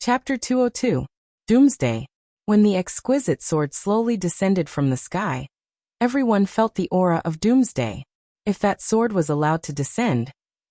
Chapter 202. Doomsday. When the exquisite sword slowly descended from the sky, everyone felt the aura of doomsday. If that sword was allowed to descend,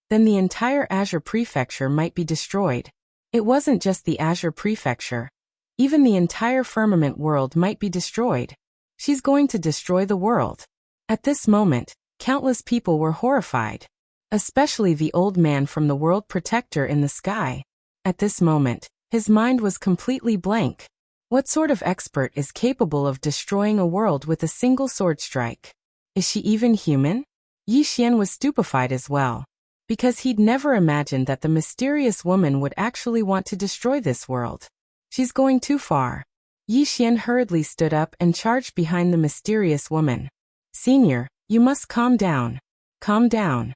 then the entire Azure Prefecture might be destroyed. It wasn't just the Azure Prefecture. Even the entire firmament world might be destroyed. She's going to destroy the world. At this moment, countless people were horrified. Especially the old man from the World Protector in the sky. At this moment, his mind was completely blank. What sort of expert is capable of destroying a world with a single sword strike? Is she even human? Yi Xian was stupefied as well, because he'd never imagined that the mysterious woman would actually want to destroy this world. She's going too far. Yi Xian hurriedly stood up and charged behind the mysterious woman. Senior, you must calm down. Calm down.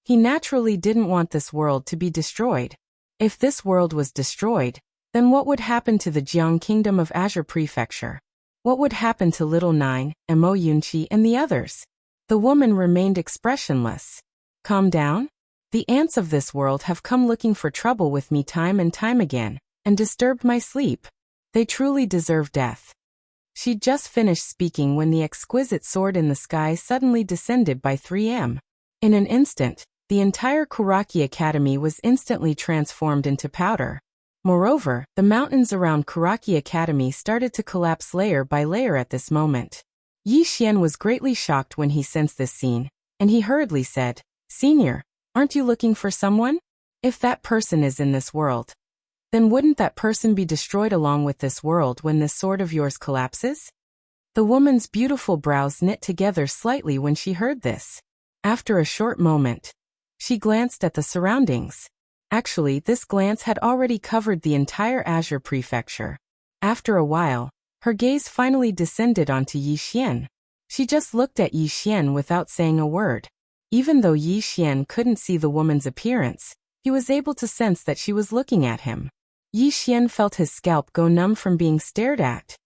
He naturally didn't want this world to be destroyed. If this world was destroyed, then what would happen to the Jiang Kingdom of Azure Prefecture? What would happen to Little Nine, Mo Yunqi and the others? The woman remained expressionless. Calm down? The ants of this world have come looking for trouble with me time and time again, and disturbed my sleep. They truly deserve death. She'd just finished speaking when the exquisite sword in the sky suddenly descended by 3 m. In an instant, the entire Kuraki Academy was instantly transformed into powder. Moreover, the mountains around Kuraki Academy started to collapse layer by layer at this moment. Yi Xian was greatly shocked when he sensed this scene, and he hurriedly said, Senior, aren't you looking for someone? If that person is in this world, then wouldn't that person be destroyed along with this world when this sword of yours collapses? The woman's beautiful brows knit together slightly when she heard this. After a short moment, she glanced at the surroundings. Actually, this glance had already covered the entire Azure Prefecture. After a while, her gaze finally descended onto Yi Xian. She just looked at Yi Xian without saying a word. Even though Yi Xian couldn't see the woman's appearance, he was able to sense that she was looking at him. Yi Xian felt his scalp go numb from being stared at.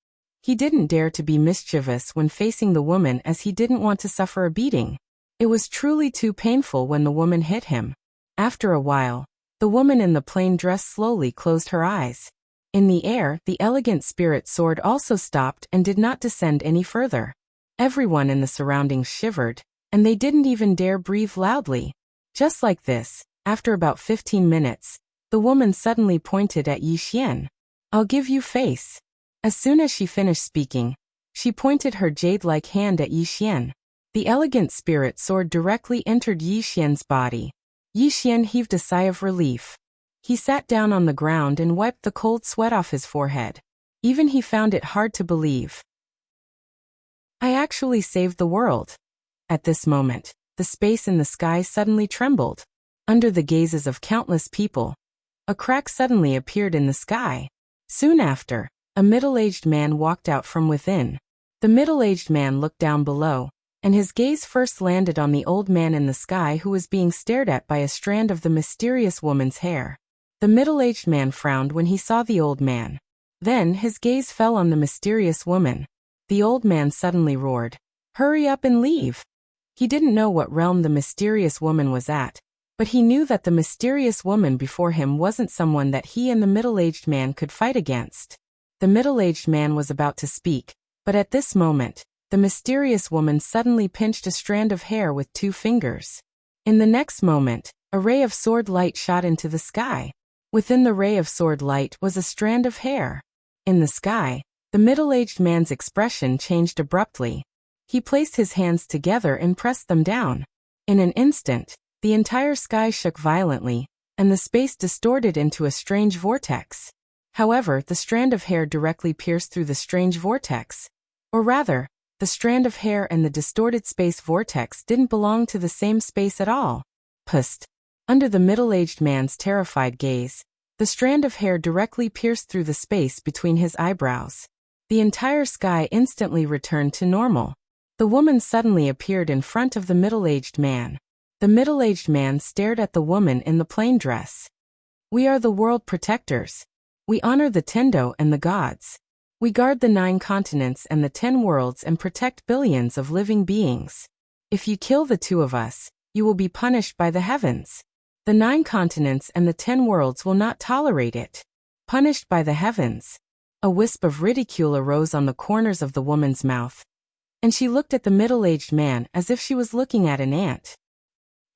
He didn't dare to be mischievous when facing the woman as he didn't want to suffer a beating. It was truly too painful when the woman hit him. After a while, the woman in the plain dress slowly closed her eyes. In the air, the elegant spirit sword also stopped and did not descend any further. Everyone in the surroundings shivered, and they didn't even dare breathe loudly. Just like this, after about 15 minutes, the woman suddenly pointed at Yi Xian. I'll give you face. As soon as she finished speaking, she pointed her jade-like hand at Yi Xian. The elegant spirit sword directly entered Yi Xian's body. Yi Xian heaved a sigh of relief. He sat down on the ground and wiped the cold sweat off his forehead. Even he found it hard to believe. I actually saved the world. At this moment, the space in the sky suddenly trembled. Under the gazes of countless people, a crack suddenly appeared in the sky. Soon after, a middle-aged man walked out from within. The middle-aged man looked down below, and his gaze first landed on the old man in the sky who was being stared at by a strand of the mysterious woman's hair. The middle-aged man frowned when he saw the old man. Then his gaze fell on the mysterious woman. The old man suddenly roared, "Hurry up and leave!" He didn't know what realm the mysterious woman was at, but he knew that the mysterious woman before him wasn't someone that he and the middle-aged man could fight against. The middle-aged man was about to speak, but at this moment, the mysterious woman suddenly pinched a strand of hair with 2 fingers. In the next moment, a ray of sword light shot into the sky. Within the ray of sword light was a strand of hair. In the sky, the middle-aged man's expression changed abruptly. He placed his hands together and pressed them down. In an instant, the entire sky shook violently, and the space distorted into a strange vortex. However, the strand of hair directly pierced through the strange vortex. Or rather, the strand of hair and the distorted space vortex didn't belong to the same space at all. Pust. Under the middle-aged man's terrified gaze, the strand of hair directly pierced through the space between his eyebrows. The entire sky instantly returned to normal. The woman suddenly appeared in front of the middle-aged man. The middle-aged man stared at the woman in the plain dress. We are the world protectors. We honor the Tendo and the gods. We guard the 9 continents and the 10 worlds and protect billions of living beings. If you kill the 2 of us, you will be punished by the heavens. The 9 continents and the 10 worlds will not tolerate it. punished by the heavens. A wisp of ridicule arose on the corners of the woman's mouth, and she looked at the middle-aged man as if she was looking at an ant.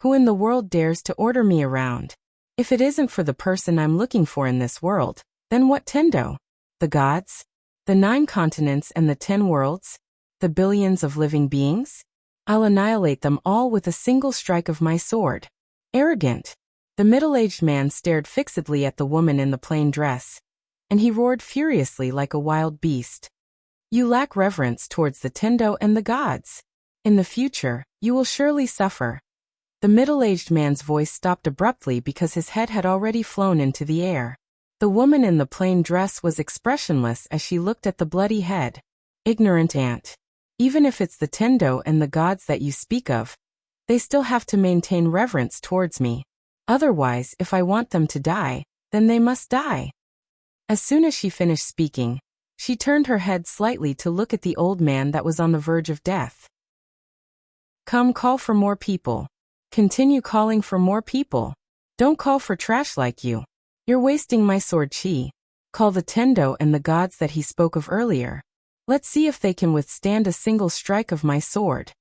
Who in the world dares to order me around? If it isn't for the person I'm looking for in this world, then what tendo? The gods? The 9 continents and the 10 worlds? The billions of living beings? I'll annihilate them all with a single strike of my sword. Arrogant. The middle-aged man stared fixedly at the woman in the plain dress, and he roared furiously like a wild beast. You lack reverence towards the tendo and the gods. In the future, you will surely suffer. The middle-aged man's voice stopped abruptly because his head had already flown into the air. The woman in the plain dress was expressionless as she looked at the bloody head. Ignorant ant. Even if it's the tendo and the gods that you speak of, they still have to maintain reverence towards me. Otherwise, if I want them to die, then they must die. As soon as she finished speaking, she turned her head slightly to look at the old man that was on the verge of death. Come, call for more people. Continue calling for more people. Don't call for trash like you. You're wasting my sword chi. Call the tendo and the gods that he spoke of earlier. Let's see if they can withstand a single strike of my sword.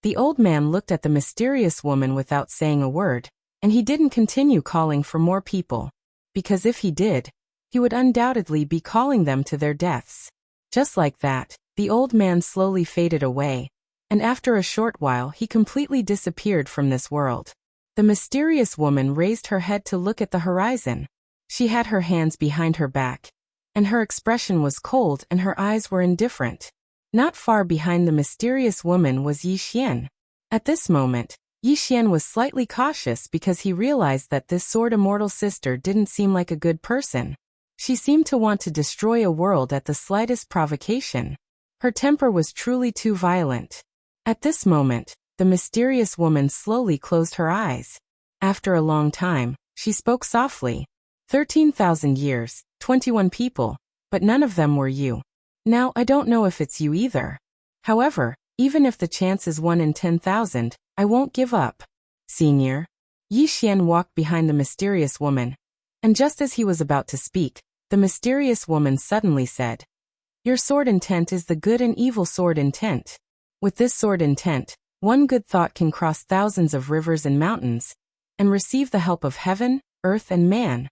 The old man looked at the mysterious woman without saying a word, and he didn't continue calling for more people, because if he did, he would undoubtedly be calling them to their deaths. Just like that, the old man slowly faded away, and after a short while he completely disappeared from this world. The mysterious woman raised her head to look at the horizon. She had her hands behind her back, and her expression was cold and her eyes were indifferent. Not far behind the mysterious woman was Yi Xian. At this moment, Yi Xian was slightly cautious because he realized that this sword immortal sister didn't seem like a good person. She seemed to want to destroy a world at the slightest provocation. Her temper was truly too violent. At this moment, the mysterious woman slowly closed her eyes. After a long time, she spoke softly. 13,000 years, 21 people, but none of them were you. Now I don't know if it's you either. However, even if the chance is 1 in 10,000, I won't give up. Senior. Yi Xian walked behind the mysterious woman, and just as he was about to speak, the mysterious woman suddenly said, Your sword intent is the good and evil sword intent. With this sword intent, one good thought can cross thousands of rivers and mountains, and receive the help of heaven, earth and man.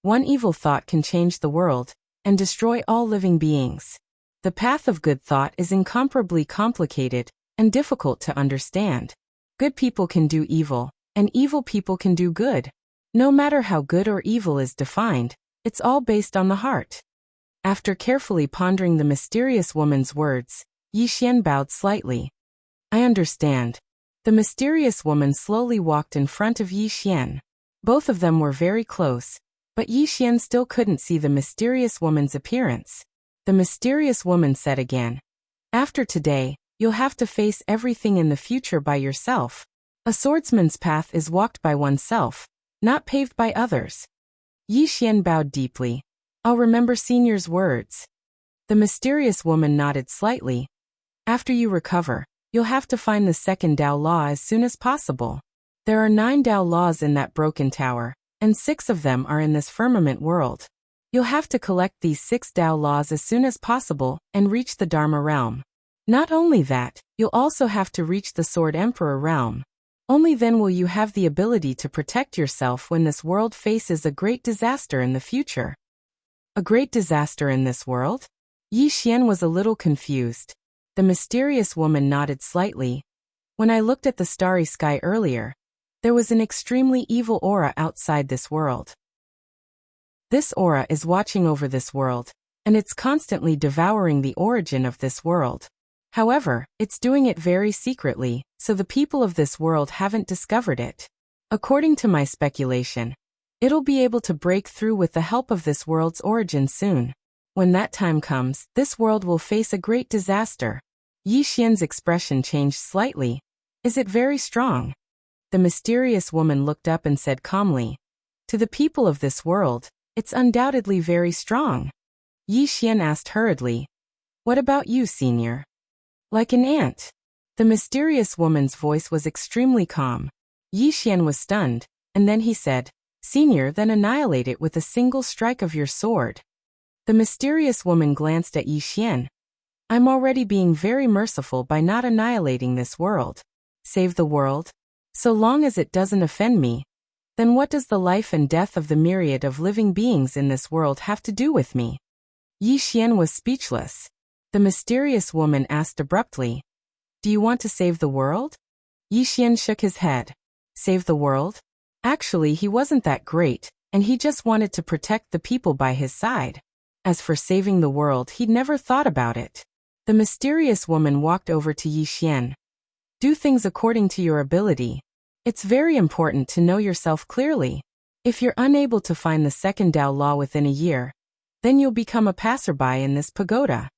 One evil thought can change the world, and destroy all living beings. The path of good thought is incomparably complicated, and difficult to understand. Good people can do evil, and evil people can do good. No matter how good or evil is defined, it's all based on the heart. After carefully pondering the mysterious woman's words, Yi Xian bowed slightly. I understand. The mysterious woman slowly walked in front of Yi Xian. Both of them were very close, but Yi Xian still couldn't see the mysterious woman's appearance. The mysterious woman said again, After today, you'll have to face everything in the future by yourself. A swordsman's path is walked by oneself, not paved by others. Yi Xian bowed deeply. I'll remember Senior's words. The mysterious woman nodded slightly. After you recover, you'll have to find the second Tao Law as soon as possible. There are 9 Tao Laws in that broken tower, and 6 of them are in this firmament world. You'll have to collect these 6 Tao Laws as soon as possible and reach the Dharma realm. Not only that, you'll also have to reach the Sword Emperor realm. Only then will you have the ability to protect yourself when this world faces a great disaster in the future. A great disaster in this world? Yi Xian was a little confused. The mysterious woman nodded slightly. When I looked at the starry sky earlier, there was an extremely evil aura outside this world. This aura is watching over this world, and it's constantly devouring the origin of this world. However, it's doing it very secretly, so the people of this world haven't discovered it. According to my speculation, it'll be able to break through with the help of this world's origin soon. When that time comes, this world will face a great disaster. Yi Xian's expression changed slightly. Is it very strong? The mysterious woman looked up and said calmly, To the people of this world, it's undoubtedly very strong. Yi Xian asked hurriedly, What about you, Senior? Like an ant. The mysterious woman's voice was extremely calm. Yi Xian was stunned, and then he said, Senior, then annihilate it with a single strike of your sword. The mysterious woman glanced at Yi Xian. I'm already being very merciful by not annihilating this world. Save the world? So long as it doesn't offend me. Then what does the life and death of the myriad of living beings in this world have to do with me? Yi Xian was speechless. The mysterious woman asked abruptly, do you want to save the world? Yi Xian shook his head. Save the world? Actually, he wasn't that great, and he just wanted to protect the people by his side. As for saving the world, he'd never thought about it. The mysterious woman walked over to Yi Xian. Do things according to your ability. It's very important to know yourself clearly. If you're unable to find the second Tao law within a year, then you'll become a passerby in this pagoda.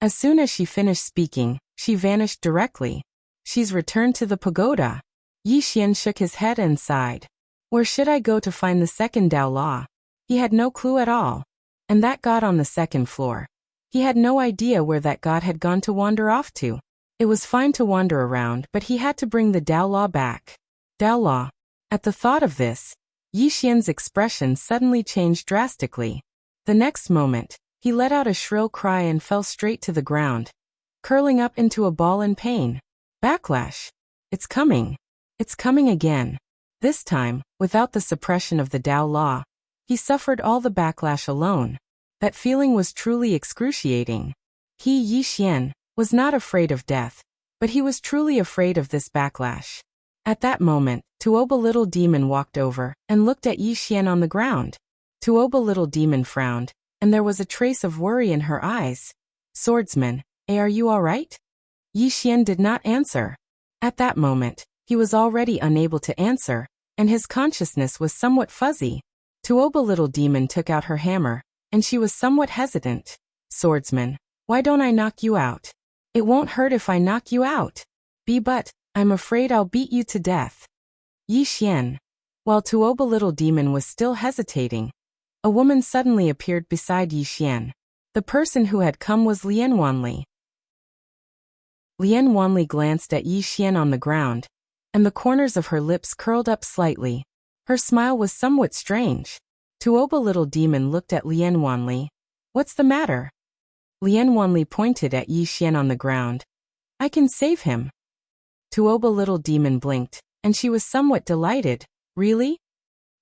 As soon as she finished speaking, she vanished directly. She's returned to the pagoda. Yi Xian shook his head and sighed. Where should I go to find the second Tao law? He had no clue at all. And that god on the second floor. He had no idea where that god had gone to wander off to. It was fine to wander around, but he had to bring the Tao law back. Tao law. At the thought of this, Yi Xian's expression suddenly changed drastically. The next moment, he let out a shrill cry and fell straight to the ground, curling up into a ball in pain. Backlash. It's coming. It's coming again. This time, without the suppression of the Tao law, he suffered all the backlash alone. That feeling was truly excruciating. He, Yi Xian, was not afraid of death, but he was truly afraid of this backlash. At that moment, Tuoba Little Demon walked over and looked at Yi Xian on the ground. Tuoba Little Demon frowned, and there was a trace of worry in her eyes. Swordsman, are you all right? Yi Xian did not answer. At that moment, he was already unable to answer, and his consciousness was somewhat fuzzy. Tuoba Little Demon took out her hammer, and she was somewhat hesitant. Swordsman, why don't I knock you out? It won't hurt if I knock you out. But I'm afraid I'll beat you to death. Yi Xian. While Tuoba Little Demon was still hesitating, a woman suddenly appeared beside Yi Xian. The person who had come was Lian Wanli. Lian Wanli glanced at Yi Xian on the ground, and the corners of her lips curled up slightly. Her smile was somewhat strange. Tuoba Little Demon looked at Lian Wanli. What's the matter? Lian Wanli pointed at Yi Xian on the ground. I can save him. Tuoba Little Demon blinked, and she was somewhat delighted. Really?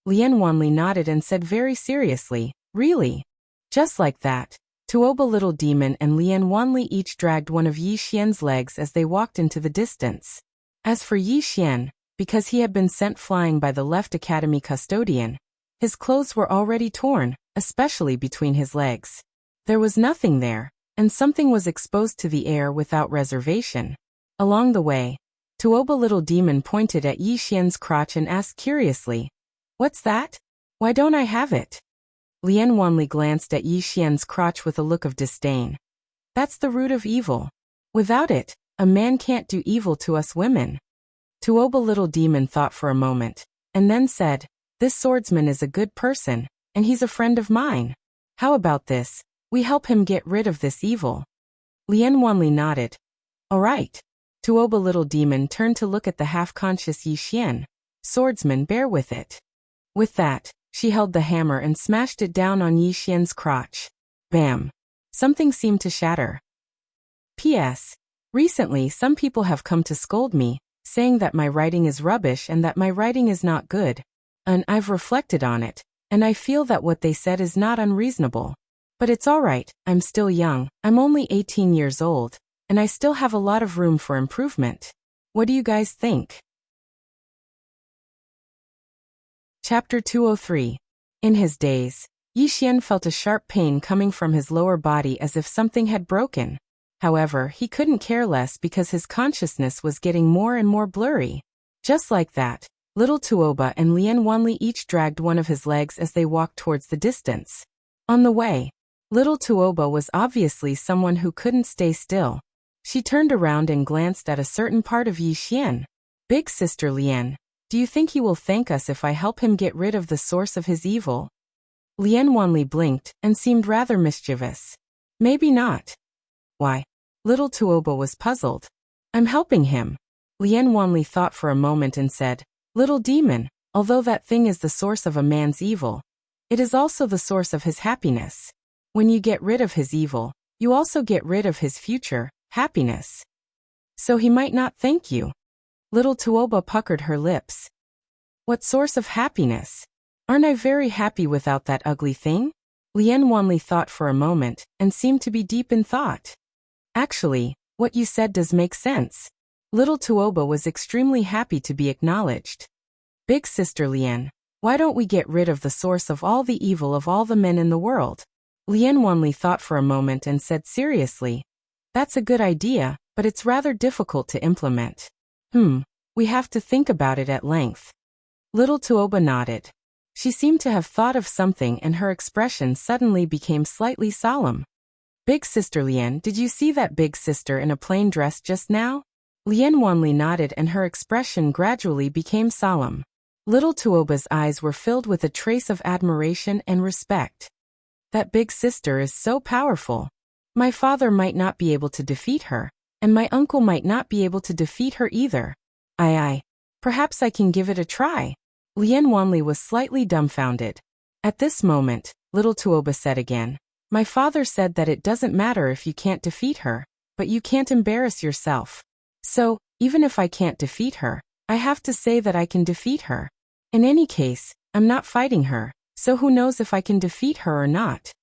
Lian Wanli nodded and said very seriously, really? Just like that, Tuoba Little Demon and Lian Wanli each dragged one of Yi Xian's legs as they walked into the distance. As for Yi Xian, because he had been sent flying by the left academy custodian, his clothes were already torn, especially between his legs. There was nothing there, and something was exposed to the air without reservation. Along the way, Tuoba Little Demon pointed at Yi Xian's crotch and asked curiously, what's that? Why don't I have it? Lian Wanli glanced at Yi Xian's crotch with a look of disdain. That's the root of evil. Without it, a man can't do evil to us women. Tuoba Little Demon thought for a moment, and then said, this swordsman is a good person, and he's a friend of mine. How about this? We help him get rid of this evil. Lian Wanli nodded. All right. Tuoba Little Demon turned to look at the half-conscious Yi Xian. Swordsman, bear with it. With that, she held the hammer and smashed it down on Yi Xian's crotch. Bam. Something seemed to shatter. P.S. Recently, some people have come to scold me, saying that my writing is rubbish and that my writing is not good. And I've reflected on it, and I feel that what they said is not unreasonable. But it's all right, I'm still young, I'm only 18 years old, and I still have a lot of room for improvement. What do you guys think? Chapter 203. In his daze, Yi Xian felt a sharp pain coming from his lower body as if something had broken. However, he couldn't care less because his consciousness was getting more and more blurry. Just like that, little Tuoba and Lian Wanli each dragged one of his legs as they walked towards the distance. On the way, little Tuoba was obviously someone who couldn't stay still. She turned around and glanced at a certain part of Yi Xian. Big Sister Lian, do you think he will thank us if I help him get rid of the source of his evil? Lian Wanli blinked and seemed rather mischievous. Maybe not. Why? Little Tuoba was puzzled. I'm helping him. Lian Wanli thought for a moment and said, Little demon, Although that thing is the source of a man's evil, it is also the source of his happiness. When you get rid of his evil, you also get rid of his future happiness. So he might not thank you. Little Tuoba puckered her lips. What source of happiness? Aren't I very happy without that ugly thing? Lien Wanli thought for a moment, and seemed to be deep in thought. Actually, what you said does make sense. Little Tuoba was extremely happy to be acknowledged. Big Sister Lien, why don't we get rid of the source of all the evil of all the men in the world? Lien Wanli thought for a moment and said seriously, that's a good idea, but it's rather difficult to implement. We have to think about it at length. Little Tuoba nodded. She seemed to have thought of something and her expression suddenly became slightly solemn. Big Sister Lien, did you see that big sister in a plain dress just now? Lien Wanli nodded and her expression gradually became solemn. Little Tuoba's eyes were filled with a trace of admiration and respect. That big sister is so powerful. My father might not be able to defeat her, and my uncle might not be able to defeat her either. Perhaps I can give it a try. Lien Wanli was slightly dumbfounded. At this moment, Little Tuoba said again, my father said that it doesn't matter if you can't defeat her, but you can't embarrass yourself. So, even if I can't defeat her, I have to say that I can defeat her. In any case, I'm not fighting her, so who knows if I can defeat her or not?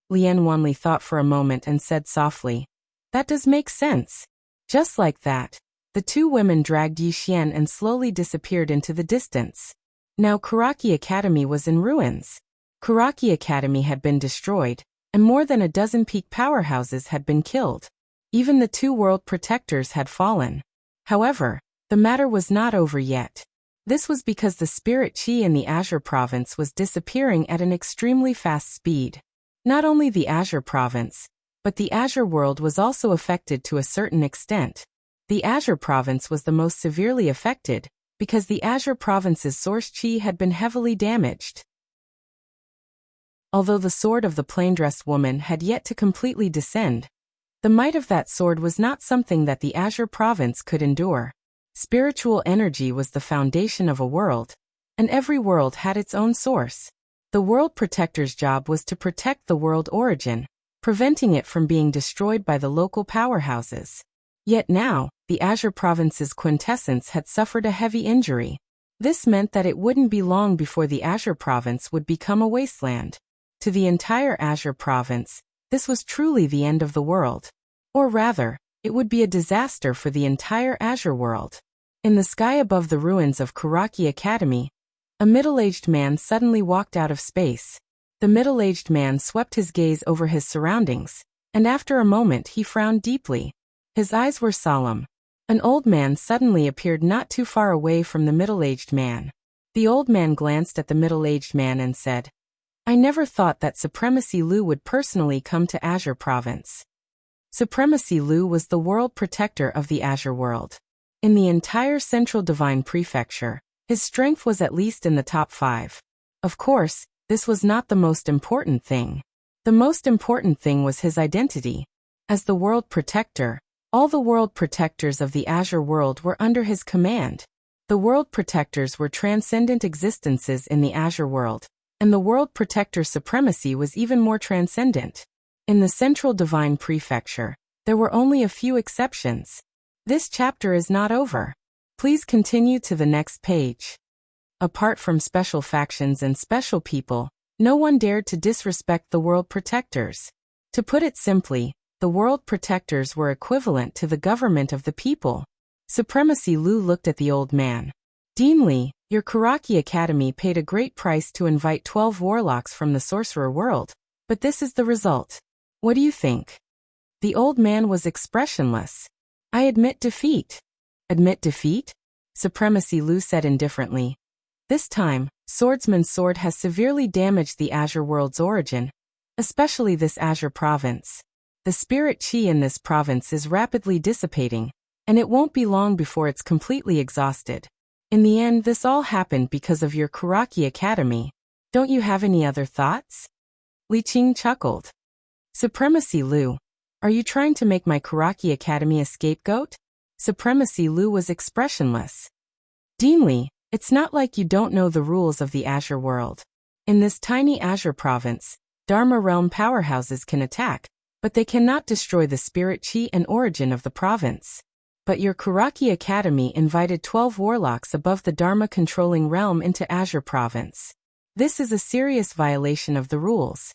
Lien Wanli thought for a moment and said softly, that does make sense. Just like that, the two women dragged Yi Xian and slowly disappeared into the distance. Now Kuraki Academy was in ruins. Kuraki Academy had been destroyed, and more than a dozen peak powerhouses had been killed. Even the two world protectors had fallen. However, the matter was not over yet. This was because the spirit chi in the Azure province was disappearing at an extremely fast speed. Not only the Azure province, but the Azure world was also affected to a certain extent. The Azure province was the most severely affected, because the Azure province's source chi had been heavily damaged. Although the sword of the plain-dressed woman had yet to completely descend, the might of that sword was not something that the Azure province could endure. Spiritual energy was the foundation of a world, and every world had its own source. The world protector's job was to protect the world origin, preventing it from being destroyed by the local powerhouses. Yet now, the Azure province's quintessence had suffered a heavy injury. This meant that it wouldn't be long before the Azure province would become a wasteland. To the entire Azure province, this was truly the end of the world. Or rather, it would be a disaster for the entire Azure world. In the sky above the ruins of Kuraki Academy, a middle-aged man suddenly walked out of space. The middle-aged man swept his gaze over his surroundings, and after a moment he frowned deeply. His eyes were solemn. An old man suddenly appeared not too far away from the middle-aged man. The old man glanced at the middle-aged man and said, I never thought that Supremacy Lu would personally come to Azure province. Supremacy Lu was the world protector of the Azure world. In the entire Central Divine Prefecture, his strength was at least in the top 5. Of course, this was not the most important thing. The most important thing was his identity. As the world protector, all the world protectors of the Azure world were under his command. The world protectors were transcendent existences in the Azure world, and the world protector supremacy was even more transcendent. In the Central Divine Prefecture, there were only a few exceptions. This chapter is not over. Please continue to the next page. Apart from special factions and special people, no one dared to disrespect the world protectors. To put it simply, the world protectors were equivalent to the government of the people. Supremacy Lu looked at the old man. Dean Li, your Kuraki Academy paid a great price to invite 12 warlocks from the sorcerer world, but this is the result. What do you think? The old man was expressionless. I admit defeat. Admit defeat? Supremacy Lu said indifferently. This time, Swordsman's sword has severely damaged the Azure world's origin, especially this Azure province. The spirit chi in this province is rapidly dissipating, and it won't be long before it's completely exhausted. In the end, this all happened because of your Kuraki Academy. Don't you have any other thoughts? Li Qing chuckled. Supremacy Lu, are you trying to make my Kuraki Academy a scapegoat? Supremacy Lu was expressionless. Dean Li, It's not like you don't know the rules of the Azure world. In this tiny Azure province, Dharma realm powerhouses can attack, but they cannot destroy the spirit chi and origin of the province. But your Kuraki Academy invited 12 warlocks above the Dharma controlling realm into Azure province. This is a serious violation of the rules.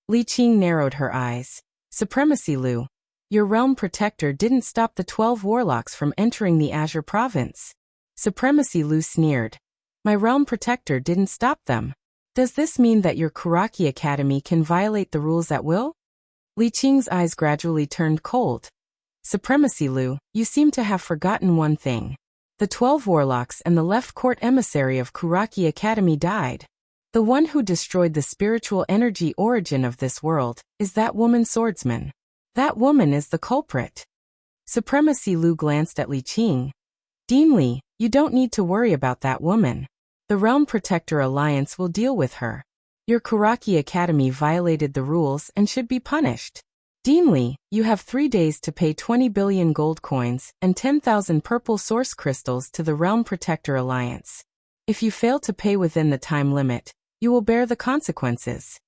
Li Qing narrowed her eyes. Supremacy Lu, your realm protector didn't stop the 12 warlocks from entering the Azure province. Supremacy Lu sneered. My realm protector didn't stop them. Does this mean that your Kuraki Academy can violate the rules at will? Li Qing's eyes gradually turned cold. Supremacy Lu, you seem to have forgotten one thing. The 12 warlocks and the left court emissary of Kuraki Academy died. The one who destroyed the spiritual energy origin of this world is that woman swordsman. That woman is the culprit. Supremacy Lu glanced at Li Qing. Dean Li, you don't need to worry about that woman. The Realm Protector Alliance will deal with her. Your Kuraki Academy violated the rules and should be punished. Dean Li, you have 3 days to pay 20 billion gold coins and 10,000 purple source crystals to the Realm Protector Alliance. If you fail to pay within the time limit, you will bear the consequences.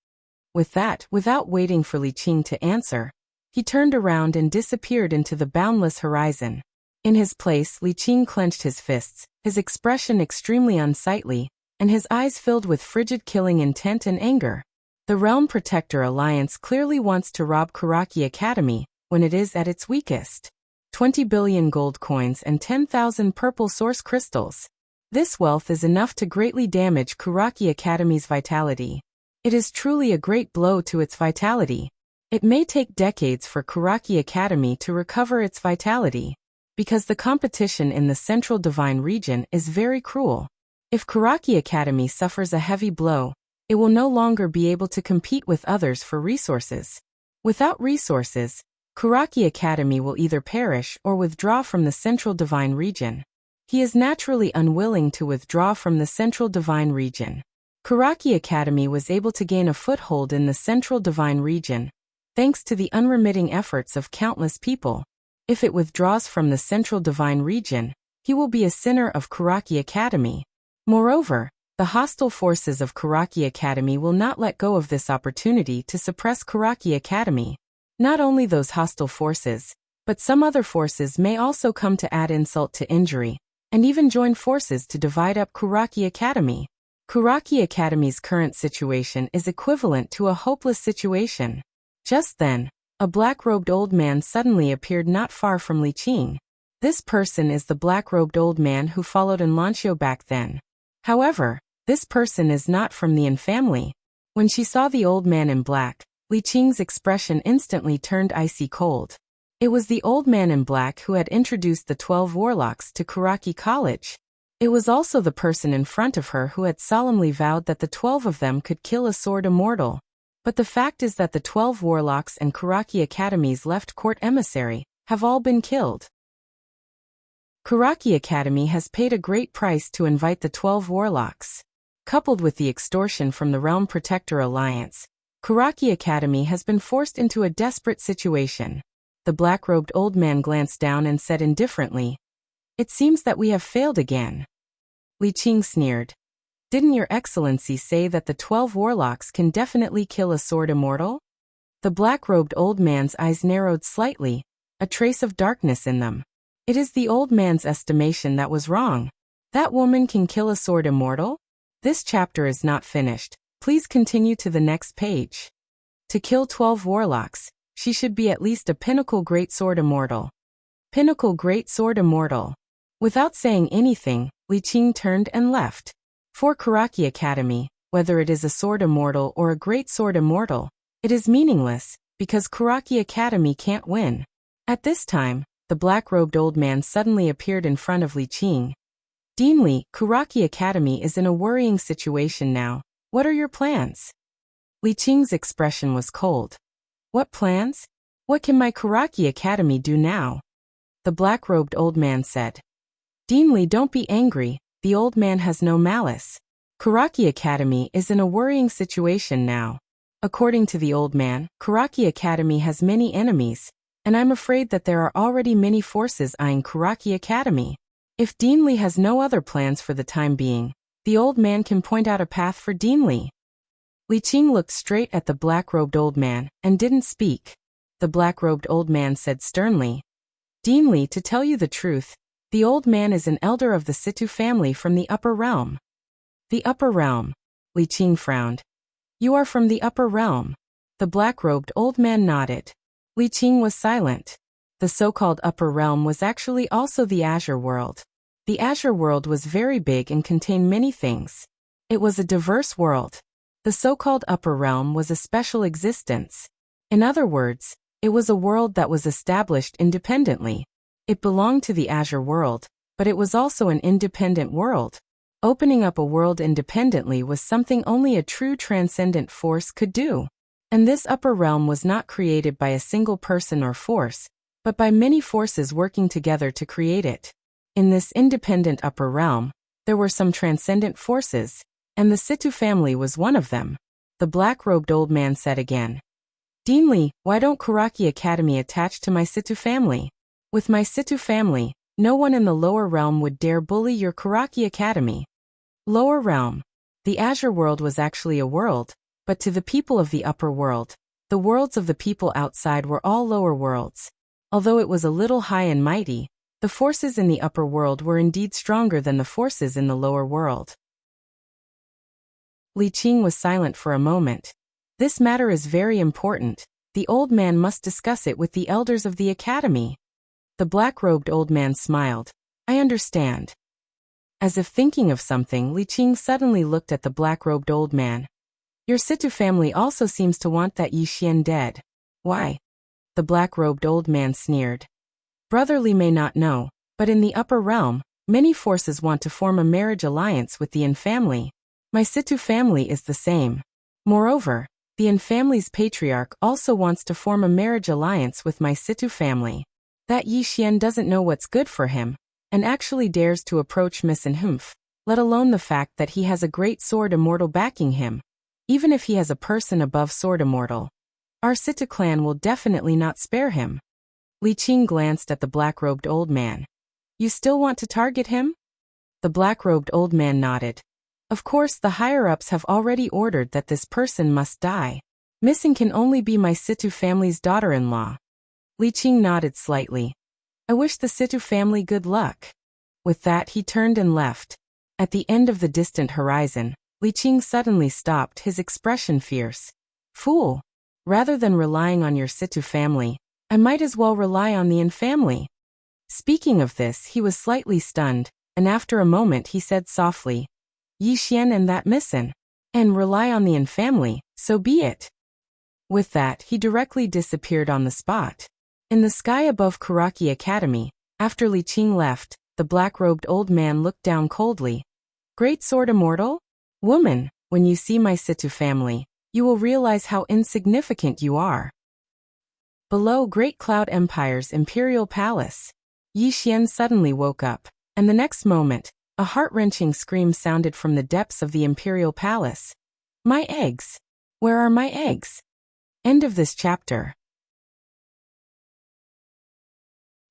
With that, without waiting for Li Qing to answer, he turned around and disappeared into the boundless horizon. In his place, Li Qing clenched his fists, his expression extremely unsightly, and his eyes filled with frigid killing intent and anger. The Realm Protector Alliance clearly wants to rob Kuraki Academy when it is at its weakest. 20 billion gold coins and 10,000 purple source crystals. This wealth is enough to greatly damage Kuraki Academy's vitality. It is truly a great blow to its vitality. It may take decades for Kuraki Academy to recover its vitality, because the competition in the Central Divine region is very cruel. If Kuraki Academy suffers a heavy blow, it will no longer be able to compete with others for resources. Without resources, Kuraki Academy will either perish or withdraw from the Central Divine region. He is naturally unwilling to withdraw from the Central Divine region. Kuraki Academy was able to gain a foothold in the Central Divine region, thanks to the unremitting efforts of countless people. If it withdraws from the Central Divine region, he will be a sinner of Kuraki Academy. Moreover, the hostile forces of Kuraki Academy will not let go of this opportunity to suppress Kuraki Academy. Not only those hostile forces, but some other forces may also come to add insult to injury, and even join forces to divide up Kuraki Academy. Kuraki Academy's current situation is equivalent to a hopeless situation. Just then, a black-robed old man suddenly appeared not far from Li Qing. This person is the black-robed old man who followed Enlancio back then. However, this person is not from the An family. When she saw the old man in black, Li Qing's expression instantly turned icy cold. It was the old man in black who had introduced the 12 warlocks to Kuraki College. It was also the person in front of her who had solemnly vowed that the 12 of them could kill a sword immortal. But the fact is that the 12 warlocks and Kuraki Academy's left court emissary have all been killed. Kuraki Academy has paid a great price to invite the 12 warlocks. Coupled with the extortion from the Realm Protector Alliance, Kuraki Academy has been forced into a desperate situation. The black-robed old man glanced down and said indifferently, "It seems that we have failed again." Li Qing sneered. "Didn't your excellency say that the 12 warlocks can definitely kill a sword immortal?" The black-robed old man's eyes narrowed slightly, a trace of darkness in them. It is the old man's estimation that was wrong. That woman can kill a sword immortal? This chapter is not finished. Please continue to the next page. To kill 12 warlocks, she should be at least a pinnacle greatsword immortal. Pinnacle greatsword immortal. Without saying anything, Li Qing turned and left. For Kuraki Academy, whether it is a sword immortal or a greatsword immortal, it is meaningless, because Kuraki Academy can't win. At this time, the black-robed old man suddenly appeared in front of Li Qing. "Dean Li, Kuraki Academy is in a worrying situation now. What are your plans?" Li Qing's expression was cold. "What plans? What can my Kuraki Academy do now?" The black-robed old man said. "Dean Li, don't be angry, the old man has no malice. Kuraki Academy is in a worrying situation now. According to the old man, Kuraki Academy has many enemies, and I'm afraid that there are already many forces eyeing Kuraki Academy. If Deanly has no other plans for the time being, the old man can point out a path for Deanly. Li Qing looked straight at the black-robed old man and didn't speak. The black-robed old man said sternly, Deanly, to tell you the truth, the old man is an elder of the Situ family from the upper realm. The upper realm. Li Qing frowned. You are from the upper realm. The black-robed old man nodded. Li Qing was silent. The so-called upper realm was actually also the Azure world. The Azure world was very big and contained many things. It was a diverse world. The so-called upper realm was a special existence. In other words, it was a world that was established independently. It belonged to the Azure world, but it was also an independent world. Opening up a world independently was something only a true transcendent force could do. And this upper realm was not created by a single person or force, but by many forces working together to create it. In this independent upper realm, there were some transcendent forces, and the Situ family was one of them. The black-robed old man said again, Deanly, why don't Karaki Academy attach to my Situ family? With my Situ family, no one in the lower realm would dare bully your Karaki Academy. Lower realm. The Azure world was actually a world, but to the people of the upper world, the worlds of the people outside were all lower worlds. Although it was a little high and mighty, the forces in the upper world were indeed stronger than the forces in the lower world. Li Qing was silent for a moment. This matter is very important. The old man must discuss it with the elders of the academy. The black-robed old man smiled. I understand. As if thinking of something, Li Qing suddenly looked at the black-robed old man. Your Situ family also seems to want that Yi Xian dead. Why? The black-robed old man sneered. Brother Li may not know, but in the upper realm, many forces want to form a marriage alliance with the Yin family. My Situ family is the same. Moreover, the Yin family's patriarch also wants to form a marriage alliance with my Situ family. That Yi Xian doesn't know what's good for him, and actually dares to approach Miss Humph, let alone the fact that he has a great sword immortal backing him. Even if he has a person above sword immortal, our Situ clan will definitely not spare him. Li Qing glanced at the black-robed old man. You still want to target him? The black-robed old man nodded. Of course, the higher-ups have already ordered that this person must die. Missing can only be my Situ family's daughter-in-law. Li Qing nodded slightly. I wish the Situ family good luck. With that, he turned and left. At the end of the distant horizon, Li Qing suddenly stopped, his expression fierce. Fool! Rather than relying on your Situ family, I might as well rely on the Yin family. Speaking of this, he was slightly stunned, and after a moment he said softly, Yi Xian and that Missin, and rely on the Yin family, so be it. With that, he directly disappeared on the spot. In the sky above Karaki Academy, after Li Qing left, the black-robed old man looked down coldly. Great sword immortal? Woman, when you see my Situ family, you will realize how insignificant you are. Below Great Cloud Empire's imperial palace, Yi Xian suddenly woke up, and the next moment, a heart-wrenching scream sounded from the depths of the imperial palace. My eggs! Where are my eggs? End of this chapter.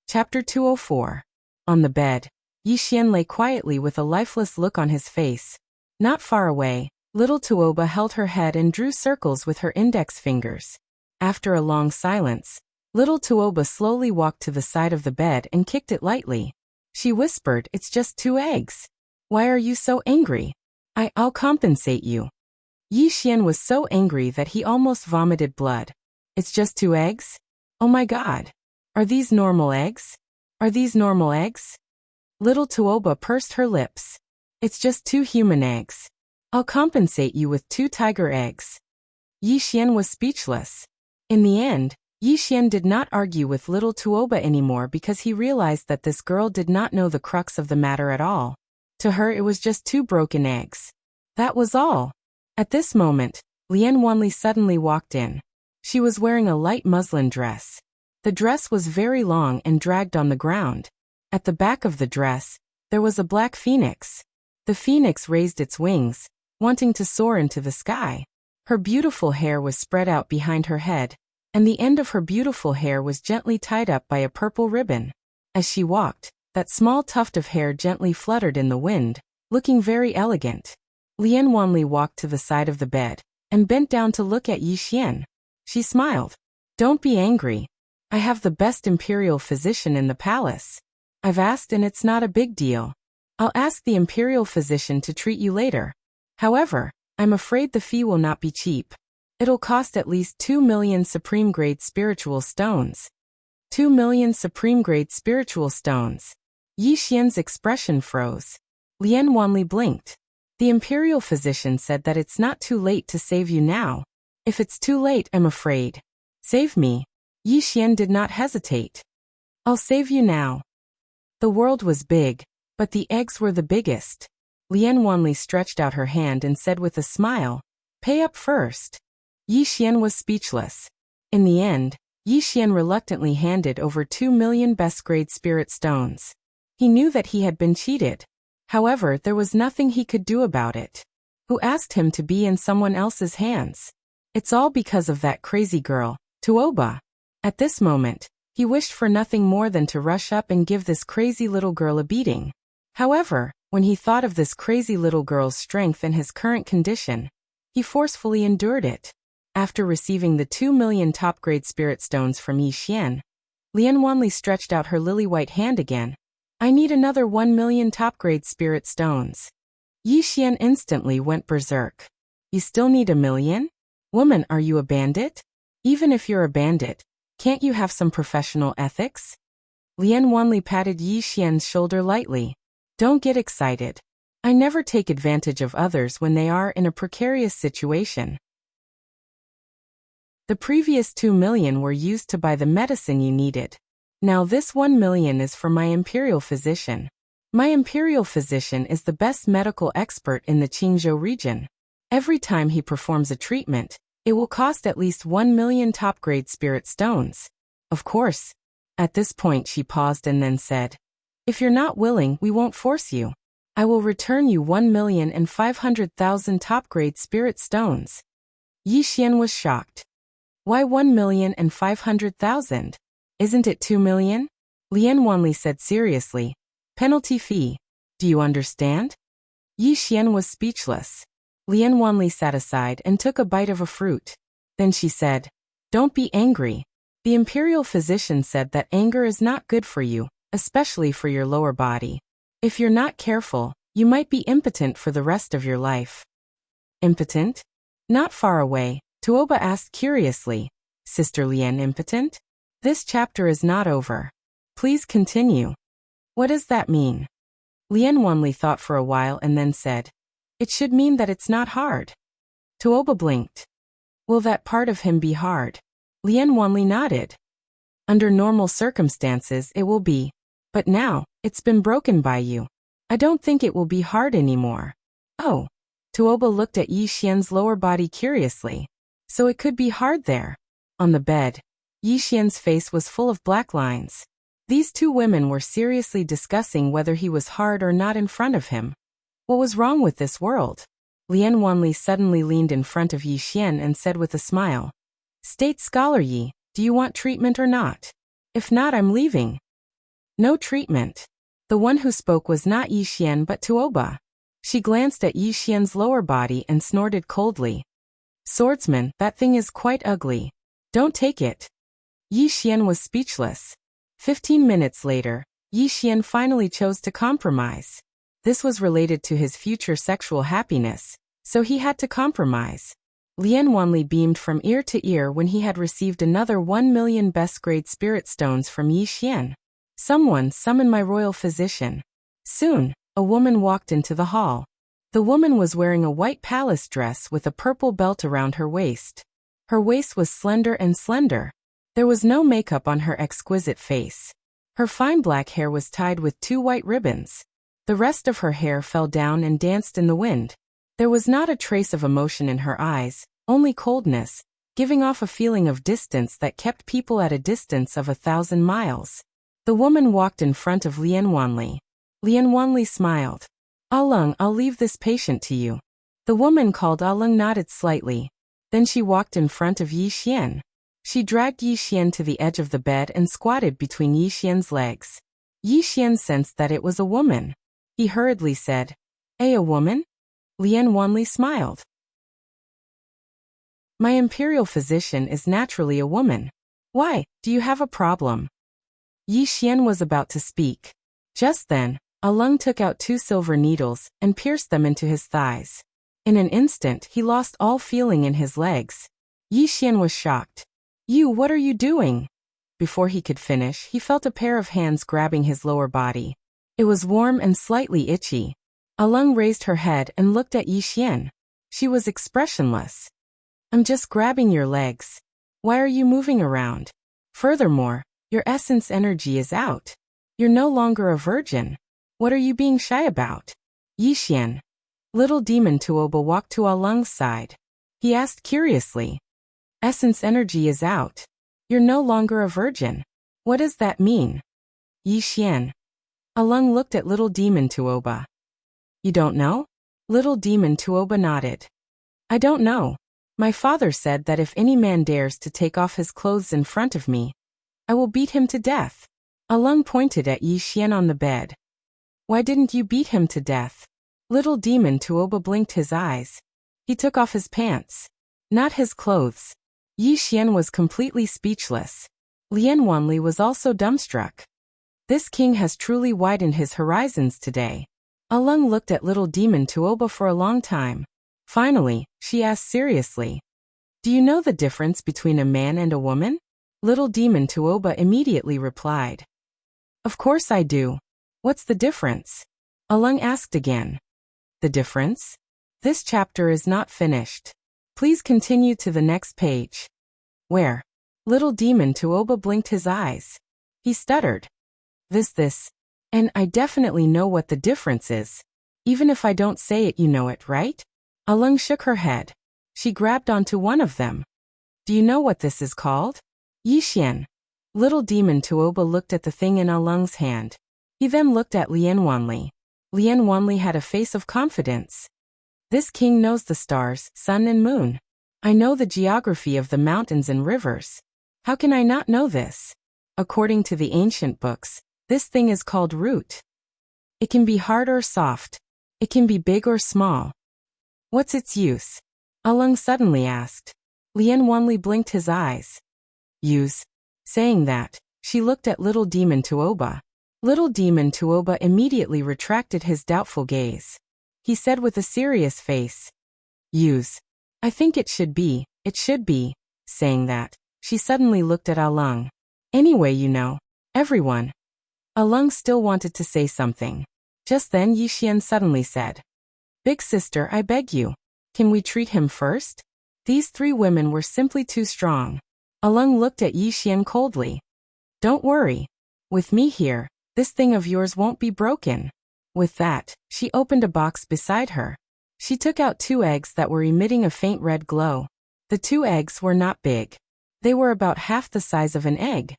Chapter 204. On the bed, Yi Xian lay quietly with a lifeless look on his face. Not far away, little Tuoba held her head and drew circles with her index fingers. After a long silence, little Tuoba slowly walked to the side of the bed and kicked it lightly. She whispered, It's just 2 eggs. Why are you so angry? I'll compensate you. Yi Xian was so angry that he almost vomited blood. It's just 2 eggs? Oh my god. Are these normal eggs? Are these normal eggs? Little Tuoba pursed her lips. It's just 2 human eggs. I'll compensate you with 2 tiger eggs. Yi Xian was speechless. In the end, Yi Xian did not argue with little Tuoba anymore because he realized that this girl did not know the crux of the matter at all. To her it was just 2 broken eggs. That was all. At this moment, Lian Wanli suddenly walked in. She was wearing a light muslin dress. The dress was very long and dragged on the ground. At the back of the dress, there was a black phoenix. The phoenix raised its wings, wanting to soar into the sky. Her beautiful hair was spread out behind her head, and the end of her beautiful hair was gently tied up by a purple ribbon. As she walked, That small tuft of hair gently fluttered in the wind, looking very elegant. Lian Wanli walked to the side of the bed and bent down to look at Yi Xian. She smiled. Don't be angry. I have the best imperial physician in the palace. I've asked and it's not a big deal. I'll ask the imperial physician to treat you later. However, I'm afraid the fee will not be cheap. It'll cost at least 2 million supreme-grade spiritual stones. 2 million supreme-grade spiritual stones. Yi Xian's expression froze. Lian Wanli blinked. The imperial physician said that it's not too late to save you now. If it's too late, I'm afraid. Save me. Yi Xian did not hesitate. I'll save you now. The world was big, but the eggs were the biggest. Lian Wanli stretched out her hand and said with a smile, pay up first. Yi Xian was speechless. In the end, Yi Xian reluctantly handed over 2 million best-grade spirit stones. He knew that he had been cheated. However, there was nothing he could do about it. Who asked him to be in someone else's hands? It's all because of that crazy girl, Tuoba. At this moment, he wished for nothing more than to rush up and give this crazy little girl a beating. However, when he thought of this crazy little girl's strength and his current condition, he forcefully endured it. After receiving the 2 million top-grade spirit stones from Yi Xian, Lian Wanli stretched out her lily-white hand again. I need another 1 million top-grade spirit stones. Yi Xian instantly went berserk. You still need 1 million? Woman, are you a bandit? Even if you're a bandit, can't you have some professional ethics? Lian Wanli patted Yi Xian's shoulder lightly. Don't get excited. I never take advantage of others when they are in a precarious situation. The previous 2 million were used to buy the medicine you needed. Now this 1 million is for my imperial physician. My imperial physician is the best medical expert in the Qingzhou region. Every time he performs a treatment, it will cost at least 1 million top-grade spirit stones. Of course. At this point she paused and then said, if you're not willing, we won't force you. I will return you 1,500,000 top-grade spirit stones. Yi Xian was shocked. Why 1,500,000? Isn't it 2 million? Lian Wanli said seriously. Penalty fee. Do you understand? Yi Xian was speechless. Lian Wanli sat aside and took a bite of a fruit. Then she said, don't be angry. The imperial physician said that anger is not good for you, especially for your lower body. If you're not careful, you might be impotent for the rest of your life. Impotent? Not far away, Tuoba asked curiously, Sister Lian impotent? This chapter is not over. Please continue. What does that mean? Lian Wanli thought for a while and then said, it should mean that it's not hard. Tuoba blinked. Will that part of him be hard? Lian Wanli nodded. Under normal circumstances it will be. But now, it's been broken by you. I don't think it will be hard anymore. Oh. Tuoba looked at Yi Xian's lower body curiously. So it could be hard there. On the bed, Yi Xian's face was full of black lines. These two women were seriously discussing whether he was hard or not in front of him. What was wrong with this world? Lian Wanli suddenly leaned in front of Yi Xian and said with a smile, State Scholar Yi, do you want treatment or not? If not, I'm leaving. No treatment. The one who spoke was not Yi Xian but Tuoba. She glanced at Yi Xian's lower body and snorted coldly. Swordsman, that thing is quite ugly. Don't take it. Yi Xian was speechless. 15 minutes later, Yi Xian finally chose to compromise. This was related to his future sexual happiness, so he had to compromise. Lian Wanli beamed from ear to ear when he had received another 1 million best-grade spirit stones from Yi Xian. Someone summon my royal physician. Soon, a woman walked into the hall. The woman was wearing a white palace dress with a purple belt around her waist. Her waist was slender and slender. There was no makeup on her exquisite face. Her fine black hair was tied with 2 white ribbons. The rest of her hair fell down and danced in the wind. There was not a trace of emotion in her eyes, only coldness, giving off a feeling of distance that kept people at a distance of 1,000 miles. The woman walked in front of Lian Wanli. Lian Wanli smiled. Alung, I'll leave this patient to you. The woman called Alung nodded slightly. Then she walked in front of Yi Xian. She dragged Yi Xian to the edge of the bed and squatted between Yi Xian's legs. Yi Xian sensed that it was a woman. He hurriedly said, a woman? Lian Wanli smiled. My imperial physician is naturally a woman. Why, do you have a problem? Yi Xian was about to speak. Just then, Alung took out 2 silver needles and pierced them into his thighs. In an instant, he lost all feeling in his legs. Yi Xian was shocked. You, what are you doing? Before he could finish, he felt a pair of hands grabbing his lower body. It was warm and slightly itchy. Alung raised her head and looked at Yi Xian. She was expressionless. I'm just grabbing your legs. Why are you moving around? Furthermore, your essence energy is out. You're no longer a virgin. What are you being shy about? Yi Xian. Little demon Tuoba walked to Alung's side. He asked curiously. Essence energy is out. You're no longer a virgin. What does that mean? Yi Xian. Alung looked at little demon Tuoba. You don't know? Little demon Tuoba nodded. I don't know. My father said that if any man dares to take off his clothes in front of me, I will beat him to death. Alung pointed at Yi Xian on the bed. Why didn't you beat him to death? Little demon Tuoba blinked his eyes. He took off his pants. Not his clothes. Yi Xian was completely speechless. Lian Wanli was also dumbstruck. This king has truly widened his horizons today. Alung looked at little demon Tuoba for a long time. Finally, she asked seriously. Do you know the difference between a man and a woman? Little demon Tuoba immediately replied. Of course I do. What's the difference? Alung asked again. The difference? This chapter is not finished. Please continue to the next page. Where? Little demon Tuoba blinked his eyes. He stuttered. This. And I definitely know what the difference is. Even if I don't say it, you know it, right? Alung shook her head. She grabbed onto one of them. Do you know what this is called? Yi Xian. Little demon Tuoba looked at the thing in Alung's hand. He then looked at Lian Wanli. Lian Wanli had a face of confidence. This king knows the stars, sun and moon. I know the geography of the mountains and rivers. How can I not know this? According to the ancient books, this thing is called root. It can be hard or soft. It can be big or small. What's its use? Alung suddenly asked. Lian Wanli blinked his eyes. Use. Saying that, she looked at little demon Tuoba. Little demon Tuoba immediately retracted his doubtful gaze. He said with a serious face. Use. I think it should be. Saying that, she suddenly looked at Alung. Anyway, you know, everyone. Alung still wanted to say something. Just then Yi Xian suddenly said. Big sister, I beg you. Can we treat him first? These 3 women were simply too strong. Alung looked at Yi Xian coldly. Don't worry. With me here, this thing of yours won't be broken. With that, she opened a box beside her. She took out 2 eggs that were emitting a faint red glow. The 2 eggs were not big. They were about half the size of an egg.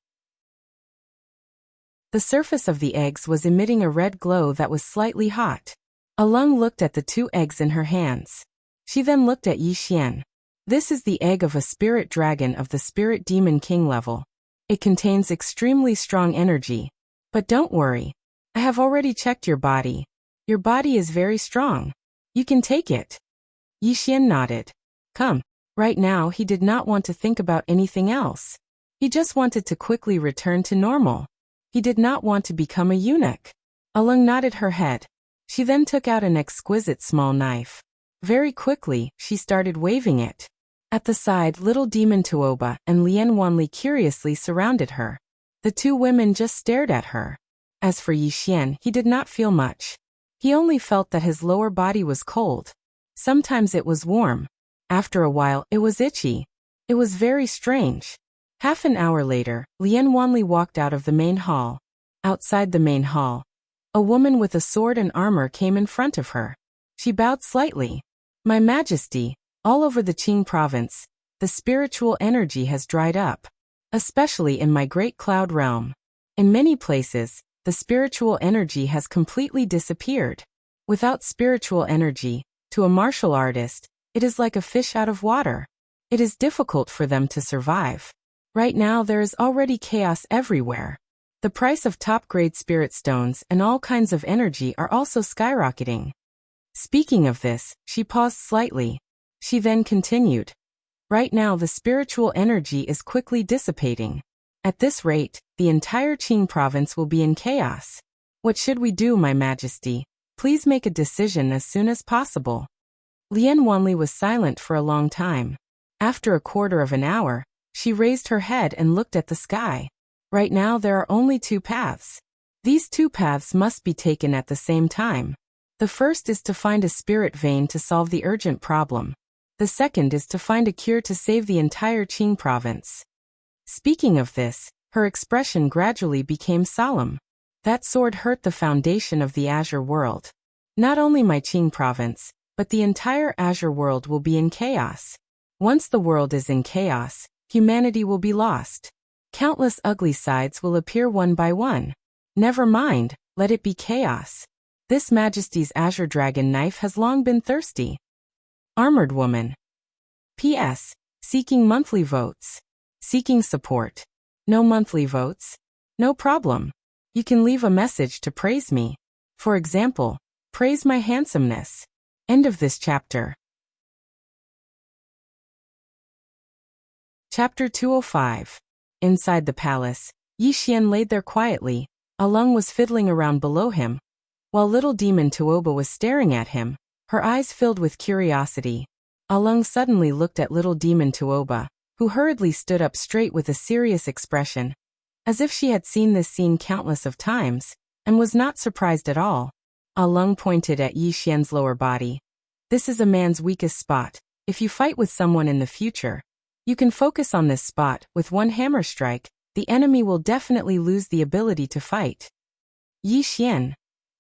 The surface of the eggs was emitting a red glow that was slightly hot. Alung looked at the 2 eggs in her hands. She then looked at Yi Xian. This is the egg of a spirit dragon of the spirit demon king level. It contains extremely strong energy. But don't worry. I have already checked your body. Your body is very strong. You can take it. Yi Xian nodded. Come. Right now he did not want to think about anything else. He just wanted to quickly return to normal. He did not want to become a eunuch. Alung nodded her head. She then took out an exquisite small knife. Very quickly, she started waving it. At the side, little demon Tuoba and Lian Wanli curiously surrounded her. The 2 women just stared at her. As for Yi Xian, he did not feel much. He only felt that his lower body was cold. Sometimes it was warm. After a while, it was itchy. It was very strange. Half an hour later, Lian Wanli walked out of the main hall. Outside the main hall, a woman with a sword and armor came in front of her. She bowed slightly. My Majesty, all over the Qing province, the spiritual energy has dried up. Especially in my great cloud realm. In many places, the spiritual energy has completely disappeared. Without spiritual energy, to a martial artist, it is like a fish out of water. It is difficult for them to survive. Right now there is already chaos everywhere. The price of top-grade spirit stones and all kinds of energy are also skyrocketing. Speaking of this, she paused slightly. She then continued. Right now the spiritual energy is quickly dissipating. At this rate, the entire Qing province will be in chaos. What should we do, my majesty? Please make a decision as soon as possible. Lian Wanli was silent for a long time. After a quarter of an hour, she raised her head and looked at the sky. Right now there are only two paths. These two paths must be taken at the same time. The first is to find a spirit vein to solve the urgent problem. The second is to find a cure to save the entire Qing province. Speaking of this, her expression gradually became solemn. That sword hurt the foundation of the Azure world. Not only my Qing province, but the entire Azure world will be in chaos. Once the world is in chaos, humanity will be lost. Countless ugly sides will appear one by one. Never mind, let it be chaos. This Majesty's Azure Dragon knife has long been thirsty. Armored Woman. P.S. Seeking monthly votes. Seeking support. No monthly votes? No problem. You can leave a message to praise me. For example, praise my handsomeness. End of this chapter. Chapter 205. Inside the palace, Yi Xian laid there quietly. Alung was fiddling around below him, while little demon Tuoba was staring at him, her eyes filled with curiosity. Alung suddenly looked at little demon Tuoba, who hurriedly stood up straight with a serious expression, as if she had seen this scene countless of times, and was not surprised at all. Alung pointed at Yi Xian's lower body. This is a man's weakest spot. If you fight with someone in the future, you can focus on this spot. With one hammer strike, the enemy will definitely lose the ability to fight. Yi Xian.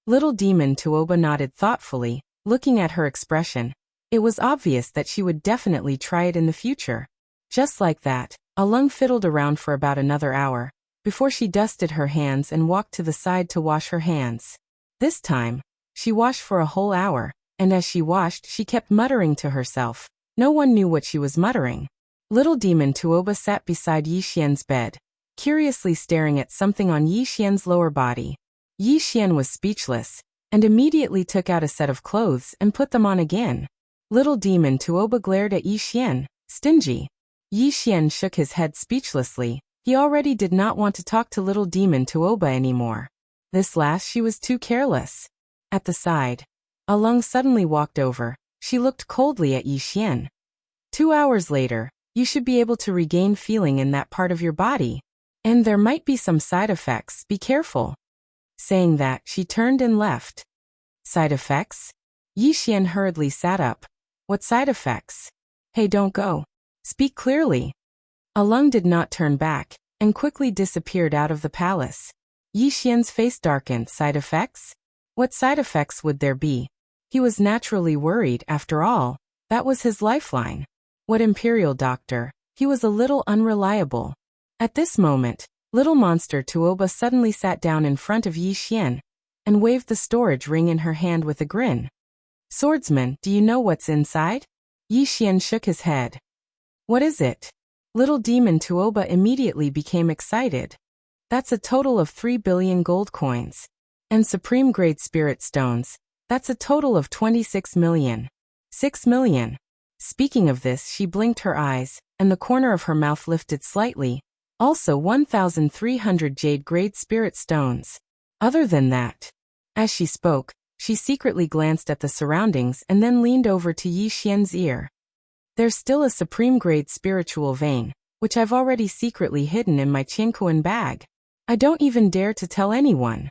Little demon Tuoba nodded thoughtfully, looking at her expression. It was obvious that she would definitely try it in the future. Just like that, Alung fiddled around for about another hour, before she dusted her hands and walked to the side to wash her hands. This time, she washed for a whole hour, and as she washed she kept muttering to herself. No one knew what she was muttering. Little demon Tuoba sat beside Yi Xian's bed, curiously staring at something on Yi Xian's lower body. Yi Xian was speechless, and immediately took out a set of clothes and put them on again. Little demon Tuoba glared at Yi Xian, stingy. Yi Xian shook his head speechlessly. He already did not want to talk to little demon Tuoba anymore. This last she was too careless. At the side, Alung suddenly walked over. She looked coldly at Yi Xian. 2 hours later, you should be able to regain feeling in that part of your body. And there might be some side effects, be careful. Saying that, she turned and left. Side effects? Yi Xian hurriedly sat up. What side effects? Hey, don't go. Speak clearly. Alung did not turn back, and quickly disappeared out of the palace. Yi Xian's face darkened. Side effects? What side effects would there be? He was naturally worried. After all, that was his lifeline. What imperial doctor? He was a little unreliable. At this moment, little monster Tuoba suddenly sat down in front of Yi Xian, and waved the storage ring in her hand with a grin. Swordsman, do you know what's inside? Yi Xian shook his head. What is it? Little demon Tuoba immediately became excited. That's a total of 3 billion gold coins. And supreme grade spirit stones. That's a total of 26 million. 6 million. Speaking of this, she blinked her eyes, and the corner of her mouth lifted slightly. Also 1,300 jade grade spirit stones. Other than that. As she spoke, she secretly glanced at the surroundings and then leaned over to Yi Xian's ear. There's still a supreme grade spiritual vein, which I've already secretly hidden in my Qingkuan bag. I don't even dare to tell anyone.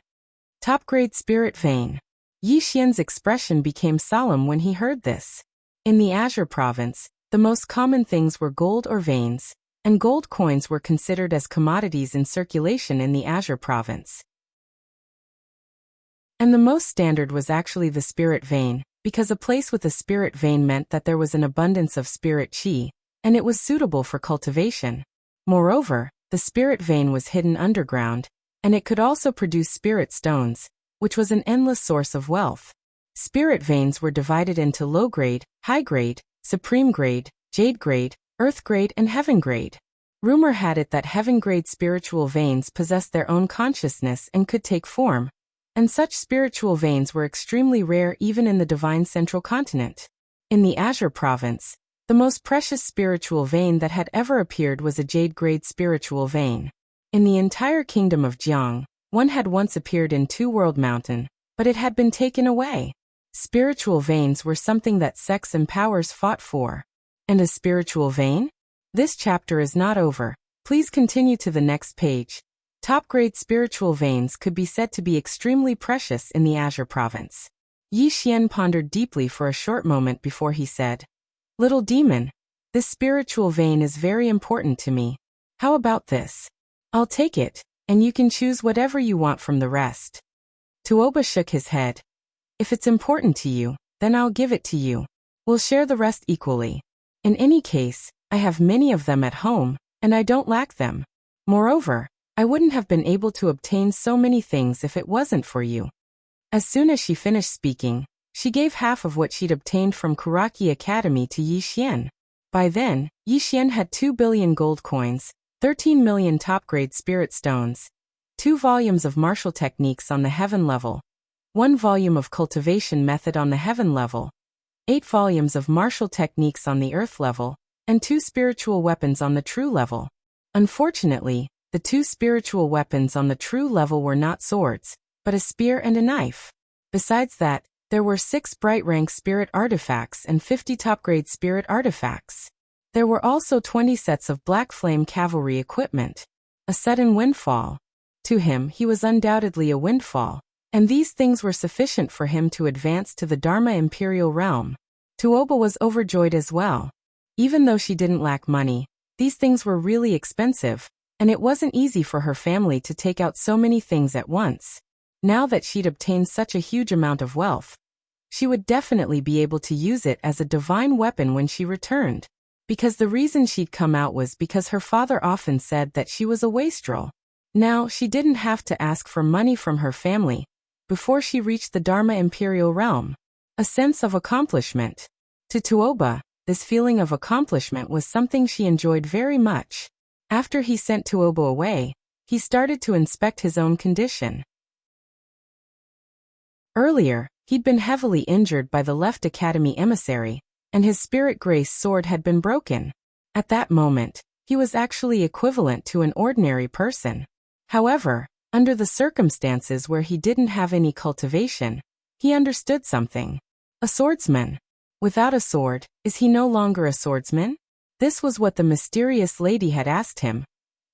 Top grade spirit vein. Yi Xian's expression became solemn when he heard this. In the Azure province, the most common things were gold or veins, and gold coins were considered as commodities in circulation in the Azure province. And the most standard was actually the spirit vein, because a place with a spirit vein meant that there was an abundance of spirit qi, and it was suitable for cultivation. Moreover, the spirit vein was hidden underground, and it could also produce spirit stones, which was an endless source of wealth. Spirit veins were divided into low grade, high grade, supreme grade, jade grade, earth grade, and heaven grade. Rumor had it that heaven-grade spiritual veins possessed their own consciousness and could take form, and such spiritual veins were extremely rare even in the divine central continent. In the Azure province, the most precious spiritual vein that had ever appeared was a jade-grade spiritual vein. In the entire kingdom of Jiang, one had once appeared in Two World Mountain, but it had been taken away. Spiritual veins were something that sex and powers fought for. And a spiritual vein? This chapter is not over. Please continue to the next page. Top-grade spiritual veins could be said to be extremely precious in the Azure province. Yi Xian pondered deeply for a short moment before he said, "Little demon, this spiritual vein is very important to me. How about this? I'll take it, and you can choose whatever you want from the rest." Tuoba shook his head. "If it's important to you, then I'll give it to you. We'll share the rest equally. In any case, I have many of them at home, and I don't lack them. Moreover, I wouldn't have been able to obtain so many things if it wasn't for you." As soon as she finished speaking, she gave half of what she'd obtained from Kuraki Academy to Yi Xian. By then, Yi Xian had 2 billion gold coins, 13 million top-grade spirit stones, 2 volumes of martial techniques on the heaven level, 1 volume of cultivation method on the heaven level, 8 volumes of martial techniques on the earth level, and 2 spiritual weapons on the true level. Unfortunately, the 2 spiritual weapons on the true level were not swords, but a spear and a knife. Besides that, there were 6 bright rank spirit artifacts and 50 top-grade spirit artifacts. There were also 20 sets of black flame cavalry equipment. A sudden windfall. To him, he was undoubtedly a windfall, and these things were sufficient for him to advance to the Dharma Imperial Realm. Tuoba was overjoyed as well. Even though she didn't lack money, these things were really expensive, and it wasn't easy for her family to take out so many things at once. Now that she'd obtained such a huge amount of wealth, she would definitely be able to use it as a divine weapon when she returned. Because the reason she'd come out was because her father often said that she was a wastrel. Now she didn't have to ask for money from her family before she reached the Dharma Imperial Realm. A sense of accomplishment. To Tuoba, this feeling of accomplishment was something she enjoyed very much. After he sent Tuoba away, he started to inspect his own condition. Earlier, he'd been heavily injured by the left academy emissary, and his spirit grace sword had been broken. At that moment, he was actually equivalent to an ordinary person. However, under the circumstances where he didn't have any cultivation, he understood something. A swordsman. Without a sword, is he no longer a swordsman? This was what the mysterious lady had asked him,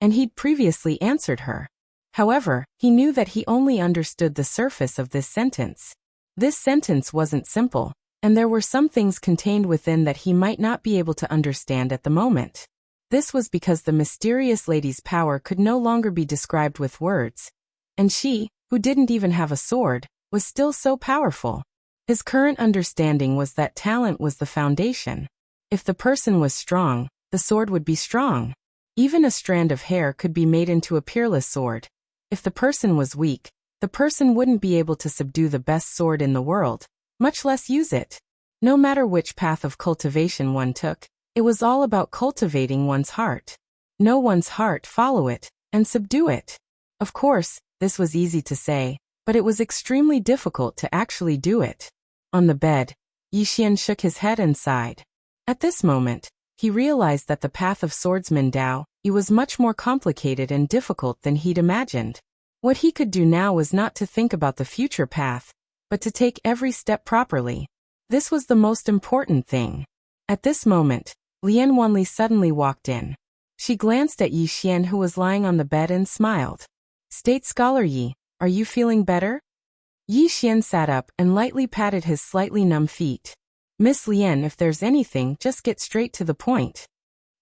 and he'd previously answered her. However, he knew that he only understood the surface of this sentence. This sentence wasn't simple, and there were some things contained within that he might not be able to understand at the moment. This was because the mysterious lady's power could no longer be described with words, and she, who didn't even have a sword, was still so powerful. His current understanding was that talent was the foundation. If the person was strong, the sword would be strong. Even a strand of hair could be made into a peerless sword. If the person was weak, the person wouldn't be able to subdue the best sword in the world, much less use it. No matter which path of cultivation one took, it was all about cultivating one's heart. Know one's heart, follow it, and subdue it. Of course, this was easy to say, but it was extremely difficult to actually do it. On the bed, Yi Xian shook his head and sighed. At this moment, he realized that the path of swordsman Dao was much more complicated and difficult than he'd imagined. What he could do now was not to think about the future path, but to take every step properly. This was the most important thing. At this moment, Lian Wanli suddenly walked in. She glanced at Yi Xian, who was lying on the bed, and smiled. "State Scholar Yi, are you feeling better?" Yi Xian sat up and lightly patted his slightly numb feet. "Miss Lian, if there's anything, just get straight to the point."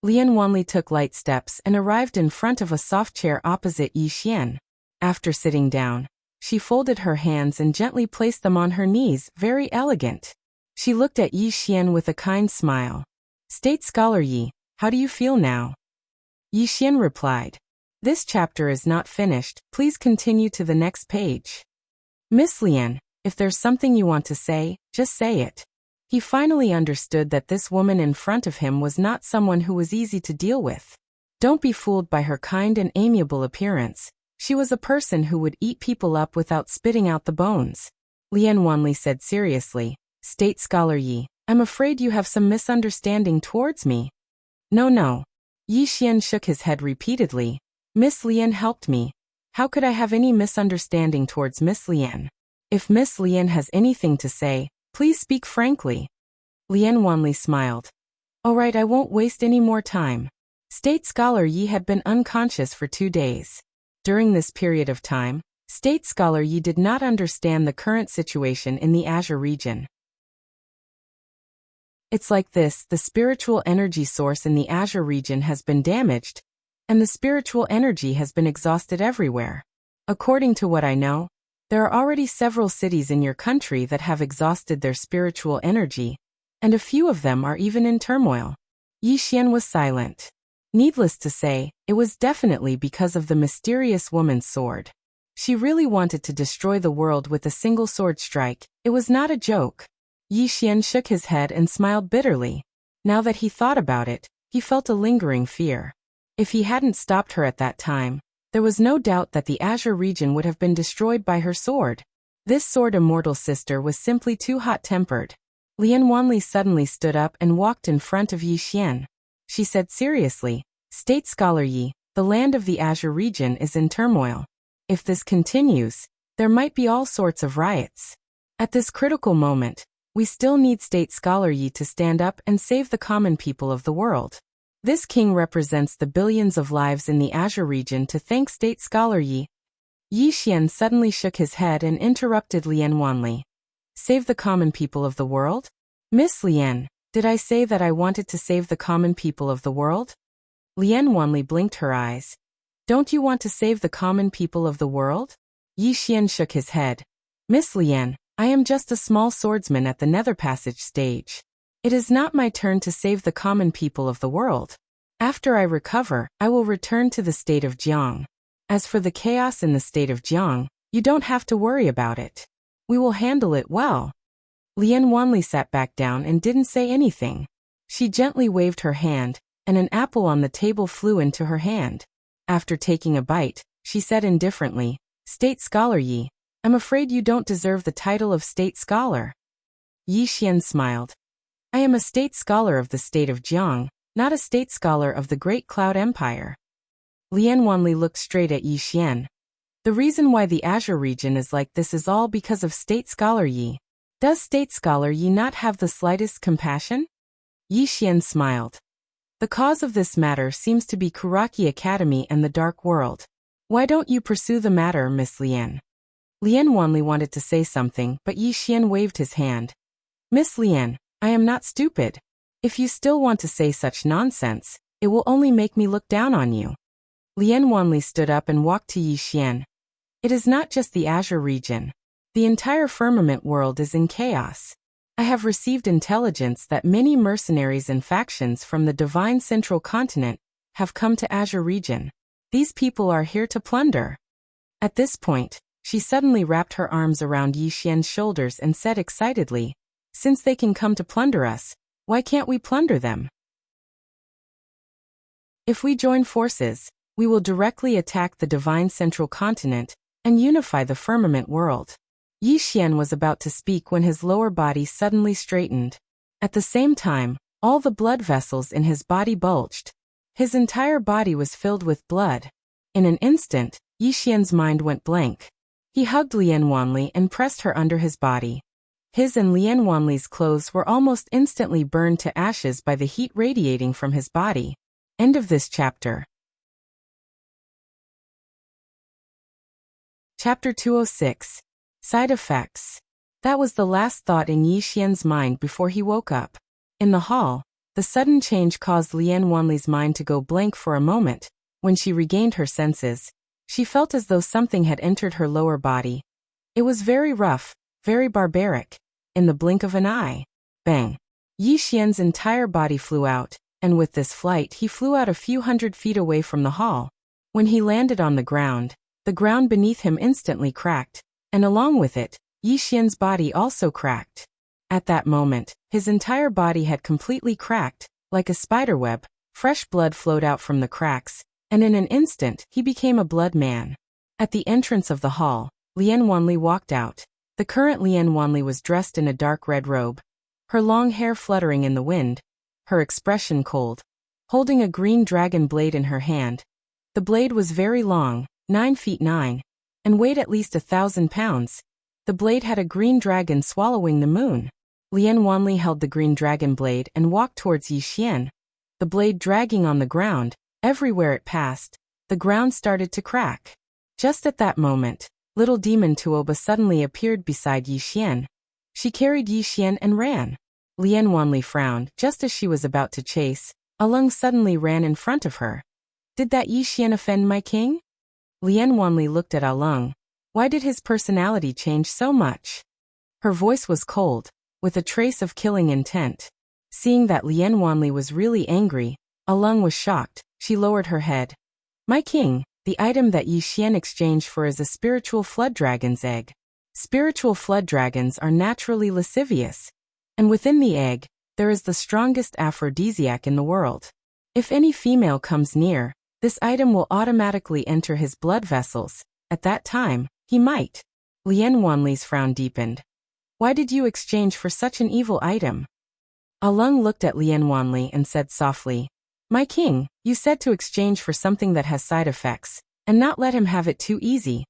Lian Wanli took light steps and arrived in front of a soft chair opposite Yi Xian. After sitting down, she folded her hands and gently placed them on her knees, very elegant. She looked at Yi Xian with a kind smile. "State Scholar Yi, how do you feel now?" Yi Xian replied, "This chapter is not finished, please continue to the next page." "Miss Lian, if there's something you want to say, just say it." He finally understood that this woman in front of him was not someone who was easy to deal with. Don't be fooled by her kind and amiable appearance. She was a person who would eat people up without spitting out the bones. Lian Wanli said seriously. State Scholar Yi, I'm afraid you have some misunderstanding towards me. No. Yi Xian shook his head repeatedly. Miss Lian helped me. How could I have any misunderstanding towards Miss Lian? If Miss Lian has anything to say, please speak frankly. Lian Wanli smiled. All right, I won't waste any more time. State Scholar Yi had been unconscious for 2 days. During this period of time, State Scholar Yi did not understand the current situation in the Azure region. It's like this, the spiritual energy source in the Azure region has been damaged, and the spiritual energy has been exhausted everywhere. According to what I know, there are already several cities in your country that have exhausted their spiritual energy, and a few of them are even in turmoil. Yi Xian was silent. Needless to say, it was definitely because of the mysterious woman's sword. She really wanted to destroy the world with a single sword strike. It was not a joke. Yi Xian shook his head and smiled bitterly. Now that he thought about it, he felt a lingering fear. If he hadn't stopped her at that time, there was no doubt that the Azure region would have been destroyed by her sword. This sword immortal sister was simply too hot-tempered. Lian Wanli suddenly stood up and walked in front of Yi Xian. She said seriously, State Scholar Yi, the land of the Azure region is in turmoil. If this continues, there might be all sorts of riots. At this critical moment, we still need State Scholar Yi to stand up and save the common people of the world. This king represents the billions of lives in the Azure region to thank State Scholar Yi. Yi Xian suddenly shook his head and interrupted Lian Wanli. Save the common people of the world? Miss Lian, did I say that I wanted to save the common people of the world? Lian Wanli blinked her eyes. Don't you want to save the common people of the world? Yi Xian shook his head. Miss Lian, I am just a small swordsman at the Nether Passage stage. It is not my turn to save the common people of the world. After I recover, I will return to the state of Jiang. As for the chaos in the state of Jiang, you don't have to worry about it. We will handle it well. Lian Wanli sat back down and didn't say anything. She gently waved her hand, and an apple on the table flew into her hand. After taking a bite, she said indifferently, State Scholar Yi, I'm afraid you don't deserve the title of State Scholar. Yi Xian smiled. I am a state scholar of the state of Jiang, not a state scholar of the Great Cloud Empire. Lian Wanli looked straight at Yi Xian. The reason why the Azure region is like this is all because of State Scholar Yi. Does State Scholar Yi not have the slightest compassion? Yi Xian smiled. The cause of this matter seems to be Kuraki Academy and the Dark World. Why don't you pursue the matter, Miss Lian? Lian Wanli wanted to say something, but Yi Xian waved his hand. Miss Lian, I am not stupid. If you still want to say such nonsense, it will only make me look down on you. Lian Wanli stood up and walked to Yi Xian. It is not just the Azure region. The entire firmament world is in chaos. I have received intelligence that many mercenaries and factions from the Divine Central Continent have come to Azure region. These people are here to plunder. At this point, she suddenly wrapped her arms around Yi Xian's shoulders and said excitedly, Since they can come to plunder us, why can't we plunder them? If we join forces, we will directly attack the Divine Central Continent and unify the firmament world. Yi Xian was about to speak when his lower body suddenly straightened. At the same time, all the blood vessels in his body bulged. His entire body was filled with blood. In an instant, Yi Xian's mind went blank. He hugged Lian Wanli and pressed her under his body. His and Lian Wanli's clothes were almost instantly burned to ashes by the heat radiating from his body. End of this chapter. Chapter 206. Side Effects. That was the last thought in Yi Xian's mind before he woke up. In the hall, the sudden change caused Lian Wanli's mind to go blank for a moment. When she regained her senses, she felt as though something had entered her lower body. It was very rough, very barbaric. In the blink of an eye. Bang! Yi Xian's entire body flew out, and with this flight he flew out a few hundred feet away from the hall. When he landed on the ground beneath him instantly cracked, and along with it, Yi Xian's body also cracked. At that moment, his entire body had completely cracked, like a spiderweb, Fresh blood flowed out from the cracks, and in an instant, he became a blood man. At the entrance of the hall, Lian Wanli walked out. The current Lian Wanli was dressed in a dark red robe, her long hair fluttering in the wind, her expression cold, holding a green dragon blade in her hand. The blade was very long, 9 feet 9, and weighed at least 1,000 pounds. The blade had a green dragon swallowing the moon. Lian Wanli held the green dragon blade and walked towards Yi Xian, the blade dragging on the ground. Everywhere it passed, the ground started to crack. Just at that moment, little demon Tuoba suddenly appeared beside Yi Xian. She carried Yi Xian and ran. Lian Wanli frowned just as she was about to chase. Alung suddenly ran in front of her. Did that Yi Xian offend my king? Lian Wanli looked at Alung. Why did his personality change so much? Her voice was cold, with a trace of killing intent. Seeing that Lian Wanli was really angry, Alung was shocked. She lowered her head. My king, the item that Yi Xian exchanged for is a spiritual flood dragon's egg. Spiritual flood dragons are naturally lascivious, and within the egg, there is the strongest aphrodisiac in the world. If any female comes near, this item will automatically enter his blood vessels. At that time, he might. Lian Wanli's frown deepened. Why did you exchange for such an evil item? Alung looked at Lian Wanli and said softly, My king, you said to exchange for something that has side effects, and not let him have it too easy.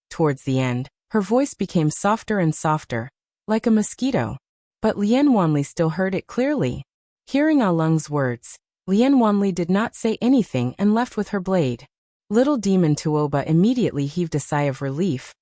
Towards the end, her voice became softer and softer, like a mosquito. But Lian Wanli still heard it clearly. Hearing Alung's words, Lian Wanli did not say anything and left with her blade. Little demon Tuoba immediately heaved a sigh of relief.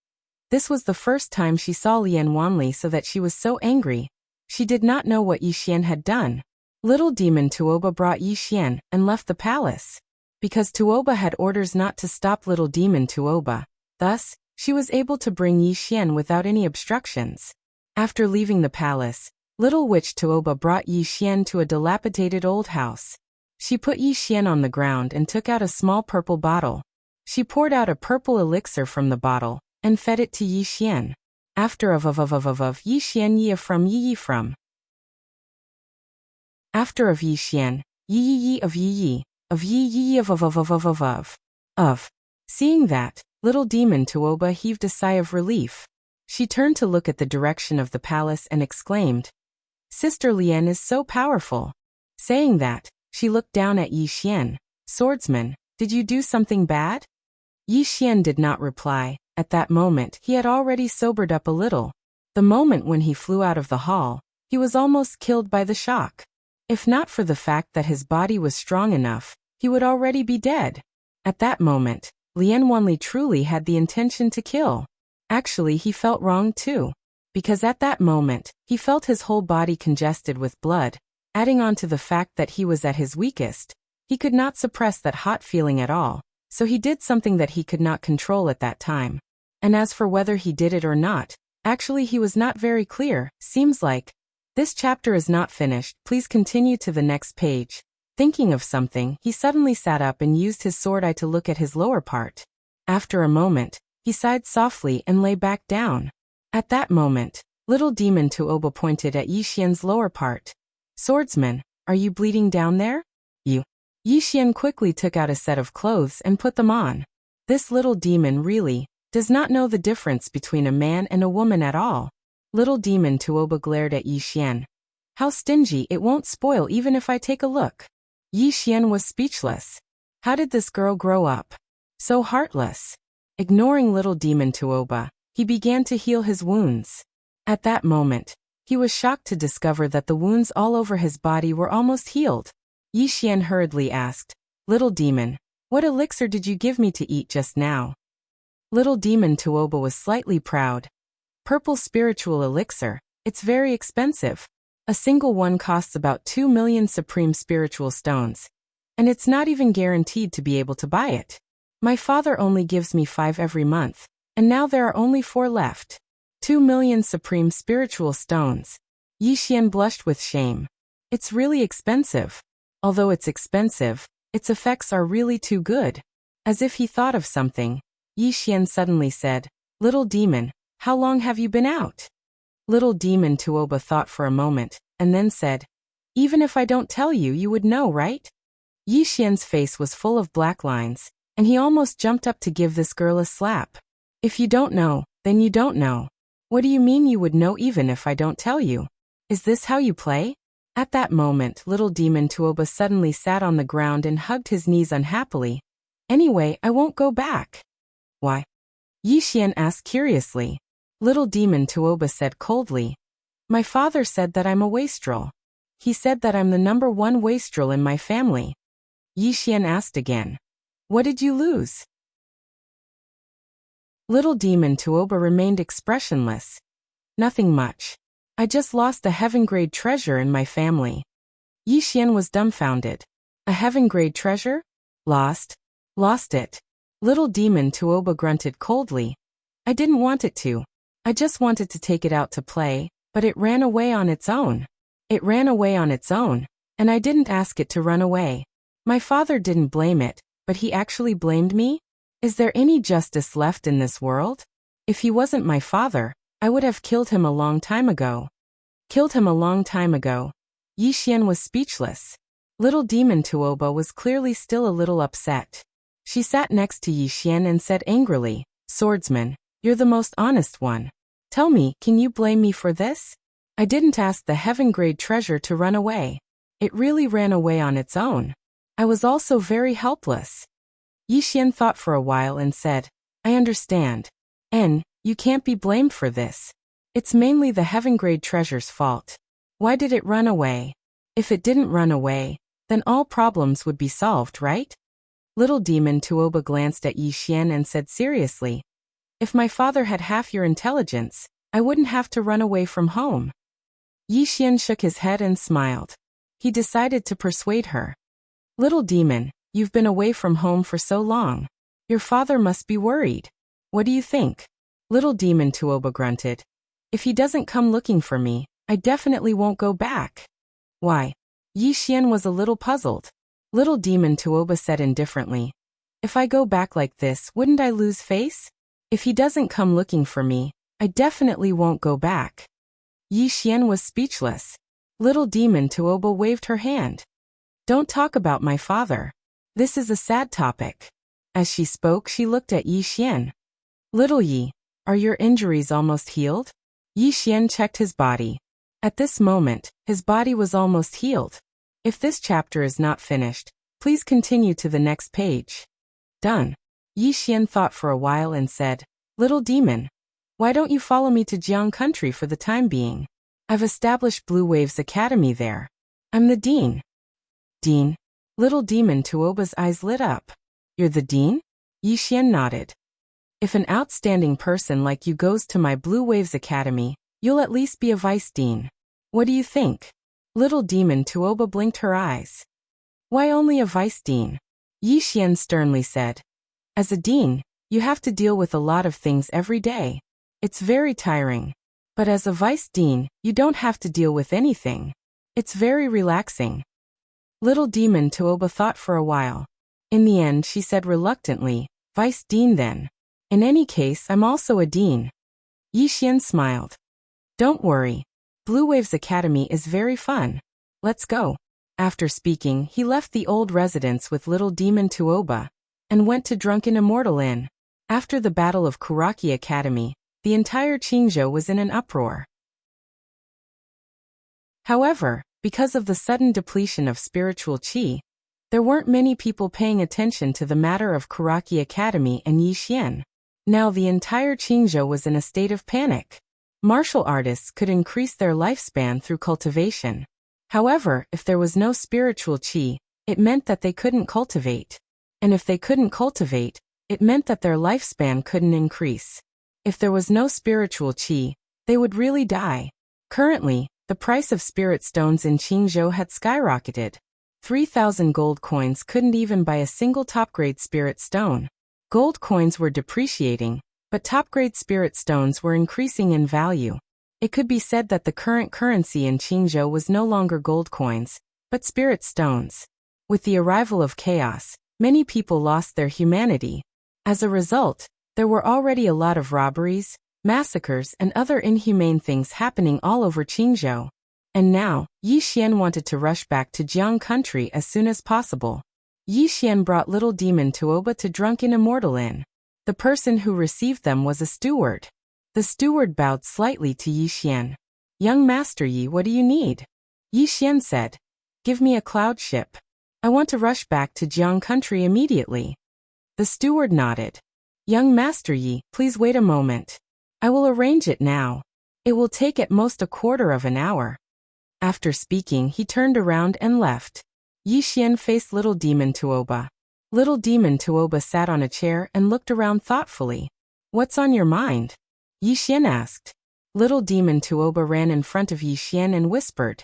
This was the first time she saw Lian Wanli, so that she was so angry. She did not know what Yi Xian had done. Little demon Tuoba brought Yi Xian and left the palace. Because Tuoba had orders not to stop little demon Tuoba, thus, she was able to bring Yi Xian without any obstructions. After leaving the palace, little witch Tuoba brought Yi Xian to a dilapidated old house. She put Yi Xian on the ground and took out a small purple bottle. She poured out a purple elixir from the bottle and fed it to Yi Xian. After of Yi Xian Yi from Yi from. After of Yi Xian, Yi of Yi of. Seeing that, little demon Tuoba heaved a sigh of relief. She turned to look at the direction of the palace and exclaimed, Sister Lian is so powerful. Saying that, she looked down at Yi Xian. Swordsman, did you do something bad? Yi Xian did not reply. At that moment, he had already sobered up a little. The moment when he flew out of the hall, he was almost killed by the shock. If not for the fact that his body was strong enough, he would already be dead. At that moment, Lian Wanli truly had the intention to kill. Actually, he felt wrong too. Because at that moment, he felt his whole body congested with blood. Adding on to the fact that he was at his weakest, he could not suppress that hot feeling at all, so he did something that he could not control at that time. And as for whether he did it or not, actually he was not very clear. Seems like this chapter is not finished. Please continue to the next page. Thinking of something, he suddenly sat up and used his sword eye to look at his lower part. After a moment, he sighed softly and lay back down. At that moment, little demon Tuoba pointed at Yi Xian's lower part. Swordsman, are you bleeding down there? You. Yi Xian quickly took out a set of clothes and put them on. This little demon really does not know the difference between a man and a woman at all. Little demon Tuoba glared at Yi Xian. How stingy, it won't spoil even if I take a look. Yi Xian was speechless. How did this girl grow up? So heartless. Ignoring little demon Tuoba, he began to heal his wounds. At that moment, he was shocked to discover that the wounds all over his body were almost healed. Yi Xian hurriedly asked, Little demon, what elixir did you give me to eat just now? Little demon Tuoba was slightly proud. Purple spiritual elixir, it's very expensive. A single one costs about 2 million supreme spiritual stones. And it's not even guaranteed to be able to buy it. My father only gives me 5 every month, and now there are only 4 left. 2 million supreme spiritual stones. Yi Xian blushed with shame. It's really expensive. Although it's expensive, its effects are really too good. As if he thought of something, Yi Xian suddenly said, Little demon, how long have you been out? Little demon Tuoba thought for a moment, and then said, Even if I don't tell you, you would know, right? Yi Xian's face was full of black lines, and he almost jumped up to give this girl a slap. If you don't know, then you don't know. What do you mean you would know even if I don't tell you? Is this how you play? At that moment, little demon Tuoba suddenly sat on the ground and hugged his knees unhappily. Anyway, I won't go back. Why? Yi Xian asked curiously. Little demon Tuoba said coldly. My father said that I'm a wastrel. He said that I'm the #1 wastrel in my family. Yi Xian asked again. What did you lose? Little demon Tuoba remained expressionless. Nothing much. I just lost a heaven-grade treasure in my family. Yi Xian was dumbfounded. A heaven-grade treasure? Lost? Lost it. Little demon Tuoba grunted coldly. I didn't want it to. I just wanted to take it out to play, but it ran away on its own. It ran away on its own, and I didn't ask it to run away. My father didn't blame it, but he actually blamed me? Is there any justice left in this world? If he wasn't my father, I would have killed him a long time ago. Killed him a long time ago. Yi Xian was speechless. Little demon Tuoba was clearly still a little upset. She sat next to Yi Xian and said angrily, Swordsman, you're the most honest one. Tell me, can you blame me for this? I didn't ask the heaven-grade treasure to run away. It really ran away on its own. I was also very helpless. Yi Xian thought for a while and said, I understand. You can't be blamed for this. It's mainly the heaven-grade treasure's fault. Why did it run away? If it didn't run away, then all problems would be solved, right? Little demon Tuoba glanced at Yi Xian and said seriously, if my father had half your intelligence, I wouldn't have to run away from home. Yi Xian shook his head and smiled. He decided to persuade her. Little demon, you've been away from home for so long. Your father must be worried. What do you think? Little demon Tuoba grunted. If he doesn't come looking for me, I definitely won't go back. Why? Yi Xian was a little puzzled. Little demon Tuoba said indifferently. If I go back like this, wouldn't I lose face? If he doesn't come looking for me, I definitely won't go back. Yi Xian was speechless. Little demon Tuoba waved her hand. Don't talk about my father. This is a sad topic. As she spoke, she looked at Yi Xian. Little Yi, are your injuries almost healed? Yi Xian checked his body. At this moment, his body was almost healed. If this chapter is not finished, please continue to the next page. Done. Yi Xian thought for a while and said, Little demon, why don't you follow me to Jiang country for the time being? I've established Blue Wave's Academy there. I'm the dean. Dean? Little demon Tuoba's eyes lit up. You're the dean? Yi Xian nodded. If an outstanding person like you goes to my Blue Wave's Academy, you'll at least be a vice dean. What do you think? Little demon Tuoba blinked her eyes. Why only a vice dean? Yi Xian sternly said. As a dean, you have to deal with a lot of things every day. It's very tiring. But as a vice dean, you don't have to deal with anything. It's very relaxing. Little demon Tuoba thought for a while. In the end, she said reluctantly, Vice dean then. In any case, I'm also a dean. Yi Xian smiled. Don't worry. Blue Wave's Academy is very fun. Let's go. After speaking, he left the old residence with little demon Tuoba and went to Drunken Immortal Inn. After the Battle of Kuraki Academy, the entire Qingzhou was in an uproar. However, because of the sudden depletion of spiritual qi, there weren't many people paying attention to the matter of Kuraki Academy and Yi Xian. Now the entire Qingzhou was in a state of panic. Martial artists could increase their lifespan through cultivation. However, if there was no spiritual qi, it meant that they couldn't cultivate. And if they couldn't cultivate, it meant that their lifespan couldn't increase. If there was no spiritual qi, they would really die. Currently, the price of spirit stones in Qingzhou had skyrocketed. 3,000 gold coins couldn't even buy a single top-grade spirit stone. Gold coins were depreciating, but top-grade spirit stones were increasing in value. It could be said that the current currency in Qingzhou was no longer gold coins, but spirit stones. With the arrival of chaos, many people lost their humanity. As a result, there were already a lot of robberies, massacres, and other inhumane things happening all over Qingzhou. And now, Yi Xian wanted to rush back to Jiang country as soon as possible. Yi Xian brought little demon Tuoba to Drunken Immortal Inn. The person who received them was a steward. The steward bowed slightly to Yi Xian. Young Master Yi, what do you need? Yi Xian said. Give me a cloud ship. I want to rush back to Jiang country immediately. The steward nodded. Young Master Yi, please wait a moment. I will arrange it now. It will take at most a quarter of an hour. After speaking, he turned around and left. Yi Xian faced little demon Tuoba. Little demon Tuoba sat on a chair and looked around thoughtfully. What's on your mind? Yi Xian asked. Little demon Tuoba ran in front of Yi Xian and whispered.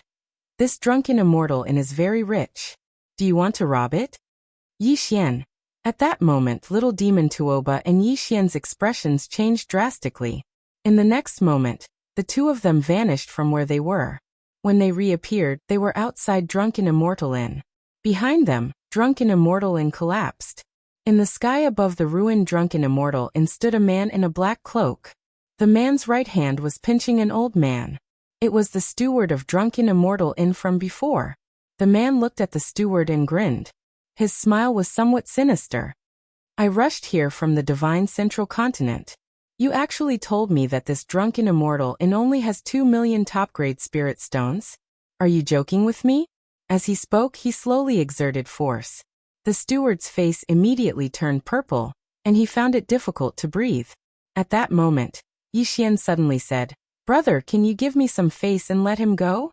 This Drunken Immortal Inn is very rich. Do you want to rob it? Yi Xian. At that moment, little demon Tuoba and Yi Xian's expressions changed drastically. In the next moment, the two of them vanished from where they were. When they reappeared, they were outside Drunken Immortal Inn. Behind them, Drunken Immortal Inn collapsed. In the sky above the ruined Drunken Immortal Inn stood a man in a black cloak. The man's right hand was pinching an old man. It was the steward of Drunken Immortal Inn from before. The man looked at the steward and grinned. His smile was somewhat sinister. I rushed here from the divine central continent. You actually told me that this Drunken Immortal Inn only has 2 million top-grade spirit stones? Are you joking with me? As he spoke, he slowly exerted force. The steward's face immediately turned purple, and he found it difficult to breathe. At that moment, Yi Xian suddenly said, Brother, can you give me some face and let him go?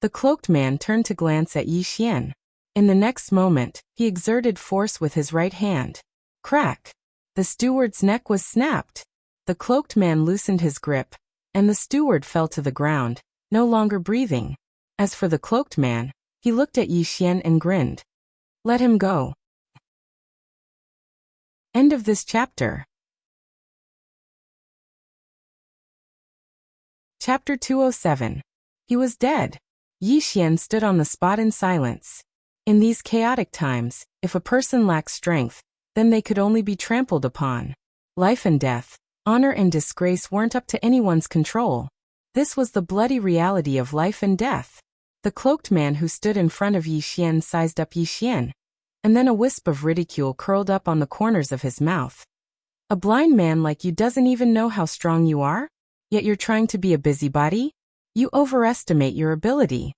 The cloaked man turned to glance at Yi Xian. In the next moment, he exerted force with his right hand. Crack! The steward's neck was snapped. The cloaked man loosened his grip, and the steward fell to the ground, no longer breathing. As for the cloaked man, he looked at Yi Xian and grinned. Let him go. End of this chapter. Chapter 207. He was dead. Yi Xian stood on the spot in silence. In these chaotic times, if a person lacks strength, then they could only be trampled upon. Life and death, honor and disgrace weren't up to anyone's control. This was the bloody reality of life and death. The cloaked man who stood in front of Yi Xian sized up Yi Xian, and then a wisp of ridicule curled up on the corners of his mouth. A blind man like you doesn't even know how strong you are? Yet you're trying to be a busybody? You overestimate your ability.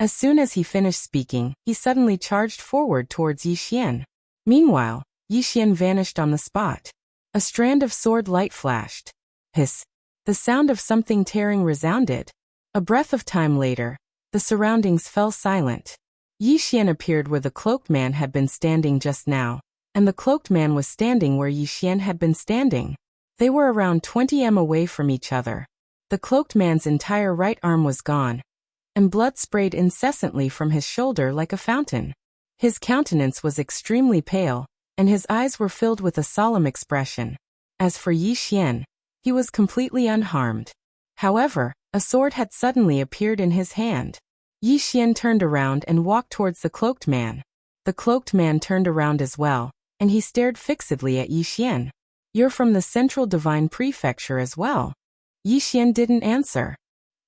As soon as he finished speaking, he suddenly charged forward towards Yi Xian. Meanwhile, Yi Xian vanished on the spot. A strand of sword light flashed. Hiss! The sound of something tearing resounded. A breath of time later, the surroundings fell silent. Yi Xian appeared where the cloaked man had been standing just now, and the cloaked man was standing where Yi Xian had been standing. They were around 20 m away from each other. The cloaked man's entire right arm was gone, and blood sprayed incessantly from his shoulder like a fountain. His countenance was extremely pale, and his eyes were filled with a solemn expression. As for Yi Xian, he was completely unharmed. However, a sword had suddenly appeared in his hand. Yi Xian turned around and walked towards the cloaked man. The cloaked man turned around as well, and he stared fixedly at Yi Xian. You're from the Central Divine Prefecture as well. Yi Xian didn't answer.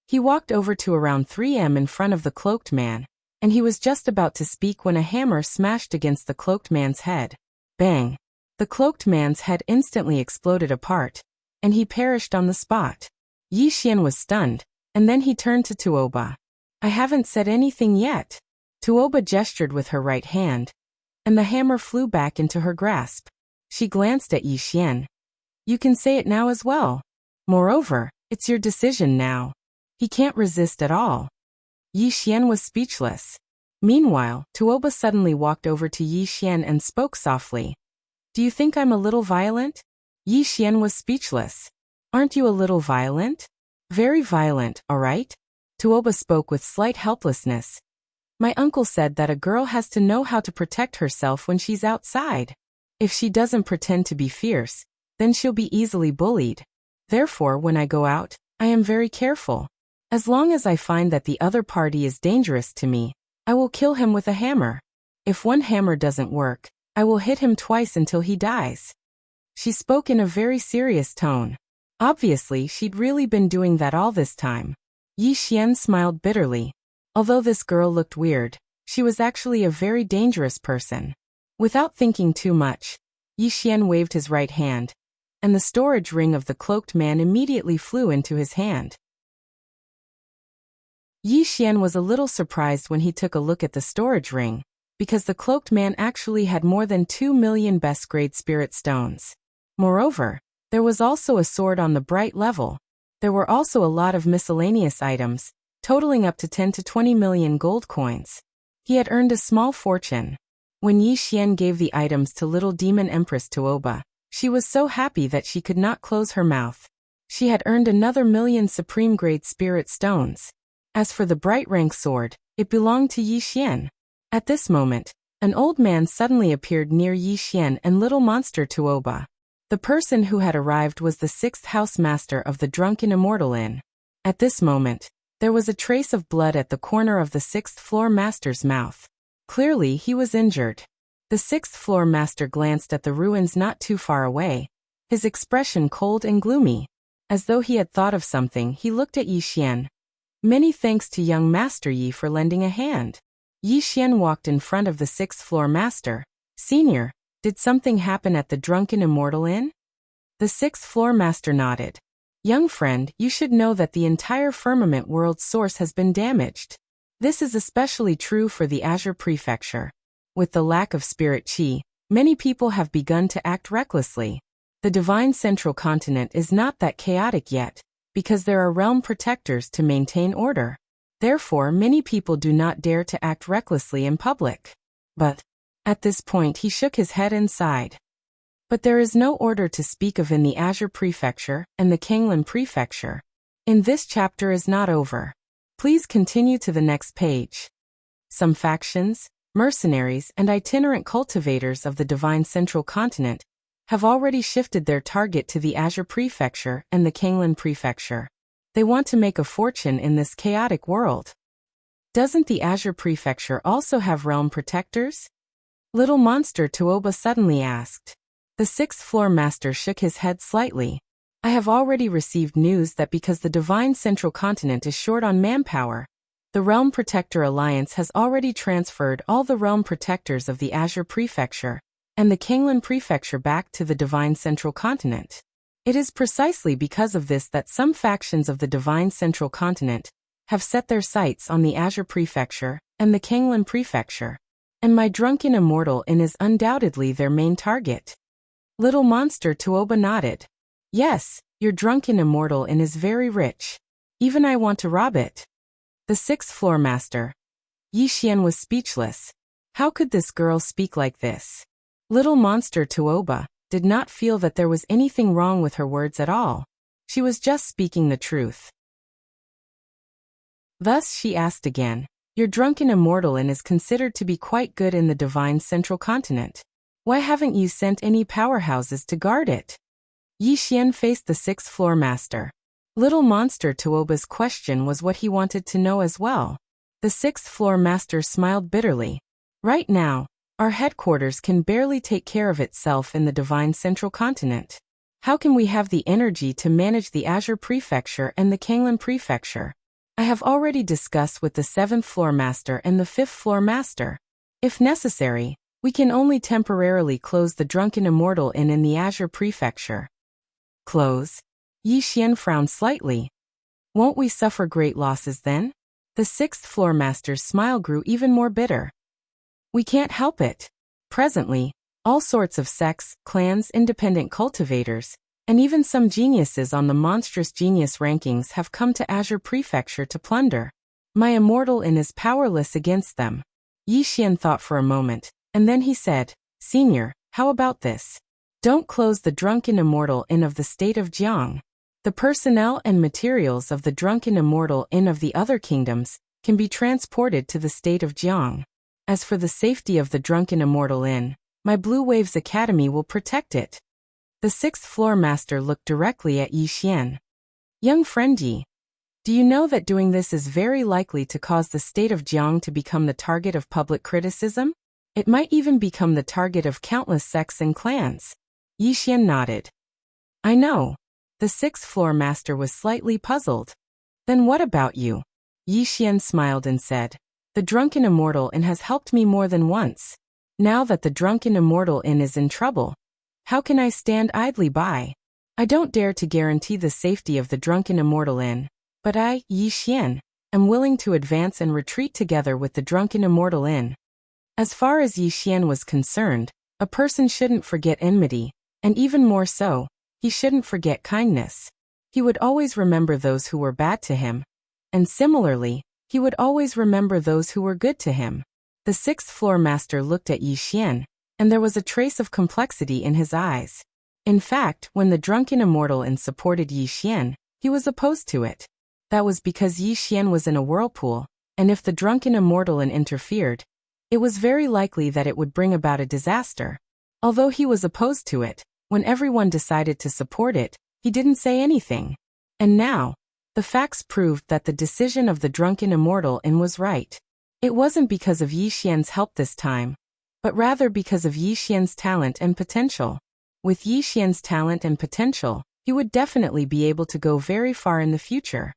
He walked over to around 3 m in front of the cloaked man, and he was just about to speak when a hammer smashed against the cloaked man's head. Bang! The cloaked man's head instantly exploded apart, and he perished on the spot. Yi Xian was stunned, and then he turned to Tuoba. I haven't said anything yet. Tuoba gestured with her right hand, and the hammer flew back into her grasp. She glanced at Yi Xian. You can say it now as well. Moreover, it's your decision now. He can't resist at all. Yi Xian was speechless. Meanwhile, Tuoba suddenly walked over to Yi Xian and spoke softly. Do you think I'm a little violent? Yi Xian was speechless. Aren't you a little violent? Very violent, all right? Tuoba spoke with slight helplessness. My uncle said that a girl has to know how to protect herself when she's outside. If she doesn't pretend to be fierce, then she'll be easily bullied. Therefore, when I go out, I am very careful. As long as I find that the other party is dangerous to me, I will kill him with a hammer. If one hammer doesn't work, I will hit him twice until he dies. She spoke in a very serious tone. Obviously, she'd really been doing that all this time. Yi Xian smiled bitterly. Although this girl looked weird, she was actually a very dangerous person. Without thinking too much, Yi Xian waved his right hand, and the storage ring of the cloaked man immediately flew into his hand. Yi Xian was a little surprised when he took a look at the storage ring, because the cloaked man actually had more than 2 million best-grade spirit stones. Moreover, there was also a sword on the bright level. There were also a lot of miscellaneous items, totaling up to 10 to 20 million gold coins. He had earned a small fortune. When Yi Xian gave the items to little demon Empress Tuoba, she was so happy that she could not close her mouth. She had earned another 1,000,000 supreme-grade spirit stones. As for the bright rank sword, it belonged to Yi Xian. At this moment, an old man suddenly appeared near Yi Xian and little monster Tuoba. The person who had arrived was the 6th house master of the Drunken Immortal Inn. At this moment, there was a trace of blood at the corner of the 6th floor master's mouth. Clearly he was injured. The 6th floor master glanced at the ruins not too far away, his expression cold and gloomy. As though he had thought of something, he looked at Yi Xian. Many thanks to young Master Yi for lending a hand. Yi Xian walked in front of the 6th floor master. Senior, did something happen at the Drunken Immortal Inn? The 6th floor master nodded. Young friend, you should know that the entire firmament world's source has been damaged. This is especially true for the Azure Prefecture. With the lack of spirit qi, many people have begun to act recklessly. The divine central continent is not that chaotic yet, because there are realm protectors to maintain order. Therefore, many people do not dare to act recklessly in public. But, at this point he shook his head and sighed. But there is no order to speak of in the Azure Prefecture and the Kanglin Prefecture. In this chapter is not over. Please continue to the next page. Some factions, mercenaries and itinerant cultivators of the divine central continent have already shifted their target to the Azure Prefecture and the Kanglin Prefecture. They want to make a fortune in this chaotic world. Doesn't the Azure Prefecture also have realm protectors? Little monster Tuoba suddenly asked. The 6th floor master shook his head slightly. I have already received news that because the divine central continent is short on manpower, the Realm Protector Alliance has already transferred all the realm protectors of the Azure Prefecture and the Kanglin Prefecture back to the divine central continent. It is precisely because of this that some factions of the divine central continent have set their sights on the Azure Prefecture and the Kanglin Prefecture. And my Drunken Immortal Inn is undoubtedly their main target. Little monster Tuoba nodded. Yes, your Drunken Immortal Inn is very rich. Even I want to rob it. The 6th floor master. Yi Xian was speechless. How could this girl speak like this? Little monster Tuoba did not feel that there was anything wrong with her words at all. She was just speaking the truth. Thus she asked again. Your Drunken Immortal Inn is considered to be quite good in the divine central continent. Why haven't you sent any powerhouses to guard it? Yi Xian faced the 6th floor master. Little monster Tuoba's question was what he wanted to know as well. The 6th floor master smiled bitterly. Right now, our headquarters can barely take care of itself in the divine central continent. How can we have the energy to manage the Azure Prefecture and the Kanglin Prefecture? I have already discussed with the 7th floor master and the 5th floor master. If necessary, we can only temporarily close the Drunken Immortal Inn in the Azure Prefecture. Close? Yi Xian frowned slightly. Won't we suffer great losses then? The 6th floor master's smile grew even more bitter. We can't help it. Presently, all sorts of sects, clans, independent cultivators, and even some geniuses on the monstrous genius rankings have come to Azure Prefecture to plunder. My Immortal Inn is powerless against them. Yi Xian thought for a moment, and then he said, Senior, how about this? Don't close the Drunken Immortal Inn of the state of Jiang. The personnel and materials of the Drunken Immortal Inn of the other kingdoms can be transported to the state of Jiang. As for the safety of the Drunken Immortal Inn, my Blue Waves Academy will protect it. The 6th floor master looked directly at Yi Xian. Young friend Yi, do you know that doing this is very likely to cause the state of Jiang to become the target of public criticism? It might even become the target of countless sects and clans. Yi Xian nodded. I know. The 6th floor master was slightly puzzled. Then what about you? Yi Xian smiled and said, The Drunken Immortal Inn has helped me more than once. Now that the drunken immortal inn is in trouble, how can I stand idly by? I don't dare to guarantee the safety of the drunken immortal inn, but I, Yi Xian, am willing to advance and retreat together with the drunken immortal inn. As far as Yi Xian was concerned, a person shouldn't forget enmity, and even more so, he shouldn't forget kindness. He would always remember those who were bad to him, and similarly, he would always remember those who were good to him. The sixth floor master looked at Yi Xian, and there was a trace of complexity in his eyes. In fact, when the drunken immortal inn supported Yi Xian, he was opposed to it. That was because Yi Xian was in a whirlpool, and if the drunken immortal inn interfered, it was very likely that it would bring about a disaster. Although he was opposed to it, when everyone decided to support it, he didn't say anything. And now, the facts proved that the decision of the drunken immortal inn was right. It wasn't because of Yi Xian's help this time, but rather because of Yi Xian's talent and potential. With Yi Xian's talent and potential, he would definitely be able to go very far in the future.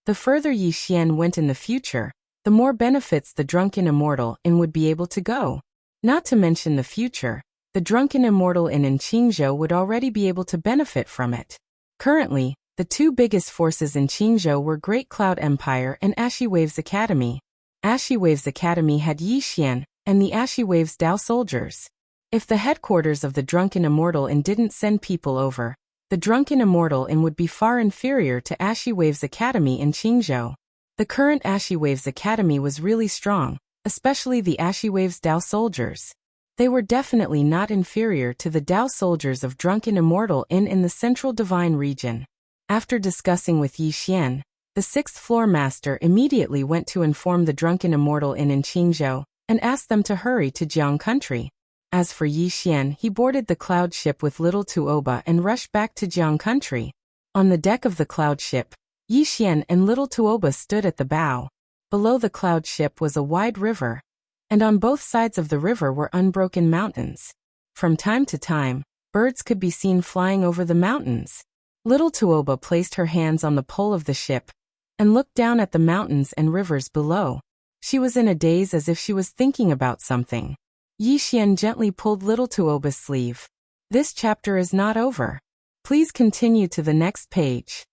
The further Yi Xian went in the future, the more benefits the drunken immortal inn would be able to go. Not to mention the future, the drunken immortal inn in Qingzhou would already be able to benefit from it. Currently, the two biggest forces in Qingzhou were Great Cloud Empire and Ashy Waves Academy. Ashy Waves Academy had Yi Xian and the Ashy Waves Dao soldiers. If the headquarters of the drunken immortal inn didn't send people over, the drunken immortal inn would be far inferior to Ashy Waves Academy in Qingzhou. The current Ashy Waves Academy was really strong, especially the Ashy Waves Dao soldiers. They were definitely not inferior to the Dao soldiers of drunken immortal inn in the central divine region. After discussing with Yi Xian, the sixth floor master immediately went to inform the drunken immortal inn in Qingzhou and asked them to hurry to Jiang country. As for Yi Xian, he boarded the cloud ship with little Tuoba and rushed back to Jiang country. On the deck of the cloud ship, Yi Xian and little Tuoba stood at the bow. Below the cloud ship was a wide river, and on both sides of the river were unbroken mountains. From time to time, birds could be seen flying over the mountains. Little Tuoba placed her hands on the pole of the ship and looked down at the mountains and rivers below. She was in a daze as if she was thinking about something. Yi Xian gently pulled little Tuoba's sleeve. This chapter is not over. Please continue to the next page.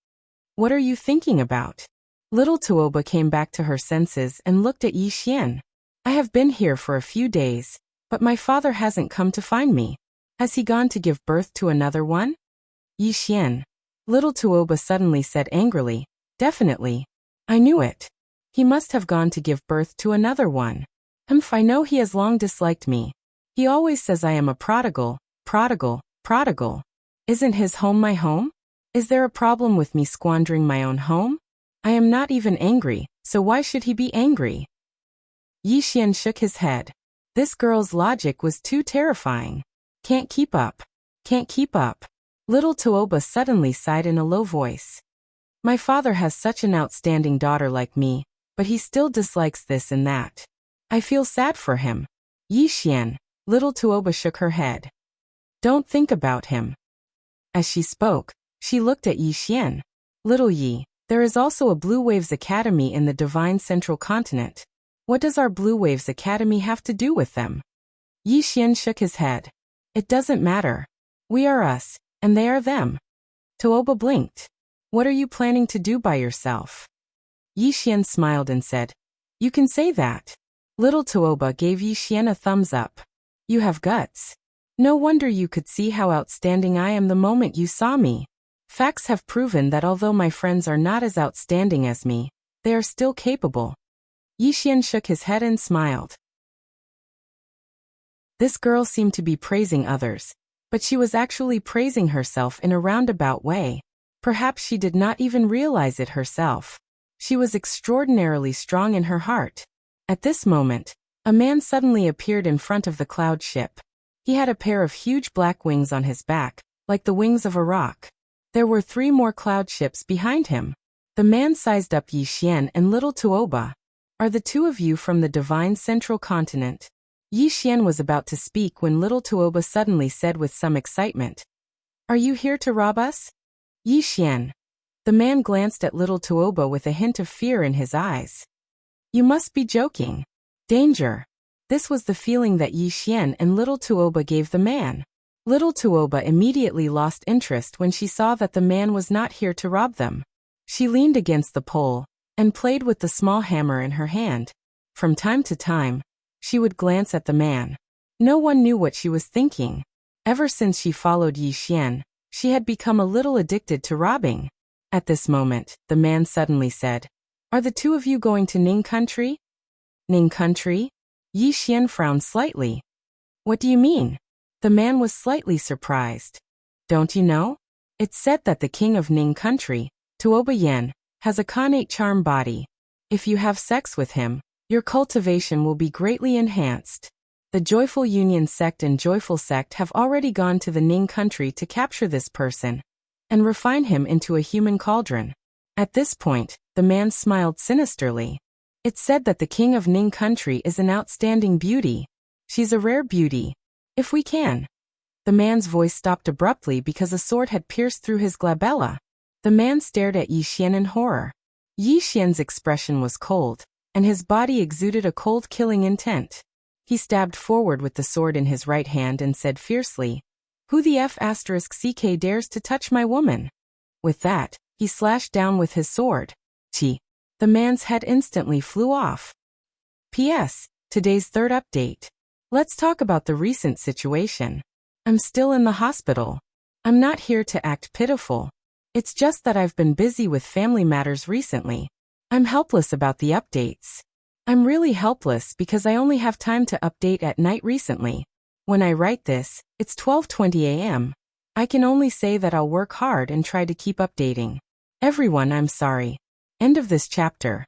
What are you thinking about? Little Tuoba came back to her senses and looked at Yi Xian. I have been here for a few days, but my father hasn't come to find me. Has he gone to give birth to another one? Yi Xian. Little Tuoba suddenly said angrily, definitely. I knew it. He must have gone to give birth to another one. I know he has long disliked me. He always says I am a prodigal. Isn't his home my home? Is there a problem with me squandering my own home? I am not even angry, so why should he be angry? Yi Xian shook his head. This girl's logic was too terrifying. Can't keep up. Little Tuoba suddenly sighed in a low voice. My father has such an outstanding daughter like me, but he still dislikes this and that. I feel sad for him. Yi Xian. Little Tuoba shook her head. Don't think about him. As she spoke, she looked at Yi Xian. Little Yi, there is also a Blue Waves Academy in the Divine Central Continent. What does our Blue Waves Academy have to do with them? Yi Xian shook his head. It doesn't matter. We are us, and they are them. Tuoba blinked. What are you planning to do by yourself? Yi Xian smiled and said, You can say that. Little Tuoba gave Yi Xian a thumbs up. You have guts. No wonder you could see how outstanding I am the moment you saw me. Facts have proven that although my friends are not as outstanding as me, they are still capable. Yi Xian shook his head and smiled. This girl seemed to be praising others, but she was actually praising herself in a roundabout way. Perhaps she did not even realize it herself. She was extraordinarily strong in her heart. At this moment, a man suddenly appeared in front of the cloud ship. He had a pair of huge black wings on his back, like the wings of a rock. There were 3 more cloud ships behind him. The man sized up Yi Xian and little Tuoba. Are the two of you from the Divine Central Continent? Yi Xian was about to speak when little Tuoba suddenly said with some excitement, Are you here to rob us? Yi Xian. The man glanced at little Tuoba with a hint of fear in his eyes. You must be joking. Danger. This was the feeling that Yi Xian and little Tuoba gave the man. Little Tuoba immediately lost interest when she saw that the man was not here to rob them. She leaned against the pole and played with the small hammer in her hand. From time to time, she would glance at the man. No one knew what she was thinking. Ever since she followed Yi Xian, she had become a little addicted to robbing. At this moment, the man suddenly said, "Are the two of you going to Ning country?" Ning country? Yi Xian frowned slightly. "What do you mean?" The man was slightly surprised. "Don't you know? It's said that the king of Ning country, Tuoba Yan, has a connate charm body. If you have sex with him, your cultivation will be greatly enhanced. The Joyful Union sect and Joyful sect have already gone to the Ning country to capture this person and refine him into a human cauldron." At this point, the man smiled sinisterly. "It's said that the king of Ning country is an outstanding beauty. She's a rare beauty. If we can." The man's voice stopped abruptly because a sword had pierced through his glabella. The man stared at Yi Xian in horror. Yi Xian's expression was cold, and his body exuded a cold killing intent. He stabbed forward with the sword in his right hand and said fiercely, "Who the F***ck dares to touch my woman?" With that, he slashed down with his sword. Chi. The man's head instantly flew off. P.S. Today's third update. Let's talk about the recent situation. I'm still in the hospital. I'm not here to act pitiful. It's just that I've been busy with family matters recently. I'm helpless about the updates. I'm really helpless because I only have time to update at night recently. When I write this, it's 12:20 a.m. I can only say that I'll work hard and try to keep updating. Everyone, I'm sorry. End of this chapter.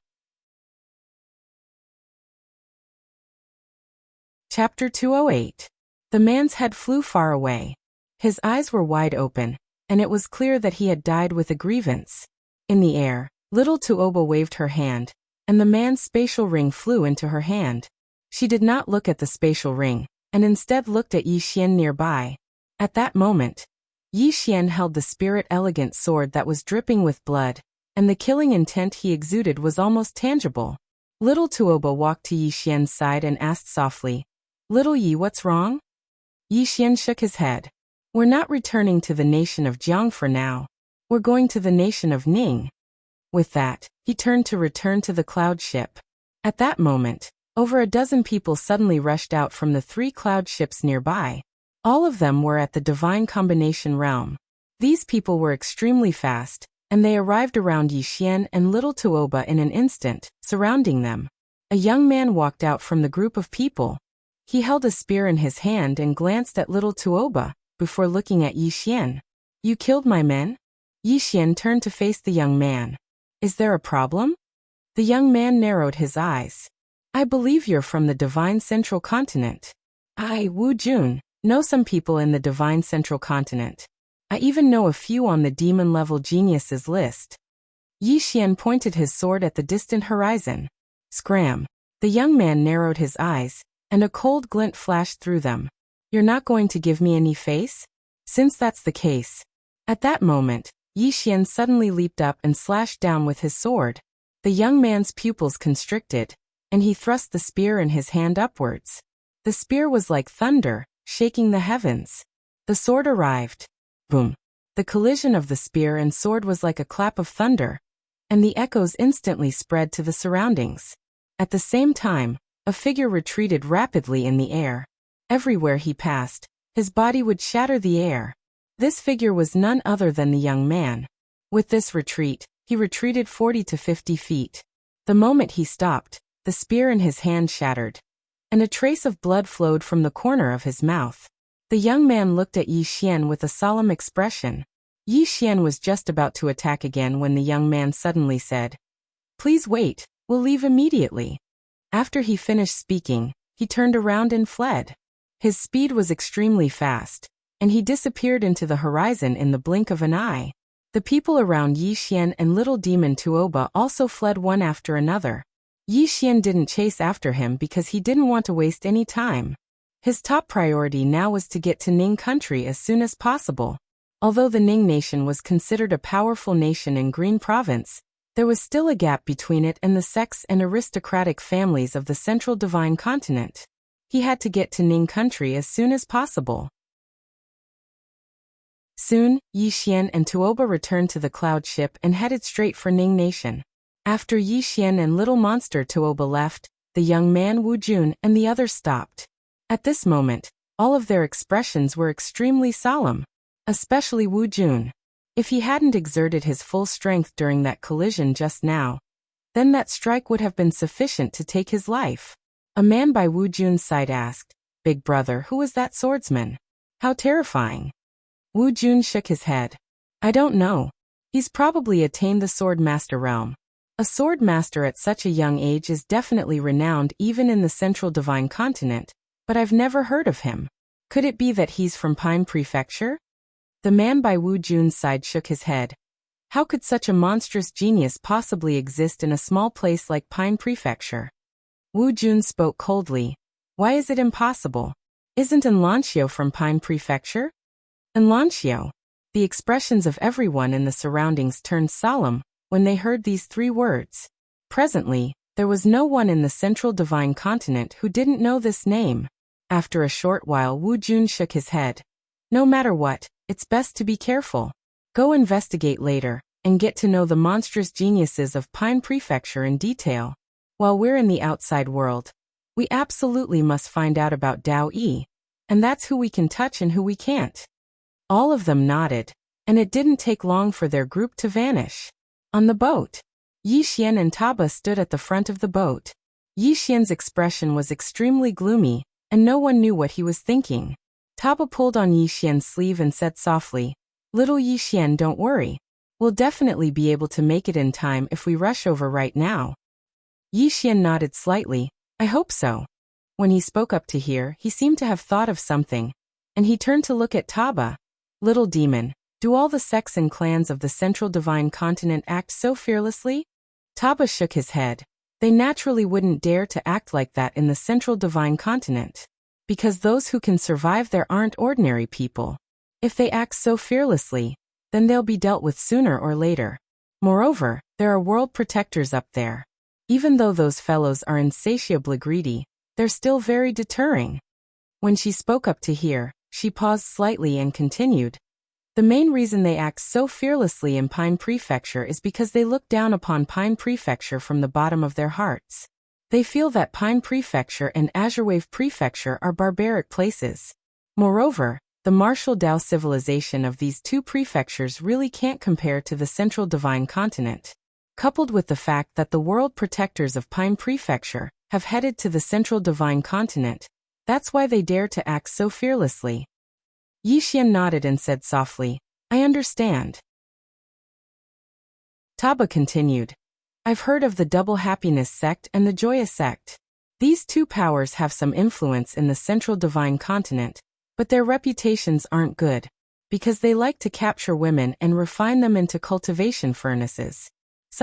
Chapter 208. The man's head flew far away. His eyes were wide open, and it was clear that he had died with a grievance. In the air, little Tuoba waved her hand, and the man's spatial ring flew into her hand. She did not look at the spatial ring, and instead looked at Yi Xian nearby. At that moment, Yi Xian held the spirit elegant sword that was dripping with blood, and the killing intent he exuded was almost tangible. Little Tuoba walked to Yi Xian's side and asked softly, "Little Yi, what's wrong?" Yi Xian shook his head. "We're not returning to the nation of Jiang for now. We're going to the nation of Ning." With that, he turned to return to the cloud ship. At that moment, over a dozen people suddenly rushed out from the 3 cloud ships nearby. All of them were at the Divine Combination realm. These people were extremely fast, and they arrived around Yi Xian and little Tuoba in an instant, surrounding them. A young man walked out from the group of people. He held a spear in his hand and glanced at little Tuoba, before looking at Yi Xian. "You killed my men?" Yi Xian turned to face the young man. "Is there a problem?" The young man narrowed his eyes. "I believe you're from the Divine Central Continent." "I, Wu Jun, know some people in the Divine Central Continent. I even know a few on the demon-level geniuses list." Yi Xian pointed his sword at the distant horizon. Scram. The young man narrowed his eyes, and a cold glint flashed through them. "You're not going to give me any face? Since that's the case." At that moment, Yi Xian suddenly leaped up and slashed down with his sword. The young man's pupils constricted, and he thrust the spear in his hand upwards. The spear was like thunder, shaking the heavens. The sword arrived. Boom. The collision of the spear and sword was like a clap of thunder, and the echoes instantly spread to the surroundings. At the same time, a figure retreated rapidly in the air. Everywhere he passed, his body would shatter the air. This figure was none other than the young man. With this retreat, he retreated 40 to 50 feet. The moment he stopped, the spear in his hand shattered, and a trace of blood flowed from the corner of his mouth. The young man looked at Yi Xian with a solemn expression. Yi Xian was just about to attack again when the young man suddenly said, "Please wait, we'll leave immediately." After he finished speaking, he turned around and fled. His speed was extremely fast, and he disappeared into the horizon in the blink of an eye. The people around Yi Xian and little demon Tuoba also fled one after another. Yi Xian didn't chase after him because he didn't want to waste any time. His top priority now was to get to Ning country as soon as possible. Although the Ning nation was considered a powerful nation in Green Province, there was still a gap between it and the sects and aristocratic families of the Central Divine Continent. He had to get to Ning country as soon as possible. Soon, Yi Xian and Tuoba returned to the cloud ship and headed straight for Ning Nation. After Yi Xian and little monster Tuoba left, the young man Wu Jun and the others stopped. At this moment, all of their expressions were extremely solemn, especially Wu Jun. If he hadn't exerted his full strength during that collision just now, then that strike would have been sufficient to take his life. A man by Wu Jun's side asked, "Big brother, who was that swordsman? How terrifying." Wu Jun shook his head. "I don't know. He's probably attained the Swordmaster realm. A Swordmaster at such a young age is definitely renowned even in the Central Divine Continent, but I've never heard of him. Could it be that he's from Pine Prefecture?" The man by Wu Jun's side shook his head. How could such a monstrous genius possibly exist in a small place like Pine Prefecture? Wu Jun spoke coldly. "Why is it impossible? Isn't Enlancio from Pine Prefecture?" Enlancio. The expressions of everyone in the surroundings turned solemn when they heard these three words. Presently, there was no one in the Central Divine Continent who didn't know this name. After a short while, Wu Jun shook his head. "No matter what, it's best to be careful. Go investigate later, and get to know the monstrous geniuses of Pine Prefecture in detail. While we're in the outside world, we absolutely must find out about Dao Yi, and that's who we can touch and who we can't." All of them nodded, and it didn't take long for their group to vanish. On the boat, Yi Xian and Taba stood at the front of the boat. Yi Xian's expression was extremely gloomy, and no one knew what he was thinking. Taba pulled on Yi Xian's sleeve and said softly, "Little Yi Xian, don't worry. We'll definitely be able to make it in time if we rush over right now." Yi Xian nodded slightly. "I hope so." When he spoke up to hear, he seemed to have thought of something, and he turned to look at Taba. "Little demon, do all the sects and clans of the Central Divine Continent act so fearlessly?" Taba shook his head. "They naturally wouldn't dare to act like that in the Central Divine Continent, because those who can survive there aren't ordinary people. If they act so fearlessly, then they'll be dealt with sooner or later. Moreover, there are world protectors up there. Even though those fellows are insatiably greedy, they're still very deterring." When she spoke up to hear, she paused slightly and continued. "The main reason they act so fearlessly in Pine Prefecture is because they look down upon Pine Prefecture from the bottom of their hearts. They feel that Pine Prefecture and Azurewave Prefecture are barbaric places. Moreover, the martial Dao civilization of these two prefectures really can't compare to the Central Divine Continent. Coupled with the fact that the world protectors of Pine Prefecture have headed to the Central Divine Continent, that's why they dare to act so fearlessly." Yi Xian nodded and said softly, "I understand." Taba continued, "I've heard of the Double Happiness sect and the Joya sect. These two powers have some influence in the Central Divine Continent, but their reputations aren't good, because they like to capture women and refine them into cultivation furnaces.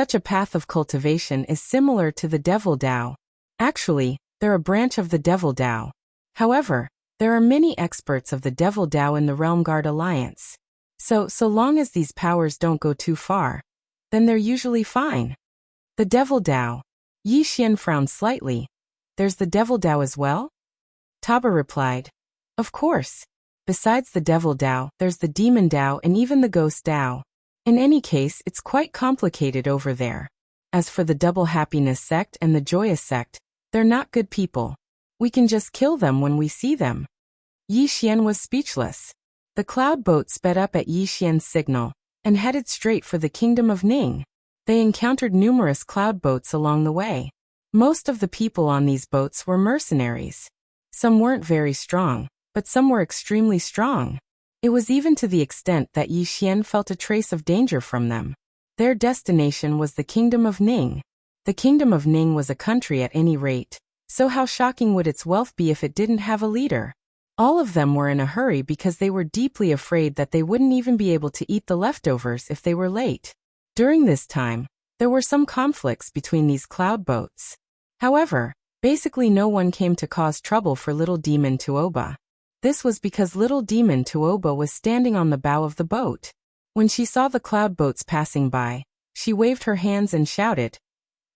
Such a path of cultivation is similar to the Devil Dao. Actually, they're a branch of the Devil Dao. However, there are many experts of the Devil Dao in the Realm Guard Alliance. So long as these powers don't go too far, then they're usually fine." "The Devil Dao." Yi Xian frowned slightly. "There's the Devil Dao as well?" Taba replied, "Of course. Besides the Devil Dao, there's the Demon Dao and even the Ghost Dao. In any case, it's quite complicated over there. As for the Double Happiness sect and the Joya sect, they're not good people. We can just kill them when we see them." Yi Xian was speechless. The cloud boat sped up at Yi Xian's signal and headed straight for the kingdom of Ning. They encountered numerous cloud boats along the way. Most of the people on these boats were mercenaries. Some weren't very strong, but some were extremely strong. It was even to the extent that Yi Xian felt a trace of danger from them. Their destination was the kingdom of Ning. The kingdom of Ning was a country at any rate, so how shocking would its wealth be if it didn't have a leader? All of them were in a hurry because they were deeply afraid that they wouldn't even be able to eat the leftovers if they were late. During this time, there were some conflicts between these cloud boats. However, basically no one came to cause trouble for little demon Tuoba. This was because little demon Tuoba was standing on the bow of the boat. When she saw the cloud boats passing by, she waved her hands and shouted,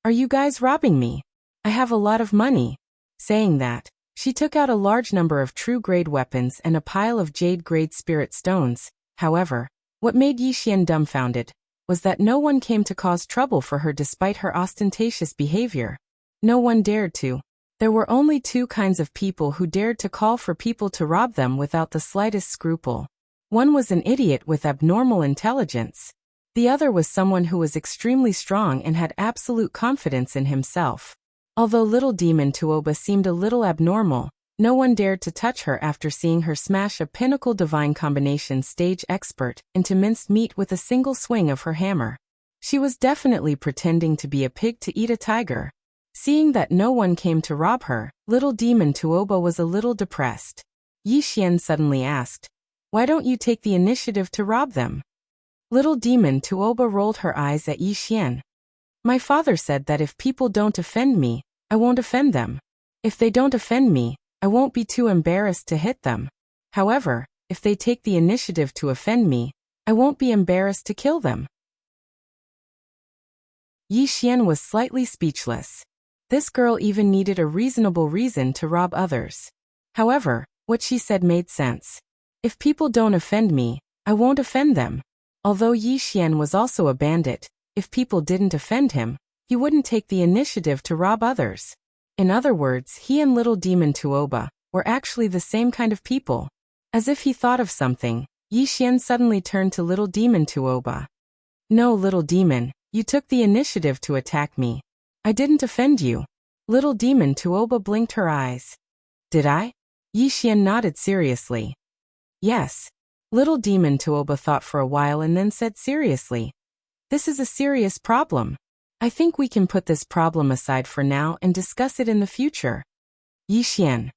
"Are you guys robbing me? I have a lot of money." Saying that, She took out a large number of true-grade weapons and a pile of jade-grade spirit stones. However, what made Yi Xian dumbfounded was that no one came to cause trouble for her despite her ostentatious behavior. No one dared to. There were only two kinds of people who dared to call for people to rob them without the slightest scruple. One was an idiot with abnormal intelligence. The other was someone who was extremely strong and had absolute confidence in himself. Although little demon Tuoba seemed a little abnormal, no one dared to touch her after seeing her smash a pinnacle divine combination stage expert into minced meat with a single swing of her hammer. She was definitely pretending to be a pig to eat a tiger. Seeing that no one came to rob her, little demon Tuoba was a little depressed. Yi Xian suddenly asked, "Why don't you take the initiative to rob them?" Little demon Tuoba rolled her eyes at Yi Xian. "My father said that if people don't offend me, I won't offend them. If they don't offend me, I won't be too embarrassed to hit them. However, if they take the initiative to offend me, I won't be embarrassed to kill them." Yi Xian was slightly speechless. This girl even needed a reasonable reason to rob others. However, what she said made sense. If people don't offend me, I won't offend them. Although Yi Xian was also a bandit, if people didn't offend him, he wouldn't take the initiative to rob others. In other words, he and little demon Tuoba were actually the same kind of people. As if he thought of something, Yi Xian suddenly turned to little demon Tuoba. "No, little demon, you took the initiative to attack me. I didn't offend you." Little demon Tuoba blinked her eyes. "Did I?" Yi Xian nodded seriously. "Yes." Little demon Tuoba thought for a while and then said seriously, "This is a serious problem. I think we can put this problem aside for now and discuss it in the future." Yi Xian.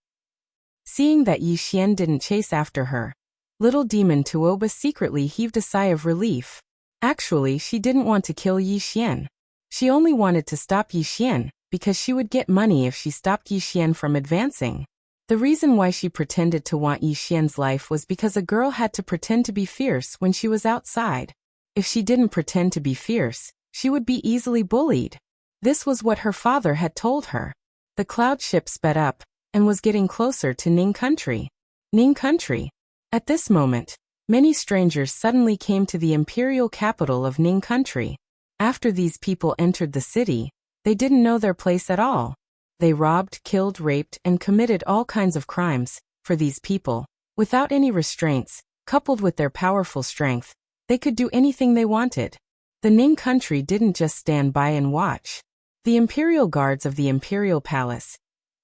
Seeing that Yi Xian didn't chase after her, little demon Tuoba secretly heaved a sigh of relief. Actually, she didn't want to kill Yi Xian. She only wanted to stop Yi Xian, because she would get money if she stopped Yi Xian from advancing. The reason why she pretended to want Yi Xian's life was because a girl had to pretend to be fierce when she was outside. If she didn't pretend to be fierce, she would be easily bullied. This was what her father had told her. The cloud ship sped up, and was getting closer to Ning country. Ning country. At this moment, many strangers suddenly came to the imperial capital of Ning country. After these people entered the city, they didn't know their place at all. They robbed, killed, raped, and committed all kinds of crimes. For these people, without any restraints, coupled with their powerful strength, they could do anything they wanted. The Ning country didn't just stand by and watch. The imperial guards of the imperial palace,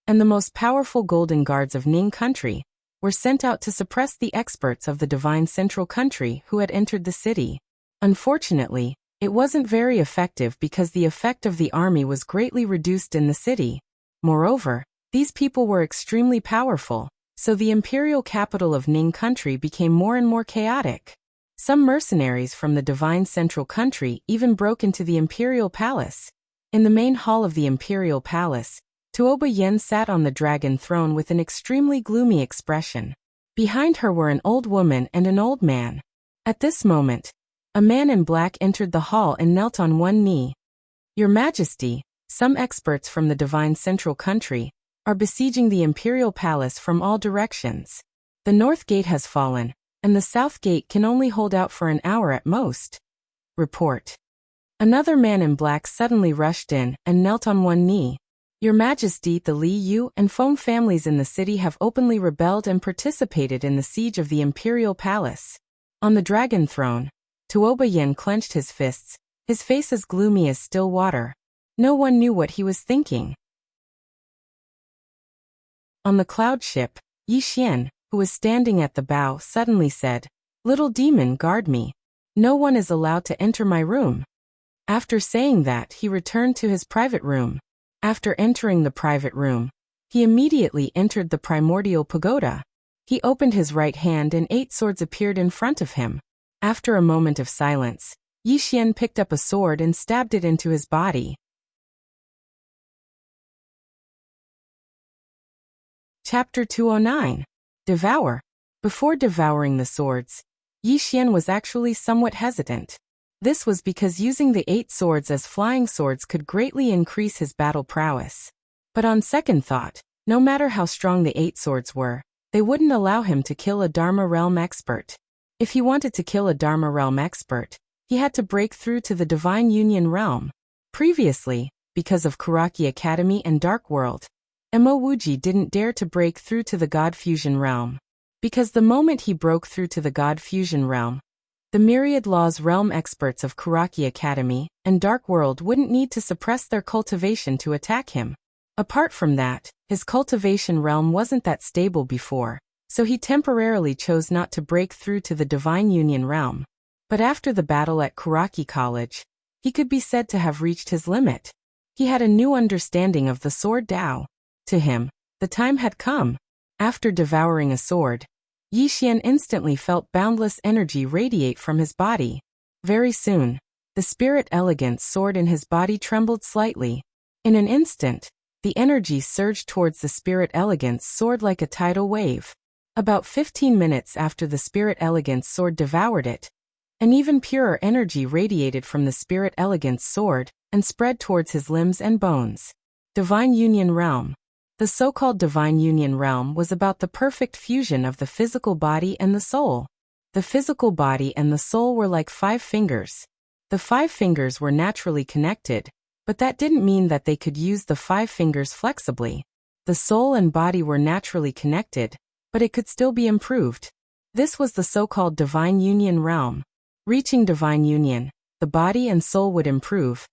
and the most powerful golden guards of Ning country, were sent out to suppress the experts of the divine central country who had entered the city. Unfortunately, it wasn't very effective because the effect of the army was greatly reduced in the city. Moreover, these people were extremely powerful, so the imperial capital of Ning country became more and more chaotic. Some mercenaries from the divine central country even broke into the imperial palace. In the main hall of the imperial palace, Tuoba Yen sat on the dragon throne with an extremely gloomy expression. Behind her were an old woman and an old man. At this moment, a man in black entered the hall and knelt on one knee. "Your Majesty, some experts from the divine central country are besieging the imperial palace from all directions. The north gate has fallen, and the south gate can only hold out for an hour at most." Report. Another man in black suddenly rushed in and knelt on one knee. "Your Majesty, the Li Yu and Feng families in the city have openly rebelled and participated in the siege of the imperial palace." On the dragon throne, Tuoba Yen clenched his fists, his face as gloomy as still water. No one knew what he was thinking. On the cloud ship, Yi Xian, who was standing at the bow, suddenly said, "Little demon, guard me. No one is allowed to enter my room." After saying that, he returned to his private room. After entering the private room, he immediately entered the primordial pagoda. He opened his right hand and 8 swords appeared in front of him. After a moment of silence, Yi Xian picked up a sword and stabbed it into his body. Chapter 209. Devour. Before devouring the swords, Yi Xian was actually somewhat hesitant. This was because using the 8 swords as flying swords could greatly increase his battle prowess. But on second thought, No matter how strong the 8 swords were, they wouldn't allow him to kill a Dharma realm expert. If he wanted to kill a Dharma realm expert, he had to break through to the Divine Union realm. Previously, because of Kuraki Academy and Dark World, Wuji didn't dare to break through to the God Fusion realm. Because the moment he broke through to the God Fusion realm, the myriad laws realm experts of Kuraki Academy and Dark World wouldn't need to suppress their cultivation to attack him. Apart from that, his cultivation realm wasn't that stable before, so he temporarily chose not to break through to the Divine Union realm. But after the battle at Kuraki College, he could be said to have reached his limit. He had a new understanding of the sword Tao. To him, the time had come. After devouring a sword, Yi Xian instantly felt boundless energy radiate from his body. Very soon, the spirit elegance sword in his body trembled slightly. In an instant, the energy surged towards the spirit elegance sword like a tidal wave. About 15 minutes after the spirit elegance sword devoured it, an even purer energy radiated from the spirit elegance sword and spread towards his limbs and bones. Divine Union Realm. The so-called Divine Union Realm was about the perfect fusion of the physical body and the soul. The physical body and the soul were like 5 fingers. The 5 fingers were naturally connected, but that didn't mean that they could use the 5 fingers flexibly. The soul and body were naturally connected, but it could still be improved. This was the so-called Divine Union Realm. Reaching Divine Union, the body and soul would improve,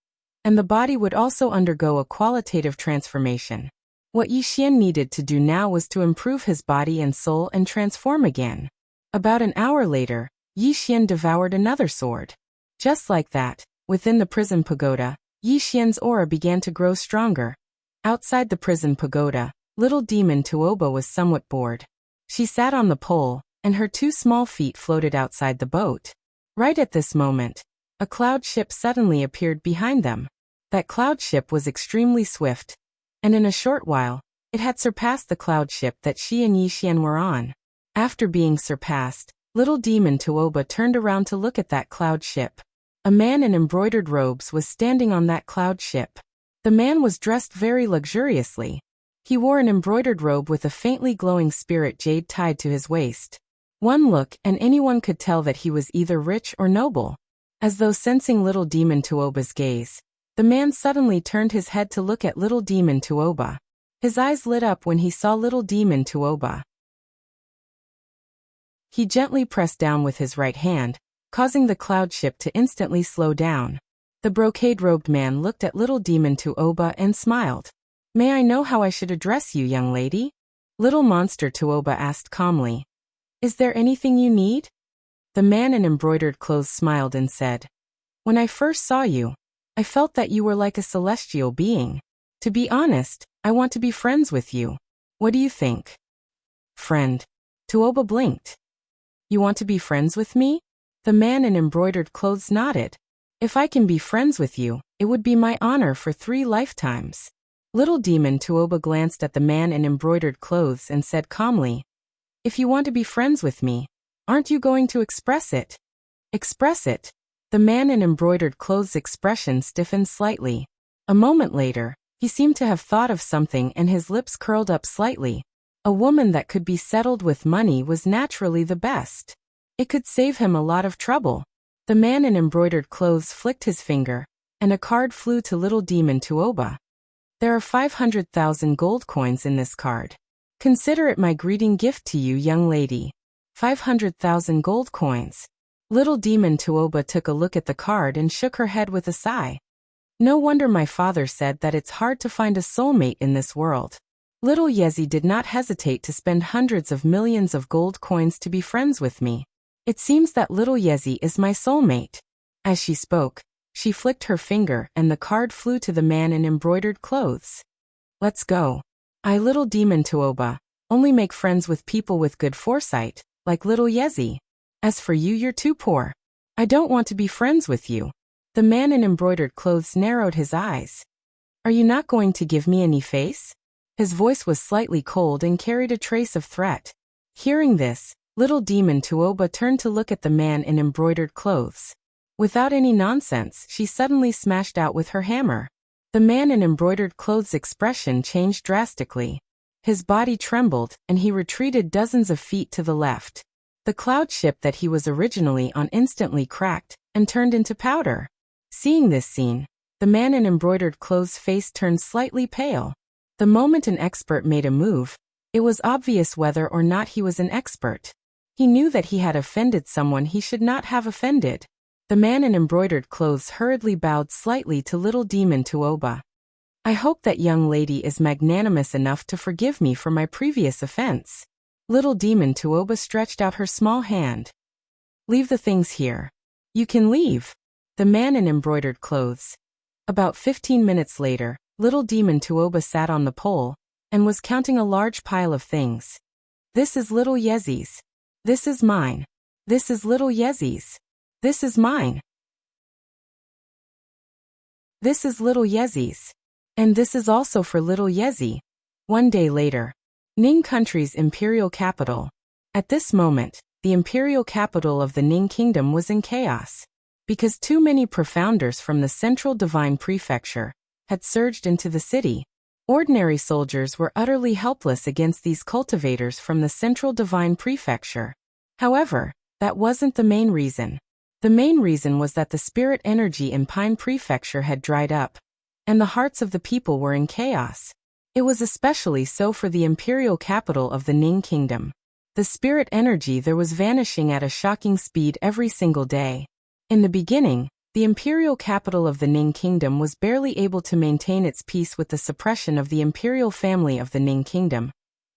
and the body would also undergo a qualitative transformation. What Yi Xian needed to do now was to improve his body and soul and transform again. About an hour later, Yi Xian devoured another sword. Just like that, within the prison pagoda, Yi Xian's aura began to grow stronger. Outside the prison pagoda, little demon Tuoba was somewhat bored. She sat on the pole, and her 2 small feet floated outside the boat. Right at this moment, a cloud ship suddenly appeared behind them. That cloud ship was extremely swift, and in a short while, it had surpassed the cloud ship that she and Yi Xian were on. After being surpassed, little demon Tuoba turned around to look at that cloud ship. A man in embroidered robes was standing on that cloud ship. The man was dressed very luxuriously. He wore an embroidered robe with a faintly glowing spirit jade tied to his waist. One look and anyone could tell that he was either rich or noble. As though sensing little demon Tuoba's gaze, the man suddenly turned his head to look at little demon Tuoba. His eyes lit up when he saw little demon Tuoba. He gently pressed down with his right hand, causing the cloud ship to instantly slow down. The brocade-robed man looked at little demon Tuoba and smiled. "May I know how I should address you, young lady?" Little monster Tuoba asked calmly. "Is there anything you need?" The man in embroidered clothes smiled and said, "When I first saw you, I felt that you were like a celestial being. To be honest, I want to be friends with you. What do you think?" "Friend?" Tuoba blinked. "You want to be friends with me?" The man in embroidered clothes nodded. "If I can be friends with you, it would be my honor for 3 lifetimes. Little demon Tuoba glanced at the man in embroidered clothes and said calmly, "If you want to be friends with me, aren't you going to express it?" "Express it?" The man in embroidered clothes' expression stiffened slightly. A moment later, he seemed to have thought of something and his lips curled up slightly. A woman that could be settled with money was naturally the best. It could save him a lot of trouble. The man in embroidered clothes flicked his finger, and a card flew to little demon Tuoba. "There are 500,000 gold coins in this card. Consider it my greeting gift to you, young lady." 500,000 gold coins. Little demon Tuoba took a look at the card and shook her head with a sigh. "No wonder my father said that it's hard to find a soulmate in this world." Little Yezi did not hesitate to spend hundreds of millions of gold coins to be friends with me. It seems that little Yezi is my soulmate. As she spoke, she flicked her finger and the card flew to the man in embroidered clothes. "Let's go. I, little demon Tuoba, only make friends with people with good foresight, like little Yezi. As for you, you're too poor. I don't want to be friends with you." The man in embroidered clothes narrowed his eyes. "Are you not going to give me any face?" His voice was slightly cold and carried a trace of threat. Hearing this, little demon Tuoba turned to look at the man in embroidered clothes. Without any nonsense, she suddenly smashed out with her hammer. The man in embroidered clothes' expression changed drastically. His body trembled, and he retreated dozens of feet to the left. The cloud ship that he was originally on instantly cracked and turned into powder. Seeing this scene, the man in embroidered clothes' face turned slightly pale. The moment an expert made a move, it was obvious whether or not he was an expert. He knew that he had offended someone he should not have offended. The man in embroidered clothes hurriedly bowed slightly to little demon Tuoba. I hope that young lady is magnanimous enough to forgive me for my previous offense. Little demon Tuoba stretched out her small hand. Leave the things here. You can leave. The man in embroidered clothes. About 15 minutes later, little demon Tuoba sat on the pole and was counting a large pile of things. This is little Yezi's. This is mine. This is little Yezi's. This is mine. This is little Yezi's. And this is also for little Yezi. One day later. Ning country's imperial capital. At this moment, the imperial capital of the Ning kingdom was in chaos. Because too many profounders from the central divine prefecture had surged into the city. Ordinary soldiers were utterly helpless against these cultivators from the central divine prefecture. However, that wasn't the main reason. The main reason was that the spirit energy in Pine Prefecture had dried up, and the hearts of the people were in chaos. It was especially so for the imperial capital of the Ning kingdom. The spirit energy there was vanishing at a shocking speed every single day. In the beginning, the imperial capital of the Ning kingdom was barely able to maintain its peace with the suppression of the imperial family of the Ning kingdom,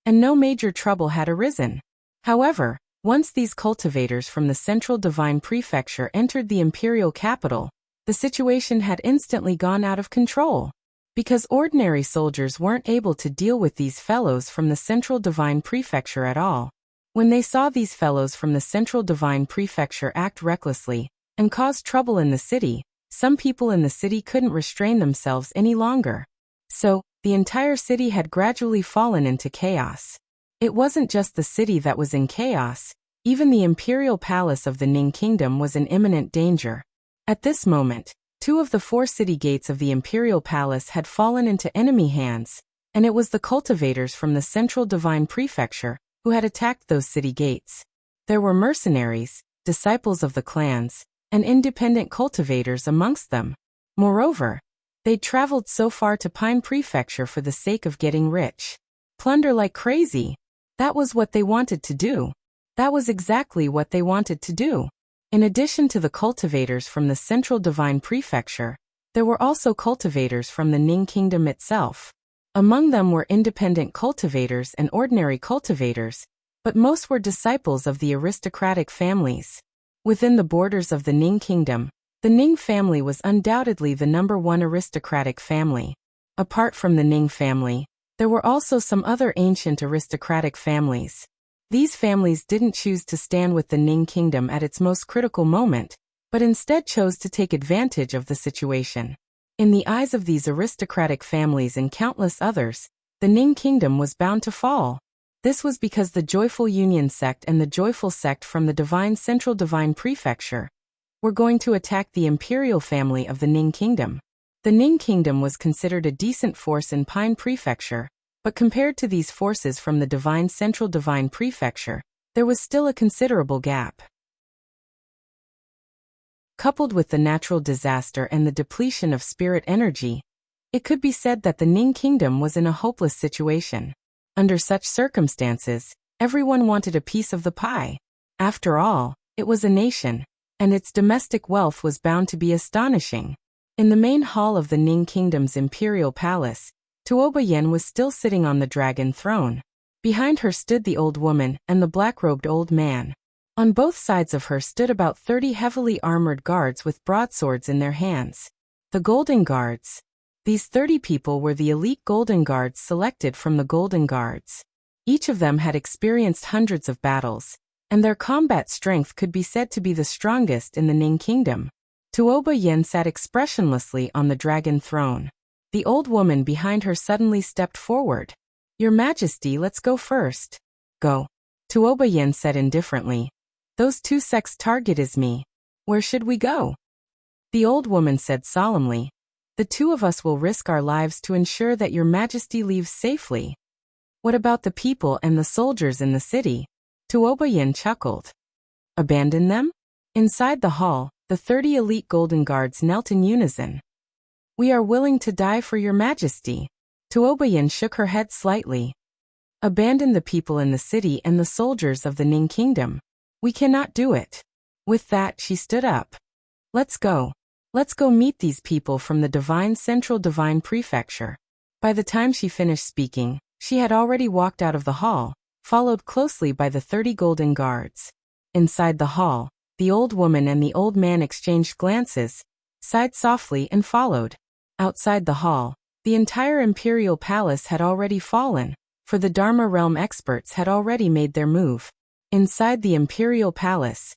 and no major trouble had arisen. However, once these cultivators from the central divine prefecture entered the imperial capital, the situation had instantly gone out of control. Because ordinary soldiers weren't able to deal with these fellows from the central divine prefecture at all. When they saw these fellows from the central divine prefecture act recklessly and cause trouble in the city, some people in the city couldn't restrain themselves any longer. So, the entire city had gradually fallen into chaos. It wasn't just the city that was in chaos, even the imperial palace of the Ning kingdom was in imminent danger. At this moment, 2 of the 4 city gates of the imperial palace had fallen into enemy hands, and it was the cultivators from the central divine prefecture who had attacked those city gates. There were mercenaries, disciples of the clans, and independent cultivators amongst them. Moreover, they'd traveled so far to Pine Prefecture for the sake of getting rich. Plunder like crazy. That was what they wanted to do. That was exactly what they wanted to do. In addition to the cultivators from the central divine prefecture, there were also cultivators from the Ning kingdom itself. Among them were independent cultivators and ordinary cultivators, but most were disciples of the aristocratic families. Within the borders of the Ning kingdom, the Ning family was undoubtedly the #1 aristocratic family. Apart from the Ning family, there were also some other ancient aristocratic families. These families didn't choose to stand with the Ning kingdom at its most critical moment, but instead chose to take advantage of the situation. In the eyes of these aristocratic families and countless others, the Ning kingdom was bound to fall. This was because the Joyful Union sect and the Joyful sect from the Divine Central Divine Prefecture were going to attack the imperial family of the Ning kingdom. The Ning kingdom was considered a decent force in Pine Prefecture, but compared to these forces from the Divine Central Divine Prefecture, there was still a considerable gap. Coupled with the natural disaster and the depletion of spirit energy, it could be said that the Ning kingdom was in a hopeless situation. Under such circumstances, everyone wanted a piece of the pie. After all, it was a nation, and its domestic wealth was bound to be astonishing. In the main hall of the Ning kingdom's imperial palace, Tuoba Yen was still sitting on the dragon throne. Behind her stood the old woman and the black-robed old man. On both sides of her stood about 30 heavily armored guards with broadswords in their hands. The Golden Guards. These 30 people were the elite Golden Guards selected from the Golden Guards. Each of them had experienced hundreds of battles, and their combat strength could be said to be the strongest in the Ning kingdom. Tuoba Yen sat expressionlessly on the dragon throne. The old woman behind her suddenly stepped forward. "Your Majesty, let's go first." "Go." Tuoba Yen said indifferently. "Those 2 sects' target is me. Where should we go?" The old woman said solemnly. "The 2 of us will risk our lives to ensure that your Majesty leaves safely." What about the people and the soldiers in the city? Tuobayin chuckled. Abandon them? Inside the hall, the 30 elite golden guards knelt in unison. We are willing to die for your majesty. Tuobayin shook her head slightly. Abandon the people in the city and the soldiers of the Ning kingdom. We cannot do it. With that, she stood up. Let's go. Let's go meet these people from the Central Divine Prefecture. By the time she finished speaking, she had already walked out of the hall, followed closely by the 30 golden guards. Inside the hall, the old woman and the old man exchanged glances, sighed softly and followed. Outside the hall, the entire imperial palace had already fallen, for the Dharma realm experts had already made their move. Inside the imperial palace,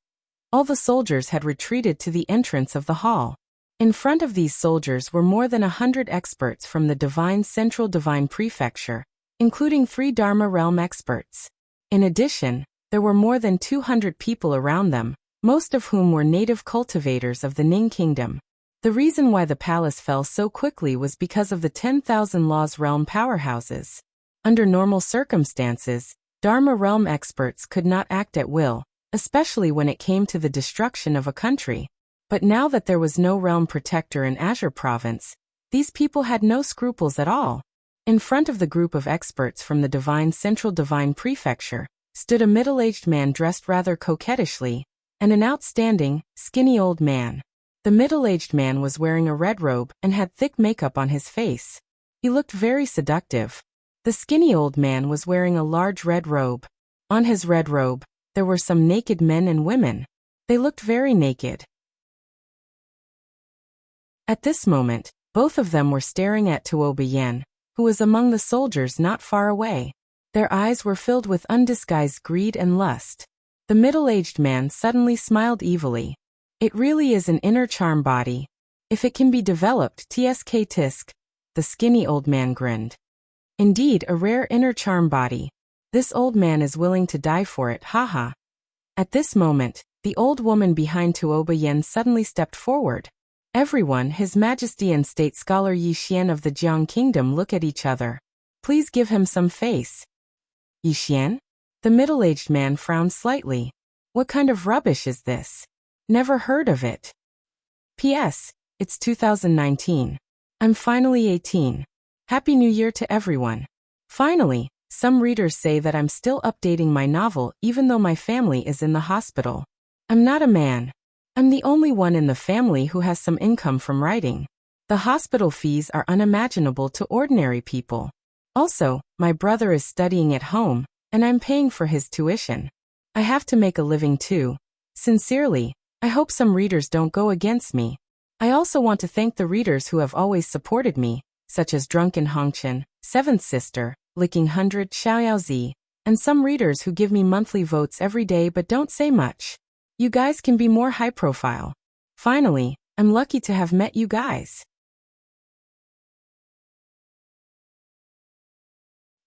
all the soldiers had retreated to the entrance of the hall. In front of these soldiers were more than 100 experts from the Central Divine Prefecture, including 3 Dharma realm experts. In addition, there were more than 200 people around them, most of whom were native cultivators of the Ning kingdom. The reason why the palace fell so quickly was because of the 10,000 laws realm powerhouses. Under normal circumstances, Dharma realm experts could not act at will, especially when it came to the destruction of a country. But now that there was no realm protector in Azure province, these people had no scruples at all. In front of the group of experts from the Central Divine Prefecture stood a middle-aged man dressed rather coquettishly, and an outstanding, skinny old man. The middle-aged man was wearing a red robe and had thick makeup on his face. He looked very seductive. The skinny old man was wearing a large red robe. On his red robe, there were some naked men and women. They looked very naked. At this moment, both of them were staring at Tuobayin, who was among the soldiers not far away. Their eyes were filled with undisguised greed and lust. The middle-aged man suddenly smiled evilly. It really is an inner charm body. If it can be developed, tsk tisk. The skinny old man grinned. Indeed, a rare inner charm body. This old man is willing to die for it, haha. At this moment, the old woman behind Tuobayin suddenly stepped forward. Everyone, His Majesty and State Scholar Yi Xian of the Jiang Kingdom, look at each other. Please give him some face. Yi Xian? The middle-aged man frowned slightly. What kind of rubbish is this? Never heard of it. P.S. It's 2019. I'm finally 18. Happy New Year to everyone. Finally, some readers say that I'm still updating my novel even though my family is in the hospital. I'm not a man. I'm the only one in the family who has some income from writing. The hospital fees are unimaginable to ordinary people. Also, my brother is studying at home, and I'm paying for his tuition. I have to make a living too. Sincerely, I hope some readers don't go against me. I also want to thank the readers who have always supported me, such as Drunken Hongchen, Seventh Sister, Licking 100, Xiaoyaozi, and some readers who give me monthly votes every day but don't say much. You guys can be more high profile. Finally, I'm lucky to have met you guys.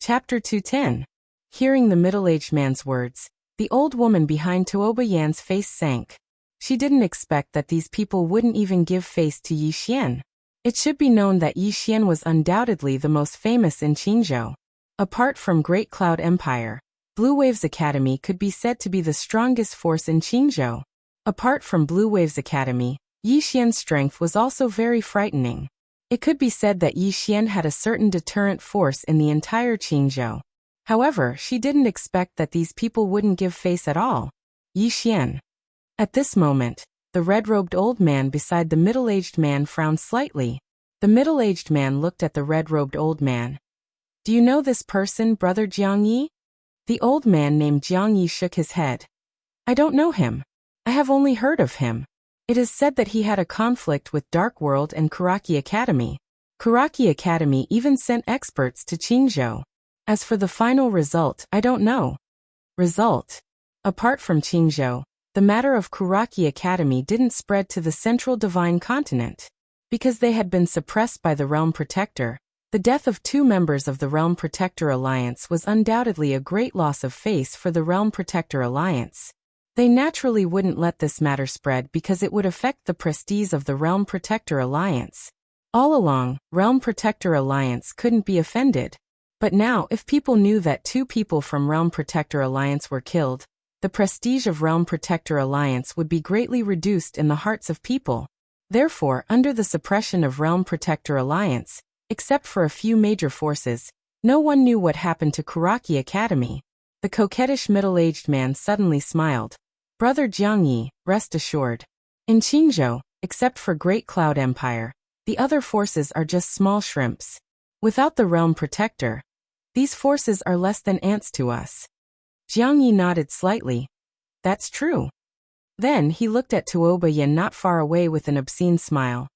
Chapter 210. Hearing the middle-aged man's words, the old woman behind Tuobayan's face sank. She didn't expect that these people wouldn't even give face to Yi Xian. It should be known that Yi Xian was undoubtedly the most famous in Qingzhou. Apart from Great Cloud Empire, Blue Waves Academy could be said to be the strongest force in Qingzhou. Apart from Blue Waves Academy, Yi Xian's strength was also very frightening. It could be said that Yi Xian had a certain deterrent force in the entire Qingzhou. However, she didn't expect that these people wouldn't give face at all. Yi Xian. At this moment, the red-robed old man beside the middle-aged man frowned slightly. The middle-aged man looked at the red-robed old man. Do you know this person, Brother Jiang Yi? The old man named Jiang Yi shook his head. I don't know him. I have only heard of him. It is said that he had a conflict with Dark World and Kuraki Academy. Kuraki Academy even sent experts to Qingzhou. As for the final result, I don't know. Result? Apart from Qingzhou, the matter of Kuraki Academy didn't spread to the Central Divine Continent. Because they had been suppressed by the Realm Protector, the death of 2 members of the Realm Protector Alliance was undoubtedly a great loss of face for the Realm Protector Alliance. They naturally wouldn't let this matter spread because it would affect the prestige of the Realm Protector Alliance. All along, Realm Protector Alliance couldn't be offended. But now, if people knew that 2 people from Realm Protector Alliance were killed, the prestige of Realm Protector Alliance would be greatly reduced in the hearts of people. Therefore, under the suppression of Realm Protector Alliance, except for a few major forces, no one knew what happened to Kuraki Academy. The coquettish middle-aged man suddenly smiled. Brother Jiangyi, rest assured. In Qingzhou, except for Great Cloud Empire, the other forces are just small shrimps. Without the Realm Protector, these forces are less than ants to us. Jiangyi nodded slightly. That's true. Then he looked at Tuoba Yin not far away with an obscene smile.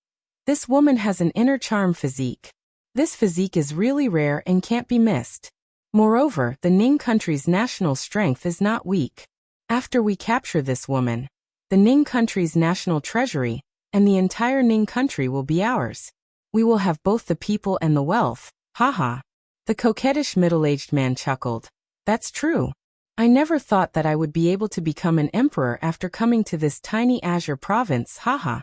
This woman has an inner charm physique. This physique is really rare and can't be missed. Moreover, the Ning country's national strength is not weak. After we capture this woman, the Ning country's national treasury and the entire Ning country will be ours. We will have both the people and the wealth, haha. The coquettish middle-aged man chuckled. That's true. I never thought that I would be able to become an emperor after coming to this tiny azure province, haha.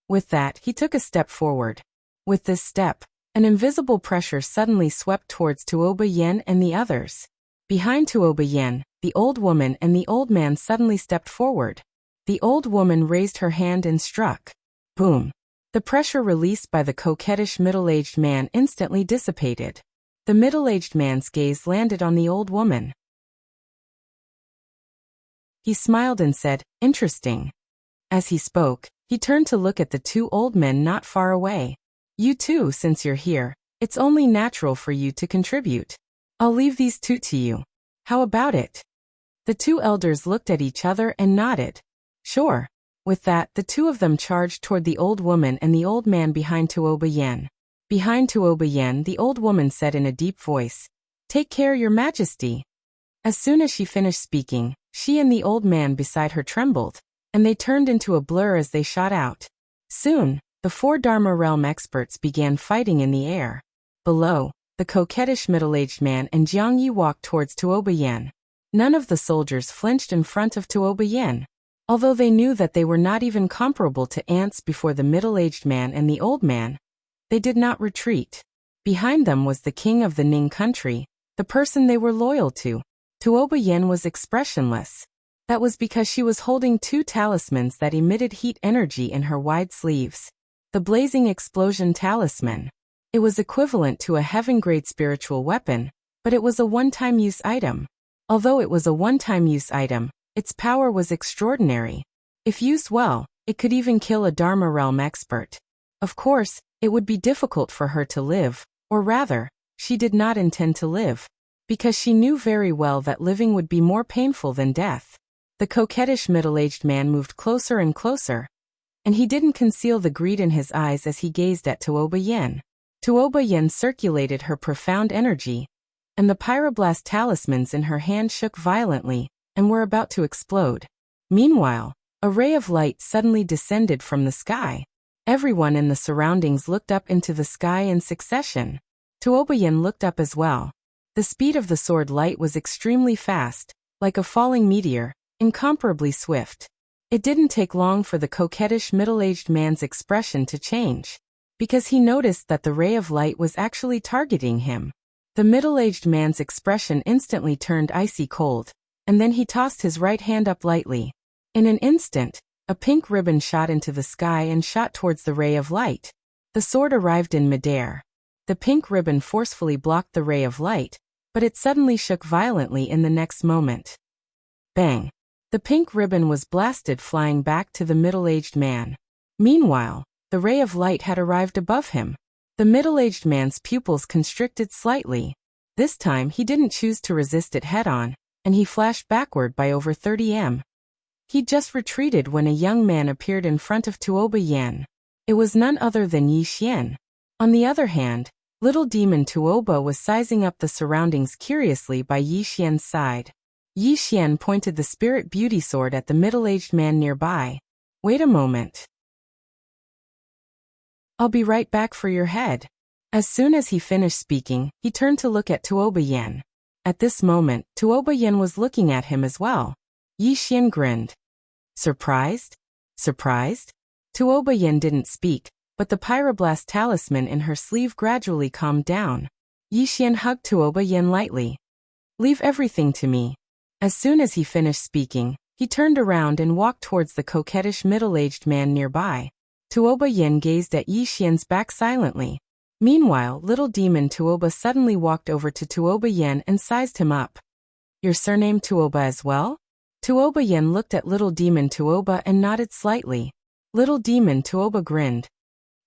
With that, he took a step forward. With this step, an invisible pressure suddenly swept towards Tuoba Yen and the others. Behind Tuoba Yen, the old woman and the old man suddenly stepped forward. The old woman raised her hand and struck. Boom. The pressure released by the coquettish middle-aged man instantly dissipated. The middle-aged man's gaze landed on the old woman. He smiled and said, interesting. As he spoke, he turned to look at the 2 old men not far away. You too, since you're here, it's only natural for you to contribute. I'll leave these 2 to you. How about it? The 2 elders looked at each other and nodded. Sure. With that, the 2 of them charged toward the old woman and the old man behind Tuoba Yen. Behind Tuoba Yen, the old woman said in a deep voice, Take care, Your Majesty. As soon as she finished speaking, she and the old man beside her trembled, and they turned into a blur as they shot out. Soon, the 4 Dharma Realm experts began fighting in the air. Below, the coquettish middle-aged man and Jiangyi walked towards Tuoba Yen. None of the soldiers flinched in front of Tuoba Yen. Although they knew that they were not even comparable to ants before the middle-aged man and the old man, they did not retreat. Behind them was the king of the Ning country, the person they were loyal to. Tuoba Yen was expressionless. That was because she was holding 2 talismans that emitted heat energy in her wide sleeves. The blazing explosion talisman. It was equivalent to a heaven-grade spiritual weapon, but it was a one-time use item. Although it was a one-time use item, its power was extraordinary. If used well, it could even kill a Dharma Realm expert. Of course, it would be difficult for her to live, or rather, she did not intend to live, because she knew very well that living would be more painful than death. The coquettish middle-aged man moved closer and closer, and he didn't conceal the greed in his eyes as he gazed at Tuoba Yen. Tuoba Yen circulated her profound energy, and the pyroblast talismans in her hand shook violently, and were about to explode. Meanwhile, a ray of light suddenly descended from the sky. Everyone in the surroundings looked up into the sky in succession. Tuoba Yen looked up as well. The speed of the sword light was extremely fast, like a falling meteor, incomparably swift. It didn't take long for the coquettish middle-aged man's expression to change, because he noticed that the ray of light was actually targeting him. The middle-aged man's expression instantly turned icy cold, and then he tossed his right hand up lightly. In an instant, a pink ribbon shot into the sky and shot towards the ray of light. The sword arrived in midair. The pink ribbon forcefully blocked the ray of light, but it suddenly shook violently in the next moment. Bang! The pink ribbon was blasted flying back to the middle-aged man. Meanwhile, the ray of light had arrived above him. The middle-aged man's pupils constricted slightly. This time he didn't choose to resist it head-on, and he flashed backward by over 30 m. He just retreated when a young man appeared in front of Tuoba Yen. It was none other than Yi Xian. On the other hand, little demon Tuoba was sizing up the surroundings curiously by Yi Xian's side. Yi Xian pointed the spirit beauty sword at the middle-aged man nearby. Wait a moment. I'll be right back for your head. As soon as he finished speaking, he turned to look at Tuoba Yen. At this moment, Tuoba Yen was looking at him as well. Yi Xian grinned. Surprised? Surprised? Tuoba Yen didn't speak, but the pyroblast talisman in her sleeve gradually calmed down. Yi Xian hugged Tuoba Yin lightly. Leave everything to me. As soon as he finished speaking, he turned around and walked towards the coquettish middle-aged man nearby. Tuoba Yin gazed at Yi Xian's back silently. Meanwhile, little demon Tuoba suddenly walked over to Tuoba Yin and sized him up. Your surname Tuoba as well? Tuoba Yin looked at little demon Tuoba and nodded slightly. Little demon Tuoba grinned.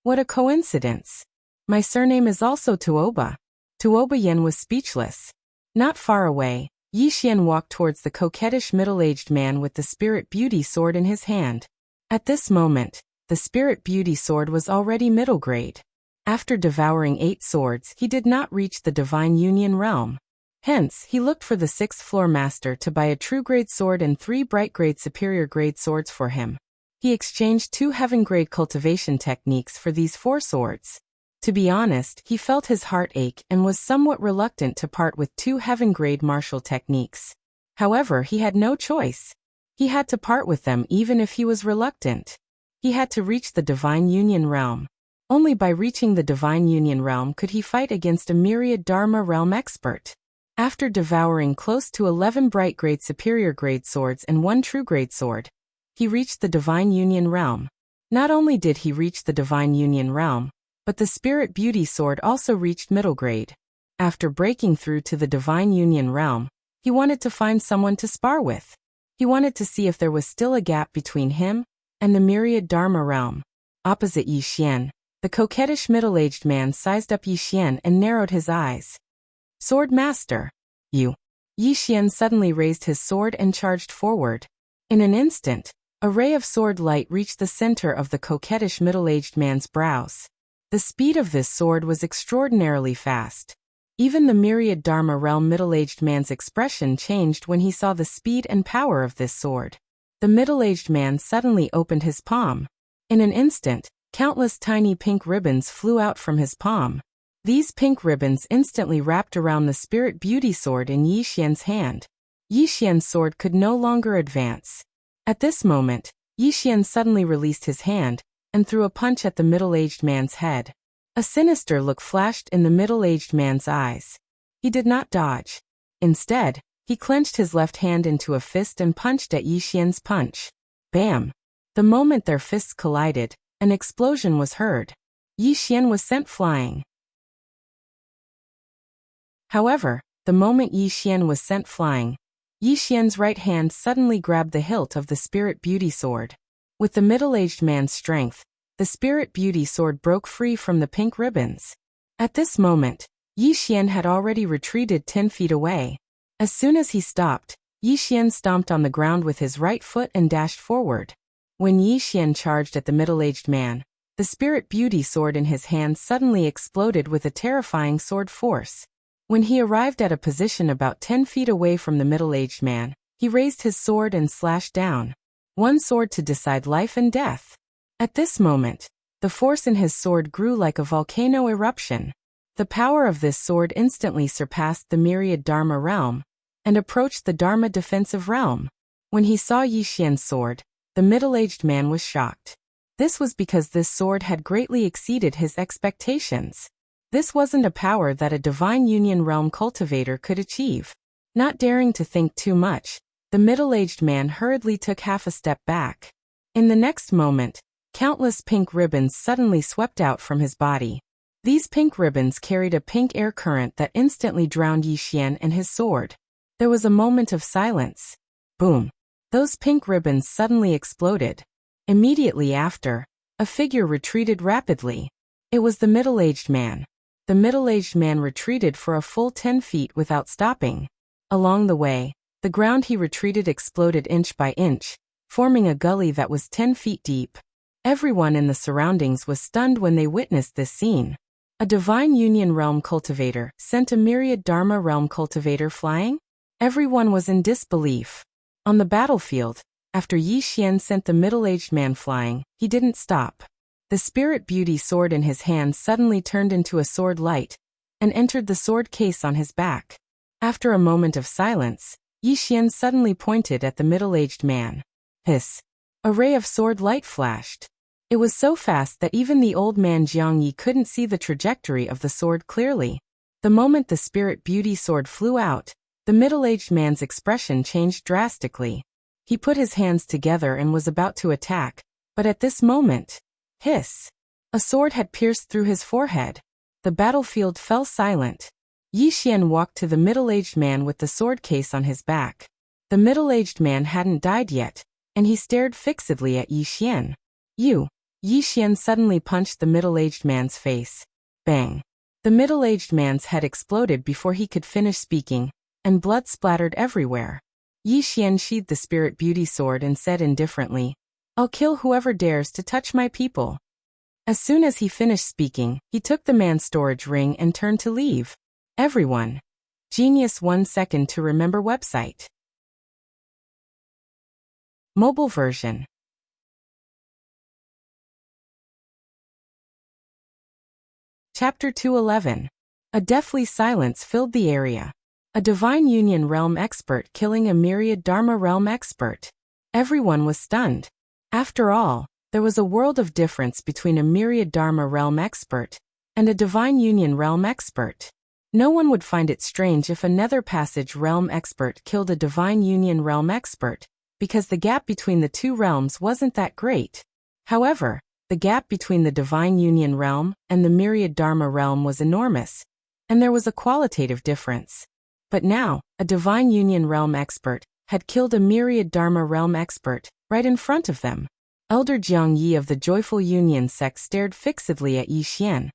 What a coincidence. My surname is also Tuoba. Tuoba Yin was speechless. Not far away, Yi Xian walked towards the coquettish middle-aged man with the spirit beauty sword in his hand. At this moment, the spirit beauty sword was already middle grade. After devouring 8 swords, he did not reach the divine union realm. Hence, he looked for the 6th floor master to buy a true grade sword and 3 bright grade superior grade swords for him. He exchanged 2 heaven grade cultivation techniques for these 4 swords. To be honest, he felt his heart ache and was somewhat reluctant to part with 2 heaven grade martial techniques. However, he had no choice. He had to part with them even if he was reluctant. He had to reach the divine union realm. Only by reaching the divine union realm could he fight against a myriad Dharma realm expert. After devouring close to 11 bright grade superior grade swords and 1 true grade sword, he reached the divine union realm. Not only did he reach the divine union realm, but the spirit beauty sword also reached middle grade. After breaking through to the divine union realm, he wanted to find someone to spar with. He wanted to see if there was still a gap between him and the myriad Dharma realm. Opposite Yi Xian, the coquettish middle-aged man sized up Yi Xian and narrowed his eyes. Swordmaster. You. Yi Xian suddenly raised his sword and charged forward. In an instant, a ray of sword light reached the center of the coquettish middle-aged man's brows. The speed of this sword was extraordinarily fast. Even the myriad Dharma realm middle-aged man's expression changed when he saw the speed and power of this sword. The middle-aged man suddenly opened his palm. In an instant, countless tiny pink ribbons flew out from his palm. These pink ribbons instantly wrapped around the spirit beauty sword in Yi Xian's hand. Yi Xian's sword could no longer advance. At this moment, Yi Xian suddenly released his hand and threw a punch at the middle-aged man's head. A sinister look flashed in the middle-aged man's eyes. He did not dodge. Instead, he clenched his left hand into a fist and punched at Yi Xian's punch. Bam! The moment their fists collided, an explosion was heard. Yi Xian was sent flying. However, the moment Yi Xian was sent flying, Yi Xian's right hand suddenly grabbed the hilt of the spirit beauty sword. With the middle-aged man's strength, the spirit beauty sword broke free from the pink ribbons. At this moment, Yi Xian had already retreated 10 feet away. As soon as he stopped, Yi Xian stomped on the ground with his right foot and dashed forward. When Yi Xian charged at the middle-aged man, the spirit beauty sword in his hand suddenly exploded with a terrifying sword force. When he arrived at a position about 10 feet away from the middle-aged man, he raised his sword and slashed down. One sword to decide life and death. At this moment, the force in his sword grew like a volcano eruption. The power of this sword instantly surpassed the myriad Dharma realm and approached the Dharma defensive realm. When he saw Yi Xian's sword, the middle-aged man was shocked. This was because this sword had greatly exceeded his expectations. This wasn't a power that a divine union realm cultivator could achieve. Not daring to think too much, the middle-aged man hurriedly took half a step back. In the next moment, countless pink ribbons suddenly swept out from his body. These pink ribbons carried a pink air current that instantly drowned Yi Xian and his sword. There was a moment of silence. Boom! Those pink ribbons suddenly exploded. Immediately after, a figure retreated rapidly. It was the middle-aged man. The middle-aged man retreated for a full 10 feet without stopping. Along the way, the ground he retreated exploded inch by inch, forming a gully that was 10 feet deep. Everyone in the surroundings was stunned when they witnessed this scene. A divine union realm cultivator sent a myriad Dharma realm cultivator flying? Everyone was in disbelief. On the battlefield, after Yi Xian sent the middle-aged man flying, he didn't stop. The spirit beauty sword in his hand suddenly turned into a sword light and entered the sword case on his back. After a moment of silence, Yi Xian suddenly pointed at the middle-aged man. Hiss! A ray of sword light flashed. It was so fast that even the old man Jiang Yi couldn't see the trajectory of the sword clearly. The moment the spirit beauty sword flew out, the middle-aged man's expression changed drastically. He put his hands together and was about to attack, but at this moment, hiss! A sword had pierced through his forehead. The battlefield fell silent. Yi Xian walked to the middle-aged man with the sword case on his back. The middle-aged man hadn't died yet, and he stared fixedly at Yi Xian. You! Yi Xian suddenly punched the middle-aged man's face. Bang! The middle-aged man's head exploded before he could finish speaking, and blood splattered everywhere. Yi Xian sheathed the spirit beauty sword and said indifferently, "I'll kill whoever dares to touch my people." As soon as he finished speaking, he took the man's storage ring and turned to leave. Everyone. Genius 1 second to remember website. Mobile version. Chapter 211. A deathly silence filled the area. A Divine Union Realm expert killing a myriad Dharma Realm expert. Everyone was stunned. After all, there was a world of difference between a myriad Dharma Realm expert and a Divine Union Realm expert. No one would find it strange if a Nether Passage Realm expert killed a Divine Union Realm expert, because the gap between the two realms wasn't that great. However, the gap between the Divine Union Realm and the Myriad Dharma Realm was enormous, and there was a qualitative difference. But now, a Divine Union Realm expert had killed a Myriad Dharma Realm expert right in front of them. Elder Jiang Yi of the Joyful Union sect stared fixedly at Yi Xian,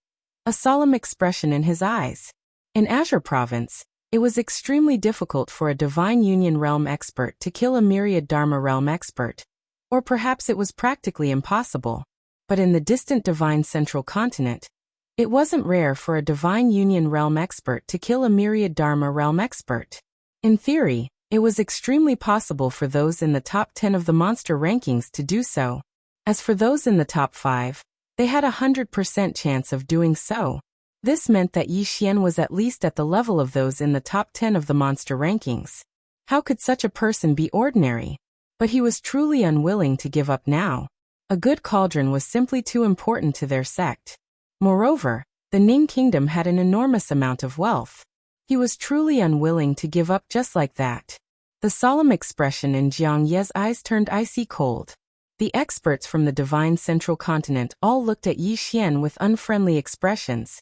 a solemn expression in his eyes. In Azure Province, it was extremely difficult for a Divine Union Realm expert to kill a Myriad Dharma Realm expert, or perhaps it was practically impossible. But in the distant Divine Central Continent, it wasn't rare for a Divine Union Realm expert to kill a Myriad Dharma Realm expert. In theory, it was extremely possible for those in the top 10 of the monster rankings to do so. As for those in the top 5, they had a 100% chance of doing so. This meant that Yi Xian was at least at the level of those in the top 10 of the monster rankings. How could such a person be ordinary? But he was truly unwilling to give up now. A good cauldron was simply too important to their sect. Moreover, the Ning Kingdom had an enormous amount of wealth. He was truly unwilling to give up just like that. The solemn expression in Jiang Ye's eyes turned icy cold. The experts from the Divine Central Continent all looked at Yi Xian with unfriendly expressions,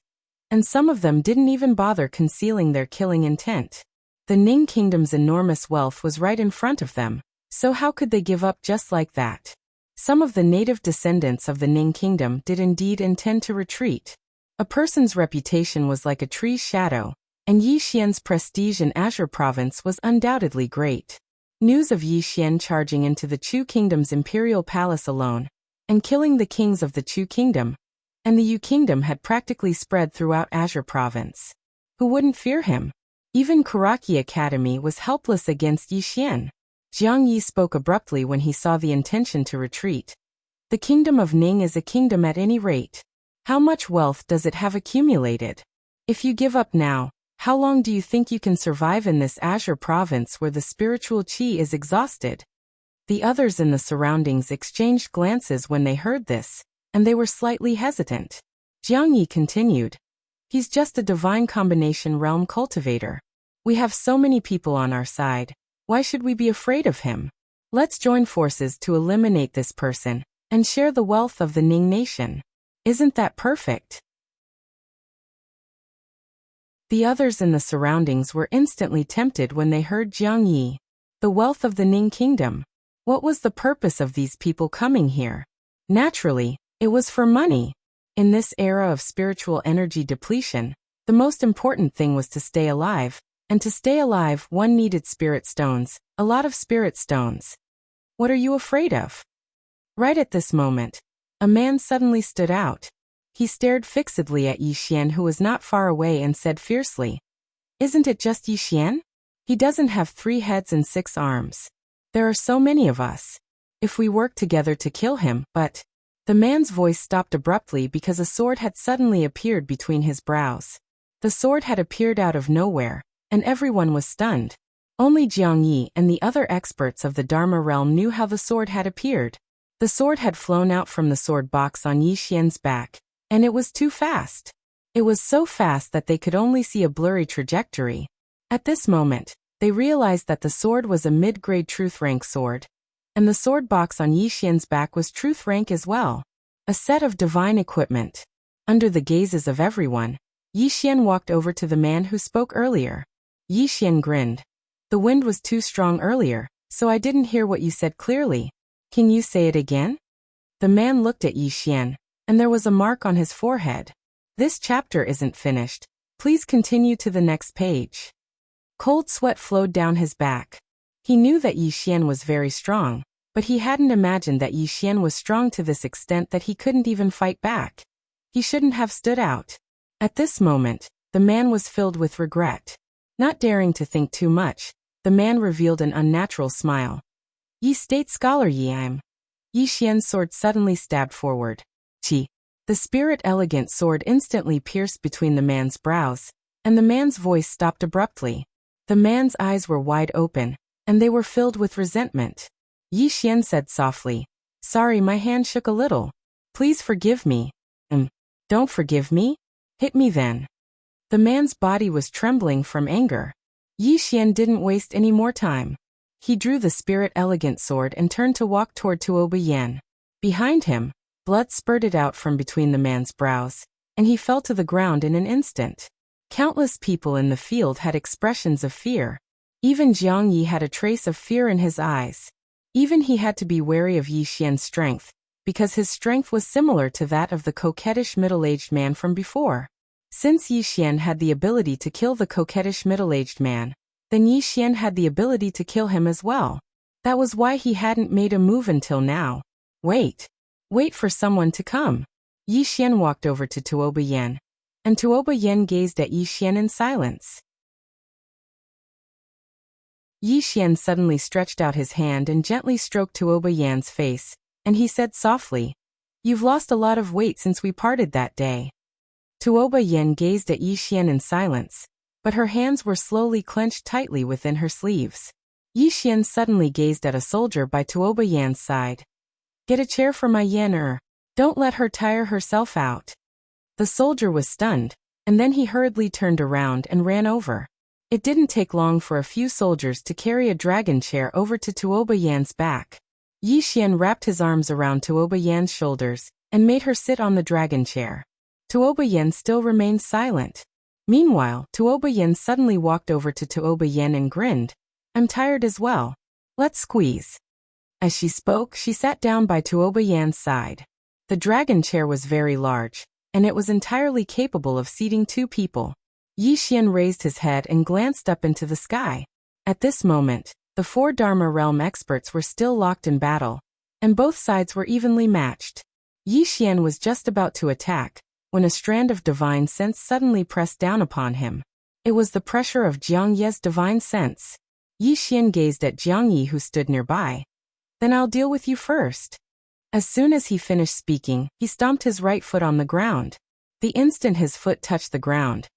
and some of them didn't even bother concealing their killing intent. The Ning Kingdom's enormous wealth was right in front of them, so how could they give up just like that? Some of the native descendants of the Ning Kingdom did indeed intend to retreat. A person's reputation was like a tree's shadow, and Yi Xian's prestige in Azure Province was undoubtedly great. News of Yi Xian charging into the Chu Kingdom's imperial palace alone, and killing the kings of the Chu Kingdom, and the Yu Kingdom had practically spread throughout Azure Province. Who wouldn't fear him? Even Karaki Academy was helpless against Yi Xian. Jiang Yi spoke abruptly when he saw the intention to retreat. The kingdom of Ning is a kingdom at any rate. How much wealth does it have accumulated? If you give up now, how long do you think you can survive in this Azure Province where the spiritual qi is exhausted? The others in the surroundings exchanged glances when they heard this, and they were slightly hesitant. Jiang Yi continued. He's just a divine combination realm cultivator. We have so many people on our side. Why should we be afraid of him? Let's join forces to eliminate this person, and share the wealth of the Ning nation. Isn't that perfect? The others in the surroundings were instantly tempted when they heard Jiang Yi. The wealth of the Ning Kingdom. What was the purpose of these people coming here? Naturally, it was for money. In this era of spiritual energy depletion, the most important thing was to stay alive. And to stay alive, one needed spirit stones, a lot of spirit stones. What are you afraid of? Right at this moment, a man suddenly stood out. He stared fixedly at Yi Xian, who was not far away, and said fiercely, "Isn't it just Yi Xian? He doesn't have 3 heads and 6 arms. There are so many of us. If we work together to kill him, but..." The man's voice stopped abruptly because a sword had suddenly appeared between his brows. The sword had appeared out of nowhere, and everyone was stunned. Only Jiang Yi and the other experts of the Dharma realm knew how the sword had appeared. The sword had flown out from the sword box on Yi Xian's back, and it was too fast. It was so fast that they could only see a blurry trajectory. At this moment, they realized that the sword was a mid-grade truth rank sword, and the sword box on Yi Xian's back was truth rank as well. A set of divine equipment. Under the gazes of everyone, Yi Xian walked over to the man who spoke earlier. Yi Xian grinned. The wind was too strong earlier, so I didn't hear what you said clearly. Can you say it again? The man looked at Yi Xian, and there was a mark on his forehead. This chapter isn't finished. Please continue to the next page. Cold sweat flowed down his back. He knew that Yi Xian was very strong, but he hadn't imagined that Yi Xian was strong to this extent that he couldn't even fight back. He shouldn't have stood out. At this moment, the man was filled with regret. Not daring to think too much, the man revealed an unnatural smile. Yi State Scholar Yi I'm. Yi Xian's sword suddenly stabbed forward. Chi. The spirit elegant sword instantly pierced between the man's brows, and the man's voice stopped abruptly. The man's eyes were wide open, and they were filled with resentment. Yi Xian said softly, "Sorry, my hand shook a little. Please forgive me." Don't forgive me? Hit me then." The man's body was trembling from anger. Yi Xian didn't waste any more time. He drew the spirit elegant sword and turned to walk toward Tuoba Yan. Behind him, blood spurted out from between the man's brows, and he fell to the ground in an instant. Countless people in the field had expressions of fear. Even Jiang Yi had a trace of fear in his eyes. Even he had to be wary of Yi Xian's strength, because his strength was similar to that of the coquettish middle-aged man from before. Since Yi Xian had the ability to kill the coquettish middle-aged man, then Yi Xian had the ability to kill him as well. That was why he hadn't made a move until now. Wait for someone to come. Yi Xian walked over to Tuoba Yan, and Tuoba Yan gazed at Yi Xian in silence. Yi Xian suddenly stretched out his hand and gently stroked Tuoba Yan's face, and he said softly, "You've lost a lot of weight since we parted that day." Tuoba Yan gazed at Yi Xian in silence, but her hands were slowly clenched tightly within her sleeves. Yi Xian suddenly gazed at a soldier by Tuoba Yan's side. "Get a chair for my Yan. Don't let her tire herself out." The soldier was stunned, and then he hurriedly turned around and ran over. It didn't take long for a few soldiers to carry a dragon chair over to Tuoba Yan's back. Yi Xian wrapped his arms around Tuoba Yan's shoulders and made her sit on the dragon chair. Tuoba Yan still remained silent. Meanwhile, Tuoba Yan suddenly walked over to Tuoba Yan and grinned. "I'm tired as well. Let's squeeze." As she spoke, she sat down by Tuoba Yan's side. The dragon chair was very large, and it was entirely capable of seating 2 people. Yi Xian raised his head and glanced up into the sky. At this moment, the 4 Dharma realm experts were still locked in battle, and both sides were evenly matched. Yi Xian was just about to attack, when a strand of divine sense suddenly pressed down upon him. It was the pressure of Jiang Ye's divine sense. Yi Xian gazed at Jiang Yi who stood nearby. "Then I'll deal with you first." As soon as he finished speaking, he stomped his right foot on the ground. The instant his foot touched the ground,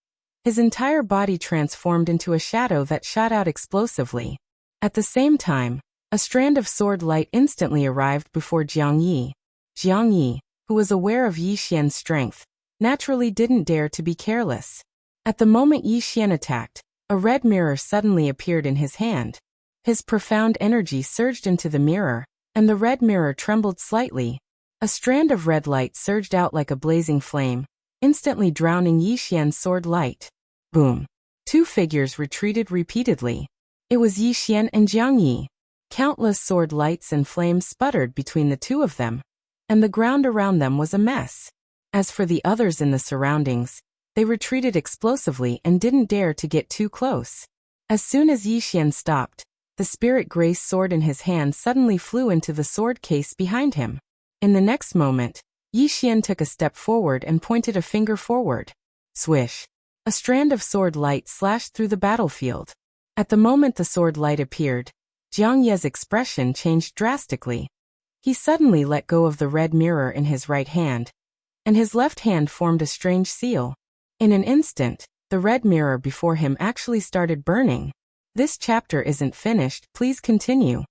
his entire body transformed into a shadow that shot out explosively. At the same time, a strand of sword light instantly arrived before Jiang Yi. Jiang Yi, who was aware of Yi Xian's strength, naturally didn't dare to be careless. At the moment Yi Xian attacked, a red mirror suddenly appeared in his hand. His profound energy surged into the mirror, and the red mirror trembled slightly. A strand of red light surged out like a blazing flame, instantly drowning Yi Xian's sword light. Boom. 2 figures retreated repeatedly. It was Yi Xian and Jiang Yi. Countless sword lights and flames sputtered between the 2 of them, and the ground around them was a mess. As for the others in the surroundings, they retreated explosively and didn't dare to get too close. As soon as Yi Xian stopped, the spirit grace sword in his hand suddenly flew into the sword case behind him. In the next moment, Yi Xian took a step forward and pointed a finger forward. Swish! A strand of sword light slashed through the battlefield. At the moment the sword light appeared, Jiang Ye's expression changed drastically. He suddenly let go of the red mirror in his right hand, and his left hand formed a strange seal. In an instant, the red mirror before him actually started burning. This chapter isn't finished, please continue.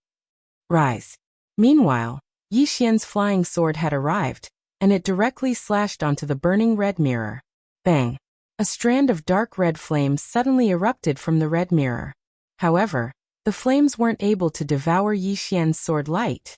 Rise. Meanwhile, Yi Xian's flying sword had arrived, and it directly slashed onto the burning red mirror. Bang! A strand of dark red flames suddenly erupted from the red mirror. However, the flames weren't able to devour Yi Xian's sword light.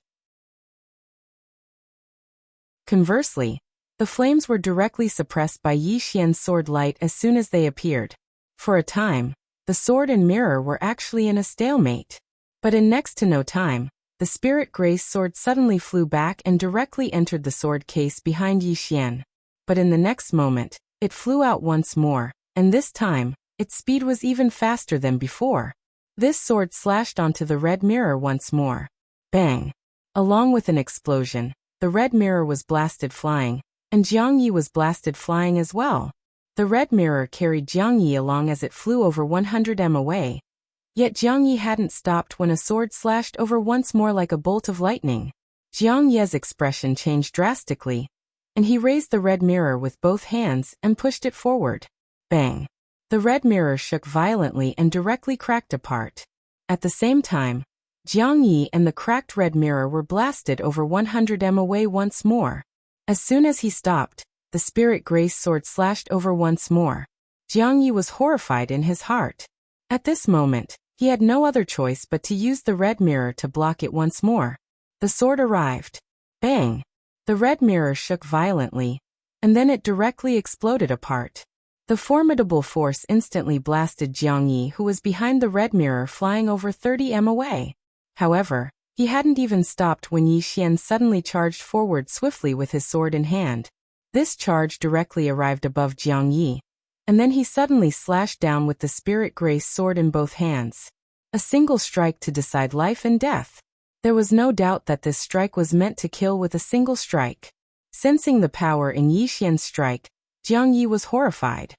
Conversely, the flames were directly suppressed by Yi Xian's sword light as soon as they appeared. For a time, the sword and mirror were actually in a stalemate. But in next to no time, the spirit grace sword suddenly flew back and directly entered the sword case behind Yi Xian. But in the next moment, it flew out once more, and this time, its speed was even faster than before. This sword slashed onto the red mirror once more. Bang! Along with an explosion, the red mirror was blasted flying, and Jiang Yi was blasted flying as well. The red mirror carried Jiang Yi along as it flew over 100 m away. Yet Jiang Yi hadn't stopped when a sword slashed over once more like a bolt of lightning. Jiang Yi's expression changed drastically, and he raised the red mirror with both hands and pushed it forward. Bang! The red mirror shook violently and directly cracked apart. At the same time, Jiang Yi and the cracked red mirror were blasted over 100 m away once more. As soon as he stopped, the spirit grace sword slashed over once more. Jiang Yi was horrified in his heart. At this moment, he had no other choice but to use the red mirror to block it once more. The sword arrived. Bang! The red mirror shook violently, and then it directly exploded apart. The formidable force instantly blasted Jiang Yi, who was behind the red mirror flying over 30 m away. However, he hadn't even stopped when Yi Xian suddenly charged forward swiftly with his sword in hand. This charge directly arrived above Jiang Yi, and then he suddenly slashed down with the spirit grace sword in both hands. A single strike to decide life and death. There was no doubt that this strike was meant to kill with a single strike. Sensing the power in Yi Xian's strike, Jiang Yi was horrified.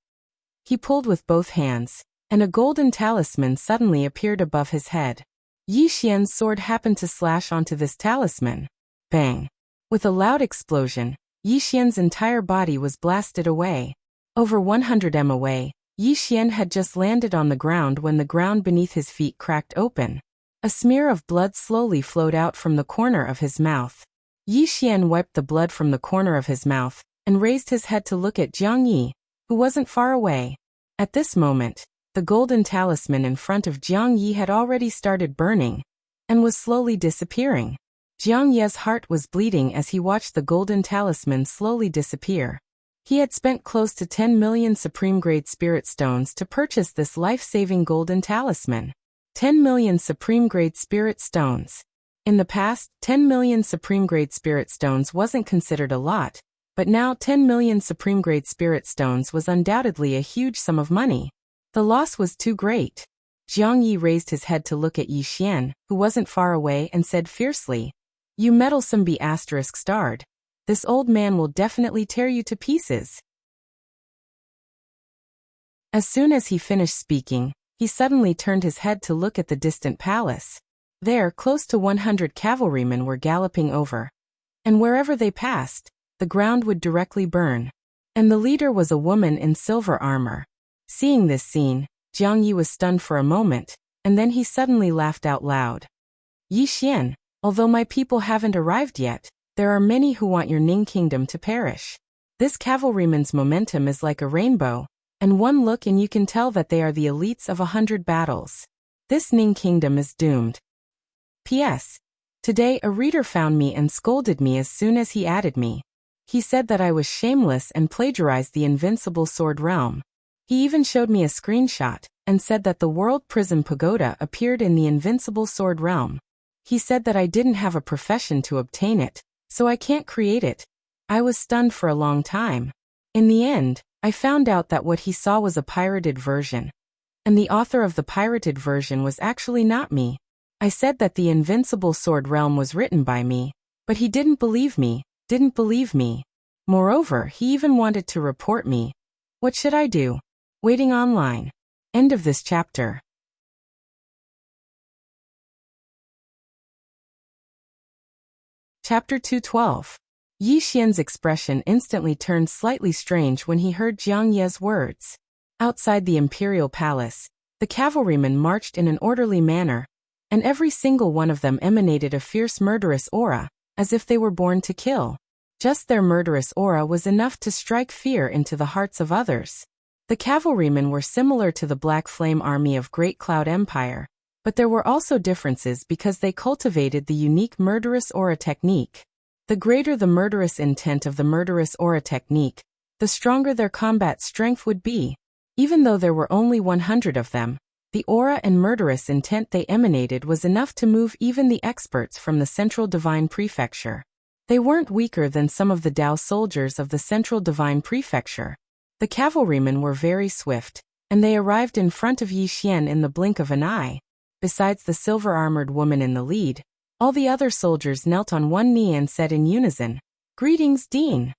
He pulled with both hands, and a golden talisman suddenly appeared above his head. Yi Xian's sword happened to slash onto this talisman. Bang! With a loud explosion, Yi Xian's entire body was blasted away. Over 100 m away, Yi Xian had just landed on the ground when the ground beneath his feet cracked open. A smear of blood slowly flowed out from the corner of his mouth. Yi Xian wiped the blood from the corner of his mouth and raised his head to look at Jiang Yi, who wasn't far away. At this moment, the golden talisman in front of Jiang Yi had already started burning and was slowly disappearing. Jiang Yi's heart was bleeding as he watched the golden talisman slowly disappear. He had spent close to 10 million supreme-grade spirit stones to purchase this life-saving golden talisman. 10 million supreme-grade spirit stones. In the past, 10 million supreme-grade spirit stones wasn't considered a lot, but now 10 million supreme-grade spirit stones was undoubtedly a huge sum of money. The loss was too great. Jiang Yi raised his head to look at Yi Xian, who wasn't far away, and said fiercely, "You meddlesome be***starred. This old man will definitely tear you to pieces." As soon as he finished speaking, he suddenly turned his head to look at the distant palace. There, close to 100 cavalrymen were galloping over, and wherever they passed, the ground would directly burn. And the leader was a woman in silver armor. Seeing this scene, Jiang Yi was stunned for a moment, and then he suddenly laughed out loud. "Yi Xian, although my people haven't arrived yet, there are many who want your Ning kingdom to perish. This cavalryman's momentum is like a rainbow, and one look and you can tell that they are the elites of 100 battles. This Ning kingdom is doomed. P.S. Today a reader found me and scolded me as soon as he added me. He said that I was shameless and plagiarized the invincible sword realm. He even showed me a screenshot and said that the World Prism Pagoda appeared in the invincible sword realm. He said that I didn't have a profession to obtain it, so I can't create it. I was stunned for a long time. In the end, I found out that what he saw was a pirated version, and the author of the pirated version was actually not me. I said that the invincible sword realm was written by me, but he didn't believe me. Moreover, he even wanted to report me. What should I do? Waiting online. End of this chapter. Chapter 212. Yi Xian's expression instantly turned slightly strange when he heard Jiang Yi's words. Outside the imperial palace, the cavalrymen marched in an orderly manner, and every single one of them emanated a fierce murderous aura, as if they were born to kill. Just their murderous aura was enough to strike fear into the hearts of others. The cavalrymen were similar to the Black Flame Army of Great Cloud Empire, but there were also differences because they cultivated the unique murderous aura technique. The greater the murderous intent of the murderous aura technique, the stronger their combat strength would be. Even though there were only 100 of them, the aura and murderous intent they emanated was enough to move even the experts from the Central Divine Prefecture. They weren't weaker than some of the Dao soldiers of the Central Divine Prefecture. The cavalrymen were very swift, and they arrived in front of Yi Xian in the blink of an eye. Besides the silver-armored woman in the lead, all the other soldiers knelt on one knee and said in unison, "Greetings, Dean."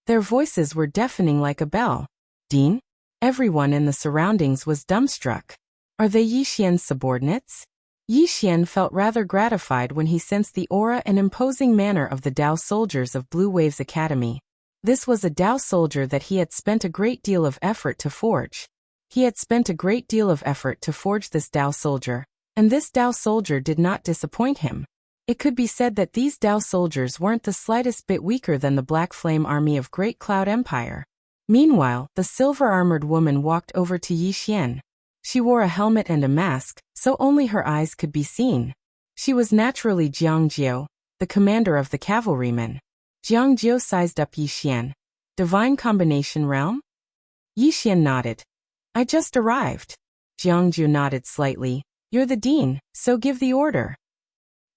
Their voices were deafening like a bell. "Dean?" Everyone in the surroundings was dumbstruck. Are they Yi Xian's subordinates? Yi Xian felt rather gratified when he sensed the aura and imposing manner of the Dao soldiers of Blue Waves Academy. This was a Dao soldier that he had spent a great deal of effort to forge. He had spent a great deal of effort to forge this Dao soldier, and this Dao soldier did not disappoint him. It could be said that these Dao soldiers weren't the slightest bit weaker than the Black Flame Army of Great Cloud Empire. Meanwhile, the silver-armored woman walked over to Yi Xian. She wore a helmet and a mask, so only her eyes could be seen. She was naturally Jiang Jiu, the commander of the cavalrymen. Jiang Jiu sized up Yi Xian. Divine combination realm? Yi Xian nodded. I just arrived. Jiang Jiu nodded slightly. You're the dean, so give the order.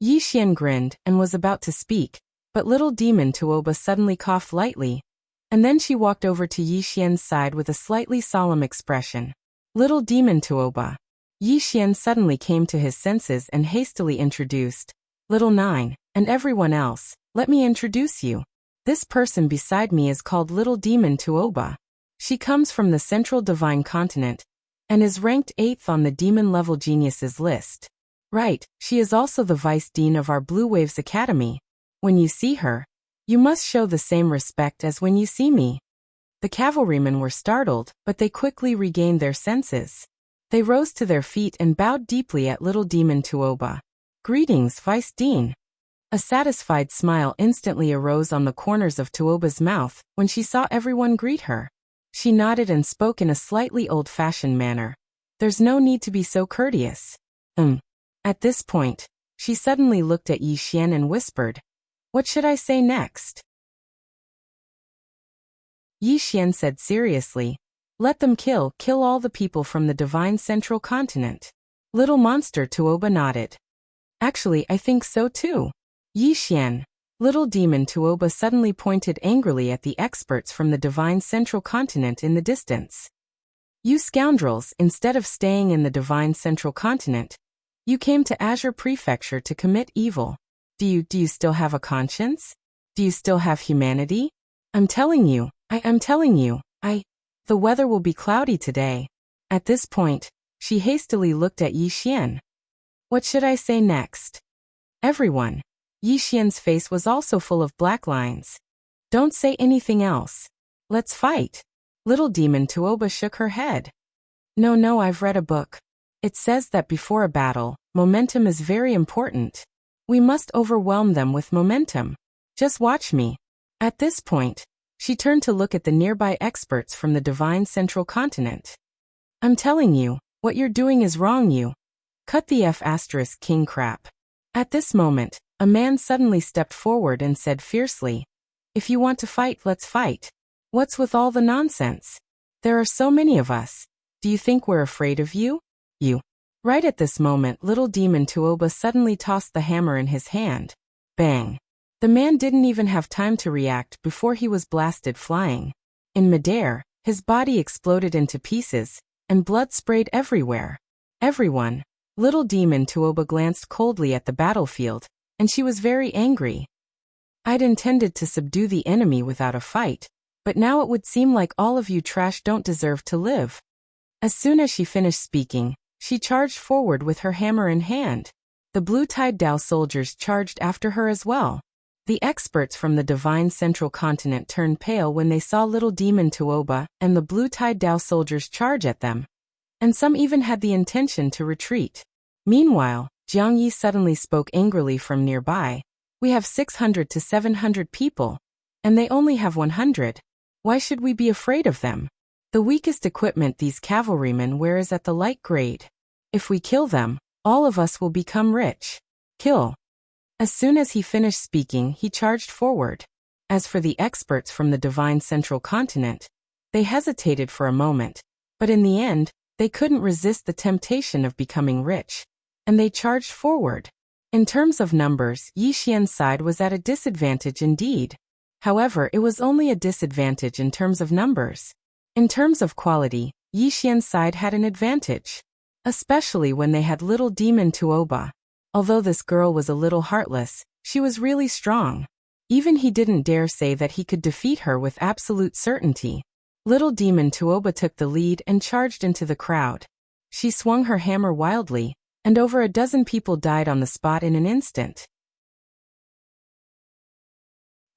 Yi Xian grinned and was about to speak, but little demon Tuoba suddenly coughed lightly, and then she walked over to Yi Xian's side with a slightly solemn expression. Little demon Tuoba. Yi Xian suddenly came to his senses and hastily introduced, Little Nine, and everyone else, let me introduce you. This person beside me is called Little Demon Tuoba. She comes from the Central Divine Continent, and is ranked 8th on the Demon-level Geniuses list. Right, she is also the Vice Dean of our Blue Waves Academy. When you see her, you must show the same respect as when you see me. The cavalrymen were startled, but they quickly regained their senses. They rose to their feet and bowed deeply at Little Demon Tuoba. Greetings, Vice Dean. A satisfied smile instantly arose on the corners of Tuoba's mouth when she saw everyone greet her. She nodded and spoke in a slightly old-fashioned manner. There's no need to be so courteous. At this point, she suddenly looked at Yi Xian and whispered, What should I say next? Yi Xian said seriously, Let them kill all the people from the Divine Central Continent. Little Monster Tuoba nodded. Actually, I think so too. Yi Xian. Little Demon Tuoba suddenly pointed angrily at the experts from the Divine Central Continent in the distance. You scoundrels, instead of staying in the Divine Central Continent, you came to Azure Prefecture to commit evil. Do you still have a conscience? Do you still have humanity? I'm telling you, the weather will be cloudy today. At this point, she hastily looked at Yi Xian. What should I say next? Everyone. Yi Xian's face was also full of black lines. Don't say anything else. Let's fight. Little Demon Tuoba shook her head. No, I've read a book. It says that before a battle, momentum is very important. We must overwhelm them with momentum. Just watch me. At this point, she turned to look at the nearby experts from the Divine Central Continent. I'm telling you, what you're doing is wrong, you. Cut the F** king crap. At this moment, a man suddenly stepped forward and said fiercely, If you want to fight, let's fight. What's with all the nonsense? There are so many of us. Do you think we're afraid of you? You. Right at this moment, Little Demon Tuoba suddenly tossed the hammer in his hand. Bang. The man didn't even have time to react before he was blasted flying. In midair, his body exploded into pieces, and blood sprayed everywhere. Everyone. Little Demon Tuoba glanced coldly at the battlefield, and she was very angry. I'd intended to subdue the enemy without a fight, but now it would seem like all of you trash don't deserve to live. As soon as she finished speaking, she charged forward with her hammer in hand. The blue-tide Dao soldiers charged after her as well. The experts from the Divine Central Continent turned pale when they saw Little Demon Tuoba and the blue-tide Dao soldiers charge at them, and some even had the intention to retreat. Meanwhile, Jiang Yi suddenly spoke angrily from nearby. We have 600 to 700 people. And they only have 100. Why should we be afraid of them? The weakest equipment these cavalrymen wear is at the light grade. If we kill them, all of us will become rich. Kill. As soon as he finished speaking, he charged forward. As for the experts from the divine central continent, they hesitated for a moment, but in the end, they couldn't resist the temptation of becoming rich, and they charged forward. In terms of numbers, Yi Xian's side was at a disadvantage indeed. However, it was only a disadvantage in terms of numbers. In terms of quality, Yi Xian's side had an advantage, especially when they had little demon Tuoba. Although this girl was a little heartless, she was really strong. Even he didn't dare say that he could defeat her with absolute certainty. Little demon Tuoba took the lead and charged into the crowd. She swung her hammer wildly, and over a dozen people died on the spot in an instant.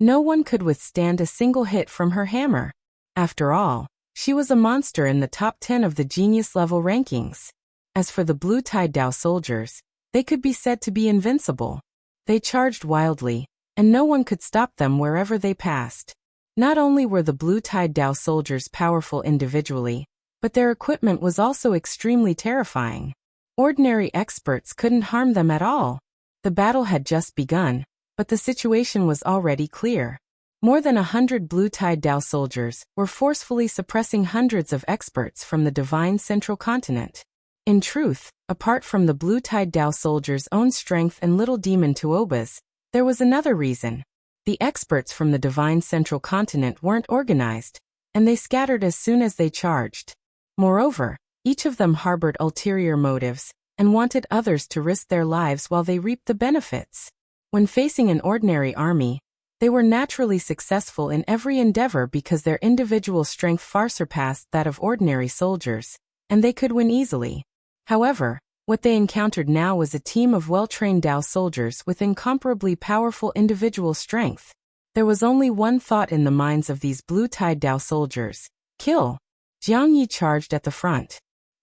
No one could withstand a single hit from her hammer. After all, she was a monster in the top 10 of the genius level rankings. As for the blue-tide Dao soldiers, they could be said to be invincible. They charged wildly, and no one could stop them wherever they passed. Not only were the blue-tide Dao soldiers powerful individually, but their equipment was also extremely terrifying. Ordinary experts couldn't harm them at all. The battle had just begun, but the situation was already clear. More than 100 blue-tide Dao soldiers were forcefully suppressing hundreds of experts from the divine central continent. In truth, apart from the blue-tide Dao soldiers' own strength and little demon Tuoba's, there was another reason. The experts from the divine central continent weren't organized, and they scattered as soon as they charged. Moreover, each of them harbored ulterior motives and wanted others to risk their lives while they reaped the benefits. When facing an ordinary army, they were naturally successful in every endeavor because their individual strength far surpassed that of ordinary soldiers, and they could win easily. However, what they encountered now was a team of well-trained Dao soldiers with incomparably powerful individual strength. There was only one thought in the minds of these blue-tide Dao soldiers: kill. Jiang Yi charged at the front.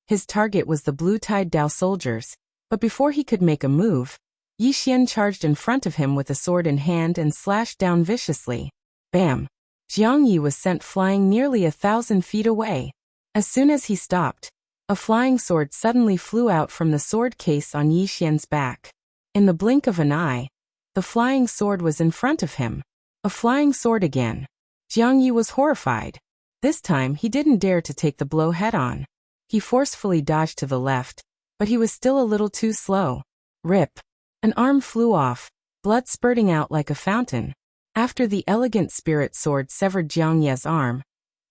His target was the blue-tide Dao soldiers, but before he could make a move, Yi Xian charged in front of him with a sword in hand and slashed down viciously. Bam! Jiang Yi was sent flying nearly 1,000 feet away. As soon as he stopped, a flying sword suddenly flew out from the sword case on Yi Xian's back. In the blink of an eye, the flying sword was in front of him. A flying sword again. Jiang Yi was horrified. This time he didn't dare to take the blow head-on. He forcefully dodged to the left, but he was still a little too slow. Rip! An arm flew off, blood spurting out like a fountain. After the elegant spirit sword severed Jiang Yi's arm,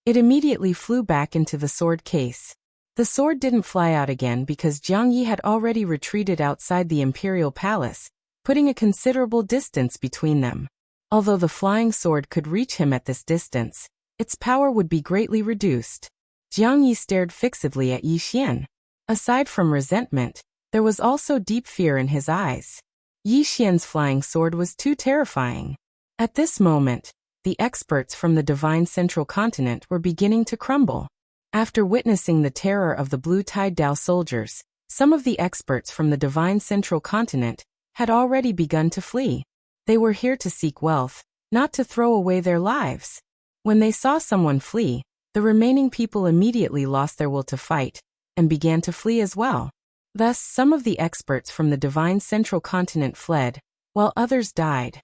it immediately flew back into the sword case. The sword didn't fly out again because Jiang Yi had already retreated outside the imperial palace, putting a considerable distance between them. Although the flying sword could reach him at this distance, its power would be greatly reduced. Jiang Yi stared fixedly at Yi Xian. Aside from resentment, there was also deep fear in his eyes. Yi Xian's flying sword was too terrifying. At this moment, the experts from the divine central continent were beginning to crumble. After witnessing the terror of the blue-tide Dao soldiers, some of the experts from the divine central continent had already begun to flee. They were here to seek wealth, not to throw away their lives. When they saw someone flee, the remaining people immediately lost their will to fight, and began to flee as well. Thus, some of the experts from the divine central continent fled, while others died.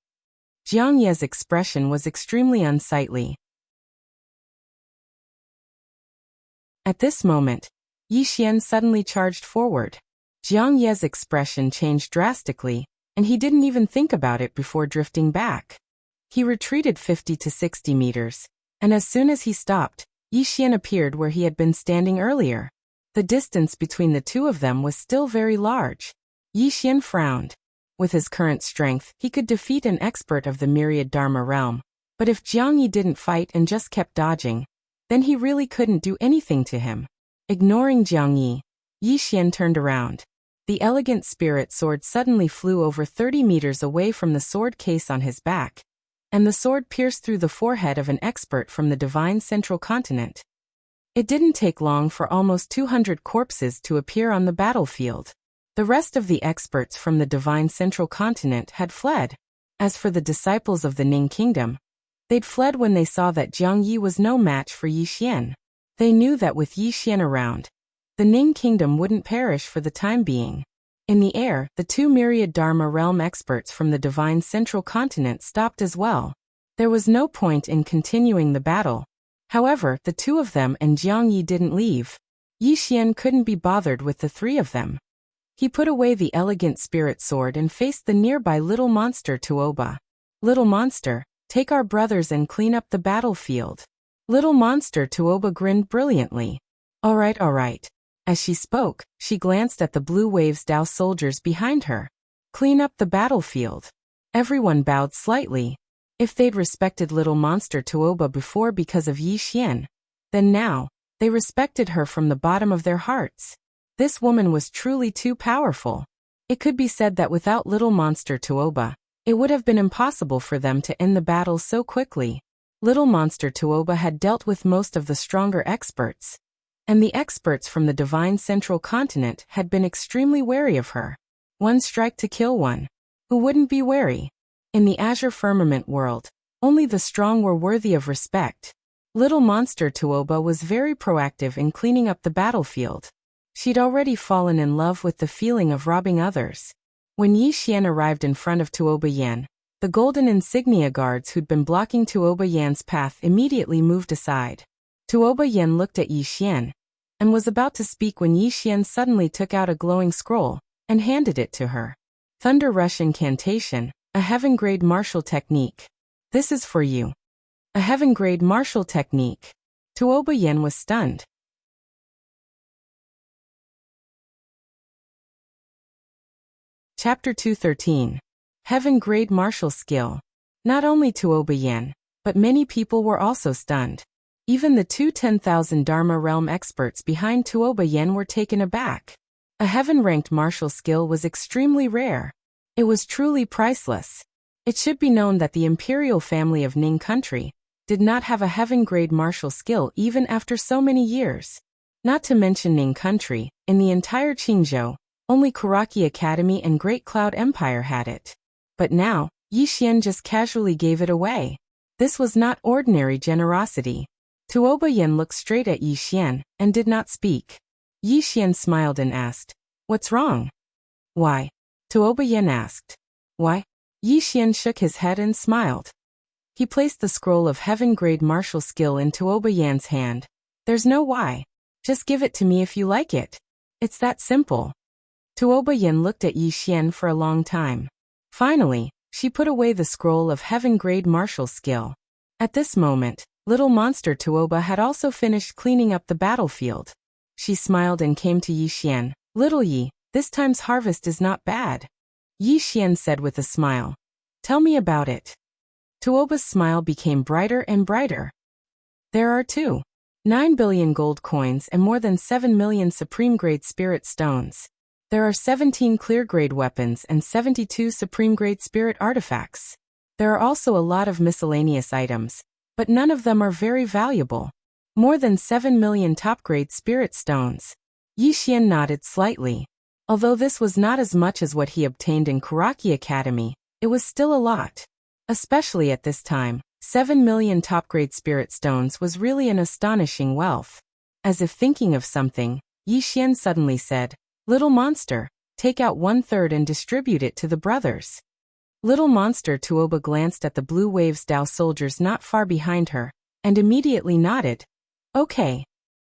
Jiang Yi's expression was extremely unsightly. At this moment, Yi Xian suddenly charged forward. Jiang Yi's expression changed drastically, and he didn't even think about it before drifting back. He retreated 50 to 60 meters, and as soon as he stopped, Yi Xian appeared where he had been standing earlier. The distance between the two of them was still very large. Yi Xian frowned. With his current strength, he could defeat an expert of the myriad Dharma realm. But if Jiang Yi didn't fight and just kept dodging, then he really couldn't do anything to him. Ignoring Jiang Yi, Yi Xian turned around. The elegant spirit sword suddenly flew over 30 meters away from the sword case on his back, and the sword pierced through the forehead of an expert from the divine central continent. It didn't take long for almost 200 corpses to appear on the battlefield. The rest of the experts from the divine central continent had fled. As for the disciples of the Ning Kingdom, They'd fled when they saw that Jiang Yi was no match for Yi Xian. They knew that with Yi Xian around, the Ning kingdom wouldn't perish for the time being. In the air, the 2 myriad Dharma realm experts from the divine central continent stopped as well. There was no point in continuing the battle. However, the 2 of them and Jiang Yi didn't leave. Yi Xian couldn't be bothered with the 3 of them. He put away the elegant spirit sword and faced the nearby little monster Tuoba. Little monster, take our brothers and clean up the battlefield. Little monster Tuoba grinned brilliantly. All right. As she spoke, she glanced at the Blue Waves Dao soldiers behind her. Clean up the battlefield. Everyone bowed slightly. If they'd respected little monster Tuoba before because of Yi Xian, then now, they respected her from the bottom of their hearts. This woman was truly too powerful. It could be said that without little monster Tuoba, it would have been impossible for them to end the battle so quickly. Little monster Tuoba had dealt with most of the stronger experts, and the experts from the divine central continent had been extremely wary of her. One strike to kill one. Who wouldn't be wary? In the azure firmament world, only the strong were worthy of respect. Little monster Tuoba was very proactive in cleaning up the battlefield. She'd already fallen in love with the feeling of robbing others. When Yi Xian arrived in front of Tuoba Yan, the golden insignia guards who'd been blocking Tuoba Yan's path immediately moved aside. Tuoba Yan looked at Yi Xian and was about to speak when Yi Xian suddenly took out a glowing scroll and handed it to her. Thunder Rush Incantation, a heaven-grade martial technique. This is for you. A heaven-grade martial technique. Tuoba Yan was stunned. Chapter 213. Heaven-grade martial skill. Not only Tuoba Yan, but many people were also stunned. Even the 2 10,000 Dharma realm experts behind Tuoba Yan were taken aback. A heaven-ranked martial skill was extremely rare. It was truly priceless. It should be known that the imperial family of Ning country did not have a heaven-grade martial skill even after so many years. Not to mention Ning country, in the entire Qingzhou, only Kuraki Academy and Great Cloud Empire had it. But now, Yi Xian just casually gave it away. This was not ordinary generosity. Tuoba Yan looked straight at Yi Xian and did not speak. Yi Xian smiled and asked, "What's wrong?" "Why?" Tuoba Yan asked. "Why?" Yi Xian shook his head and smiled. He placed the scroll of heaven-grade martial skill in Tuoba Yan's hand. "There's no why. Just give it to me if you like it. It's that simple." Tuoba Yan looked at Yi Xian for a long time. Finally, she put away the scroll of heaven-grade martial skill. At this moment, little monster Tuoba had also finished cleaning up the battlefield. She smiled and came to Yi Xian. "Little Yi, this time's harvest is not bad." Yi Xian said with a smile. "Tell me about it." Tuoba's smile became brighter and brighter. "There are 9 billion gold coins and more than 7 million supreme-grade spirit stones. There are 17 clear-grade weapons and 72 supreme-grade spirit artifacts. There are also a lot of miscellaneous items, but none of them are very valuable. More than 7 million top-grade spirit stones." Yi Xian nodded slightly. Although this was not as much as what he obtained in Kuraki Academy, it was still a lot. Especially at this time, 7 million top-grade spirit stones was really an astonishing wealth. As if thinking of something, Yi Xian suddenly said, "Little monster, take out 1/3 and distribute it to the brothers." Little monster Tuoba glanced at the Blue Waves Dao soldiers not far behind her, and immediately nodded. "Okay."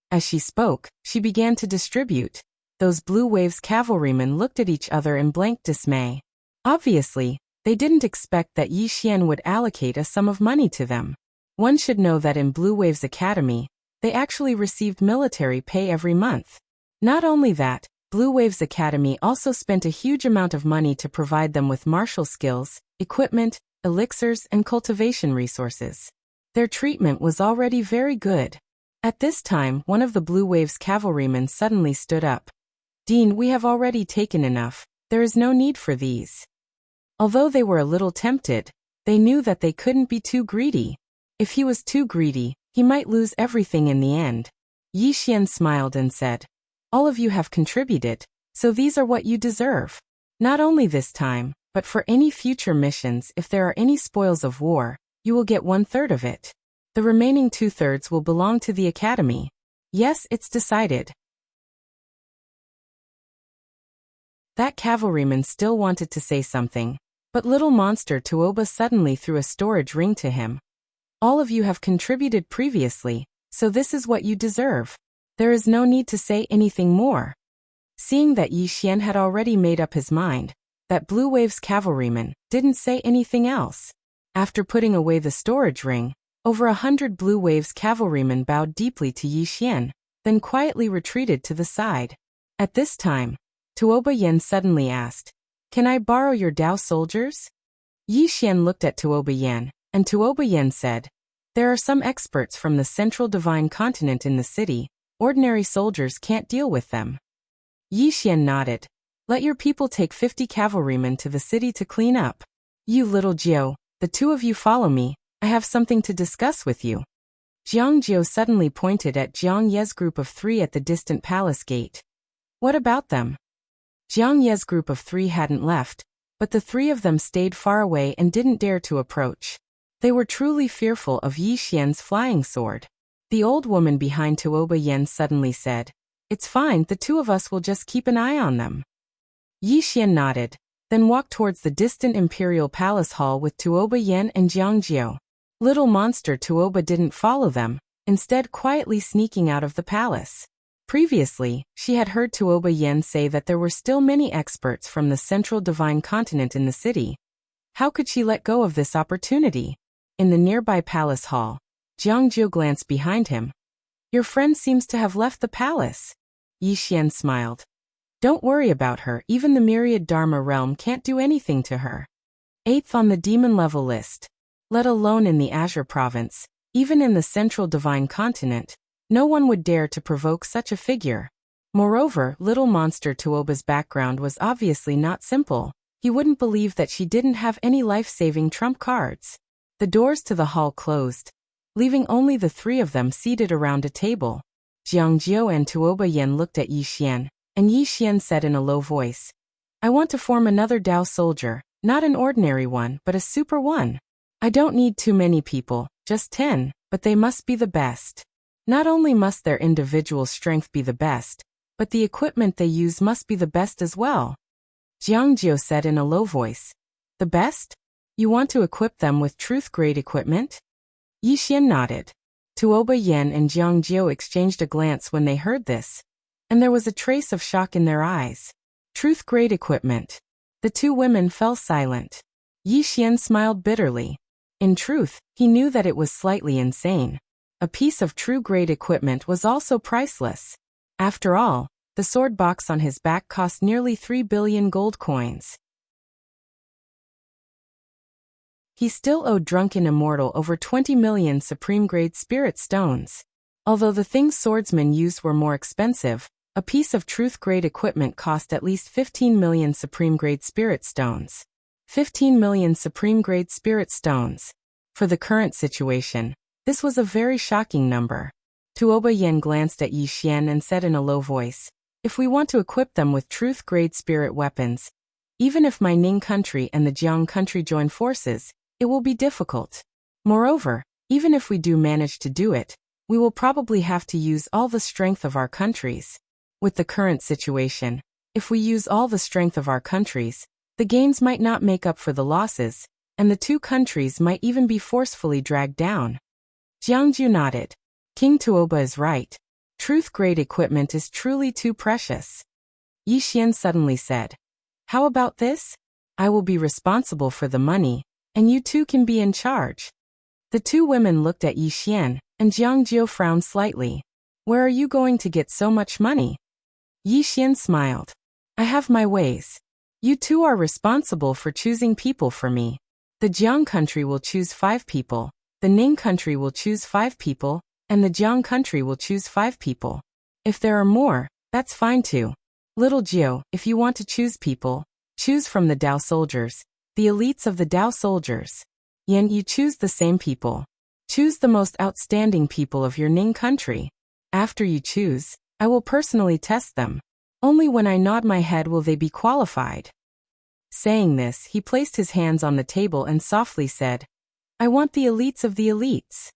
As she spoke, she began to distribute. Those Blue Waves cavalrymen looked at each other in blank dismay. Obviously, they didn't expect that Yi Xian would allocate a sum of money to them. One should know that in Blue Waves Academy, they actually received military pay every month. Not only that, Blue Waves Academy also spent a huge amount of money to provide them with martial skills, equipment, elixirs, and cultivation resources. Their treatment was already very good. At this time, one of the Blue Waves cavalrymen suddenly stood up. "Dean, we have already taken enough. There is no need for these." Although they were a little tempted, they knew that they couldn't be too greedy. If he was too greedy, he might lose everything in the end. Yi Xian smiled and said, "All of you have contributed, so these are what you deserve. Not only this time, but for any future missions if there are any spoils of war, You will get 1/3 of it. The remaining 2/3 will belong to the academy. Yes, it's decided. That cavalryman still wanted to say something, but little monster Tuoba suddenly threw a storage ring to him. All of you have contributed previously, so this is what you deserve. There is no need to say anything more. Seeing that Yi Xian had already made up his mind, that Blue Wave's cavalryman didn't say anything else. After putting away the storage ring, over 100 Blue Wave's cavalrymen bowed deeply to Yi Xian, then quietly retreated to the side. At this time, Tuoba Yen suddenly asked, "Can I borrow your Dao soldiers?" Yi Xian looked at Tuoba Yen, and Tuoba Yen said, "There are some experts from the Central Divine Continent in the city. Ordinary soldiers can't deal with them." Yi Xian nodded. "Let your people take 50 cavalrymen to the city to clean up. You little Jiao, the two of you follow me. I have something to discuss with you." Jiang Jiao suddenly pointed at Jiang Ye's group of 3 at the distant palace gate. "What about them?" Jiang Ye's group of 3 hadn't left, but the 3 of them stayed far away and didn't dare to approach. They were truly fearful of Yi Xian's flying sword. The old woman behind Tuoba Yen suddenly said, "It's fine, the two of us will just keep an eye on them." Yi Xian nodded, then walked towards the distant imperial palace hall with Tuoba Yen and Jiang Jiao. Little monster Tuoba didn't follow them, instead quietly sneaking out of the palace. Previously, she had heard Tuoba Yen say that there were still many experts from the Central Divine Continent in the city. How could she let go of this opportunity? In the nearby palace hall, Jiang Jiao glanced behind him. "Your friend seems to have left the palace." Yi Xian smiled. "Don't worry about her, even the myriad Dharma realm can't do anything to her. 8th on the demon level list. Let alone in the Azure province, even in the Central Divine Continent, no one would dare to provoke such a figure." Moreover, little monster Tuoba's background was obviously not simple. He wouldn't believe that she didn't have any life-saving trump cards. The doors to the hall closed, leaving only the 3 of them seated around a table. Jiang Jiao and Tuoba Yen looked at Yi Xian, and Yi Xian said in a low voice, "I want to form another Dao soldier, not an ordinary one, but a super one. I don't need too many people, just 10, but they must be the best. Not only must their individual strength be the best, but the equipment they use must be the best as well." Jiang Jiao said in a low voice, "The best? You want to equip them with truth-grade equipment?" Yi Xian nodded. Tuoba Yen and Jiang Jiao exchanged a glance when they heard this, and there was a trace of shock in their eyes. Truth-grade equipment. The 2 women fell silent. Yi Xian smiled bitterly. In truth, he knew that it was slightly insane. A piece of true-grade equipment was also priceless. After all, the sword box on his back cost nearly 3 billion gold coins. He still owed Drunken Immortal over 20 million supreme-grade spirit stones. Although the things swordsmen used were more expensive, a piece of truth-grade equipment cost at least 15 million supreme-grade spirit stones. 15 million supreme-grade spirit stones. For the current situation, this was a very shocking number. Tuoba Yen glanced at Yi Xian and said in a low voice, "If we want to equip them with truth-grade spirit weapons, even if my Ning country and the Jiang country join forces, it will be difficult. Moreover, even if we do manage to do it, we will probably have to use all the strength of our countries. With the current situation, if we use all the strength of our countries, the gains might not make up for the losses, and the 2 countries might even be forcefully dragged down." Jiang Jiao nodded. King Tuoba is right. Truth-grade equipment is truly too precious. Yi Xian suddenly said, "How about this? I will be responsible for the money, and you 2 can be in charge." The 2 women looked at Yi Xian, and Jiang Jiao frowned slightly. "Where are you going to get so much money?" Yi Xian smiled. "I have my ways. You 2 are responsible for choosing people for me. The Jiang country will choose 5 people, the Ning country will choose 5 people, and the Jiang country will choose 5 people. If there are more, that's fine too. Little Jiao, if you want to choose people, choose from the Dao soldiers, the elites of the Dao soldiers. Yen, you choose the same people. Choose the most outstanding people of your Ning country. After you choose, I will personally test them. Only when I nod my head will they be qualified." Saying this, he placed his hands on the table and softly said, I want the elites of the elites.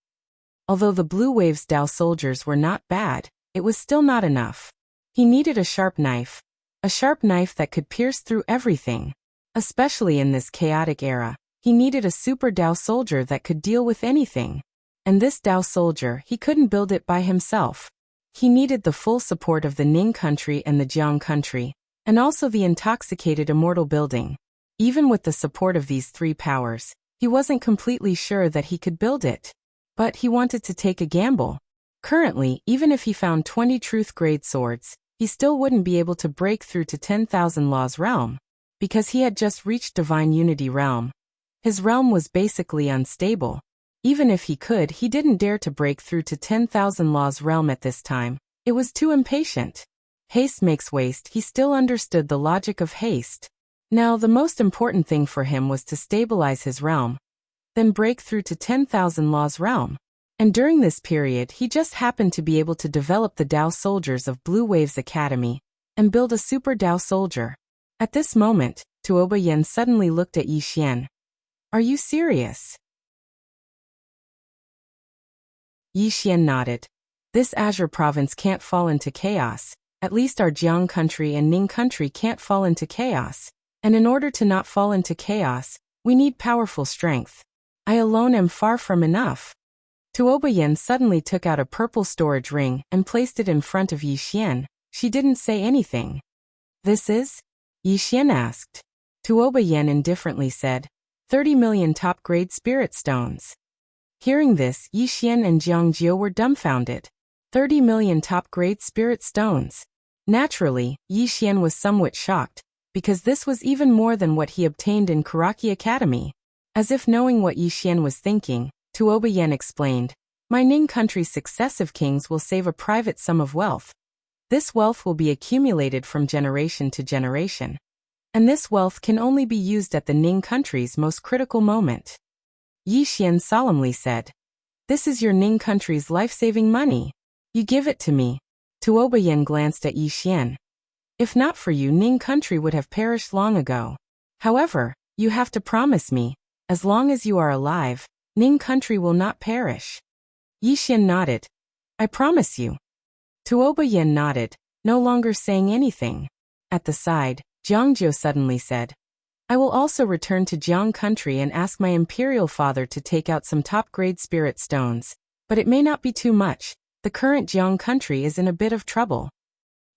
Although the Blue Wave's Dao soldiers were not bad, it was still not enough. He needed a sharp knife that could pierce through everything. Especially in this chaotic era, he needed a super Dao soldier that could deal with anything. And this Dao soldier, he couldn't build it by himself. He needed the full support of the Ning country and the Jiang country, and also the intoxicated immortal building. Even with the support of these three powers, he wasn't completely sure that he could build it. But he wanted to take a gamble. Currently, even if he found 20 truth-grade swords, he still wouldn't be able to break through to 10,000 Laws realm, because he had just reached Divine Unity realm. His realm was basically unstable. Even if he could, he didn't dare to break through to 10,000 Laws realm at this time. It was too impatient. Haste makes waste. He still understood the logic of haste. Now the most important thing for him was to stabilize his realm, then break through to 10,000 Laws realm. And during this period he just happened to be able to develop the Dao soldiers of Blue Wave's Academy, and build a super Dao soldier. At this moment, Tuoba Yen suddenly looked at Yi Xian. Are you serious? Yi Xian nodded. This Azure province can't fall into chaos. At least our Jiang country and Ning country can't fall into chaos. And in order to not fall into chaos, we need powerful strength. I alone am far from enough. Tuoba Yen suddenly took out a purple storage ring and placed it in front of Yi Xian. She didn't say anything. This is? Yi Xian asked. Tuoba Yen indifferently said, 30 million top-grade spirit stones. Hearing this, Yi Xian and Jiang Jiu were dumbfounded. 30 million top-grade spirit stones. Naturally, Yi Xian was somewhat shocked, because this was even more than what he obtained in Karaki Academy. As if knowing what Yi Xian was thinking, Tuoba Yen explained, my Ning country's successive kings will save a private sum of wealth. This wealth will be accumulated from generation to generation. And this wealth can only be used at the Ning country's most critical moment. Yi Xian solemnly said, this is your Ning country's life-saving money. You give it to me. Tuoba Yen glanced at Yi Xian. If not for you, Ning country would have perished long ago. However, you have to promise me, as long as you are alive, Ning country will not perish. Yi Xian nodded. I promise you. Tuoba Yen nodded, no longer saying anything. At the side, Jiang Jiu suddenly said, I will also return to Jiang country and ask my imperial father to take out some top-grade spirit stones. But it may not be too much. The current Jiang country is in a bit of trouble.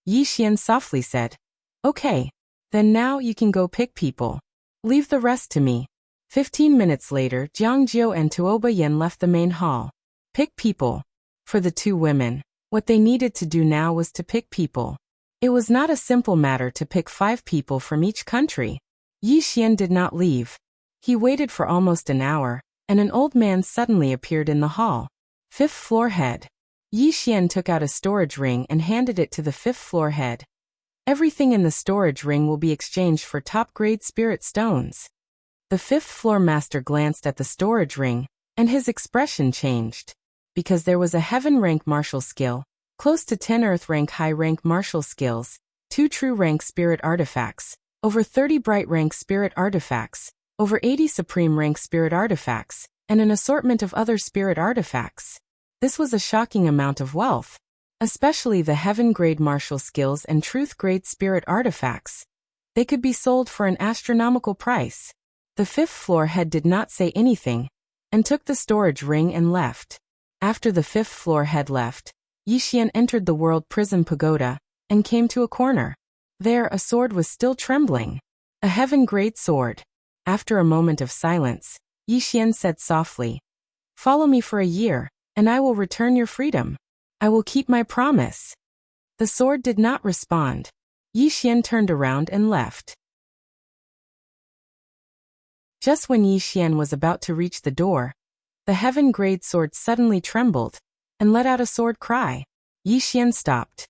Yi Xian softly said, okay. Then now you can go pick people. Leave the rest to me. 15 minutes later, Jiang Jiu and Tuoba Yen left the main hall. Pick people. For the two women, what they needed to do now was to pick people. It was not a simple matter to pick 5 people from each country. Yi Xian did not leave. He waited for almost an hour, and an old man suddenly appeared in the hall. 5th floor head. Yi Xian took out a storage ring and handed it to the 5th floor head. Everything in the storage ring will be exchanged for top-grade spirit stones. The 5th floor master glanced at the storage ring, and his expression changed. Because there was a heaven rank martial skill, close to 10 earth rank high rank martial skills, 2 true rank spirit artifacts, over 30 bright rank spirit artifacts, over 80 supreme rank spirit artifacts, and an assortment of other spirit artifacts. This was a shocking amount of wealth. Especially the heaven grade martial skills and truth grade spirit artifacts. They could be sold for an astronomical price. The 5th floor head did not say anything, and took the storage ring and left. After the 5th floor head left, Yi Xian entered the World Prison Pagoda, and came to a corner. There a sword was still trembling. A heaven-grade sword. After a moment of silence, Yi Xian said softly, follow me for a year, and I will return your freedom. I will keep my promise. The sword did not respond. Yi Xian turned around and left. Just when Yi Xian was about to reach the door, the heaven-grade sword suddenly trembled, and let out a sword cry. Yi Xian stopped.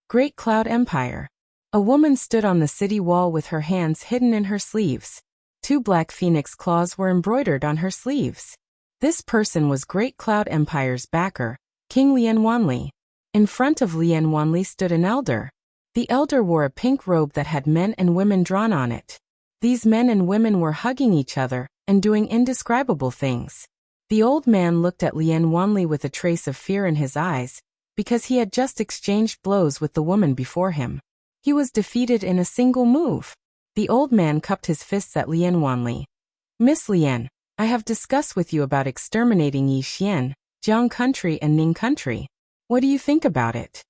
Great Cloud Empire. A woman stood on the city wall with her hands hidden in her sleeves. 2 black phoenix claws were embroidered on her sleeves. This person was Great Cloud Empire's backer, King Lian Wanli. In front of Lian Wanli stood an elder. The elder wore a pink robe that had men and women drawn on it. These men and women were hugging each other, and doing indescribable things. The old man looked at Lien Wanli with a trace of fear in his eyes, because he had just exchanged blows with the woman before him. He was defeated in a single move. The old man cupped his fists at Lien Wanli. Miss Lien, I have discussed with you about exterminating Yi Xian, Jiang country and Ning country. What do you think about it?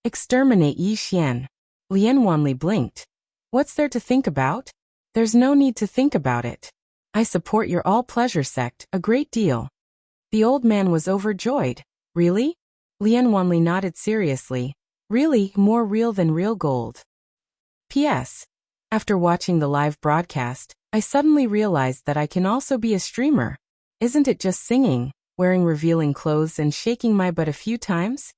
Exterminate Yi Xian. Lien Wanli blinked. What's there to think about? There's no need to think about it. I support your all-pleasure sect a great deal. The old man was overjoyed. Really? Lien Wanli nodded seriously. Really, more real than real gold. P.S. After watching the live broadcast, I suddenly realized that I can also be a streamer. Isn't it just singing, wearing revealing clothes and shaking my butt a few times?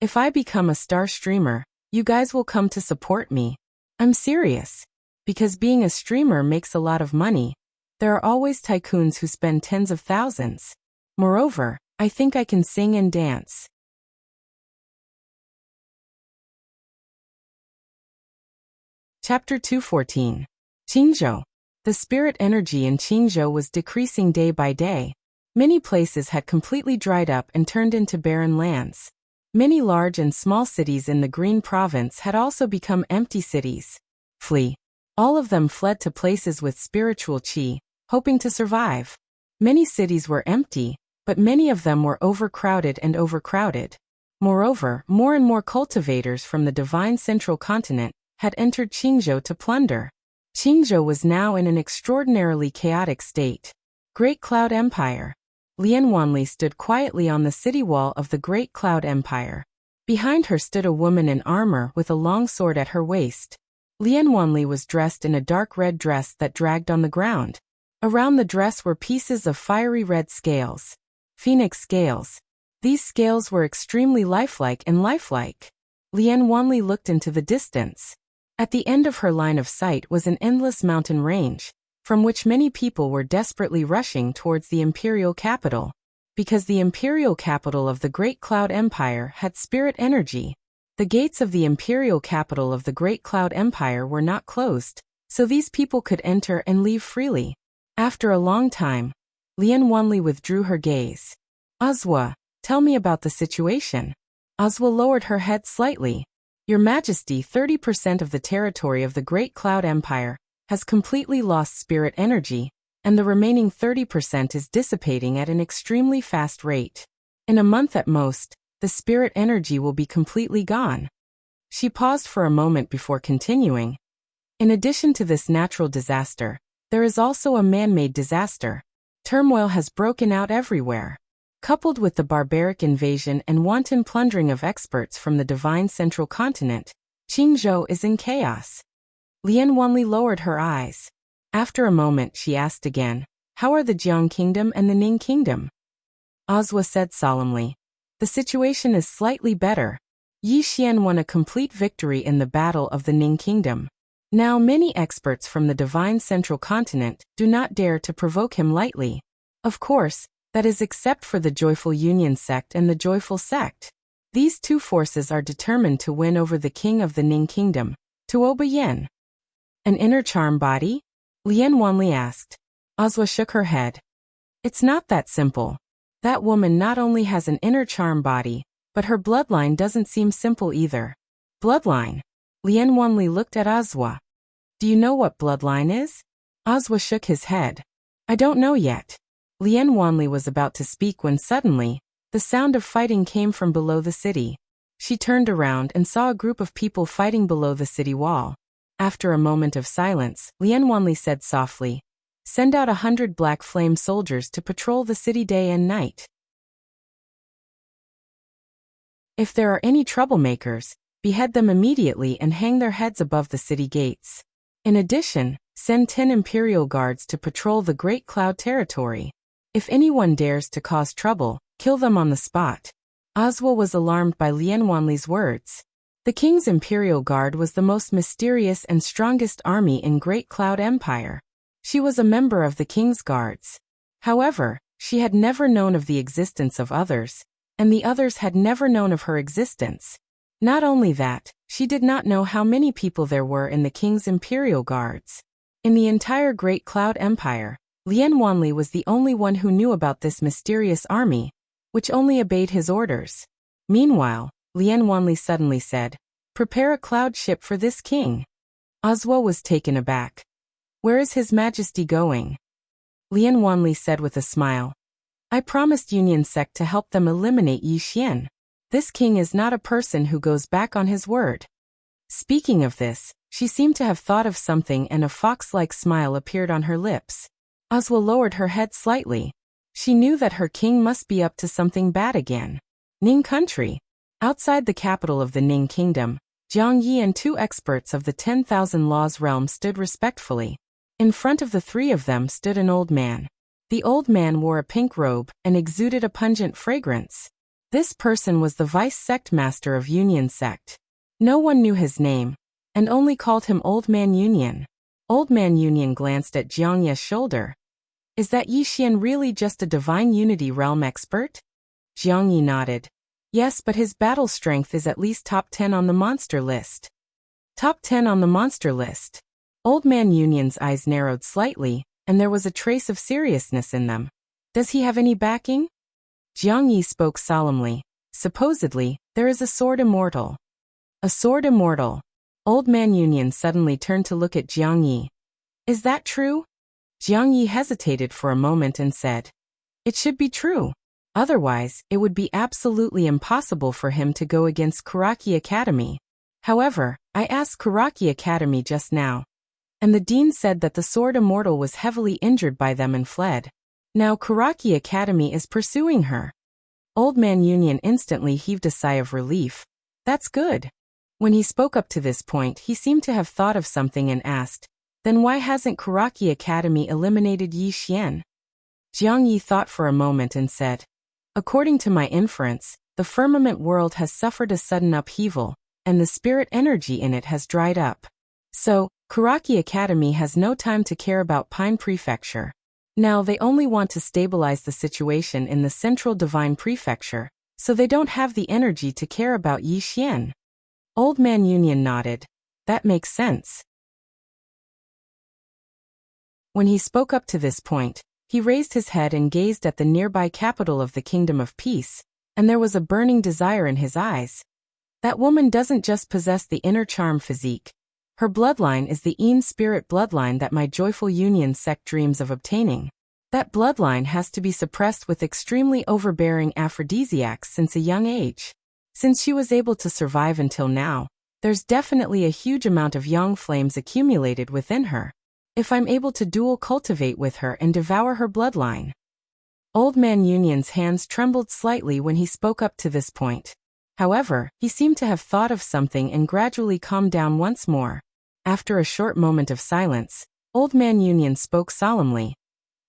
If I become a star streamer, you guys will come to support me. I'm serious. Because being a streamer makes a lot of money. There are always tycoons who spend tens of thousands. Moreover, I think I can sing and dance. Chapter 214. Qingzhou. The spirit energy in Qingzhou was decreasing day by day. Many places had completely dried up and turned into barren lands. Many large and small cities in the Green Province had also become empty cities. Flee. All of them fled to places with spiritual qi, hoping to survive. Many cities were empty, but many of them were overcrowded and overcrowded. Moreover, more and more cultivators from the divine central continent had entered Qingzhou to plunder. Qingzhou was now in an extraordinarily chaotic state. Great Cloud Empire. Lien Wanli stood quietly on the city wall of the Great Cloud Empire. Behind her stood a woman in armor with a long sword at her waist. Lien Wanli was dressed in a dark red dress that dragged on the ground. Around the dress were pieces of fiery red scales. Phoenix scales. These scales were extremely lifelike and lifelike. Lien Wanli looked into the distance. At the end of her line of sight was an endless mountain range, from which many people were desperately rushing towards the imperial capital. Because the imperial capital of the Great Cloud Empire had spirit energy, the gates of the imperial capital of the Great Cloud Empire were not closed, so these people could enter and leave freely. After a long time, Lien Wanli withdrew her gaze. Azwa, tell me about the situation. Azwa lowered her head slightly. Your Majesty, 30% of the territory of the Great Cloud Empire has completely lost spirit energy, and the remaining 30% is dissipating at an extremely fast rate. In a month at most, the spirit energy will be completely gone. She paused for a moment before continuing. In addition to this natural disaster, there is also a man-made disaster. Turmoil has broken out everywhere. Coupled with the barbaric invasion and wanton plundering of experts from the divine central continent, Qingzhou is in chaos. Lien Wanli lowered her eyes. After a moment she asked again, how are the Jiang Kingdom and the Ning Kingdom? Azwa said solemnly, the situation is slightly better. Yi Xian won a complete victory in the battle of the Ning Kingdom. Now many experts from the divine central continent do not dare to provoke him lightly. Of course, that is except for the Joyful Union sect and the Joyful sect. These two forces are determined to win over the king of the Ning Kingdom, Tuoba Yen. An inner charm body? Lien Wanli asked. Azwa shook her head. It's not that simple. That woman not only has an inner charm body, but her bloodline doesn't seem simple either. Bloodline? Lien Wanli looked at Azwa. Do you know what bloodline is? Azwa shook his head. I don't know yet. Lien Wanli was about to speak when suddenly, the sound of fighting came from below the city. She turned around and saw a group of people fighting below the city wall. After a moment of silence, Lien Wanli said softly, send out 100 black flame soldiers to patrol the city day and night. If there are any troublemakers, behead them immediately and hang their heads above the city gates. In addition, send 10 imperial guards to patrol the Great Cloud territory. If anyone dares to cause trouble, kill them on the spot. Azwa was alarmed by Lien Wanli's words. The king's imperial guard was the most mysterious and strongest army in Great Cloud Empire. She was a member of the king's guards. However, she had never known of the existence of others, and the others had never known of her existence. Not only that, she did not know how many people there were in the king's imperial guards. In the entire Great Cloud Empire, Lian Wanli was the only one who knew about this mysterious army, which only obeyed his orders. Meanwhile, Lian Wanli suddenly said, "Prepare a cloud ship for this king." Oswo was taken aback. "Where is His Majesty going?" Lian Wanli said with a smile, "I promised Union Sect to help them eliminate Yi Xian. This king is not a person who goes back on his word." Speaking of this, she seemed to have thought of something and a fox-like smile appeared on her lips. Oswo lowered her head slightly. She knew that her king must be up to something bad again. Ning country. Outside the capital of the Ning kingdom, Jiang Yi and two experts of the 10,000 Laws realm stood respectfully. In front of the three of them stood an old man. The old man wore a pink robe and exuded a pungent fragrance. This person was the vice sect master of Union Sect. No one knew his name, and only called him Old Man Union. Old Man Union glanced at Jiang Yi's shoulder. "Is that Yi Xian really just a divine unity realm expert?" Jiang Yi nodded. "Yes, but his battle strength is at least top 10 on the monster list." Top 10 on the monster list. Old Man Union's eyes narrowed slightly, and there was a trace of seriousness in them. "Does he have any backing?" Jiang Yi spoke solemnly. "Supposedly, there is a sword immortal." "A sword immortal." Old Man Union suddenly turned to look at Jiang Yi. "Is that true?" Jiang Yi hesitated for a moment and said, "It should be true. Otherwise, it would be absolutely impossible for him to go against Kuraki Academy. However, I asked Kuraki Academy just now, and the dean said that the sword immortal was heavily injured by them and fled. Now Kuraki Academy is pursuing her." Old Man Union instantly heaved a sigh of relief. "That's good." When he spoke up to this point, he seemed to have thought of something and asked, "Then why hasn't Kuraki Academy eliminated Yi Xian?" Jiang Yi thought for a moment and said, "According to my inference, the firmament world has suffered a sudden upheaval, and the spirit energy in it has dried up. So, Kuraki Academy has no time to care about Pine Prefecture. Now they only want to stabilize the situation in the Central Divine Prefecture, so they don't have the energy to care about Yi Xian." Old Man Union nodded. "That makes sense." When he spoke up to this point, he raised his head and gazed at the nearby capital of the Kingdom of Peace, and there was a burning desire in his eyes. That woman doesn't just possess the inner charm physique. Her bloodline is the Een spirit bloodline that my joyful Union Sect dreams of obtaining. That bloodline has to be suppressed with extremely overbearing aphrodisiacs since a young age. Since she was able to survive until now, there's definitely a huge amount of yang flames accumulated within her. If I'm able to dual cultivate with her and devour her bloodline. Old Man Union's hands trembled slightly when he spoke up to this point. However, he seemed to have thought of something and gradually calmed down once more. After a short moment of silence, Old Man Union spoke solemnly.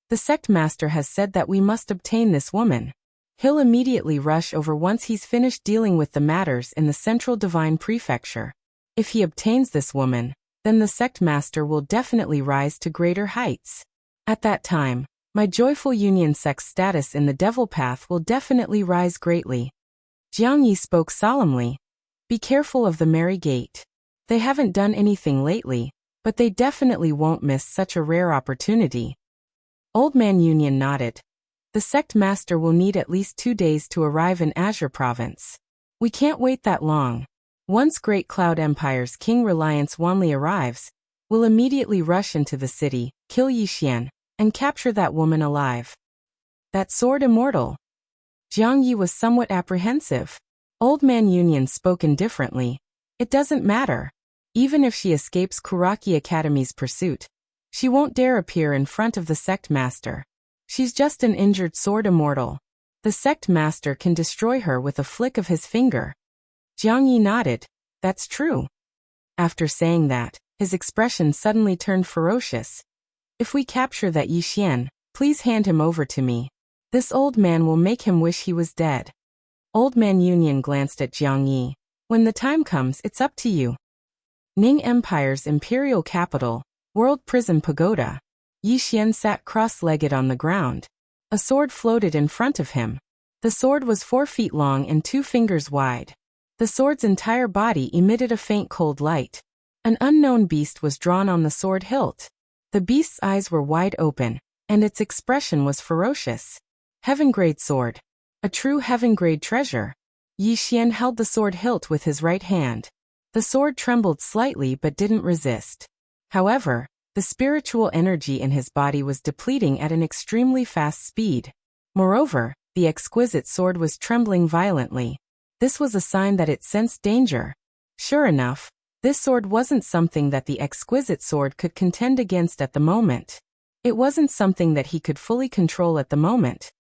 "The sect master has said that we must obtain this woman. He'll immediately rush over once he's finished dealing with the matters in the Central Divine Prefecture. If he obtains this woman, then the sect master will definitely rise to greater heights. At that time, my joyful Union Sect's status in the Devil Path will definitely rise greatly." Jiang Yi spoke solemnly. "Be careful of the Merry Gate. They haven't done anything lately, but they definitely won't miss such a rare opportunity." Old Man Union nodded. "The sect master will need at least 2 days to arrive in Azure Province. We can't wait that long. Once Great Cloud Empire's King Reliance Wanli arrives, we'll immediately rush into the city, kill Yi Xian, and capture that woman alive." "That sword immortal?" Jiang Yi was somewhat apprehensive. Old Man Union spoke indifferently. "It doesn't matter. Even if she escapes Kuraki Academy's pursuit, she won't dare appear in front of the sect master. She's just an injured sword immortal. The sect master can destroy her with a flick of his finger." Jiang Yi nodded. "That's true." After saying that, his expression suddenly turned ferocious. "If we capture that Yi Xian, please hand him over to me. This old man will make him wish he was dead." Old Man Union glanced at Jiang Yi. "When the time comes, it's up to you." Ning Empire's imperial capital, World Prison Pagoda. Yi Xian sat cross-legged on the ground. A sword floated in front of him. The sword was 4 feet long and 2 fingers wide. The sword's entire body emitted a faint cold light. An unknown beast was drawn on the sword hilt. The beast's eyes were wide open, and its expression was ferocious. Heaven-grade sword. A true heaven-grade treasure. Yi Xian held the sword hilt with his right hand. The sword trembled slightly but didn't resist. However, the spiritual energy in his body was depleting at an extremely fast speed. Moreover, the exquisite sword was trembling violently. This was a sign that it sensed danger. Sure enough, this sword wasn't something that the exquisite sword could contend against at the moment. It wasn't something that he could fully control at the moment.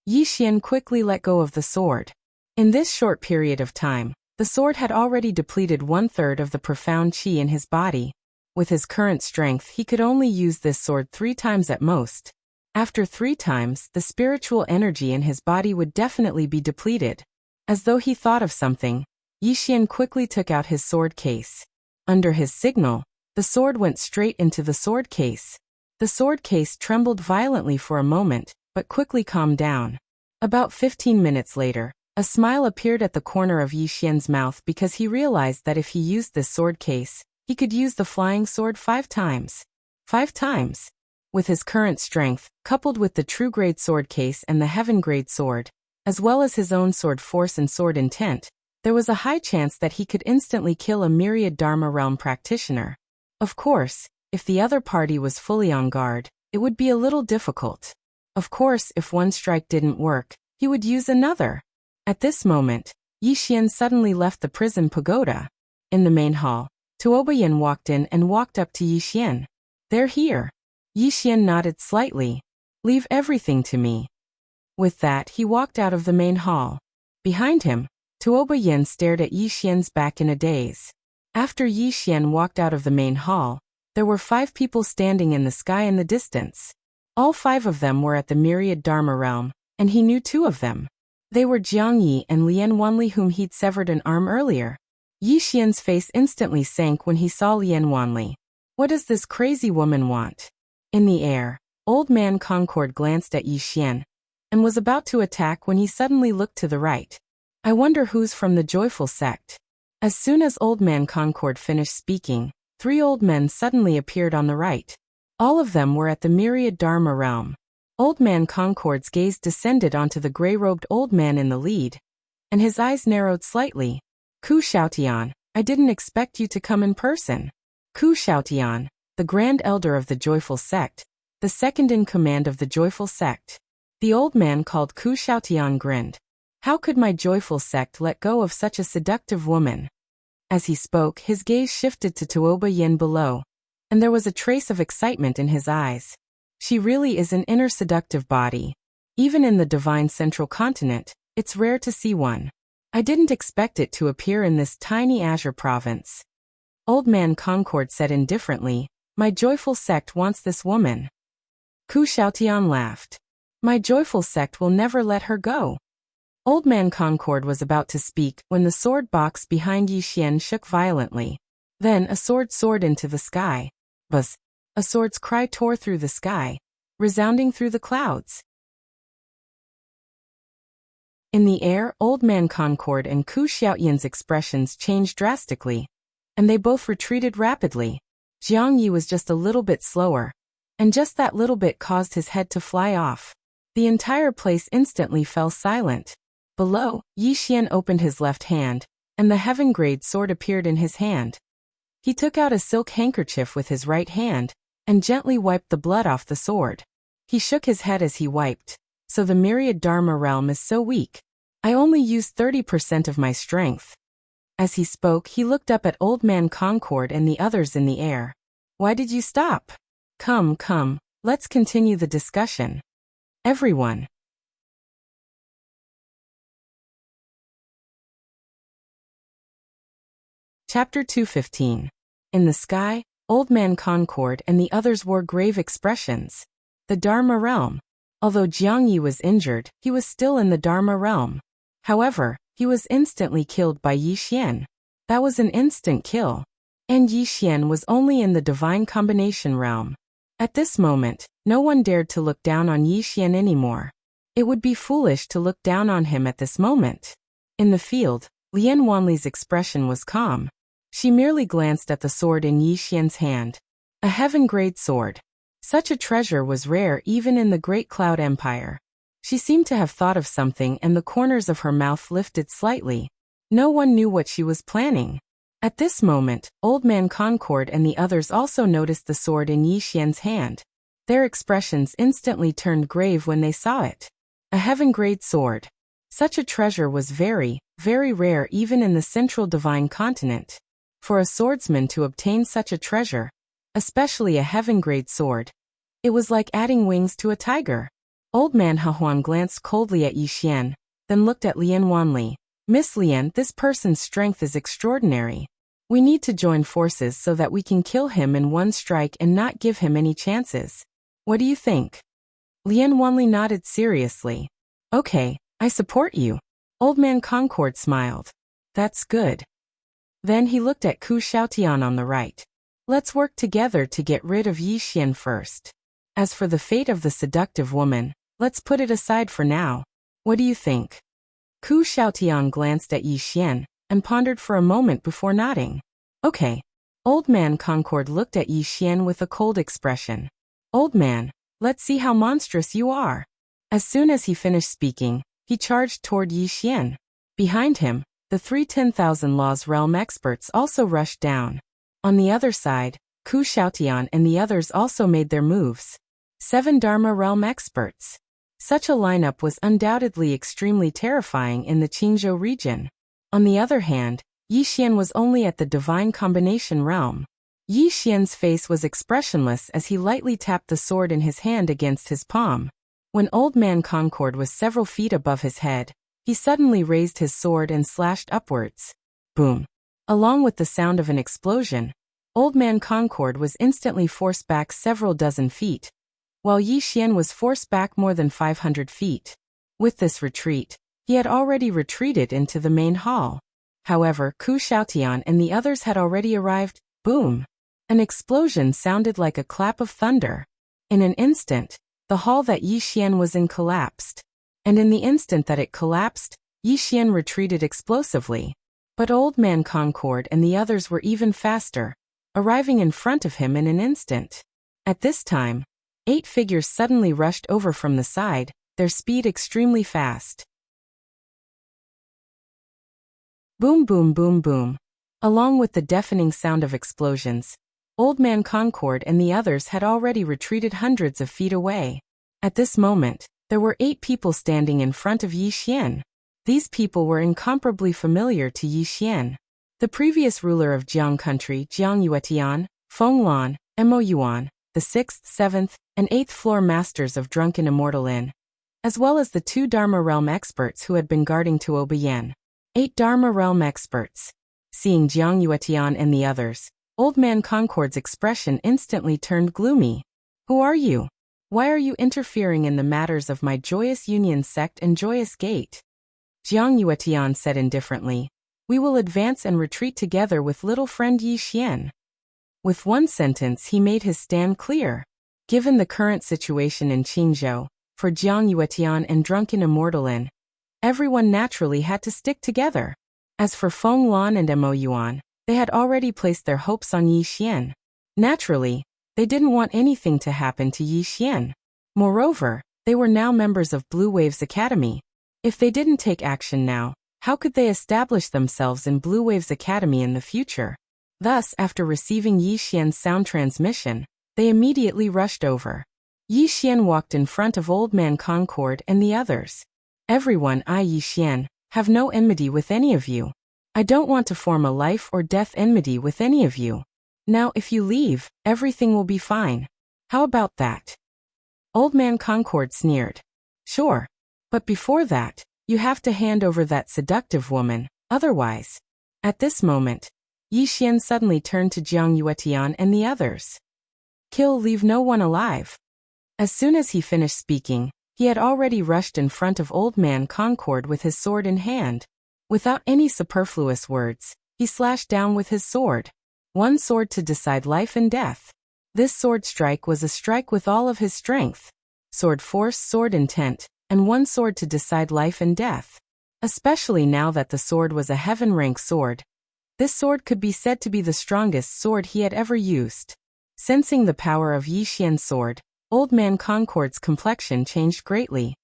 Yi Xian quickly let go of the sword. In this short period of time, the sword had already depleted 1/3 of the profound qi in his body. With his current strength, he could only use this sword 3 times at most. After 3 times, the spiritual energy in his body would definitely be depleted. As though he thought of something, Yi Xian quickly took out his sword case. Under his signal, the sword went straight into the sword case. The sword case trembled violently for a moment, but quickly calmed down. About 15 minutes later, a smile appeared at the corner of Yi Xian's mouth because he realized that if he used this sword case, he could use the flying sword 5 times. 5 times. With his current strength, coupled with the true grade sword case and the heaven grade sword, as well as his own sword force and sword intent, there was a high chance that he could instantly kill a myriad Dharma realm practitioner. Of course, if the other party was fully on guard, it would be a little difficult. Of course, if one strike didn't work, he would use another. At this moment, Yi Xian suddenly left the prison pagoda. In the main hall, Tuobayan walked in and walked up to Yi Xian. "They're here." Yi Xian nodded slightly. "Leave everything to me." With that, he walked out of the main hall. Behind him, Tuobayan stared at Yi Xian's back in a daze. After Yi Xian walked out of the main hall, there were 5 people standing in the sky in the distance. All 5 of them were at the myriad Dharma realm, and he knew 2 of them. They were Jiang Yi and Lian Wanli, whom he'd severed an arm earlier. Yi Xian's face instantly sank when he saw Lian Wanli. What does this crazy woman want? In the air, Old Man Concord glanced at Yi Xian and was about to attack when he suddenly looked to the right. "I wonder who's from the joyful sect." As soon as Old Man Concord finished speaking, 3 old men suddenly appeared on the right. All of them were at the myriad Dharma realm. Old Man Concord's gaze descended onto the gray-robed old man in the lead, and his eyes narrowed slightly. "Ku Xiaotian, I didn't expect you to come in person." Ku Xiaotian, the Grand Elder of the Joyful Sect, the second in command of the Joyful Sect. The old man called Ku Xiaotian grinned. "How could my Joyful Sect let go of such a seductive woman?" As he spoke, his gaze shifted to Tuoba Yin below, and there was a trace of excitement in his eyes. She really is an inner seductive body. Even in the divine central continent, it's rare to see one. I didn't expect it to appear in this tiny azure province. Old Man Concord said indifferently, "My joyful sect wants this woman." Ku Xiaotian laughed. "My joyful sect will never let her go." Old Man Concord was about to speak when the sword box behind Yi Xian shook violently. Then a sword soared into the sky. Buzz! A sword's cry tore through the sky, resounding through the clouds. In the air, Old Man Concord and Ku Xiaotian's expressions changed drastically, and they both retreated rapidly. Jiang Yi was just a little bit slower, and just that little bit caused his head to fly off. The entire place instantly fell silent. Below, Yi Xian opened his left hand, and the heaven-grade sword appeared in his hand. He took out a silk handkerchief with his right hand, and gently wiped the blood off the sword. He shook his head as he wiped. "So the myriad Dharma realm is so weak. I only used 30% of my strength." As he spoke, he looked up at Old Man Concord and the others in the air. "Why did you stop? Come, let's continue the discussion. Everyone." Chapter 215. In the sky, Old Man Concord and the others wore grave expressions. The Dharma realm. Although Jiang Yi was injured, he was still in the Dharma realm. However, he was instantly killed by Yi Xian. That was an instant kill. And Yi Xian was only in the divine combination realm. At this moment, no one dared to look down on Yi Xian anymore. It would be foolish to look down on him at this moment. In the field, Lian Wanli's expression was calm. She merely glanced at the sword in Yi Xian's hand. A heaven-grade sword. Such a treasure was rare even in the Great Cloud Empire. She seemed to have thought of something and the corners of her mouth lifted slightly. No one knew what she was planning. At this moment, Old Man Concord and the others also noticed the sword in Yi Xian's hand. Their expressions instantly turned grave when they saw it. A heaven-grade sword. Such a treasure was very, very rare even in the central divine continent. For a swordsman to obtain such a treasure, especially a heaven-grade sword, it was like adding wings to a tiger. Old Man Hahuan glanced coldly at Yi Xian, then looked at Lian Wanli. Miss Lian, this person's strength is extraordinary. We need to join forces so that we can kill him in one strike and not give him any chances. What do you think? Lian Wanli nodded seriously. Okay, I support you. Old Man Concord smiled. That's good. Then he looked at Ku Xiaotian on the right. Let's work together to get rid of Yi Xian first. As for the fate of the seductive woman, let's put it aside for now. What do you think? Ku Xiaotian glanced at Yi Xian and pondered for a moment before nodding. Okay. Old Man Concord looked at Yi Xian with a cold expression. Old man, let's see how monstrous you are. As soon as he finished speaking, he charged toward Yi Xian. Behind him, the 3 10,000 Laws Realm experts also rushed down. On the other side, Ku Xiaotian and the others also made their moves. 7 Dharma Realm experts. Such a lineup was undoubtedly extremely terrifying in the Qingzhou region. On the other hand, Yi Xian was only at the Divine Combination realm. Yi Xian's face was expressionless as he lightly tapped the sword in his hand against his palm. When Old Man Concord was several feet above his head, he suddenly raised his sword and slashed upwards. Boom! Along with the sound of an explosion, Old Man Concord was instantly forced back several dozen feet, while Yi Xian was forced back more than 500 feet. With this retreat, he had already retreated into the main hall. However, Ku Xiaotian and the others had already arrived. Boom! An explosion sounded like a clap of thunder. In an instant, the hall that Yi Xian was in collapsed. And in the instant that it collapsed, Yi Xian retreated explosively. But Old Man Concord and the others were even faster, arriving in front of him in an instant. At this time, 8 figures suddenly rushed over from the side, their speed extremely fast. Boom boom boom boom. Along with the deafening sound of explosions, Old Man Concord and the others had already retreated hundreds of feet away. At this moment, there were 8 people standing in front of Yi Xian. These people were incomparably familiar to Yi Xian. The previous ruler of Jiang country, Jiang Yuetian, Feng Lan, Mo Yuan, the 6th, 7th, and 8th floor masters of Drunken Immortal Inn, as well as the 2 Dharma Realm experts who had been guarding Tuoba Yen. 8 Dharma Realm experts. Seeing Jiang Yuetian and the others, Old Man Concord's expression instantly turned gloomy. Who are you? Why are you interfering in the matters of my Joyous Union sect and Joyous Gate? Jiang Yuetian said indifferently. We will advance and retreat together with little friend Yi Xian. With one sentence he made his stand clear. Given the current situation in Qingzhou, for Jiang Yuetian and Drunken Immortal Inn, everyone naturally had to stick together. As for Feng Lan and Mo Yuan, they had already placed their hopes on Yi Xian. Naturally, they didn't want anything to happen to Yi Xian. Moreover, they were now members of Blue Wave's Academy. If they didn't take action now, how could they establish themselves in Blue Wave's Academy in the future? Thus, after receiving Yi Xian's sound transmission, they immediately rushed over. Yi Xian walked in front of Old Man Concord and the others. Everyone, I Yi Xian, have no enmity with any of you. I don't want to form a life or death enmity with any of you. Now if you leave, everything will be fine. How about that? Old Man Concord sneered. Sure. But before that, you have to hand over that seductive woman, otherwise. At this moment, Yi Xian suddenly turned to Jiang Yuetian and the others. Kill, leave no one alive. As soon as he finished speaking, he had already rushed in front of Old Man Concord with his sword in hand. Without any superfluous words, he slashed down with his sword. One sword to decide life and death. This sword strike was a strike with all of his strength. Sword force, sword intent, and one sword to decide life and death. Especially now that the sword was a heaven rank sword. This sword could be said to be the strongest sword he had ever used. Sensing the power of Yi Xian's sword, Old Man Concord's complexion changed greatly.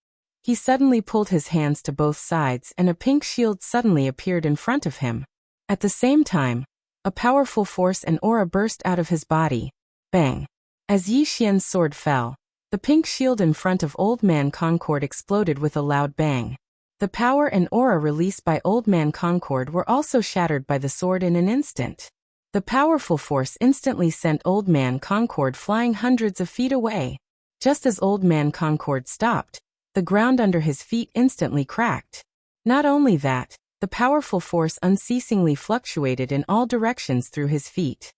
He suddenly pulled his hands to both sides and a pink shield suddenly appeared in front of him. At the same time, a powerful force and aura burst out of his body. Bang! As Yi Xian's sword fell, the pink shield in front of Old Man Concord exploded with a loud bang. The power and aura released by Old Man Concord were also shattered by the sword in an instant. The powerful force instantly sent Old Man Concord flying hundreds of feet away. Just as Old Man Concord stopped, the ground under his feet instantly cracked. Not only that, the powerful force unceasingly fluctuated in all directions through his feet.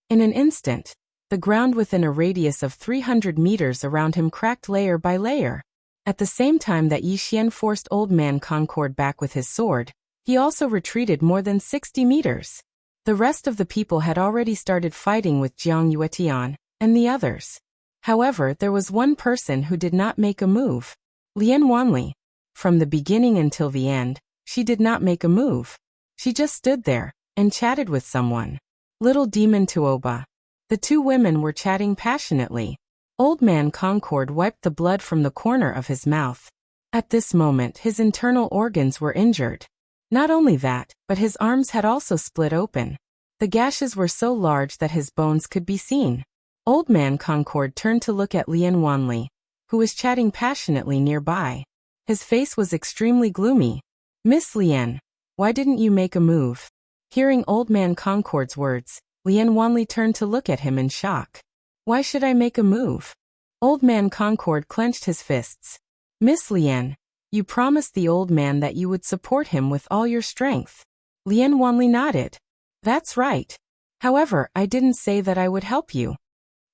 In an instant, the ground within a radius of 300 meters around him cracked layer by layer. At the same time that Yi Xian forced Old Man Concord back with his sword, he also retreated more than 60 meters. The rest of the people had already started fighting with Jiang Yuetian and the others. However, there was one person who did not make a move. Lian Wanli. From the beginning until the end, she did not make a move. She just stood there and chatted with someone. Little Demon Tuoba. The two women were chatting passionately. Old Man Concord wiped the blood from the corner of his mouth. At this moment, his internal organs were injured. Not only that, but his arms had also split open. The gashes were so large that his bones could be seen. Old Man Concord turned to look at Lian Wanli, who was chatting passionately nearby. His face was extremely gloomy. "Miss Lian, why didn't you make a move?" Hearing Old Man Concord's words, Lian Wanli turned to look at him in shock. "Why should I make a move?" Old Man Concord clenched his fists. "Miss Lian, you promised the old man that you would support him with all your strength." Lian Wanli nodded. "That's right. However, I didn't say that I would help you."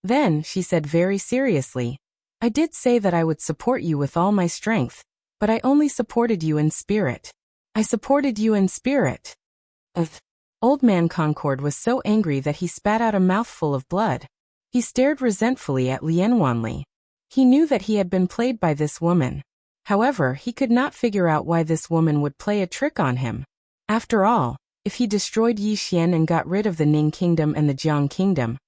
Then, she said very seriously, "I did say that I would support you with all my strength, but I only supported you in spirit. I supported you in spirit." Old Man Concord was so angry that he spat out a mouthful of blood. He stared resentfully at Lian Wanli. He knew that he had been played by this woman. However, he could not figure out why this woman would play a trick on him. After all, if he destroyed Yi Xian and got rid of the Ning Kingdom and the Jiang Kingdom,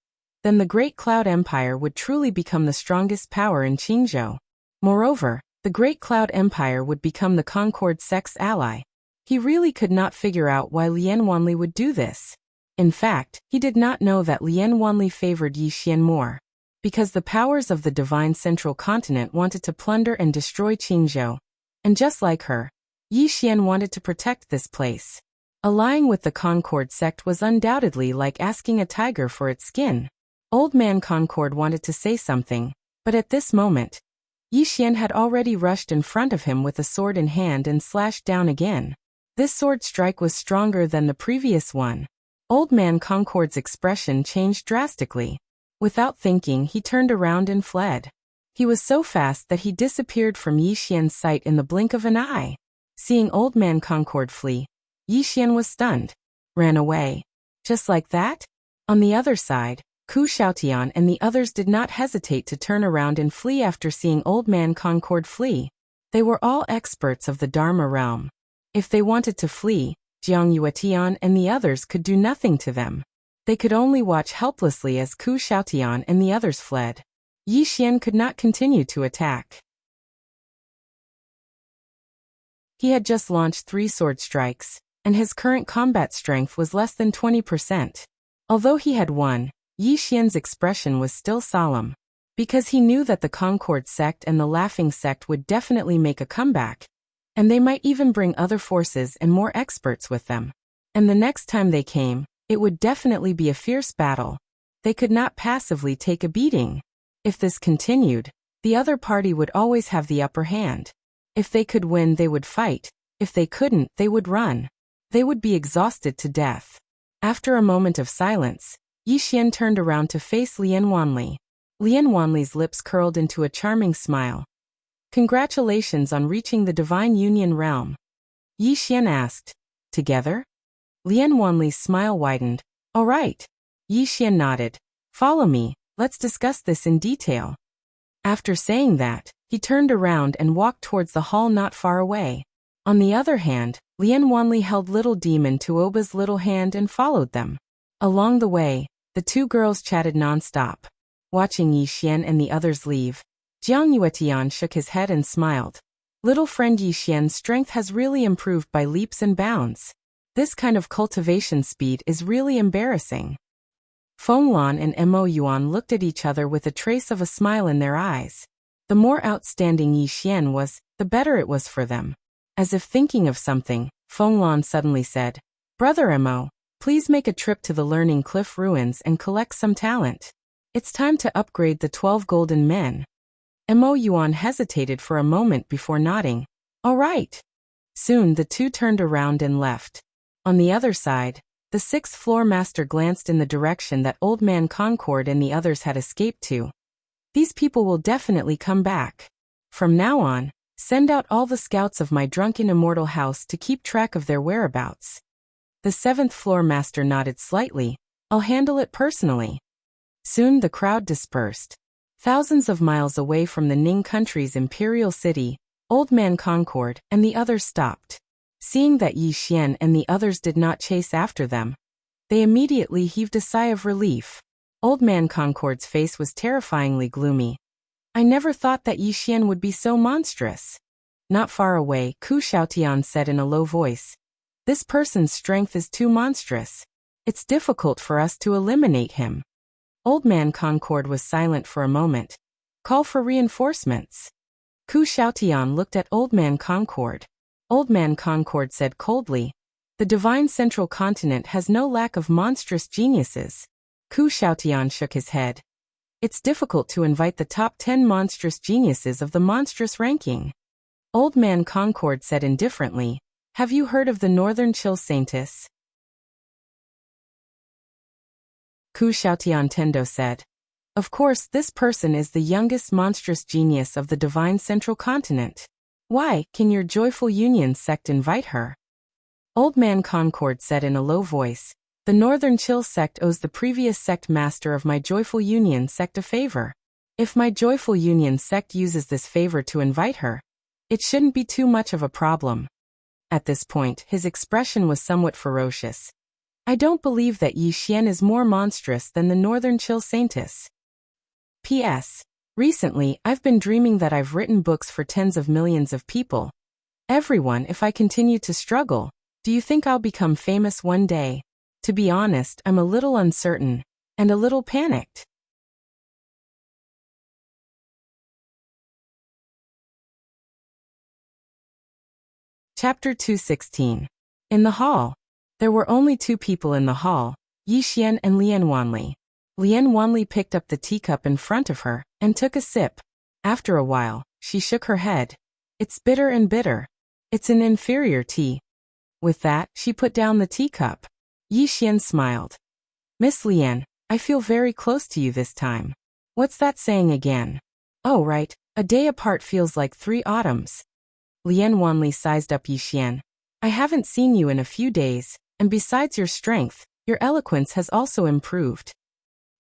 then the Great Cloud Empire would truly become the strongest power in Qingzhou. Moreover, the Great Cloud Empire would become the Concord sect's ally. He really could not figure out why Lian Wanli would do this. In fact, he did not know that Lian Wanli favored Yi Xian more. Because the powers of the Divine Central Continent wanted to plunder and destroy Qingzhou. And just like her, Yi Xian wanted to protect this place. Allying with the Concord sect was undoubtedly like asking a tiger for its skin. Old Man Concord wanted to say something, but at this moment, Yi Xian had already rushed in front of him with a sword in hand and slashed down again. This sword strike was stronger than the previous one. Old Man Concord's expression changed drastically. Without thinking, he turned around and fled. He was so fast that he disappeared from Yi Xian's sight in the blink of an eye. Seeing Old Man Concord flee, Yi Xian was stunned. Ran away. Just like that? On the other side, Ku Xiaotian and the others did not hesitate to turn around and flee after seeing Old Man Concord flee. They were all experts of the Dharma realm. If they wanted to flee, Jiang Yuetian and the others could do nothing to them. They could only watch helplessly as Ku Xiaotian and the others fled. Yi Xian could not continue to attack. He had just launched 3 sword strikes, and his current combat strength was less than 20%. Although he had won, Yi Xian's expression was still solemn. Because he knew that the Concord sect and the Laughing sect would definitely make a comeback. And they might even bring other forces and more experts with them. And the next time they came, it would definitely be a fierce battle. They could not passively take a beating. If this continued, the other party would always have the upper hand. If they could win, they would fight. If they couldn't, they would run. They would be exhausted to death. After a moment of silence, Yi Xian turned around to face Lian Wanli. Lian Wanli's lips curled into a charming smile. "Congratulations on reaching the Divine Union realm." Yi Xian asked. "Together?" Lian Wanli's smile widened. "All right." Yi Xian nodded. "Follow me, let's discuss this in detail." After saying that, he turned around and walked towards the hall not far away. On the other hand, Lian Wanli held little demon Tuoba's little hand and followed them. Along the way, the two girls chatted nonstop. Watching Yi Xian and the others leave, Jiang Yuetian shook his head and smiled. Little friend Yi Xian's strength has really improved by leaps and bounds. This kind of cultivation speed is really embarrassing. Feng Lan and Mo Yuan looked at each other with a trace of a smile in their eyes. The more outstanding Yi Xian was, the better it was for them. As if thinking of something, Feng Lan suddenly said, "Brother Mo, please make a trip to the Learning Cliff ruins and collect some talent. It's time to upgrade the 12 golden men." Mo Yuan hesitated for a moment before nodding. "All right." Soon the two turned around and left. On the other side, the sixth floor master glanced in the direction that Old Man Concord and the others had escaped to. These people will definitely come back. From now on, send out all the scouts of my drunken immortal house to keep track of their whereabouts. The seventh floor master nodded slightly. "I'll handle it personally." Soon the crowd dispersed. Thousands of miles away from the Ning country's imperial city, Old Man Concord and the others stopped. Seeing that Yi Xian and the others did not chase after them, they immediately heaved a sigh of relief. Old Man Concord's face was terrifyingly gloomy. "I never thought that Yi Xian would be so monstrous." Not far away, Ku Xiaotian said in a low voice, "This person's strength is too monstrous. It's difficult for us to eliminate him." Old Man Concord was silent for a moment. "Call for reinforcements." Ku Xiaotian looked at Old Man Concord. Old Man Concord said coldly, "The divine central continent has no lack of monstrous geniuses." Ku Xiaotian shook his head. "It's difficult to invite the top 10 monstrous geniuses of the monstrous ranking." Old Man Concord said indifferently, "Have you heard of the Northern Chill Saintess?" Ku Xiaotian Tendo said, "Of course, this person is the youngest monstrous genius of the divine central continent. Why, can your Joyful Union sect invite her?" Old Man Concord said in a low voice, "The Northern Chill sect owes the previous sect master of my Joyful Union sect a favor. If my Joyful Union sect uses this favor to invite her, it shouldn't be too much of a problem." At this point, his expression was somewhat ferocious. "I don't believe that Yi Xian is more monstrous than the Northern Chill Saintess. P.S. Recently, I've been dreaming that I've written books for tens of millions of people. Everyone, if I continue to struggle, do you think I'll become famous one day? To be honest, I'm a little uncertain, and a little panicked." Chapter 216. In the hall. There were only two people in the hall, Yi Xian and Lian Wanli. Lian Wanli picked up the teacup in front of her, and took a sip. After a while, she shook her head. "It's bitter and bitter. It's an inferior tea." With that, she put down the teacup. Yi Xian smiled. "Miss Lian, I feel very close to you this time. What's that saying again?" "Oh right, a day apart feels like 3 autumns." Lian Wanli sized up Yi Xian. "I haven't seen you in a few days, and besides your strength, your eloquence has also improved."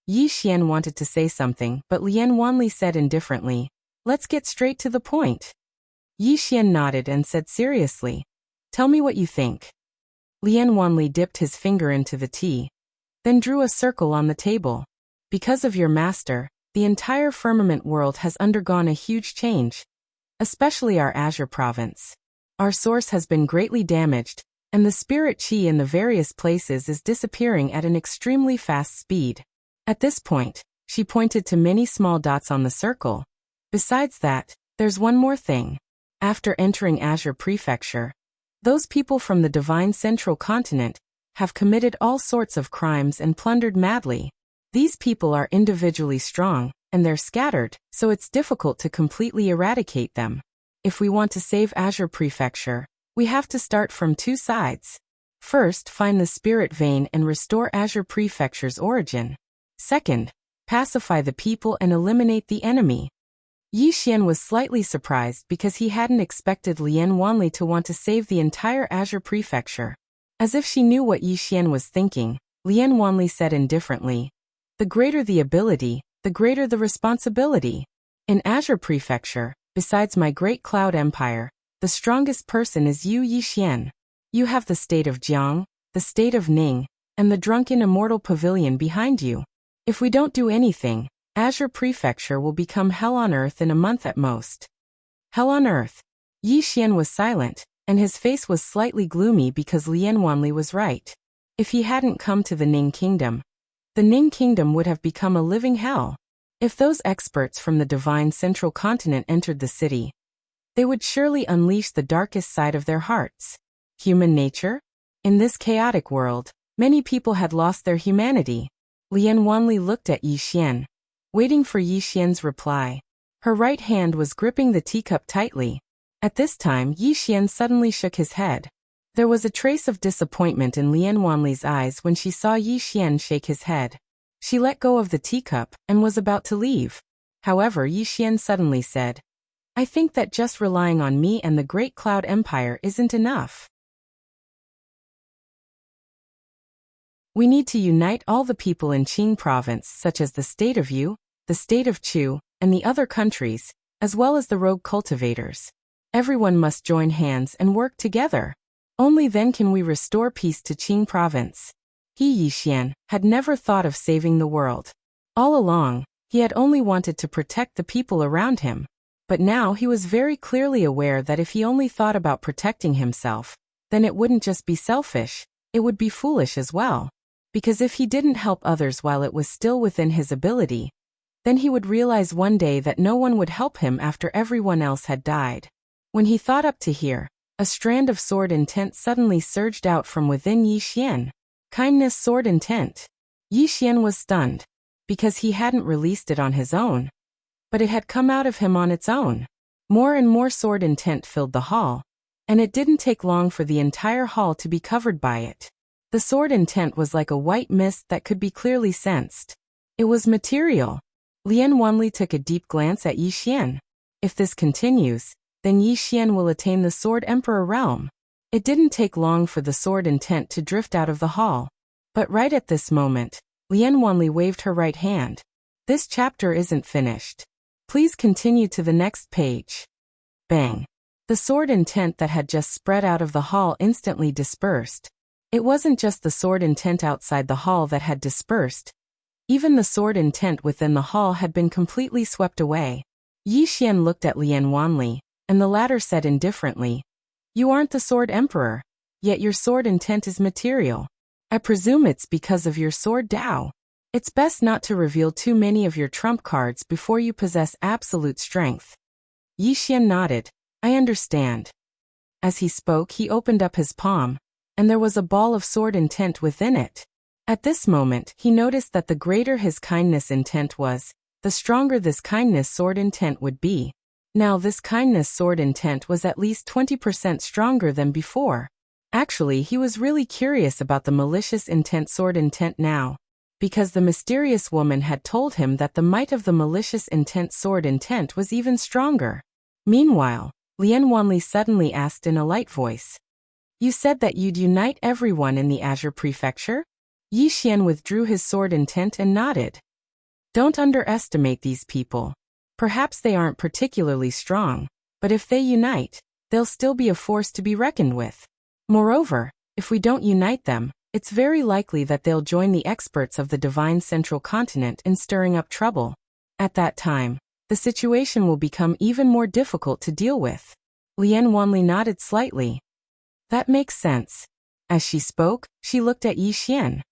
Yi Xian wanted to say something, but Lian Wanli said indifferently, "Let's get straight to the point." Yi Xian nodded and said seriously, "Tell me what you think." Lian Wanli dipped his finger into the tea, then drew a circle on the table. "Because of your master, the entire firmament world has undergone a huge change, especially our Azure province. Our source has been greatly damaged, and the spirit chi in the various places is disappearing at an extremely fast speed." At this point, she pointed to many small dots on the circle. "Besides that, there's one more thing. After entering Azure Prefecture, those people from the Divine Central Continent have committed all sorts of crimes and plundered madly. These people are individually strong, and they're scattered, so it's difficult to completely eradicate them. If we want to save Azure Prefecture, we have to start from 2 sides. First, find the spirit vein and restore Azure Prefecture's origin. Second, pacify the people and eliminate the enemy." Yi Xian was slightly surprised because he hadn't expected Lian Wanli to want to save the entire Azure Prefecture. As if she knew what Yi Xian was thinking, Lian Wanli said indifferently, "The greater the ability, the greater the responsibility. In Azure Prefecture, besides my great cloud empire, the strongest person is you, Yi Xian. You have the state of Jiang, the state of Ning, and the drunken immortal pavilion behind you. If we don't do anything, Azure Prefecture will become hell on earth in a month at most. Hell on earth. Yi Xian was silent, and his face was slightly gloomy because Lian Wanli was right. If he hadn't come to the Ning Kingdom, the Ning Kingdom would have become a living hell. If those experts from the divine central continent entered the city, they would surely unleash the darkest side of their hearts. Human nature? In this chaotic world, many people had lost their humanity. Lian Wanli looked at Yi Xian, waiting for Yi Xian's reply. Her right hand was gripping the teacup tightly. At this time, Yi Xian suddenly shook his head. There was a trace of disappointment in Lian Wanli's eyes when she saw Yi Xian shake his head. She let go of the teacup and was about to leave. However, Yi Xian suddenly said, "I think that just relying on me and the Great Cloud Empire isn't enough. We need to unite all the people in Qing province, such as the state of Yu, the state of Chu, and the other countries, as well as the rogue cultivators. Everyone must join hands and work together. Only then can we restore peace to Qing province." Yi Xian had never thought of saving the world. All along, he had only wanted to protect the people around him. But now he was very clearly aware that if he only thought about protecting himself, then it wouldn't just be selfish, it would be foolish as well. Because if he didn't help others while it was still within his ability, then he would realize one day that no one would help him after everyone else had died. When he thought up to here, a strand of sword intent suddenly surged out from within Yi Xian. Kindness sword intent. Yi Xian was stunned, because he hadn't released it on his own. But it had come out of him on its own. More and more sword intent filled the hall, and it didn't take long for the entire hall to be covered by it. The sword intent was like a white mist that could be clearly sensed. It was material. Lian Wanli took a deep glance at Yi Xian. If this continues, then Yi Xian will attain the Sword Emperor realm. It didn't take long for the sword intent to drift out of the hall. But right at this moment, Lian Wanli waved her right hand. This chapter isn't finished. Please continue to the next page. Bang. The sword intent that had just spread out of the hall instantly dispersed. It wasn't just the sword intent outside the hall that had dispersed. Even the sword intent within the hall had been completely swept away. Yi Xian looked at Lian Wanli, and the latter said indifferently, "You aren't the Sword Emperor, yet your sword intent is material. I presume it's because of your sword Dao. It's best not to reveal too many of your trump cards before you possess absolute strength." Yi Xian nodded. "I understand." As he spoke, he opened up his palm, and there was a ball of sword intent within it. At this moment, he noticed that the greater his kindness intent was, the stronger this kindness sword intent would be. Now this kindness sword intent was at least 20% stronger than before. Actually, he was really curious about the malicious intent sword intent now, because the mysterious woman had told him that the might of the malicious intent sword intent was even stronger. Meanwhile, Lian Wanli suddenly asked in a light voice, "You said that you'd unite everyone in the Azure Prefecture?" Yi Xian withdrew his sword intent and nodded. "Don't underestimate these people. Perhaps they aren't particularly strong, but if they unite, they'll still be a force to be reckoned with. Moreover, if we don't unite them, it's very likely that they'll join the experts of the divine central continent in stirring up trouble. At that time, the situation will become even more difficult to deal with." Lian Wanli nodded slightly. "That makes sense." As she spoke, she looked at Yi Xian.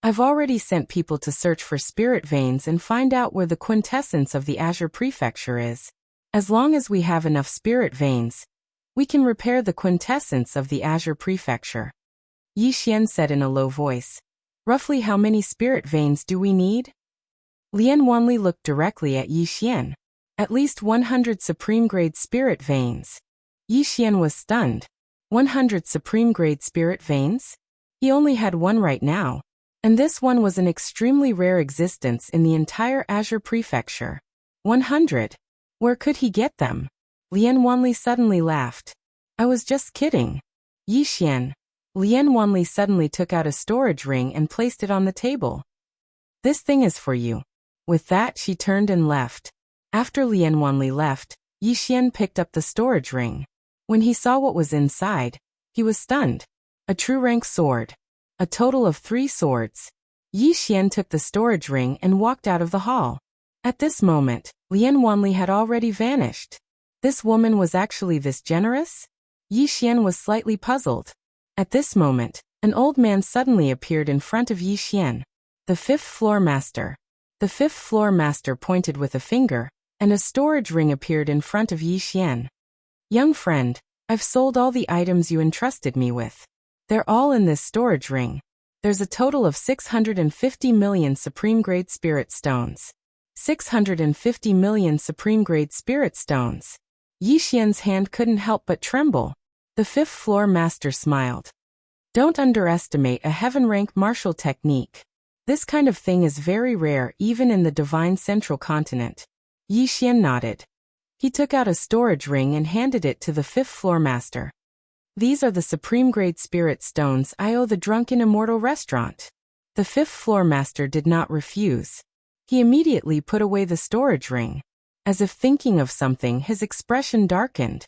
"I've already sent people to search for spirit veins and find out where the quintessence of the Azure Prefecture is. As long as we have enough spirit veins, we can repair the quintessence of the Azure Prefecture." Yi Xian said in a low voice. "Roughly how many spirit veins do we need?" Lian Wanli looked directly at Yi Xian. "At least 100 supreme-grade spirit veins." Yi Xian was stunned. 100 supreme-grade spirit veins? He only had one right now. And this one was an extremely rare existence in the entire Azure Prefecture. 100. Where could he get them? Lian Wanli suddenly laughed. "I was just kidding." Yi Xian. Lian Wanli suddenly took out a storage ring and placed it on the table. "This thing is for you." With that, she turned and left. After Lian Wanli left, Yi Xian picked up the storage ring. When he saw what was inside, He was stunned. A true rank sword. A total of 3 swords. Yi Xian took the storage ring and walked out of the hall. At this moment, Lian Wanli had already vanished. This woman was actually this generous? Yi Xian was slightly puzzled. At this moment, an old man suddenly appeared in front of Yi Xian. The 5th floor master. The 5th floor master pointed with a finger, and a storage ring appeared in front of Yi Xian. Young friend, I've sold all the items you entrusted me with. They're all in this storage ring. There's a total of 650 million supreme-grade spirit stones. 650 million supreme-grade spirit stones. Yi Xian's hand couldn't help but tremble. The 5th floor master smiled. Don't underestimate a heaven-rank martial technique. This kind of thing is very rare even in the divine central continent. Yi Xian nodded. He took out a storage ring and handed it to the 5th floor master. These are the supreme-grade spirit stones I owe the Drunken Immortal restaurant. The 5th floor master did not refuse. He immediately put away the storage ring. As if thinking of something, his expression darkened.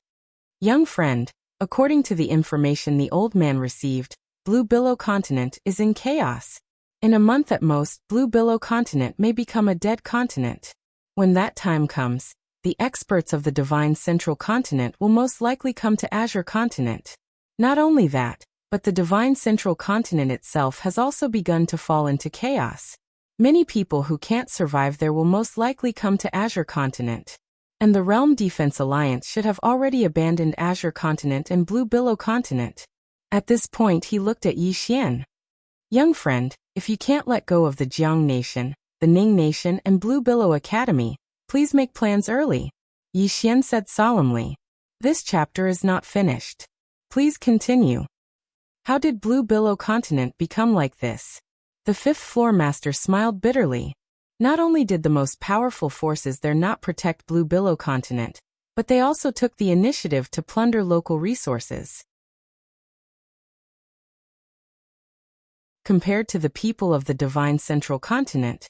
Young friend, according to the information the old man received, Blue Billow Continent is in chaos. In a month at most, Blue Billow Continent may become a dead continent. When that time comes, the experts of the Divine Central Continent will most likely come to Azure Continent. Not only that, but the Divine Central Continent itself has also begun to fall into chaos. Many people who can't survive there will most likely come to Azure Continent. And the Realm Defense Alliance should have already abandoned Azure Continent and Blue Billow Continent. At this point he looked at Yi Xian. Young friend, if you can't let go of the Jiang Nation, the Ning Nation and Blue Billow Academy, please make plans early. Yi Xian said solemnly. This chapter is not finished. Please continue. How did Blue Billow Continent become like this? The 5th floor master smiled bitterly. Not only did the most powerful forces there not protect Blue Billow Continent, but they also took the initiative to plunder local resources. Compared to the people of the Divine Central Continent,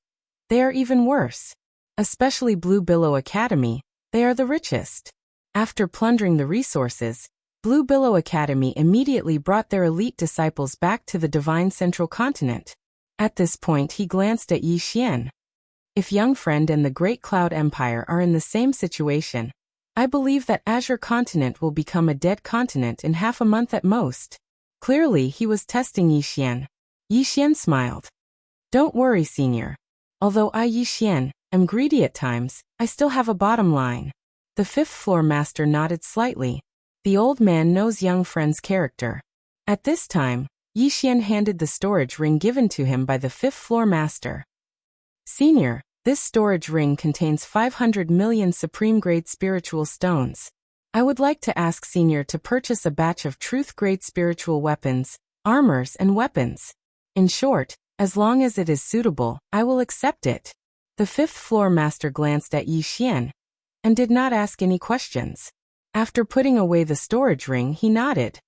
they are even worse. Especially Blue Billow Academy, they are the richest. After plundering the resources, Blue Billow Academy immediately brought their elite disciples back to the Divine Central Continent. At this point he glanced at Yi Xian. If Young Friend and the Great Cloud Empire are in the same situation, I believe that Azure Continent will become a dead continent in half a month at most. Clearly he was testing Yi Xian. Yi Xian smiled. Don't worry, senior. Although I, Yi Xian, am greedy at times, I still have a bottom line. The 5th floor master nodded slightly. The old man knows Young Friend's character. At this time, Yi Xian handed the storage ring given to him by the 5th floor master. Senior, this storage ring contains 500 million supreme-grade spiritual stones. I would like to ask Senior to purchase a batch of truth-grade spiritual weapons, armors and weapons. In short, as long as it is suitable, I will accept it. The 5th floor master glanced at Yi Xian and did not ask any questions. After putting away the storage ring, he nodded.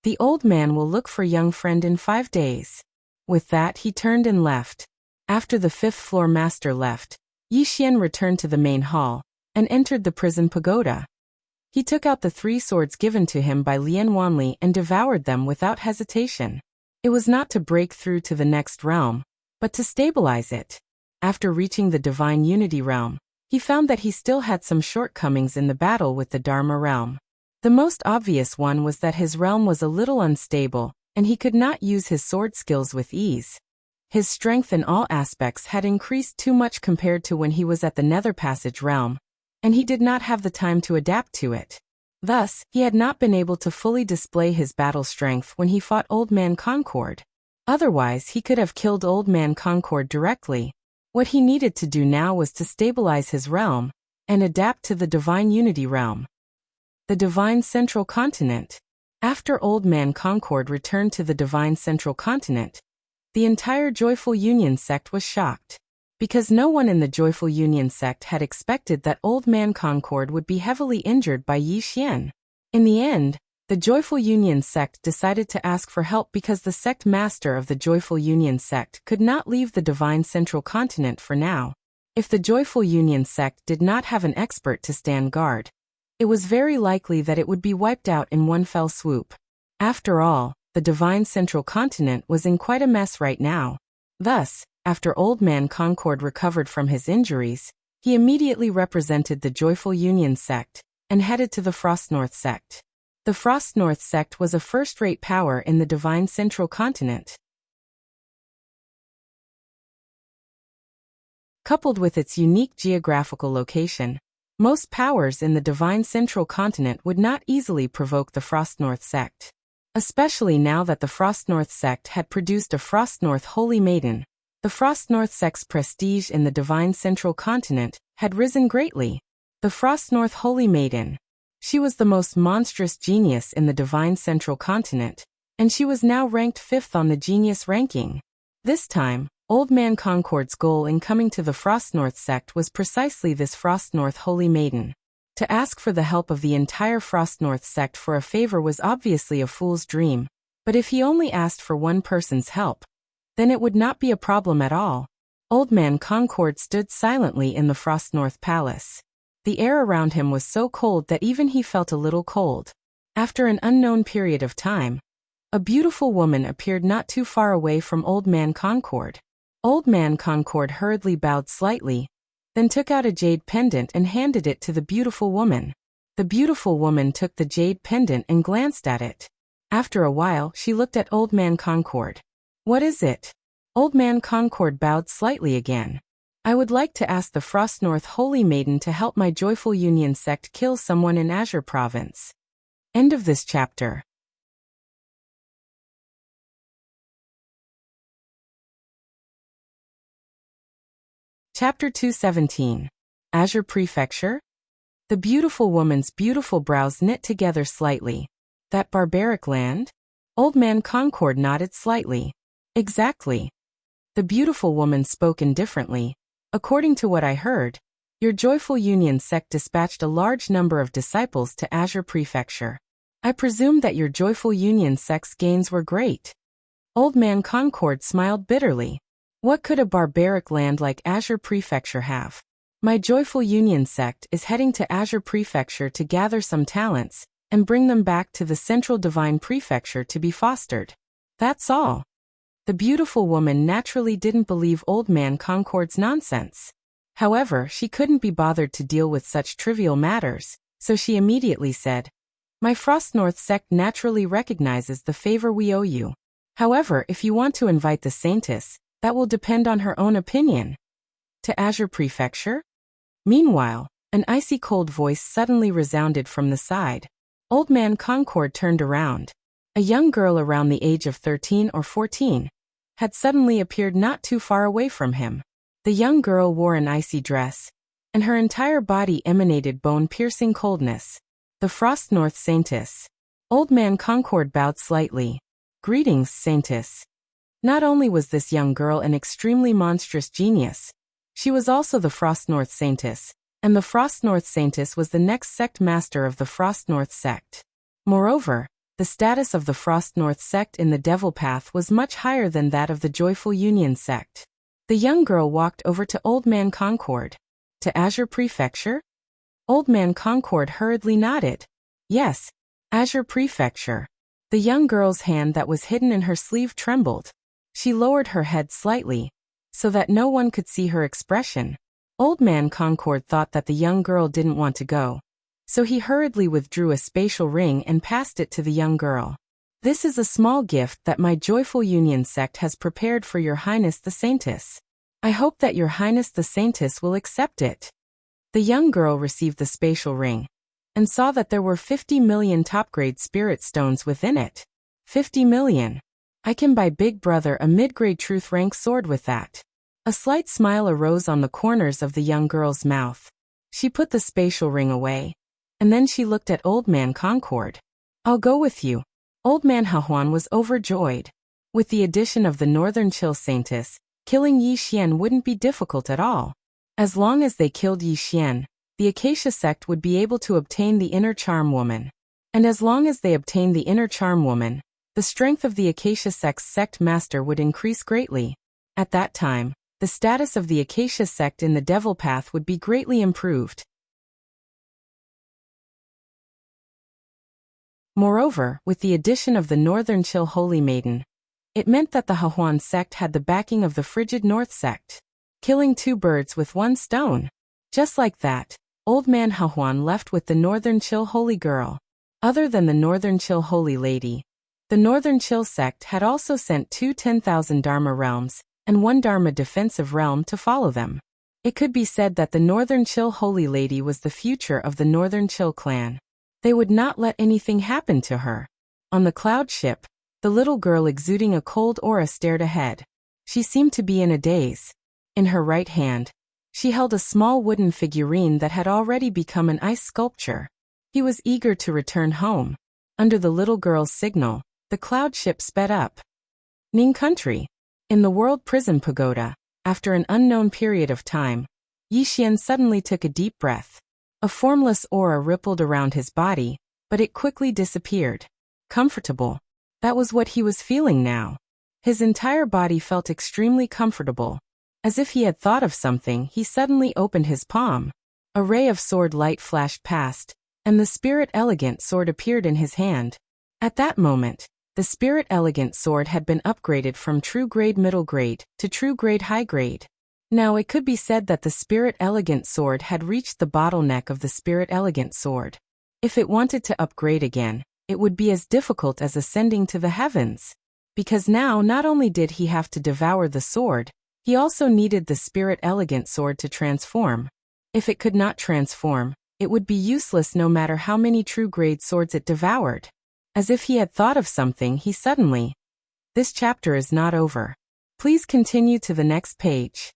The old man will look for Young Friend in 5 days. With that he turned and left. After the 5th floor master left, Yi Xian returned to the main hall and entered the prison pagoda. He took out the 3 swords given to him by Lian Wanli and devoured them without hesitation. It was not to break through to the next realm, but to stabilize it. After reaching the Divine Unity realm, he found that he still had some shortcomings in the battle with the Dharma realm. The most obvious one was that his realm was a little unstable, and he could not use his sword skills with ease. His strength in all aspects had increased too much compared to when he was at the Nether Passage realm, and he did not have the time to adapt to it. Thus, he had not been able to fully display his battle strength when he fought Old Man Concord. Otherwise, he could have killed Old Man Concord directly. What he needed to do now was to stabilize his realm and adapt to the Divine Unity realm. The Divine Central Continent. After Old Man Concord returned to the Divine Central Continent, the entire Joyful Union sect was shocked. Because no one in the Joyful Union sect had expected that Old Man Concord would be heavily injured by Yi Xian. In the end, the Joyful Union sect decided to ask for help because the sect master of the Joyful Union sect could not leave the Divine Central Continent for now. If the Joyful Union sect did not have an expert to stand guard, it was very likely that it would be wiped out in one fell swoop. After all, the divine central continent was in quite a mess right now. Thus, after Old Man Concord recovered from his injuries, he immediately represented the Joyful Union sect and headed to the Frost North sect. The Frost North sect was a first-rate power in the divine central continent. Coupled with its unique geographical location, most powers in the divine central continent would not easily provoke the Frost North sect. Especially now that the Frost North sect had produced a Frost North Holy Maiden, the Frost North sect's prestige in the divine central continent had risen greatly. The Frost North Holy Maiden. She was the most monstrous genius in the divine central continent, and she was now ranked 5th on the genius ranking. This time, Old Man Concord's goal in coming to the Frost North sect was precisely this Frost North Holy Maiden. To ask for the help of the entire Frost North sect for a favor was obviously a fool's dream, but if he only asked for one person's help, then it would not be a problem at all. Old Man Concord stood silently in the Frost North Palace. The air around him was so cold that even he felt a little cold. After an unknown period of time, a beautiful woman appeared not too far away from Old Man Concord. Old Man Concord hurriedly bowed slightly, then took out a jade pendant and handed it to the beautiful woman. The beautiful woman took the jade pendant and glanced at it. After a while, she looked at Old Man Concord. "What is it?" Old Man Concord bowed slightly again. "I would like to ask the Frost North Holy Maiden to help my Joyful Union sect kill someone in Azure Province." End of this chapter. Chapter 217. Azure Prefecture? The beautiful woman's beautiful brows knit together slightly. That barbaric land? Old Man Concord nodded slightly. Exactly. The beautiful woman spoke indifferently. "According to what I heard, your Joyful Union sect dispatched a large number of disciples to Azure Prefecture. I presume that your Joyful Union sect's gains were great." Old Man Concord smiled bitterly. "What could a barbaric land like Azure Prefecture have? My Joyful Union sect is heading to Azure Prefecture to gather some talents and bring them back to the Central Divine Prefecture to be fostered. That's all." The beautiful woman naturally didn't believe Old Man Concord's nonsense. However, she couldn't be bothered to deal with such trivial matters, so she immediately said, "My Frost North sect naturally recognizes the favor we owe you. However, if you want to invite the Saintess, that will depend on her own opinion." "To Azure Prefecture?" Meanwhile, an icy cold voice suddenly resounded from the side. Old Man Concord turned around. A young girl around the age of 13 or 14 had suddenly appeared not too far away from him. The young girl wore an icy dress, and her entire body emanated bone-piercing coldness. The Frost North Saintess. Old Man Concord bowed slightly. "Greetings, Saintess." Not only was this young girl an extremely monstrous genius, she was also the Frost North Saintess, and the Frost North Saintess was the next sect master of the Frost North sect. Moreover, the status of the Frost North sect in the Devil Path was much higher than that of the Joyful Union sect. The young girl walked over to Old Man Concord. "To Azure Prefecture?" Old Man Concord hurriedly nodded. "Yes, Azure Prefecture." The young girl's hand that was hidden in her sleeve trembled. She lowered her head slightly, so that no one could see her expression. Old Man Concord thought that the young girl didn't want to go, so he hurriedly withdrew a spatial ring and passed it to the young girl. "This is a small gift that my Joyful Union sect has prepared for Your Highness the Saintess. I hope that Your Highness the Saintess will accept it." The young girl received the spatial ring and saw that there were 50 million top-grade spirit stones within it. 50 million. I can buy Big Brother a mid-grade truth rank sword with that. A slight smile arose on the corners of the young girl's mouth. She put the spatial ring away, and then she looked at Old Man Concord. "I'll go with you." Old Man Hahuan was overjoyed. With the addition of the Northern Chill Saintess, killing Yi Xian wouldn't be difficult at all. As long as they killed Yi Xian, the Acacia sect would be able to obtain the Inner Charm Woman. And as long as they obtained the Inner Charm Woman, the strength of the Acacia sect's sect master would increase greatly. At that time, the status of the Acacia sect in the Devil Path would be greatly improved. Moreover, with the addition of the Northern Chill Holy Maiden, it meant that the Hahuan sect had the backing of the Frigid North sect, killing two birds with one stone. Just like that, Old Man Hahuan left with the Northern Chill Holy Girl. Other than the Northern Chill Holy Lady, the Northern Chill sect had also sent two 10,000 Dharma realms and one Dharma defensive realm to follow them. It could be said that the Northern Chill Holy Lady was the future of the Northern Chill clan. They would not let anything happen to her. On the cloud ship, the little girl exuding a cold aura stared ahead. She seemed to be in a daze. In her right hand, she held a small wooden figurine that had already become an ice sculpture. He was eager to return home. Under the little girl's signal, the cloud ship sped up. Ning Country. In the World Prison Pagoda, after an unknown period of time, Yi Xian suddenly took a deep breath. A formless aura rippled around his body, but it quickly disappeared. Comfortable. That was what he was feeling now. His entire body felt extremely comfortable. As if he had thought of something, he suddenly opened his palm. A ray of sword light flashed past, and the Spirit Elegant sword appeared in his hand. At that moment, the Spirit Elegant sword had been upgraded from True Grade Middle Grade to True Grade High Grade. Now it could be said that the Spirit Elegant sword had reached the bottleneck of the Spirit Elegant sword. If it wanted to upgrade again, it would be as difficult as ascending to the heavens. Because now not only did he have to devour the sword, he also needed the Spirit Elegant sword to transform. If it could not transform, it would be useless no matter how many True Grade swords it devoured. As if he had thought of something, he suddenly... This chapter is not over. Please continue to the next page.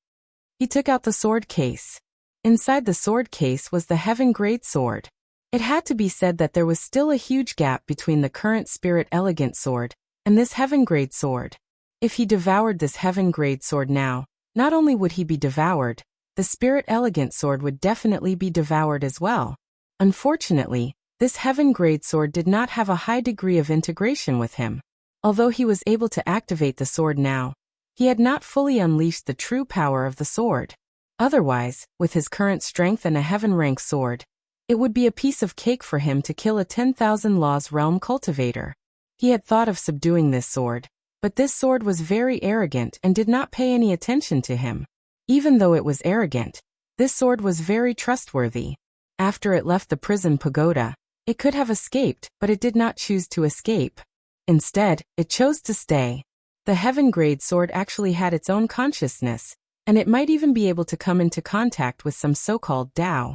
He took out the sword case. Inside the sword case was the Heaven Grade sword. It had to be said that there was still a huge gap between the current Spirit Elegant sword and this Heaven Grade sword. If he devoured this Heaven Grade sword now, not only would he be devoured, the Spirit Elegant sword would definitely be devoured as well. Unfortunately, this Heaven Grade sword did not have a high degree of integration with him. Although he was able to activate the sword now, he had not fully unleashed the true power of the sword. Otherwise, with his current strength and a Heaven rank sword, it would be a piece of cake for him to kill a 10,000 Laws realm cultivator. He had thought of subduing this sword, but this sword was very arrogant and did not pay any attention to him. Even though it was arrogant, this sword was very trustworthy. After it left the prison pagoda, it could have escaped, but it did not choose to escape. Instead, it chose to stay. The Heaven Grade sword actually had its own consciousness, and it might even be able to come into contact with some so-called Tao.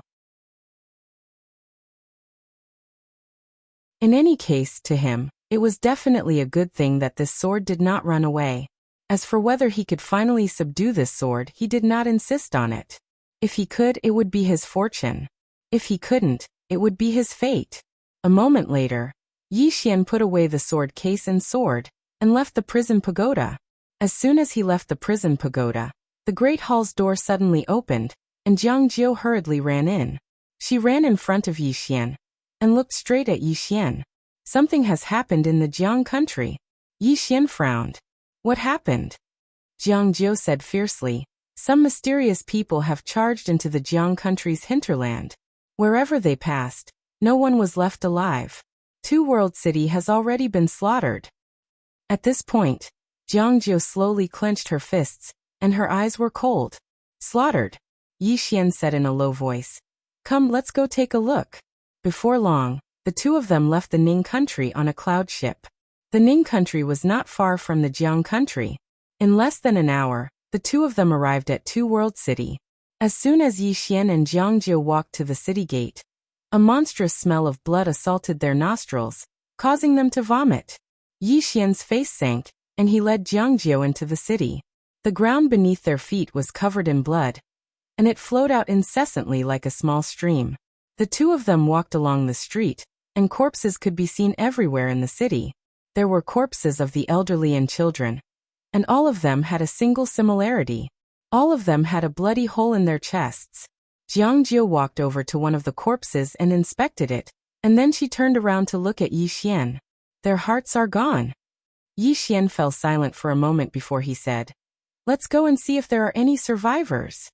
In any case, to him, it was definitely a good thing that this sword did not run away. As for whether he could finally subdue this sword, he did not insist on it. If he could, it would be his fortune. If he couldn't, it would be his fate. A moment later, Yi Xian put away the sword case and sword, and left the prison pagoda. As soon as he left the prison pagoda, the Great Hall's door suddenly opened, and Jiang Jiu hurriedly ran in. She ran in front of Yi Xian, and looked straight at Yi Xian. Something has happened in the Jiang country. Yi Xian frowned. What happened? Jiang Jiu said fiercely. Some mysterious people have charged into the Jiang country's hinterland. Wherever they passed, no one was left alive. Two World City has already been slaughtered. At this point, Jiang Jiu slowly clenched her fists, and her eyes were cold. Slaughtered, Yi Xian said in a low voice. Come, let's go take a look. Before long, the two of them left the Ning country on a cloud ship. The Ning country was not far from the Jiang country. In less than an hour, the two of them arrived at Two World City. As soon as Yi Xian and Jiang Jiu walked to the city gate, a monstrous smell of blood assaulted their nostrils, causing them to vomit. Yi Xian's face sank, and he led Jiang Jiu into the city. The ground beneath their feet was covered in blood, and it flowed out incessantly like a small stream. The two of them walked along the street, and corpses could be seen everywhere in the city. There were corpses of the elderly and children, and all of them had a single similarity. All of them had a bloody hole in their chests. Jiang Jiu walked over to one of the corpses and inspected it, and then she turned around to look at Yi Xian. Their hearts are gone. Yi Xian fell silent for a moment before he said, Let's go and see if there are any survivors.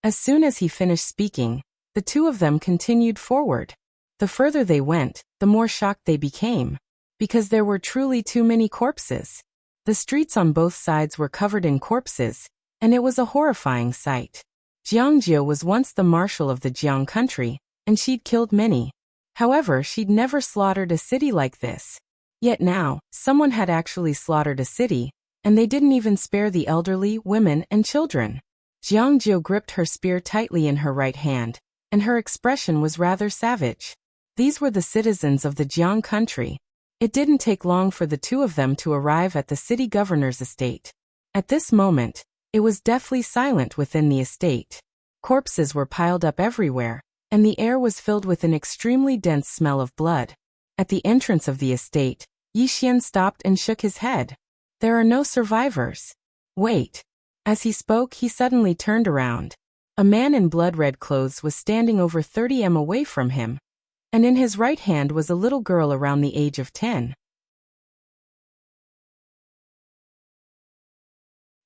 As soon as he finished speaking, the two of them continued forward. The further they went, the more shocked they became, because there were truly too many corpses. The streets on both sides were covered in corpses, and it was a horrifying sight. Jiangjie was once the marshal of the Jiang country, and she'd killed many. However, she'd never slaughtered a city like this. Yet now, someone had actually slaughtered a city, and they didn't even spare the elderly, women, and children. Jiangjie gripped her spear tightly in her right hand, and her expression was rather savage. These were the citizens of the Jiang country. It didn't take long for the two of them to arrive at the city governor's estate. At this moment, it was deathly silent within the estate. Corpses were piled up everywhere, and the air was filled with an extremely dense smell of blood. At the entrance of the estate, Yi Xian stopped and shook his head. There are no survivors. Wait. As he spoke, he suddenly turned around. A man in blood-red clothes was standing over 30 m away from him, and in his right hand was a little girl around the age of 10.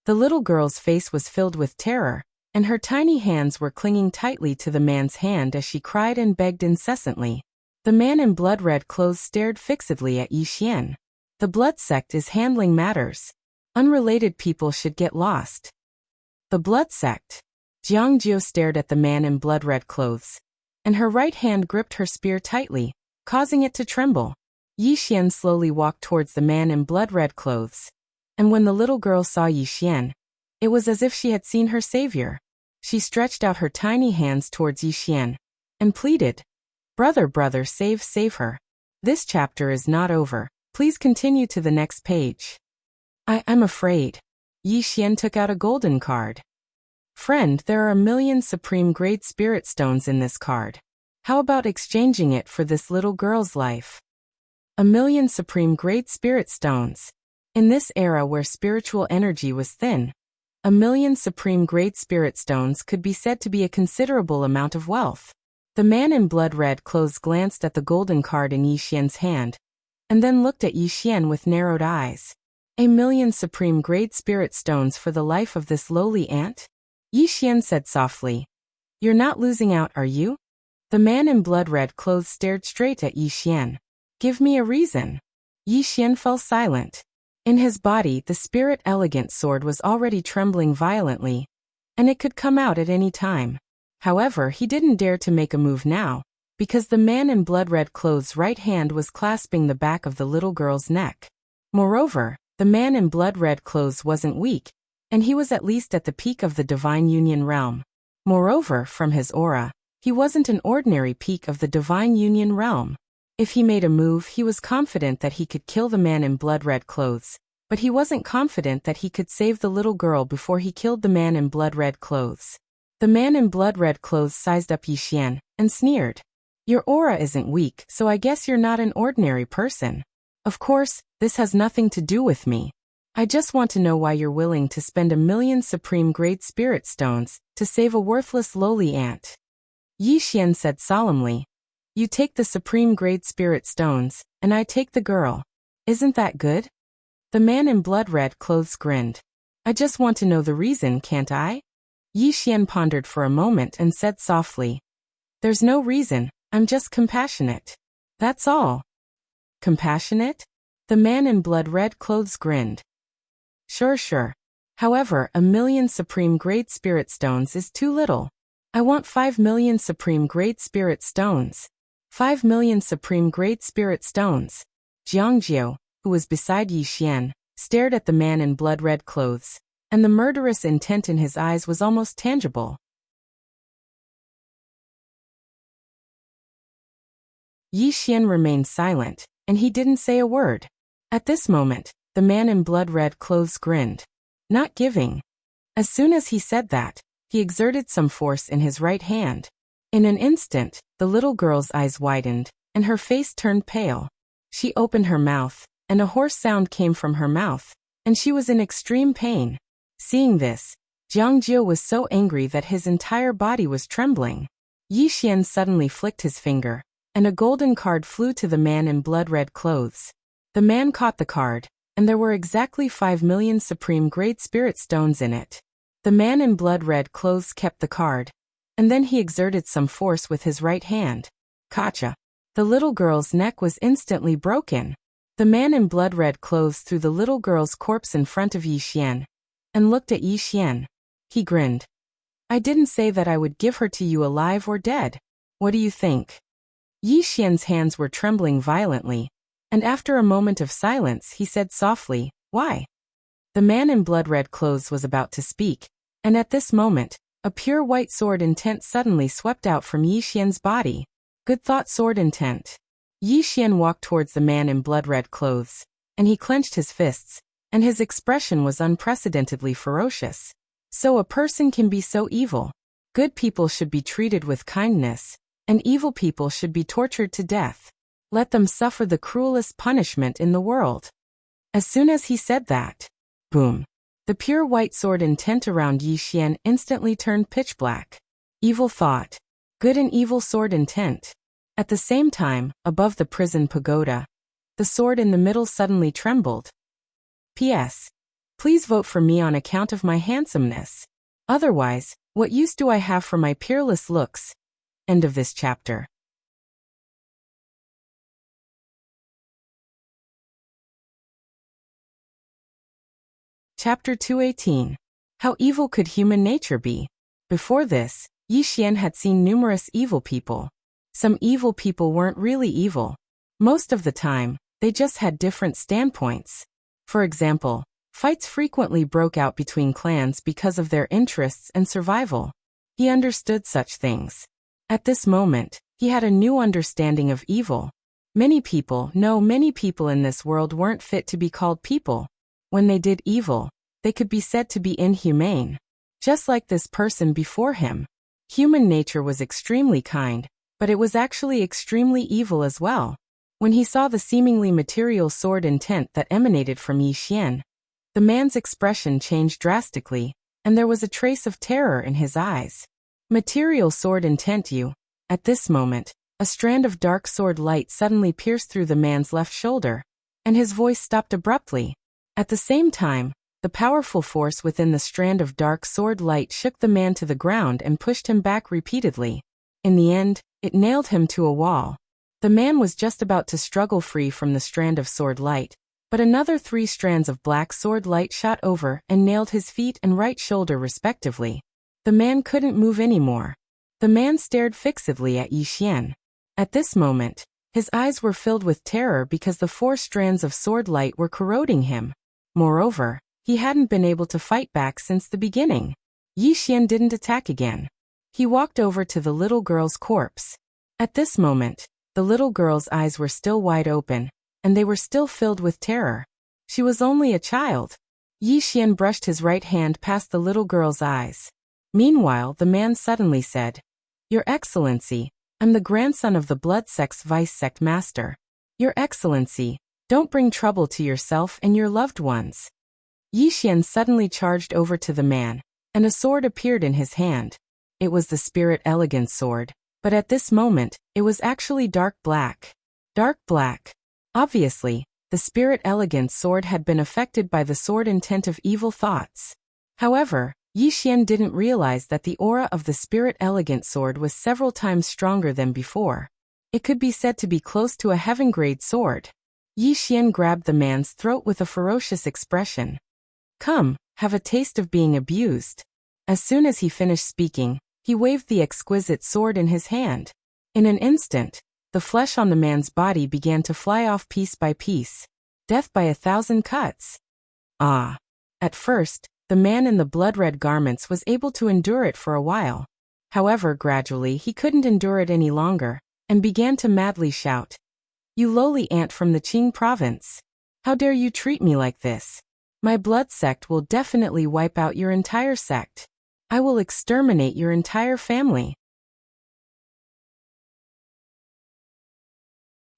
The little girl's face was filled with terror, and her tiny hands were clinging tightly to the man's hand as she cried and begged incessantly. The man in blood-red clothes stared fixedly at Yi Xian. The blood sect is handling matters. Unrelated people should get lost. The blood sect. Jiangjie stared at the man in blood-red clothes, and her right hand gripped her spear tightly, causing it to tremble. Yi Xian slowly walked towards the man in blood-red clothes, and when the little girl saw Yi Xian, it was as if she had seen her savior. She stretched out her tiny hands towards Yi Xian, and pleaded, "Brother, brother, save her. This chapter is not over. Please continue to the next page." I'm afraid. Yi Xian took out a golden card. Friend, there are 1,000,000 supreme grade spirit stones in this card. How about exchanging it for this little girl's life? 1,000,000 supreme grade spirit stones. In this era where spiritual energy was thin, 1,000,000 supreme grade spirit stones could be said to be a considerable amount of wealth. The man in blood-red clothes glanced at the golden card in Yi Xian's hand, and then looked at Yi Xian with narrowed eyes. 1,000,000 supreme grade spirit stones for the life of this lowly ant? Yi Xian said softly. You're not losing out, are you? The man in blood-red clothes stared straight at Yi Xian. Give me a reason. Yi Xian fell silent. In his body, the spirit elegant sword was already trembling violently, and it could come out at any time. However, he didn't dare to make a move now, because the man in blood-red clothes' right hand was clasping the back of the little girl's neck. Moreover, the man in blood-red clothes wasn't weak, and he was at least at the peak of the Divine Union realm. Moreover, from his aura, he wasn't an ordinary peak of the Divine Union realm. If he made a move, he was confident that he could kill the man in blood-red clothes, but he wasn't confident that he could save the little girl before he killed the man in blood-red clothes. The man in blood-red clothes sized up Yi Xian and sneered. Your aura isn't weak, so I guess you're not an ordinary person. Of course, this has nothing to do with me. I just want to know why you're willing to spend 1,000,000 supreme grade spirit stones to save a worthless lowly ant. Yi Xian said solemnly. You take the supreme grade spirit stones, and I take the girl. Isn't that good? The man in blood-red clothes grinned. I just want to know the reason, can't I? Yi Xian pondered for a moment and said softly. There's no reason, I'm just compassionate. That's all. Compassionate? The man in blood-red clothes grinned. Sure. However, 1,000,000 supreme grade spirit stones is too little. I want 5,000,000 supreme grade spirit stones. 5,000,000 supreme grade spirit stones. Jiangjie, who was beside Yi Xian, stared at the man in blood-red clothes, and the murderous intent in his eyes was almost tangible. Yi Xian remained silent, and he didn't say a word. At this moment, the man in blood-red clothes grinned. Not giving. As soon as he said that, he exerted some force in his right hand. In an instant, the little girl's eyes widened, and her face turned pale. She opened her mouth, and a hoarse sound came from her mouth, and she was in extreme pain. Seeing this, Jiangjie was so angry that his entire body was trembling. Yi Xian suddenly flicked his finger, and a golden card flew to the man in blood-red clothes. The man caught the card, and there were exactly 5,000,000 supreme grade spirit stones in it. The man in blood-red clothes kept the card, and then he exerted some force with his right hand. Gotcha. The little girl's neck was instantly broken. The man in blood-red clothes threw the little girl's corpse in front of Yi Xian and looked at Yi Xian. He grinned. I didn't say that I would give her to you alive or dead. What do you think? Yi Xian's hands were trembling violently, and after a moment of silence he said softly, Why? The man in blood-red clothes was about to speak, and at this moment, a pure white sword intent suddenly swept out from Yi Xian's body. Good thought, sword intent. Yi Xian walked towards the man in blood-red clothes, and he clenched his fists, and his expression was unprecedentedly ferocious. So a person can be so evil. Good people should be treated with kindness, and evil people should be tortured to death. Let them suffer the cruelest punishment in the world. As soon as he said that, boom, the pure white sword intent around Yi Xian instantly turned pitch black. Evil thought. Good and evil sword intent. At the same time, above the prison pagoda, the sword in the middle suddenly trembled. P.S. Please vote for me on account of my handsomeness. Otherwise, what use do I have for my peerless looks? End of this chapter. Chapter 218. How evil could human nature be? Before this, Yi Xian had seen numerous evil people. Some evil people weren't really evil. Most of the time, they just had different standpoints. For example, fights frequently broke out between clans because of their interests and survival. He understood such things. At this moment, he had a new understanding of evil. Many people in this world weren't fit to be called people. When they did evil, they could be said to be inhumane. Just like this person before him. Human nature was extremely kind, but it was actually extremely evil as well. When he saw the seemingly material sword intent that emanated from Yi Xian, the man's expression changed drastically, and there was a trace of terror in his eyes. Material sword intent you. At this moment, a strand of dark sword light suddenly pierced through the man's left shoulder, and his voice stopped abruptly. At the same time, the powerful force within the strand of dark sword light shook the man to the ground and pushed him back repeatedly. In the end, it nailed him to a wall. The man was just about to struggle free from the strand of sword light, but another 3 strands of black sword light shot over and nailed his feet and right shoulder respectively. The man couldn't move anymore. The man stared fixedly at Yi Xian. At this moment, his eyes were filled with terror because the 4 strands of sword light were corroding him. Moreover, he hadn't been able to fight back since the beginning. Yi Xian didn't attack again. He walked over to the little girl's corpse. At this moment, the little girl's eyes were still wide open, and they were still filled with terror. She was only a child. Yi Xian brushed his right hand past the little girl's eyes. Meanwhile, the man suddenly said, Your Excellency, I'm the grandson of the Blood Sect's Vice-Sect Master. Your Excellency, don't bring trouble to yourself and your loved ones. Yi Xian suddenly charged over to the man, and a sword appeared in his hand. It was the Spirit Elegance sword, but at this moment, it was actually dark black. Dark black. Obviously, the Spirit Elegance sword had been affected by the sword intent of evil thoughts. However, Yi Xian didn't realize that the aura of the Spirit Elegance sword was several times stronger than before. It could be said to be close to a heaven-grade sword. Yi Xian grabbed the man's throat with a ferocious expression. Come, have a taste of being abused. As soon as he finished speaking, he waved the exquisite sword in his hand. In an instant, the flesh on the man's body began to fly off piece by piece. Death by 1,000 cuts. Ah. At first, the man in the blood-red garments was able to endure it for a while. However, gradually he couldn't endure it any longer, and began to madly shout. You lowly ant from the Qing province. How dare you treat me like this? My blood sect will definitely wipe out your entire sect. I will exterminate your entire family.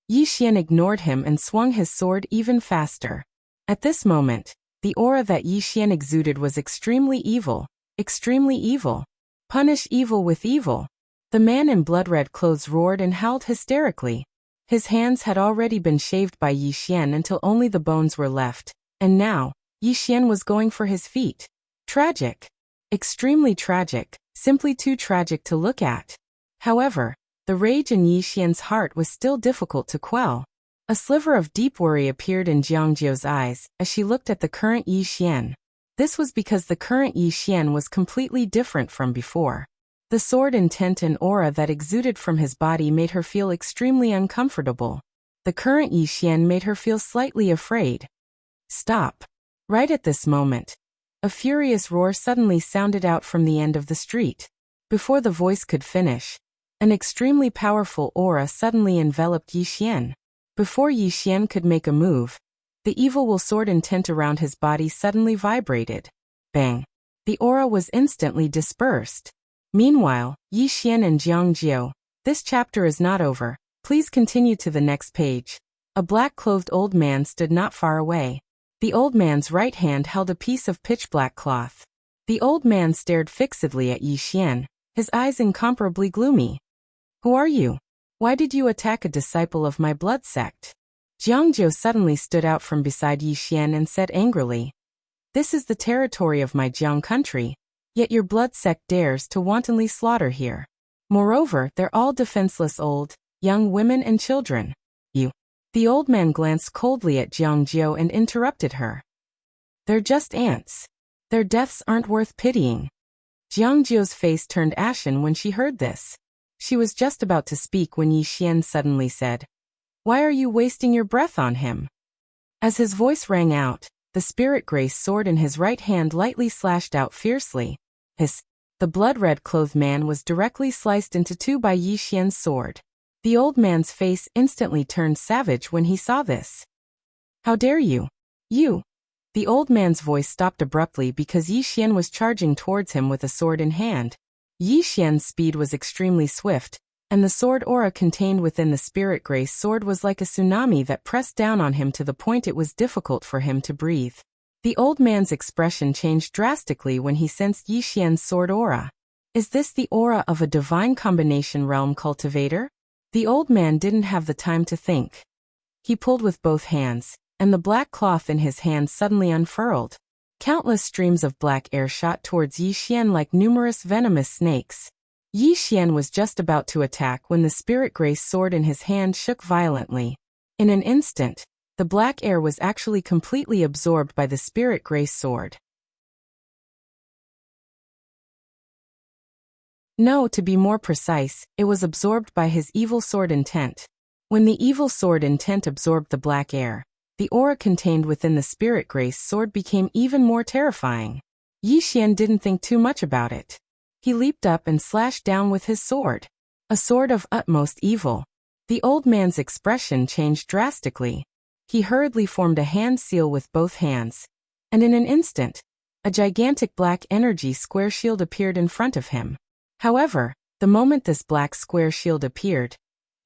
Yi Xian ignored him and swung his sword even faster. At this moment, the aura that Yi Xian exuded was extremely evil. Extremely evil. Punish evil with evil. The man in blood-red clothes roared and howled hysterically. His hands had already been shaved by Yi Xian until only the bones were left, and now, Yi Xian was going for his feet. Tragic. Extremely tragic, simply too tragic to look at. However, The rage in Yi Xian's heart was still difficult to quell. A sliver of deep worry appeared in Jiangjiu's eyes as she looked at the current Yi Xian. This was because the current Yi Xian was completely different from before. The sword intent and aura that exuded from his body made her feel extremely uncomfortable. The current Yi Xian made her feel slightly afraid. Stop. Right at this moment, a furious roar suddenly sounded out from the end of the street. Before the voice could finish, an extremely powerful aura suddenly enveloped Yi Xian. Before Yi Xian could make a move, the evil will sword intent around his body suddenly vibrated. Bang! The aura was instantly dispersed. Meanwhile, Yi Xian and Jiangjiu, this chapter is not over. Please continue to the next page. A black-clothed old man stood not far away. The old man's right hand held a piece of pitch-black cloth. The old man stared fixedly at Yi Xian, his eyes incomparably gloomy. Who are you? Why did you attack a disciple of my blood sect? Jiangjiu suddenly stood out from beside Yi Xian and said angrily, This is the territory of my Jiang country, yet your blood sect dares to wantonly slaughter here. Moreover, they're all defenseless old, young women and children. You. The old man glanced coldly at Jiangjiu and interrupted her. They're just ants. Their deaths aren't worth pitying. Jiangjiu's face turned ashen when she heard this. She was just about to speak when Yi Xian suddenly said, Why are you wasting your breath on him? As his voice rang out, the spirit grace sword in his right hand lightly slashed out fiercely. The blood-red clothed man was directly sliced into two by Yi Xian's sword. The old man's face instantly turned savage when he saw this. How dare you? You! The old man's voice stopped abruptly because Yi Xian was charging towards him with a sword in hand. Yi Xian's speed was extremely swift, and the sword aura contained within the spirit grace sword was like a tsunami that pressed down on him to the point it was difficult for him to breathe. The old man's expression changed drastically when he sensed Yi Xian's sword aura. Is this the aura of a divine combination realm cultivator? The old man didn't have the time to think. He pulled with both hands, and the black cloth in his hand suddenly unfurled. Countless streams of black air shot towards Yi Xian like numerous venomous snakes. Yi Xian was just about to attack when the spirit grace sword in his hand shook violently. In an instant, the black air was actually completely absorbed by the spirit grace sword. No, to be more precise, it was absorbed by his evil sword intent. When the evil sword intent absorbed the black air, the aura contained within the spirit grace sword became even more terrifying. Yi Xian didn't think too much about it. He leaped up and slashed down with his sword. A sword of utmost evil. The old man's expression changed drastically. He hurriedly formed a hand seal with both hands, and in an instant, a gigantic black energy square shield appeared in front of him. However, the moment this black square shield appeared,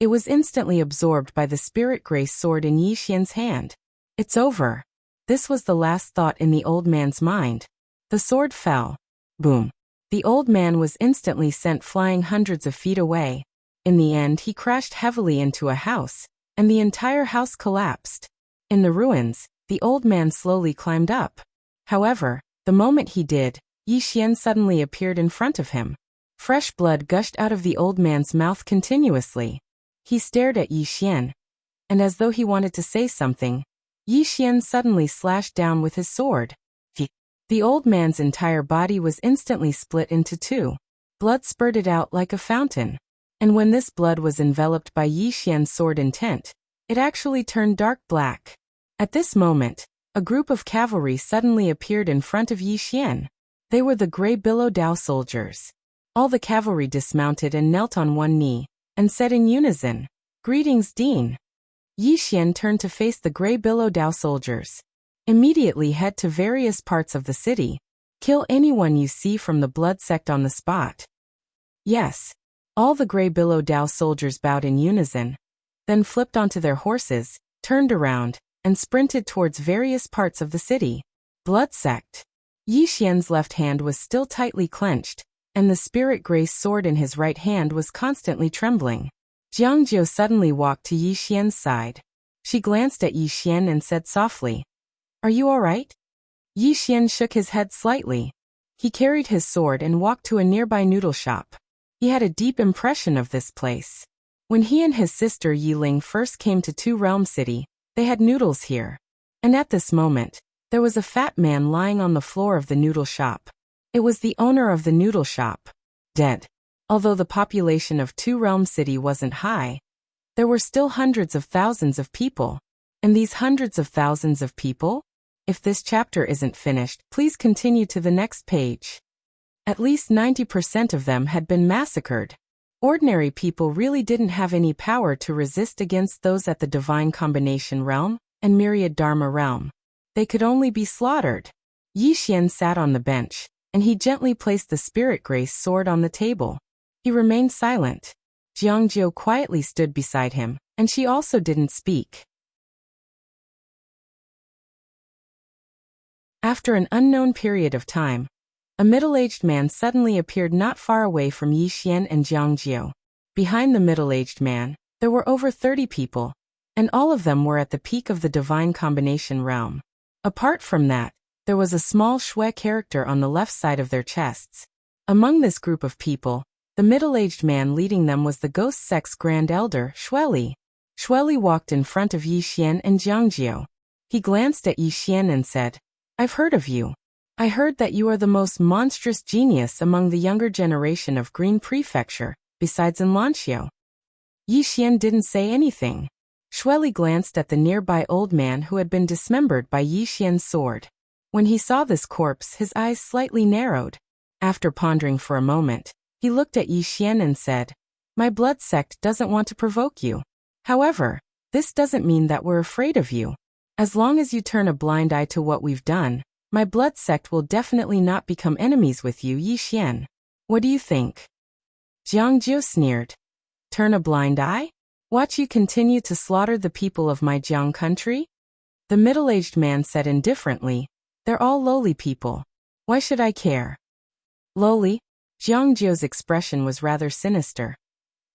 it was instantly absorbed by the spirit grace sword in Yi Xian's hand. It's over. This was the last thought in the old man's mind. The sword fell. Boom. The old man was instantly sent flying hundreds of feet away. In the end, he crashed heavily into a house, and the entire house collapsed. In the ruins, the old man slowly climbed up. However, the moment he did, Yi Xian suddenly appeared in front of him. Fresh blood gushed out of the old man's mouth continuously. He stared at Yi Xian, and as though he wanted to say something, Yi Xian suddenly slashed down with his sword. The old man's entire body was instantly split into two. Blood spurted out like a fountain. And when this blood was enveloped by Yi Xian's sword intent, it actually turned dark black. At this moment, a group of cavalry suddenly appeared in front of Yi Xian. They were the Grey Billow Dao soldiers. All the cavalry dismounted and knelt on one knee, and said in unison, "Greetings, Dean." Yi Xian turned to face the Grey Billow Dao soldiers. Immediately head to various parts of the city. Kill anyone you see from the blood sect on the spot. Yes. All the Grey Billow Dao soldiers bowed in unison, then flipped onto their horses, turned around, and sprinted towards various parts of the city. Blood sect. Yi Xian's left hand was still tightly clenched, and the spirit grace sword in his right hand was constantly trembling. Jiangjiu suddenly walked to Yi Xian's side. She glanced at Yi Xian and said softly, "Are you all right?" Yi Xian shook his head slightly. He carried his sword and walked to a nearby noodle shop. He had a deep impression of this place. When he and his sister Yiling first came to Two Realm City, they had noodles here. And at this moment, there was a fat man lying on the floor of the noodle shop. It was the owner of the noodle shop. Dead. Although the population of Two Realm City wasn't high, there were still hundreds of thousands of people. And these hundreds of thousands of people? If this chapter isn't finished, please continue to the next page. At least 90% of them had been massacred. Ordinary people really didn't have any power to resist against those at the Divine Combination Realm and Myriad Dharma Realm. They could only be slaughtered. Yi Xian sat on the bench, and he gently placed the Spirit Grace sword on the table. He remained silent. Jiangjiu quietly stood beside him, and she also didn't speak. After an unknown period of time, a middle-aged man suddenly appeared not far away from Yi Xian and Jiangjiu. Behind the middle-aged man, there were over 30 people, and all of them were at the peak of the Divine Combination Realm. Apart from that, there was a small Shui character on the left side of their chests. Among this group of people, the middle-aged man leading them was the Ghost Sect's Grand Elder, Shueli. Shueli walked in front of Yi Xian and Jiangjiu. He glanced at Yi Xian and said, "I've heard of you. I heard that you are the most monstrous genius among the younger generation of Green Prefecture, besides Enlanxiu." Yi Xian didn't say anything. Shueli glanced at the nearby old man who had been dismembered by Yi Xian's sword. When he saw this corpse, his eyes slightly narrowed. After pondering for a moment, he looked at Yi Xian and said, "My blood sect doesn't want to provoke you. However, this doesn't mean that we're afraid of you. As long as you turn a blind eye to what we've done, my blood sect will definitely not become enemies with you, Yi Xian. What do you think?" Jiangjiu sneered. "Turn a blind eye? Watch you continue to slaughter the people of my Jiang country?" The middle-aged man said indifferently, "They're all lowly people. Why should I care?" "Lowly?" Jiangjiu's expression was rather sinister.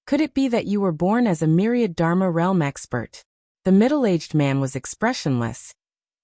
"Could it be that you were born as a Myriad Dharma realm expert?" The middle-aged man was expressionless.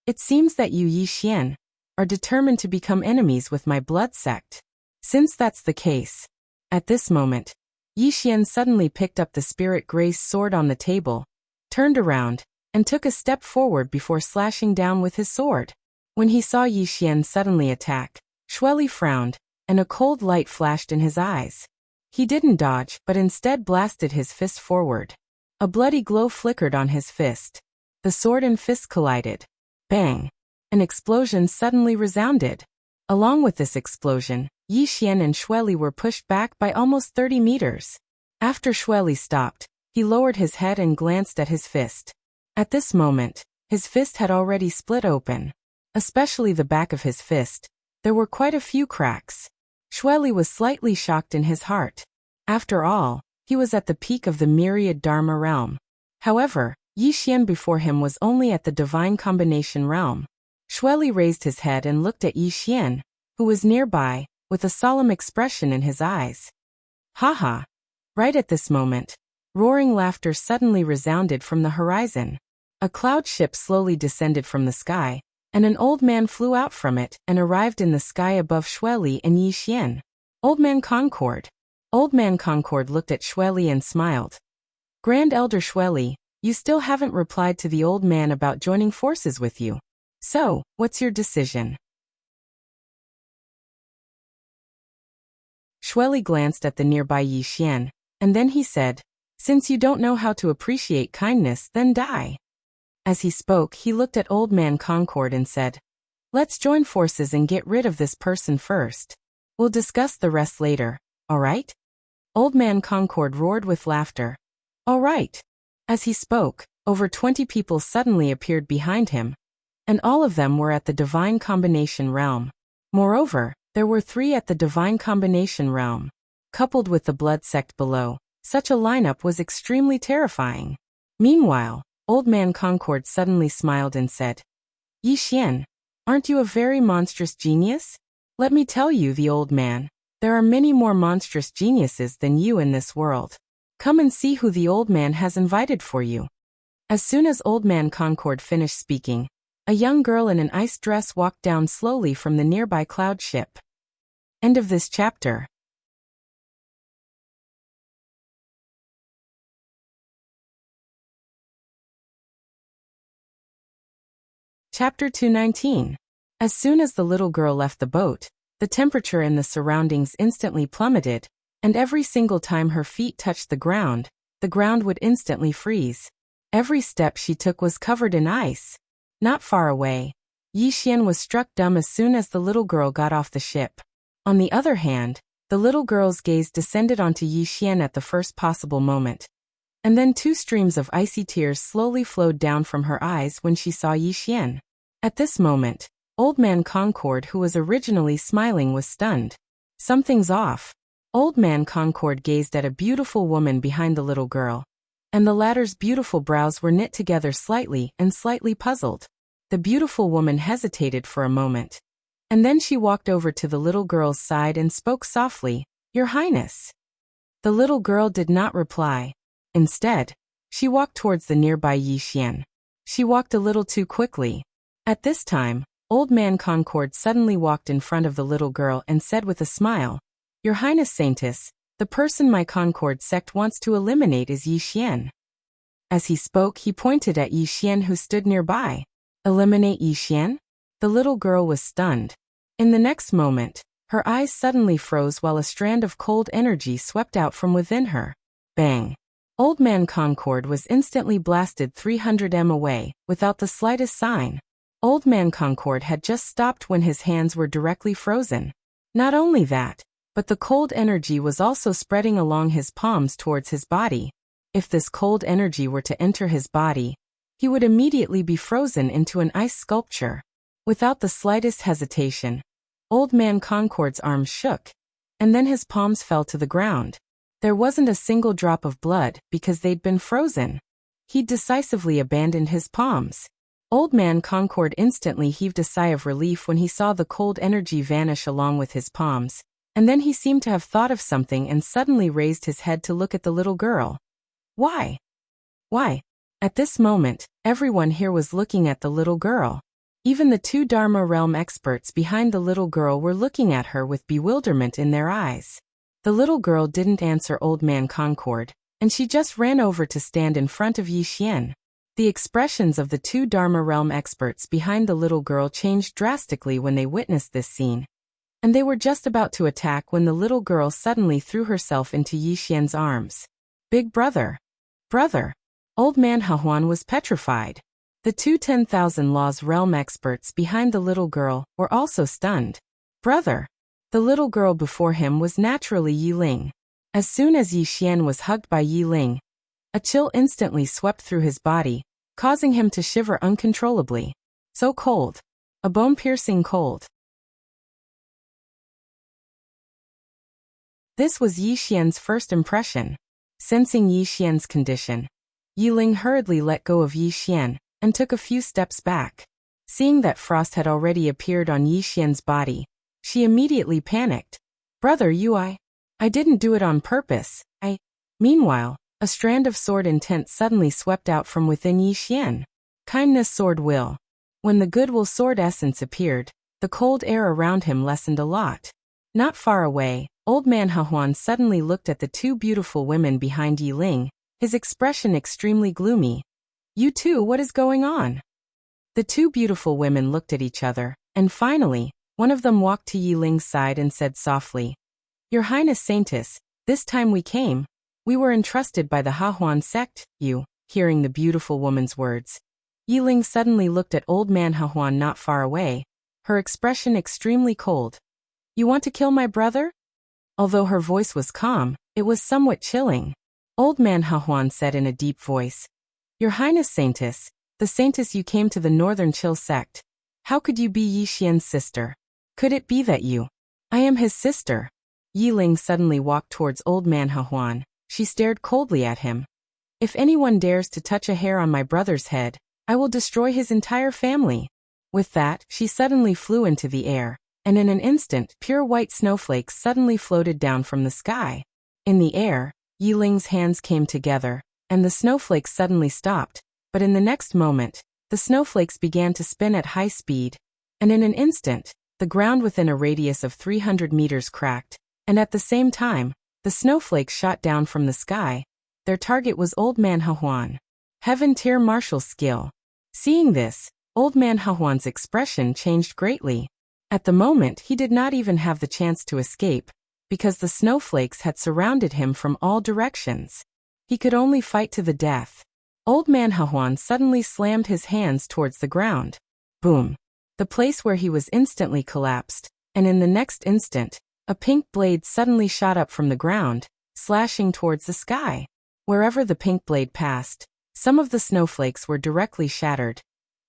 "It seems that you, Yi Xian, are determined to become enemies with my blood sect. Since that's the case..." At this moment, Yi Xian suddenly picked up the Spirit Grace sword on the table, turned around, and took a step forward before slashing down with his sword. When he saw Yi Xian suddenly attack, Shueli frowned, and a cold light flashed in his eyes. He didn't dodge, but instead blasted his fist forward. A bloody glow flickered on his fist. The sword and fist collided. Bang! An explosion suddenly resounded. Along with this explosion, Yi Xian and Shueli were pushed back by almost 30 meters. After Shueli stopped, he lowered his head and glanced at his fist. At this moment, his fist had already split open. Especially the back of his fist, there were quite a few cracks. Shueli was slightly shocked in his heart. After all, he was at the peak of the Myriad Dharma realm. However, Yi Xian before him was only at the Divine Combination realm. Shueli raised his head and looked at Yi Xian, who was nearby, with a solemn expression in his eyes. "Ha!" Right at this moment, roaring laughter suddenly resounded from the horizon. A cloud ship slowly descended from the sky, and an old man flew out from it and arrived in the sky above Shueli and Yi Xian. Old Man Concord. Old Man Concord looked at Shueli and smiled. "Grand Elder Shueli, you still haven't replied to the old man about joining forces with you. So, what's your decision?" Shueli glanced at the nearby Yi Xian, and then he said, "Since you don't know how to appreciate kindness, then die." As he spoke, he looked at Old Man Concord and said, "Let's join forces and get rid of this person first. We'll discuss the rest later, all right?" Old Man Concord roared with laughter. "All right." As he spoke, over 20 people suddenly appeared behind him, and all of them were at the Divine Combination realm. Moreover, there were 3 at the Divine Combination realm. Coupled with the blood sect below, such a lineup was extremely terrifying. Meanwhile, Old Man Concord suddenly smiled and said, "Yi Xian, aren't you a very monstrous genius? Let me tell you, the old man, there are many more monstrous geniuses than you in this world. Come and see who the old man has invited for you." As soon as Old Man Concord finished speaking, a young girl in an ice dress walked down slowly from the nearby cloud ship. End of this chapter. Chapter 219. As soon as the little girl left the boat, the temperature in the surroundings instantly plummeted, and every single time her feet touched the ground would instantly freeze. Every step she took was covered in ice. Not far away, Yi Xian was struck dumb as soon as the little girl got off the ship. On the other hand, the little girl's gaze descended onto Yi Xian at the first possible moment. And then 2 streams of icy tears slowly flowed down from her eyes when she saw Yi Xian. At this moment, Old Man Concord, who was originally smiling, was stunned. Something's off. Old Man Concord gazed at a beautiful woman behind the little girl, and the latter's beautiful brows were knit together slightly and slightly puzzled. The beautiful woman hesitated for a moment, and then she walked over to the little girl's side and spoke softly, "Your Highness." The little girl did not reply. Instead, she walked towards the nearby Yi Xian. She walked a little too quickly. At this time, Old Man Concord suddenly walked in front of the little girl and said with a smile, "Your Highness Saintess, the person my Concord sect wants to eliminate is Yi Xian." As he spoke, he pointed at Yi Xian, who stood nearby. Eliminate Yi Xian? The little girl was stunned. In the next moment, her eyes suddenly froze while a strand of cold energy swept out from within her. Bang! Old Man Concord was instantly blasted 300 m away, without the slightest sign. Old Man Concord had just stopped when his hands were directly frozen. Not only that, but the cold energy was also spreading along his palms towards his body. If this cold energy were to enter his body, he would immediately be frozen into an ice sculpture. Without the slightest hesitation, Old Man Concord's arms shook, and then his palms fell to the ground. There wasn't a single drop of blood because they'd been frozen. He decisively abandoned his palms. Old Man Concord instantly heaved a sigh of relief when he saw the cold energy vanish along with his palms, and then he seemed to have thought of something and suddenly raised his head to look at the little girl. Why? Why? At this moment, everyone here was looking at the little girl. Even the 2 Dharma realm experts behind the little girl were looking at her with bewilderment in their eyes. The little girl didn't answer Old Man Concord, and she just ran over to stand in front of Yi Xian. The expressions of the 2 Dharma realm experts behind the little girl changed drastically when they witnessed this scene, and they were just about to attack when the little girl suddenly threw herself into Yi Xian's arms. Big brother! Brother! Old Man Hahuan was petrified. The 2 10,000 Laws realm experts behind the little girl were also stunned. Brother! The little girl before him was naturally Yi Ling. As soon as Yi Xian was hugged by Yi Ling, a chill instantly swept through his body, causing him to shiver uncontrollably. So cold. A bone-piercing cold. This was Yi Xian's first impression. Sensing Yi Xian's condition, Yi Ling hurriedly let go of Yi Xian and took a few steps back. Seeing that frost had already appeared on Yi Xian's body, she immediately panicked. Brother, I didn't do it on purpose, Meanwhile, a strand of sword intent suddenly swept out from within Yi Xian. Kindness sword will. When the goodwill sword essence appeared, the cold air around him lessened a lot. Not far away, Old Man Hahuan suddenly looked at the 2 beautiful women behind Yi Ling, his expression extremely gloomy. You two, what is going on? The 2 beautiful women looked at each other, and finally, one of them walked to Yi Ling's side and said softly, Your Highness Saintess, this time we were entrusted by the Hahuan sect, Hearing the beautiful woman's words, Yi Ling suddenly looked at Old Man Hahuan not far away, her expression extremely cold. You want to kill my brother? Although her voice was calm, it was somewhat chilling. Old Man Hahuan said in a deep voice, Your Highness Saintess, the Saintess you came to the Northern Chill sect. How could you be Yi Xian's sister? Could it be that I am his sister. Yi Ling suddenly walked towards Old Man Hahuan. She stared coldly at him. If anyone dares to touch a hair on my brother's head, I will destroy his entire family. With that, she suddenly flew into the air, and in an instant, pure white snowflakes suddenly floated down from the sky. In the air, Yi Ling's hands came together, and the snowflakes suddenly stopped, but in the next moment, the snowflakes began to spin at high speed, and in an instant, the ground within a radius of 300 meters cracked, and at the same time, the snowflakes shot down from the sky. Their target was Old Man Hahuan. Heaven tier martial skill. Seeing this, Old Man Hahuan's expression changed greatly. At the moment he did not even have the chance to escape, because the snowflakes had surrounded him from all directions. He could only fight to the death. Old Man Hahuan suddenly slammed his hands towards the ground. Boom! The place where he was instantly collapsed, and in the next instant, a pink blade suddenly shot up from the ground, slashing towards the sky. Wherever the pink blade passed, some of the snowflakes were directly shattered,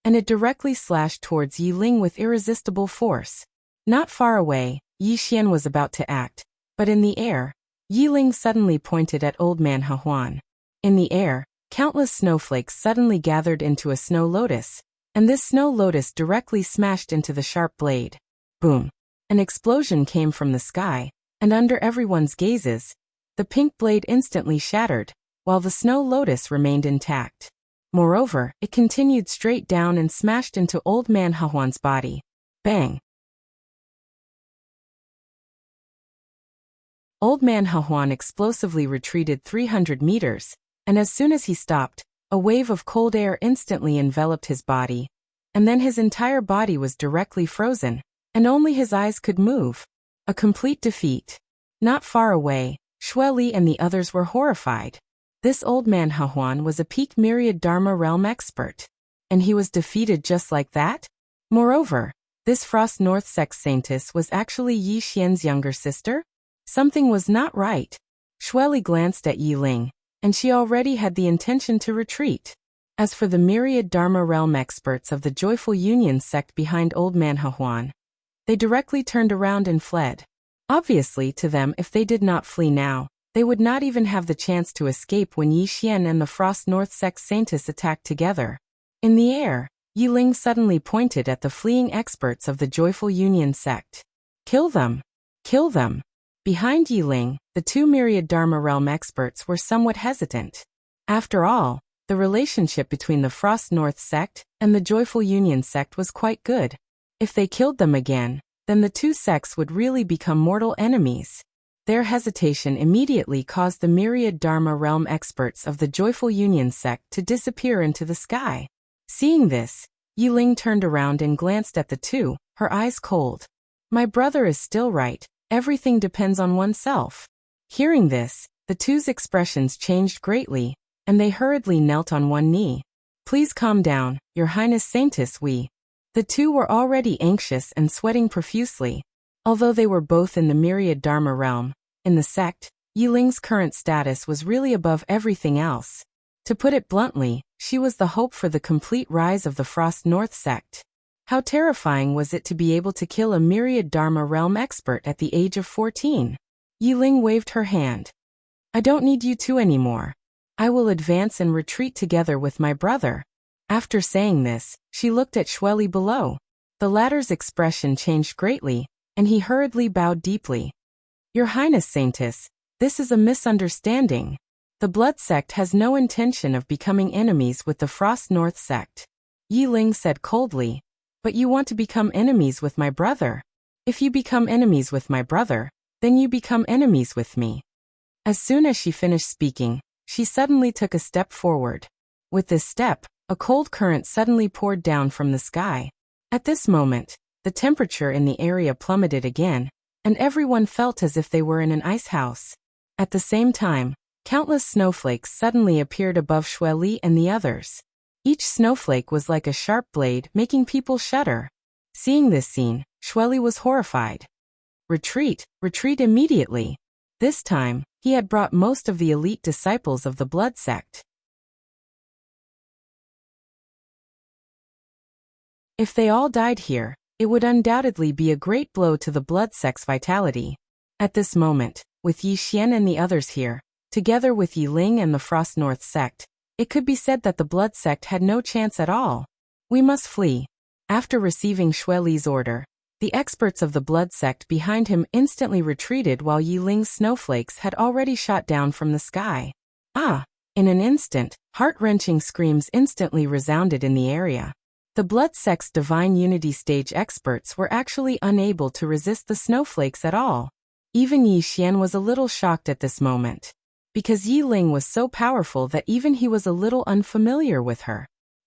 and it directly slashed towards Yi Ling with irresistible force. Not far away, Yi Xian was about to act, but in the air, Yi Ling suddenly pointed at Old Man Hahuan. In the air, countless snowflakes suddenly gathered into a snow lotus, and this snow lotus directly smashed into the sharp blade. Boom! An explosion came from the sky, and under everyone's gazes, the pink blade instantly shattered, while the snow lotus remained intact. Moreover, it continued straight down and smashed into Old Man Hahuan's body. Bang! Old Man Hahuan explosively retreated 300 meters, and as soon as he stopped, a wave of cold air instantly enveloped his body, and then his entire body was directly frozen, and only his eyes could move. A complete defeat. Not far away, Xue Li and the others were horrified. This Old Man Hahuan was a peak myriad Dharma realm expert, and he was defeated just like that? Moreover, this Frost North Sect Saintess was actually Yi Xian's younger sister? Something was not right. Xue Li glanced at Yi Ling, and she already had the intention to retreat. As for the myriad Dharma realm experts of the Joyful Union sect behind Old Man Hahuan, they directly turned around and fled. Obviously to them, if they did not flee now, they would not even have the chance to escape when Yi Xian and the Frost North Sect Saintess attacked together. In the air, Yi Ling suddenly pointed at the fleeing experts of the Joyful Union sect. Kill them! Kill them! Behind Yi Ling, the two myriad Dharma realm experts were somewhat hesitant. After all, the relationship between the Frost North sect and the Joyful Union sect was quite good. If they killed them again, then the two sects would really become mortal enemies. Their hesitation immediately caused the myriad Dharma realm experts of the Joyful Union sect to disappear into the sky. Seeing this, Yi Ling turned around and glanced at the two, her eyes cold. My brother is still right, everything depends on oneself. Hearing this, the two's expressions changed greatly, and they hurriedly knelt on one knee. Please calm down, Your Highness Saintess We. The two were already anxious and sweating profusely. Although they were both in the myriad Dharma realm, in the sect, Yi Ling's current status was really above everything else. To put it bluntly, she was the hope for the complete rise of the Frost North sect. How terrifying was it to be able to kill a myriad Dharma realm expert at the age of 14? Yi Ling waved her hand. I don't need you two anymore. I will advance and retreat together with my brother. After saying this, she looked at Xue Li below. The latter's expression changed greatly, and he hurriedly bowed deeply. Your Highness Saintess, this is a misunderstanding. The Blood Sect has no intention of becoming enemies with the Frost North Sect. Yi Ling said coldly. But you want to become enemies with my brother. If you become enemies with my brother, then you become enemies with me. As soon as she finished speaking, she suddenly took a step forward. With this step, a cold current suddenly poured down from the sky. At this moment, the temperature in the area plummeted again, and everyone felt as if they were in an ice house. At the same time, countless snowflakes suddenly appeared above Xue Li and the others. Each snowflake was like a sharp blade, making people shudder. Seeing this scene, Xue Li was horrified. Retreat, retreat immediately. This time, he had brought most of the elite disciples of the Blood Sect. If they all died here, it would undoubtedly be a great blow to the Blood Sect's vitality. At this moment, with Yi Xian and the others here, together with Yi Ling and the Frost North Sect, it could be said that the Blood Sect had no chance at all. We must flee. After receiving Xue Li's order, the experts of the Blood Sect behind him instantly retreated while Yi Ling's snowflakes had already shot down from the sky. Ah! In an instant, heart-wrenching screams instantly resounded in the area. The Blood Sect's Divine Unity stage experts were actually unable to resist the snowflakes at all. Even Yi Xian was a little shocked at this moment, because Yi Ling was so powerful that even he was a little unfamiliar with her.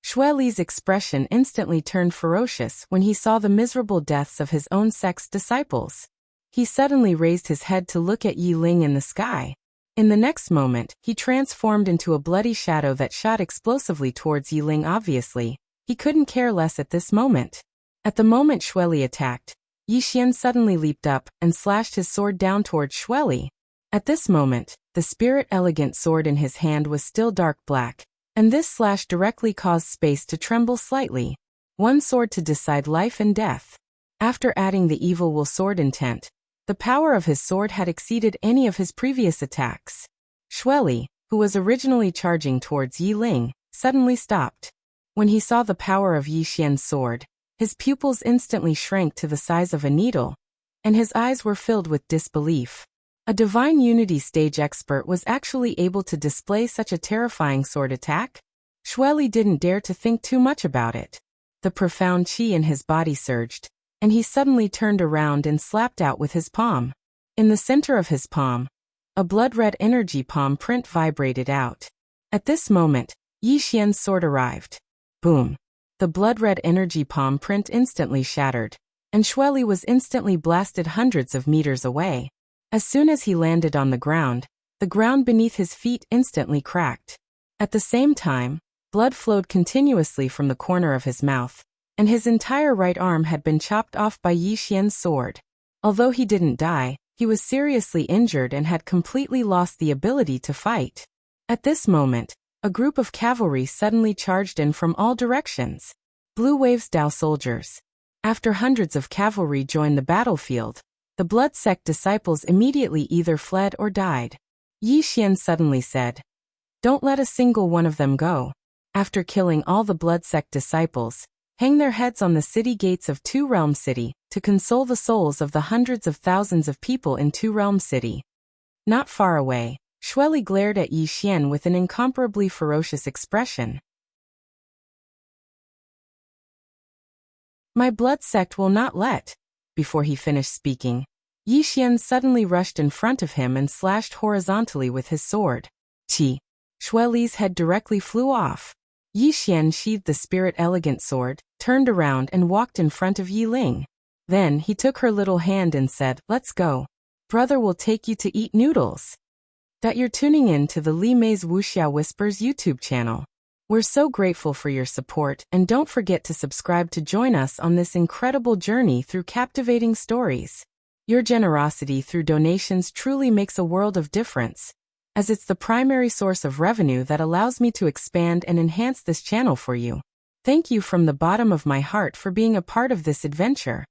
Shui Li's expression instantly turned ferocious when he saw the miserable deaths of his own sect's disciples. He suddenly raised his head to look at Yi Ling in the sky. In the next moment, he transformed into a bloody shadow that shot explosively towards Yi Ling. Obviously, he couldn't care less at this moment. At the moment Shui Li attacked, Yi Xian suddenly leaped up and slashed his sword down towards Shui Li. At this moment, the spirit elegant sword in his hand was still dark black, and this slash directly caused space to tremble slightly. One sword to decide life and death. After adding the evil will sword intent, the power of his sword had exceeded any of his previous attacks. Shui Li, who was originally charging towards Yi Ling, suddenly stopped. When he saw the power of Yi Xian's sword, his pupils instantly shrank to the size of a needle, and his eyes were filled with disbelief. A Divine Unity stage expert was actually able to display such a terrifying sword attack? Shui Li didn't dare to think too much about it. The profound qi in his body surged, and he suddenly turned around and slapped out with his palm. In the center of his palm, a blood-red energy palm print vibrated out. At this moment, Yi Xian's sword arrived. Boom! The blood-red energy palm print instantly shattered, and Shui Li was instantly blasted hundreds of meters away. As soon as he landed on the ground beneath his feet instantly cracked. At the same time, blood flowed continuously from the corner of his mouth, and his entire right arm had been chopped off by Yi Xian's sword. Although he didn't die, he was seriously injured and had completely lost the ability to fight. At this moment, a group of cavalry suddenly charged in from all directions. Blue Wave's Dao soldiers. After hundreds of cavalry joined the battlefield, the blood sect disciples immediately either fled or died. Yi Xian suddenly said, "Don't let a single one of them go." After killing all the blood sect disciples, hang their heads on the city gates of Two Realm City to console the souls of the hundreds of thousands of people in Two Realm City. Not far away, Shui Li glared at Yi Xian with an incomparably ferocious expression. "My blood sect will not let." Before he finished speaking, Yi Xian suddenly rushed in front of him and slashed horizontally with his sword. Qi! Shui Li's head directly flew off. Yi Xian sheathed the spirit elegant sword, turned around and walked in front of Yi Ling. Then he took her little hand and said, "Let's go. Brother will take you to eat noodles." You're tuning in to the Li Mei's Wuxia Whispers YouTube channel. We're so grateful for your support, and don't forget to subscribe to join us on this incredible journey through captivating stories. Your generosity through donations truly makes a world of difference, as it's the primary source of revenue that allows me to expand and enhance this channel for you. Thank you from the bottom of my heart for being a part of this adventure.